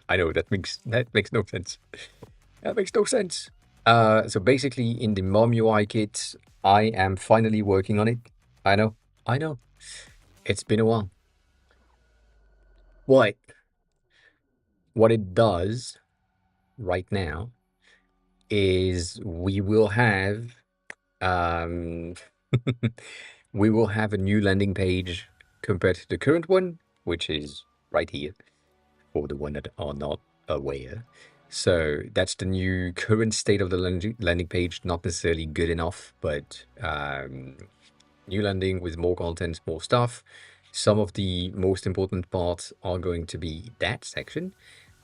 I know that makes no sense. That makes no sense. So basically, in the Mom UI kit, I am finally working on it. I know. It's been a while. What it does right now is we will have we will have a new landing page compared to the current one, which is right here for the one that are not aware. So that's the new current state of the landing page. Not necessarily good enough, but new landing with more content, more stuff. Some of the most important parts are going to be that section.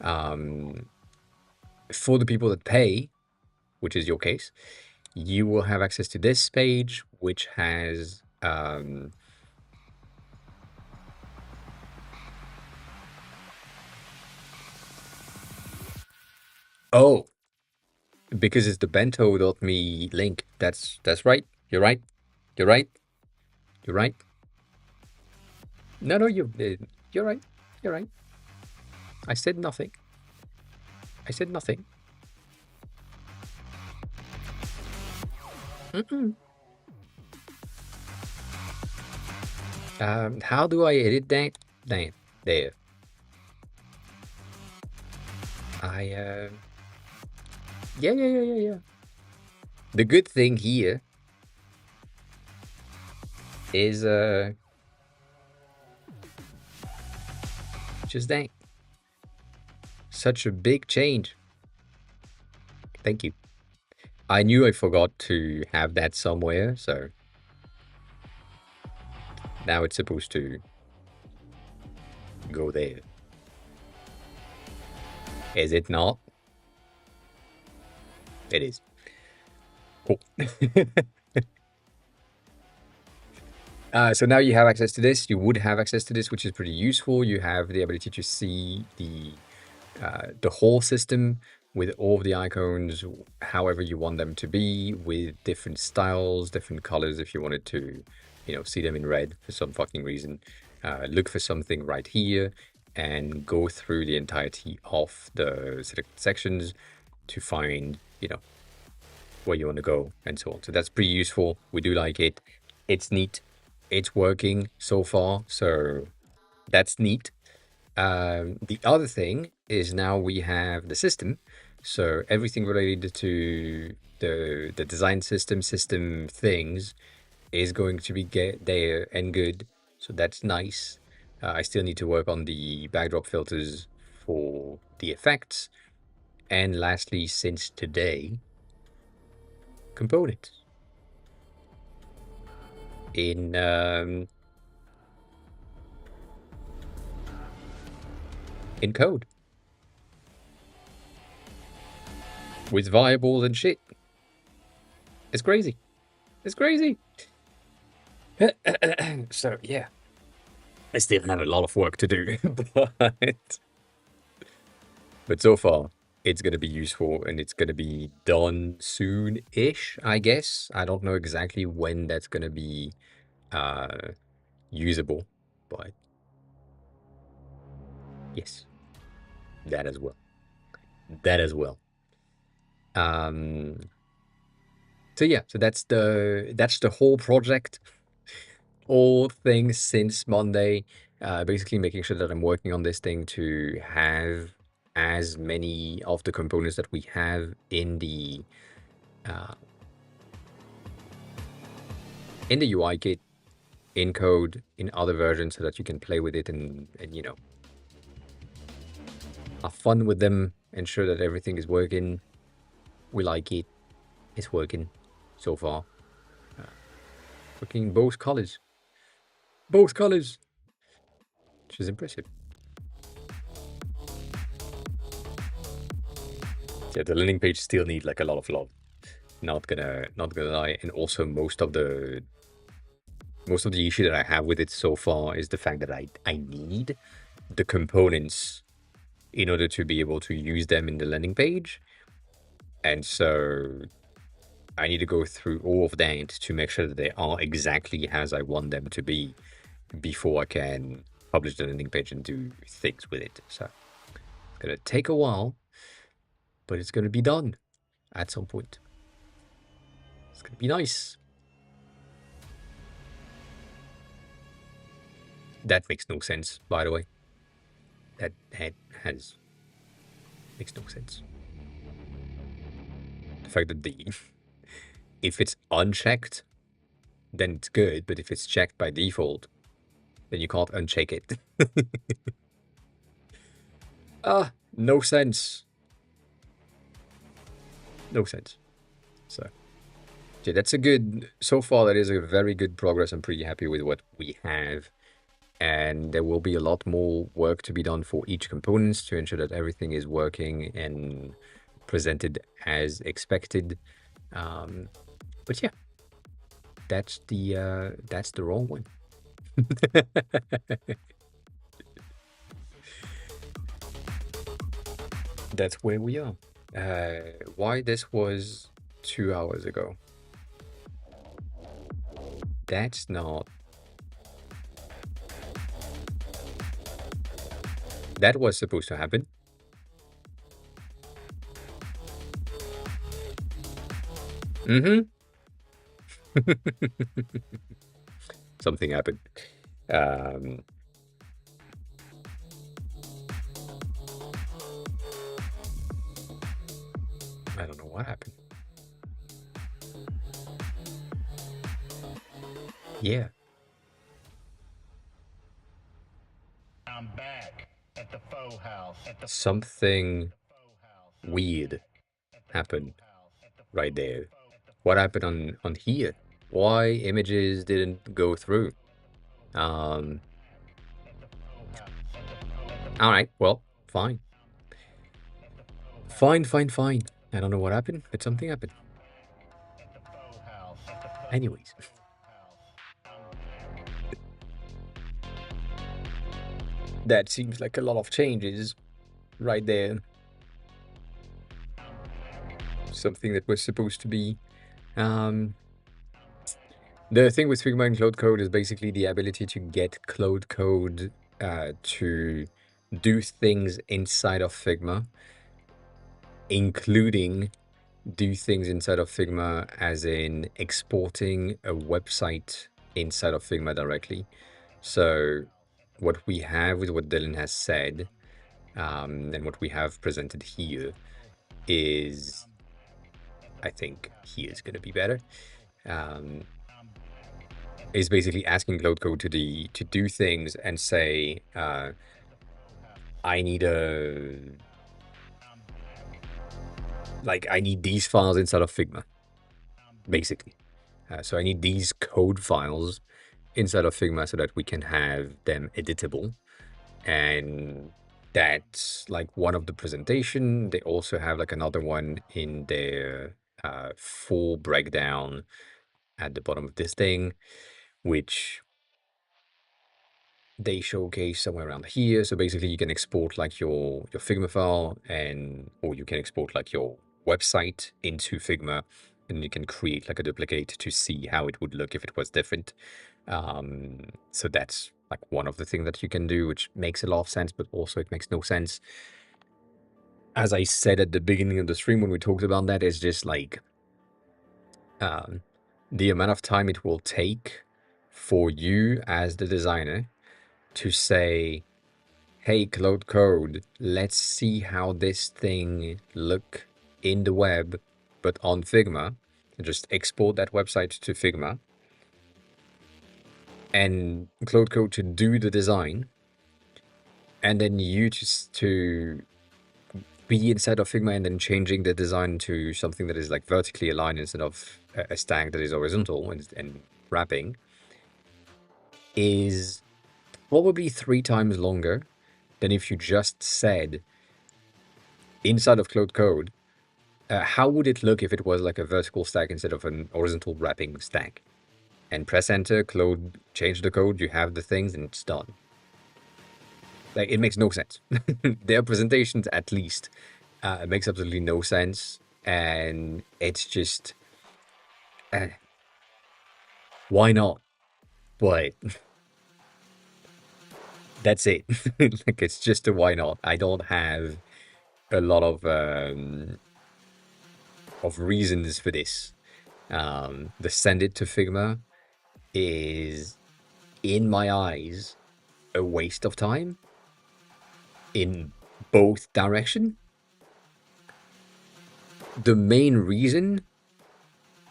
For the people that pay, which is your case, you will have access to this page, which has oh, because it's the bento.me link. That's right. You're right. No, you You're right. You're right. I said nothing. I said nothing. How do I edit that? There. Yeah. The good thing here is just that. Such a big change. Thank you. I knew I forgot to have that somewhere, so now it's supposed to go there. Is it not? It is. Cool. So now you have access to this. You would have access to this, which is pretty useful. You have the ability to see the whole system with all of the icons, however you want them to be, with different styles, different colors. If you wanted to, see them in red for some fucking reason, look for something right here and go through the entirety of the selected sections to find, where you want to go and so on. So that's pretty useful. We do like it. It's neat. It's working so far. So that's neat. The other thing is now we have the system. So everything related to the design system things is going to be there and good. So that's nice. I still need to work on the backdrop filters for the effects. And lastly, since today, components in code with variables and shit. It's crazy. It's crazy. So yeah, I still have a lot of work to do, but so far it's going to be useful and it's going to be done soon-ish, I guess. I don't know exactly when that's going to be usable, but yes, that as well. So yeah, so that's the whole project. All things since Monday, basically making sure that I'm working on this thing to have as many of the components that we have in the UI kit, in code, in other versions, so that you can play with it and have fun with them, ensure that everything is working. We like it. It's working so far. Working both colors, which is impressive. Yeah, the landing page still need like a lot of love. Not gonna lie. And also most of the issue that I have with it so far is the fact that I need the components in order to be able to use them in the landing page. And so I need to go through all of that to make sure that they are exactly as I want them to be before I can publish the landing page and do things with it. So it's gonna take a while, but it's gonna be done at some point. It's gonna be nice. That makes no sense, by the way. That makes no sense. The fact that if it's unchecked, then it's good, but if it's checked by default, then you can't uncheck it. No sense. No sense. So yeah, that's so far that is a very good progress. I'm pretty happy with what we have. And there will be a lot more work to be done for each component to ensure that everything is working and presented as expected. But yeah, that's the wrong one. That's where we are. Why this was 2 hours ago? That's not that was supposed to happen. Something happened. I don't know what happened. Yeah. I'm back at the faux house. Something weird happened right there. What happened on here? Why images didn't go through? All right, well, fine. Fine. I don't know what happened, but something happened. Anyways. That seems like a lot of changes right there. Something that was supposed to be... The thing with Figma and Cloud Code is basically the ability to get Cloud Code to do things inside of Figma, including do things inside of Figma as in exporting a website inside of Figma directly. So what we have with what Dylan has said and what we have presented here is, I think here is going to be better, is basically asking Cloud Code to do things and say, I need I need these files inside of Figma, basically. So I need these code files inside of Figma so that we can have them editable. And that's like one of the presentation. They also have like another one in their full breakdown at the bottom of this thing, which they showcase somewhere around here. So basically you can export like your Figma file or you can export like your website into Figma, and you can create like a duplicate to see how it would look if it was different. So that's like one of the things that you can do, which makes a lot of sense, but also it makes no sense. As I said at the beginning of the stream when we talked about that, is just like the amount of time it will take for you as the designer to say, hey, Cloud Code, let's see how this thing look in the web, but on Figma. Just export that website to Figma. And Cloud Code to do the design. And then you just to be inside of Figma and then changing the design to something that is like vertically aligned instead of a stack that is horizontal and wrapping is probably 3 times longer than if you just said inside of Cloud Code, how would it look if it was like a vertical stack instead of an horizontal wrapping stack? And press enter, Cloud, change the code, you have the things, and it's done. Like, it makes no sense. Their presentations, at least, it makes absolutely no sense. And it's just, why not? But that's it. Like, it's just a why not. I don't have a lot of reasons for this. The send it to Figma is, in my eyes, a waste of time in both direction. The main reason,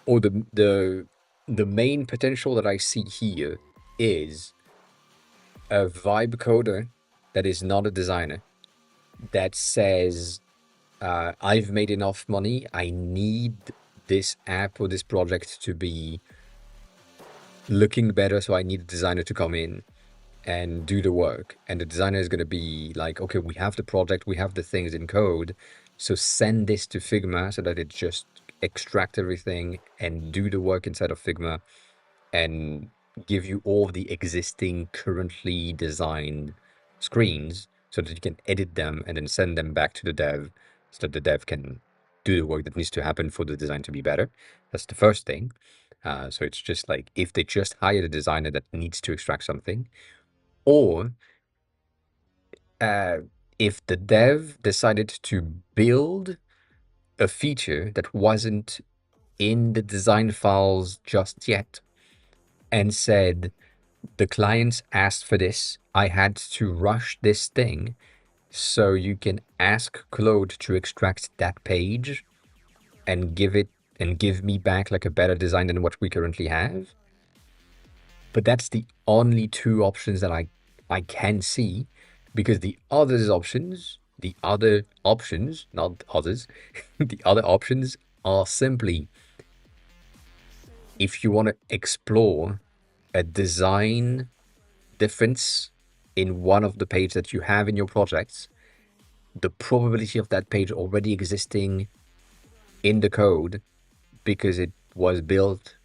or the main potential that I see here is a vibe coder that is not a designer that says, I've made enough money, I need this app or this project to be looking better, so I need a designer to come in and do the work. And the designer is going to be like, okay, we have the project, we have the things in code, so send this to Figma so that it just extract everything and do the work inside of Figma and give you all the existing currently designed screens so that you can edit them and then send them back to the dev so that the dev can do the work that needs to happen for the design to be better. That's the first thing. So it's just like, if they just hire a designer that needs to extract something, or if the dev decided to build a feature that wasn't in the design files just yet and said, the clients asked for this, I had to rush this thing, so you can ask Claude to extract that page and give me back like a better design than what we currently have. But that's the only two options that I can see, because the other options, not others, the other options are simply, if you want to explore a design difference in one of the pages that you have in your projects, the probability of that page already existing in the code because it was built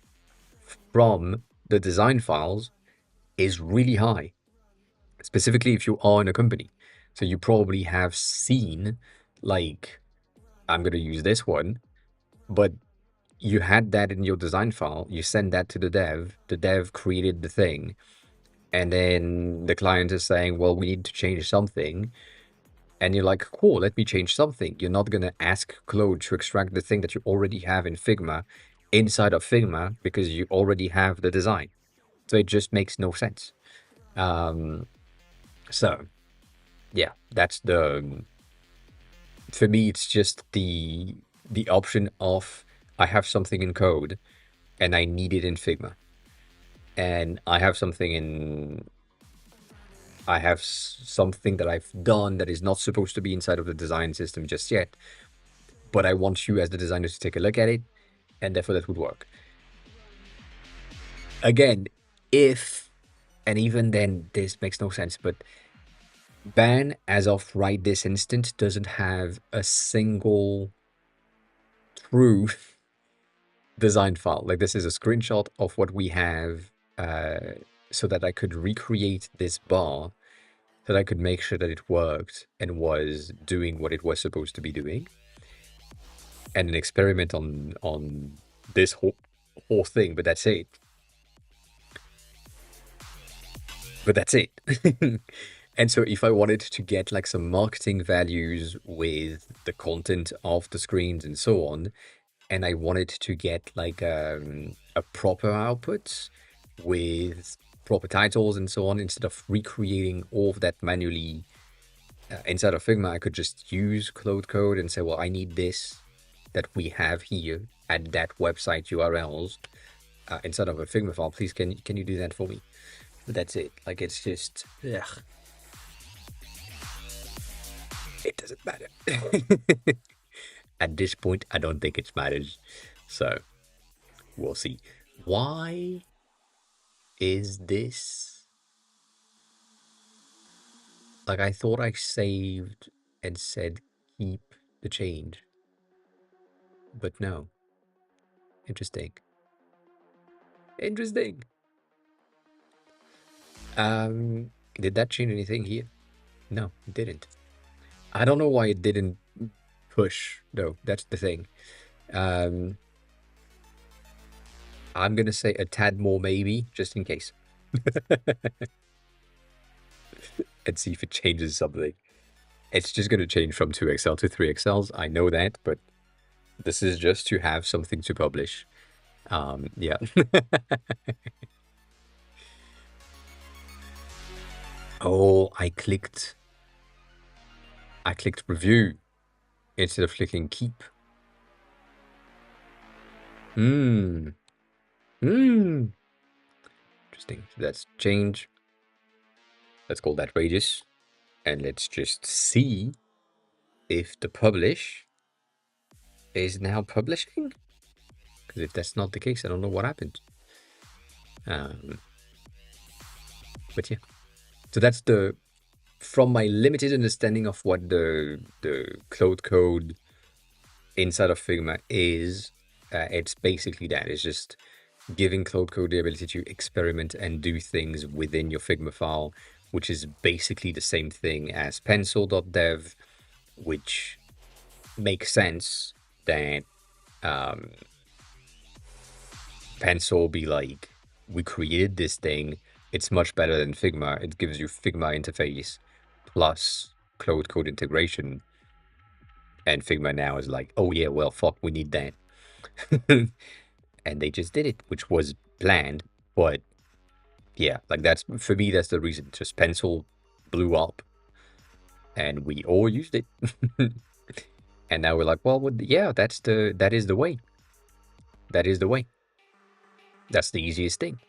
from the design files is really high, specifically if you are in a company. So you probably have seen, like, I'm going to use this one, but you had that in your design file, you send that to the dev created the thing, and then the client is saying, well, we need to change something. And you're like, cool, let me change something. You're not going to ask Claude to extract the thing that you already have in Figma inside of Figma because you already have the design. So it just makes no sense. So, yeah, that's for me, it's just the option of I have something in code and I need it in Figma. And I have something that I've done that is not supposed to be inside of the design system just yet, but I want you as the designer to take a look at it, and therefore that would work. Again, and even then this makes no sense, but ban as of right this instant doesn't have a single true design file. Like, this is a screenshot of what we have, so that I could recreate this bar, that I could make sure that it worked and was doing what it was supposed to be doing, and an experiment on this whole thing. But that's it. And so if I wanted to get like some marketing values with the content of the screens and so on, and I wanted to get like a proper output with proper titles and so on, instead of recreating all of that manually inside of Figma, I could just use Claude Code and say, well, I need this that we have here at that website URLs inside of a Figma file. Please, can you do that for me? But that's it. Like, it's just, ugh. It doesn't matter. At this point, I don't think it matters. So, we'll see. Why is this? Like, I thought I saved and said keep the change. But no. Interesting. Interesting. Did that change anything here? No, it didn't. I don't know why it didn't push, though. That's the thing. I'm gonna say a tad more maybe, just in case. And see if it changes something. It's just gonna change from 2XL to 3XLs, I know that, but this is just to have something to publish. Yeah. Oh, I clicked review instead of clicking keep. Interesting. So that's change. Let's call that radius. And let's just see if the publish is now publishing. Because if that's not the case, I don't know what happened. But yeah. So that's from my limited understanding of what the Claude Code inside of Figma is, it's basically that. It's just giving Claude Code the ability to experiment and do things within your Figma file, which is basically the same thing as pencil.dev, which makes sense that pencil be like, we created this thing, it's much better than Figma. It gives you Figma interface plus cloud code integration. And Figma now is like, oh yeah, well, fuck, we need that. And they just did it, which was planned. But yeah, like that's, for me, that's the reason. Just pencil blew up and we all used it. And now we're like, well, yeah, that is the way. That is the way. That's the easiest thing.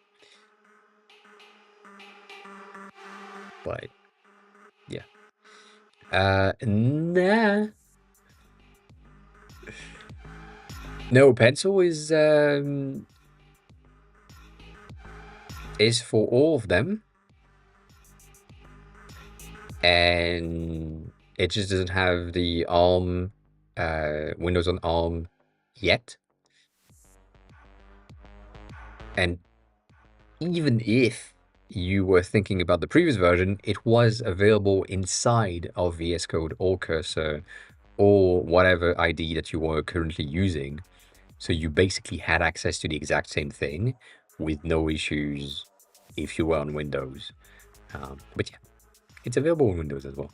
But yeah. Nah. No, pencil is for all of them. And it just doesn't have the ARM, Windows on ARM yet. And even if you were thinking about the previous version, it was available inside of VS Code or Cursor or whatever ID that you were currently using. So you basically had access to the exact same thing with no issues if you were on Windows. But yeah, it's available on Windows as well.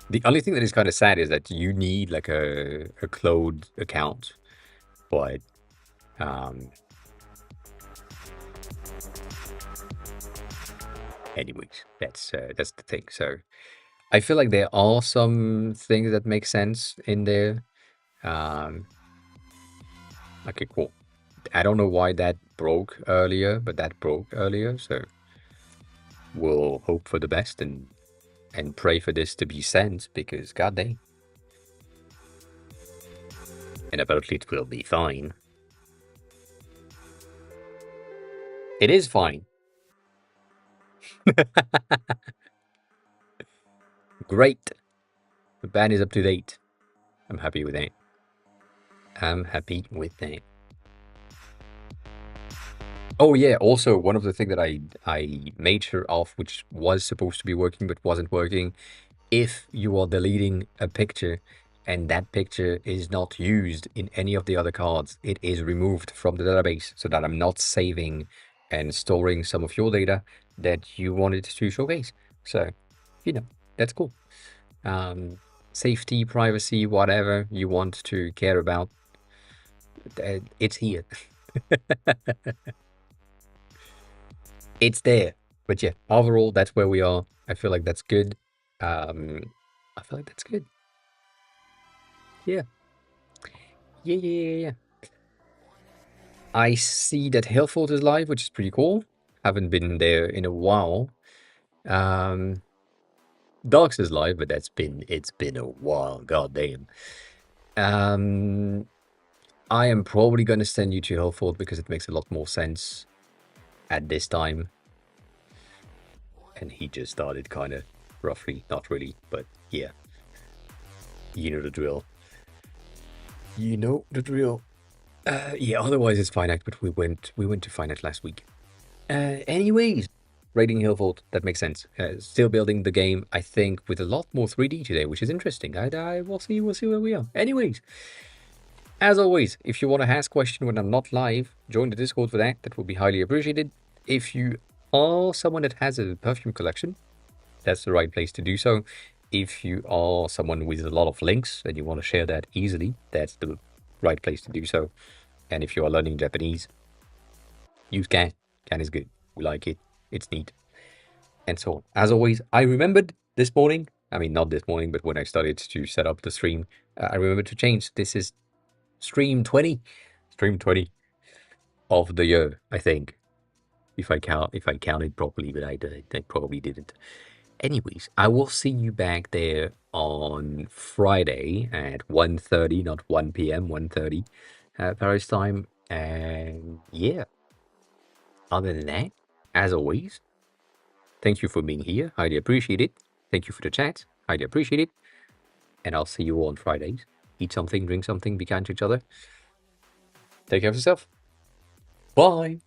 The only thing that is kind of sad is that you need like a cloud account, but anyways, that's the thing. So I feel like there are some things that make sense in there. Okay, cool. I don't know why that broke earlier, but that broke earlier. So we'll hope for the best and pray for this to be sent, because god dang. And apparently it will be fine. It is fine. Great. The ban is up to date. I'm happy with that. I'm happy with that. Oh yeah, also one of the things that I made sure of, which was supposed to be working but wasn't working, if you are deleting a picture and that picture is not used in any of the other cards, it is removed from the database, so that I'm not saving and storing some of your data that you wanted to showcase. So, you know, that's cool. Safety, privacy, whatever you want to care about, it's here. It's there. But yeah, overall, that's where we are. I feel like that's good. I feel like that's good. Yeah. Yeah. I see that Hillfold is live, which is pretty cool. Haven't been there in a while. Dogs is live, but it's been a while. God damn. I am probably going to send you to Hillfold because it makes a lot more sense at this time. And he just started kind of roughly, not really, but yeah. You know the drill. You know the drill. Yeah, otherwise it's Finite, but we went to Finite last week. Anyways, raiding Hillfold, that makes sense. Still building the game, I think, with a lot more 3D today, which is interesting. We'll see where we are. Anyways, as always, if you want to ask questions when I'm not live, join the Discord for that. That would be highly appreciated. If you are someone that has a perfume collection, that's the right place to do so. If you are someone with a lot of links and you want to share that easily, that's the right place to do so. And if you are learning Japanese, use Can. Can is good. We like it. It's neat. And so on. As always, I remembered this morning, I mean, not this morning, but when I started to set up the stream, I remembered to change. This is stream 20 of the year, I think. If I counted properly, but I probably didn't. Anyways, I will see you back there on Friday at 1:30, not 1 p.m., 1:30 Paris time. And yeah, other than that, as always, thank you for being here. Highly appreciate it. Thank you for the chat. Highly appreciate it. And I'll see you all on Fridays. Eat something, drink something, be kind to each other. Take care of yourself. Bye.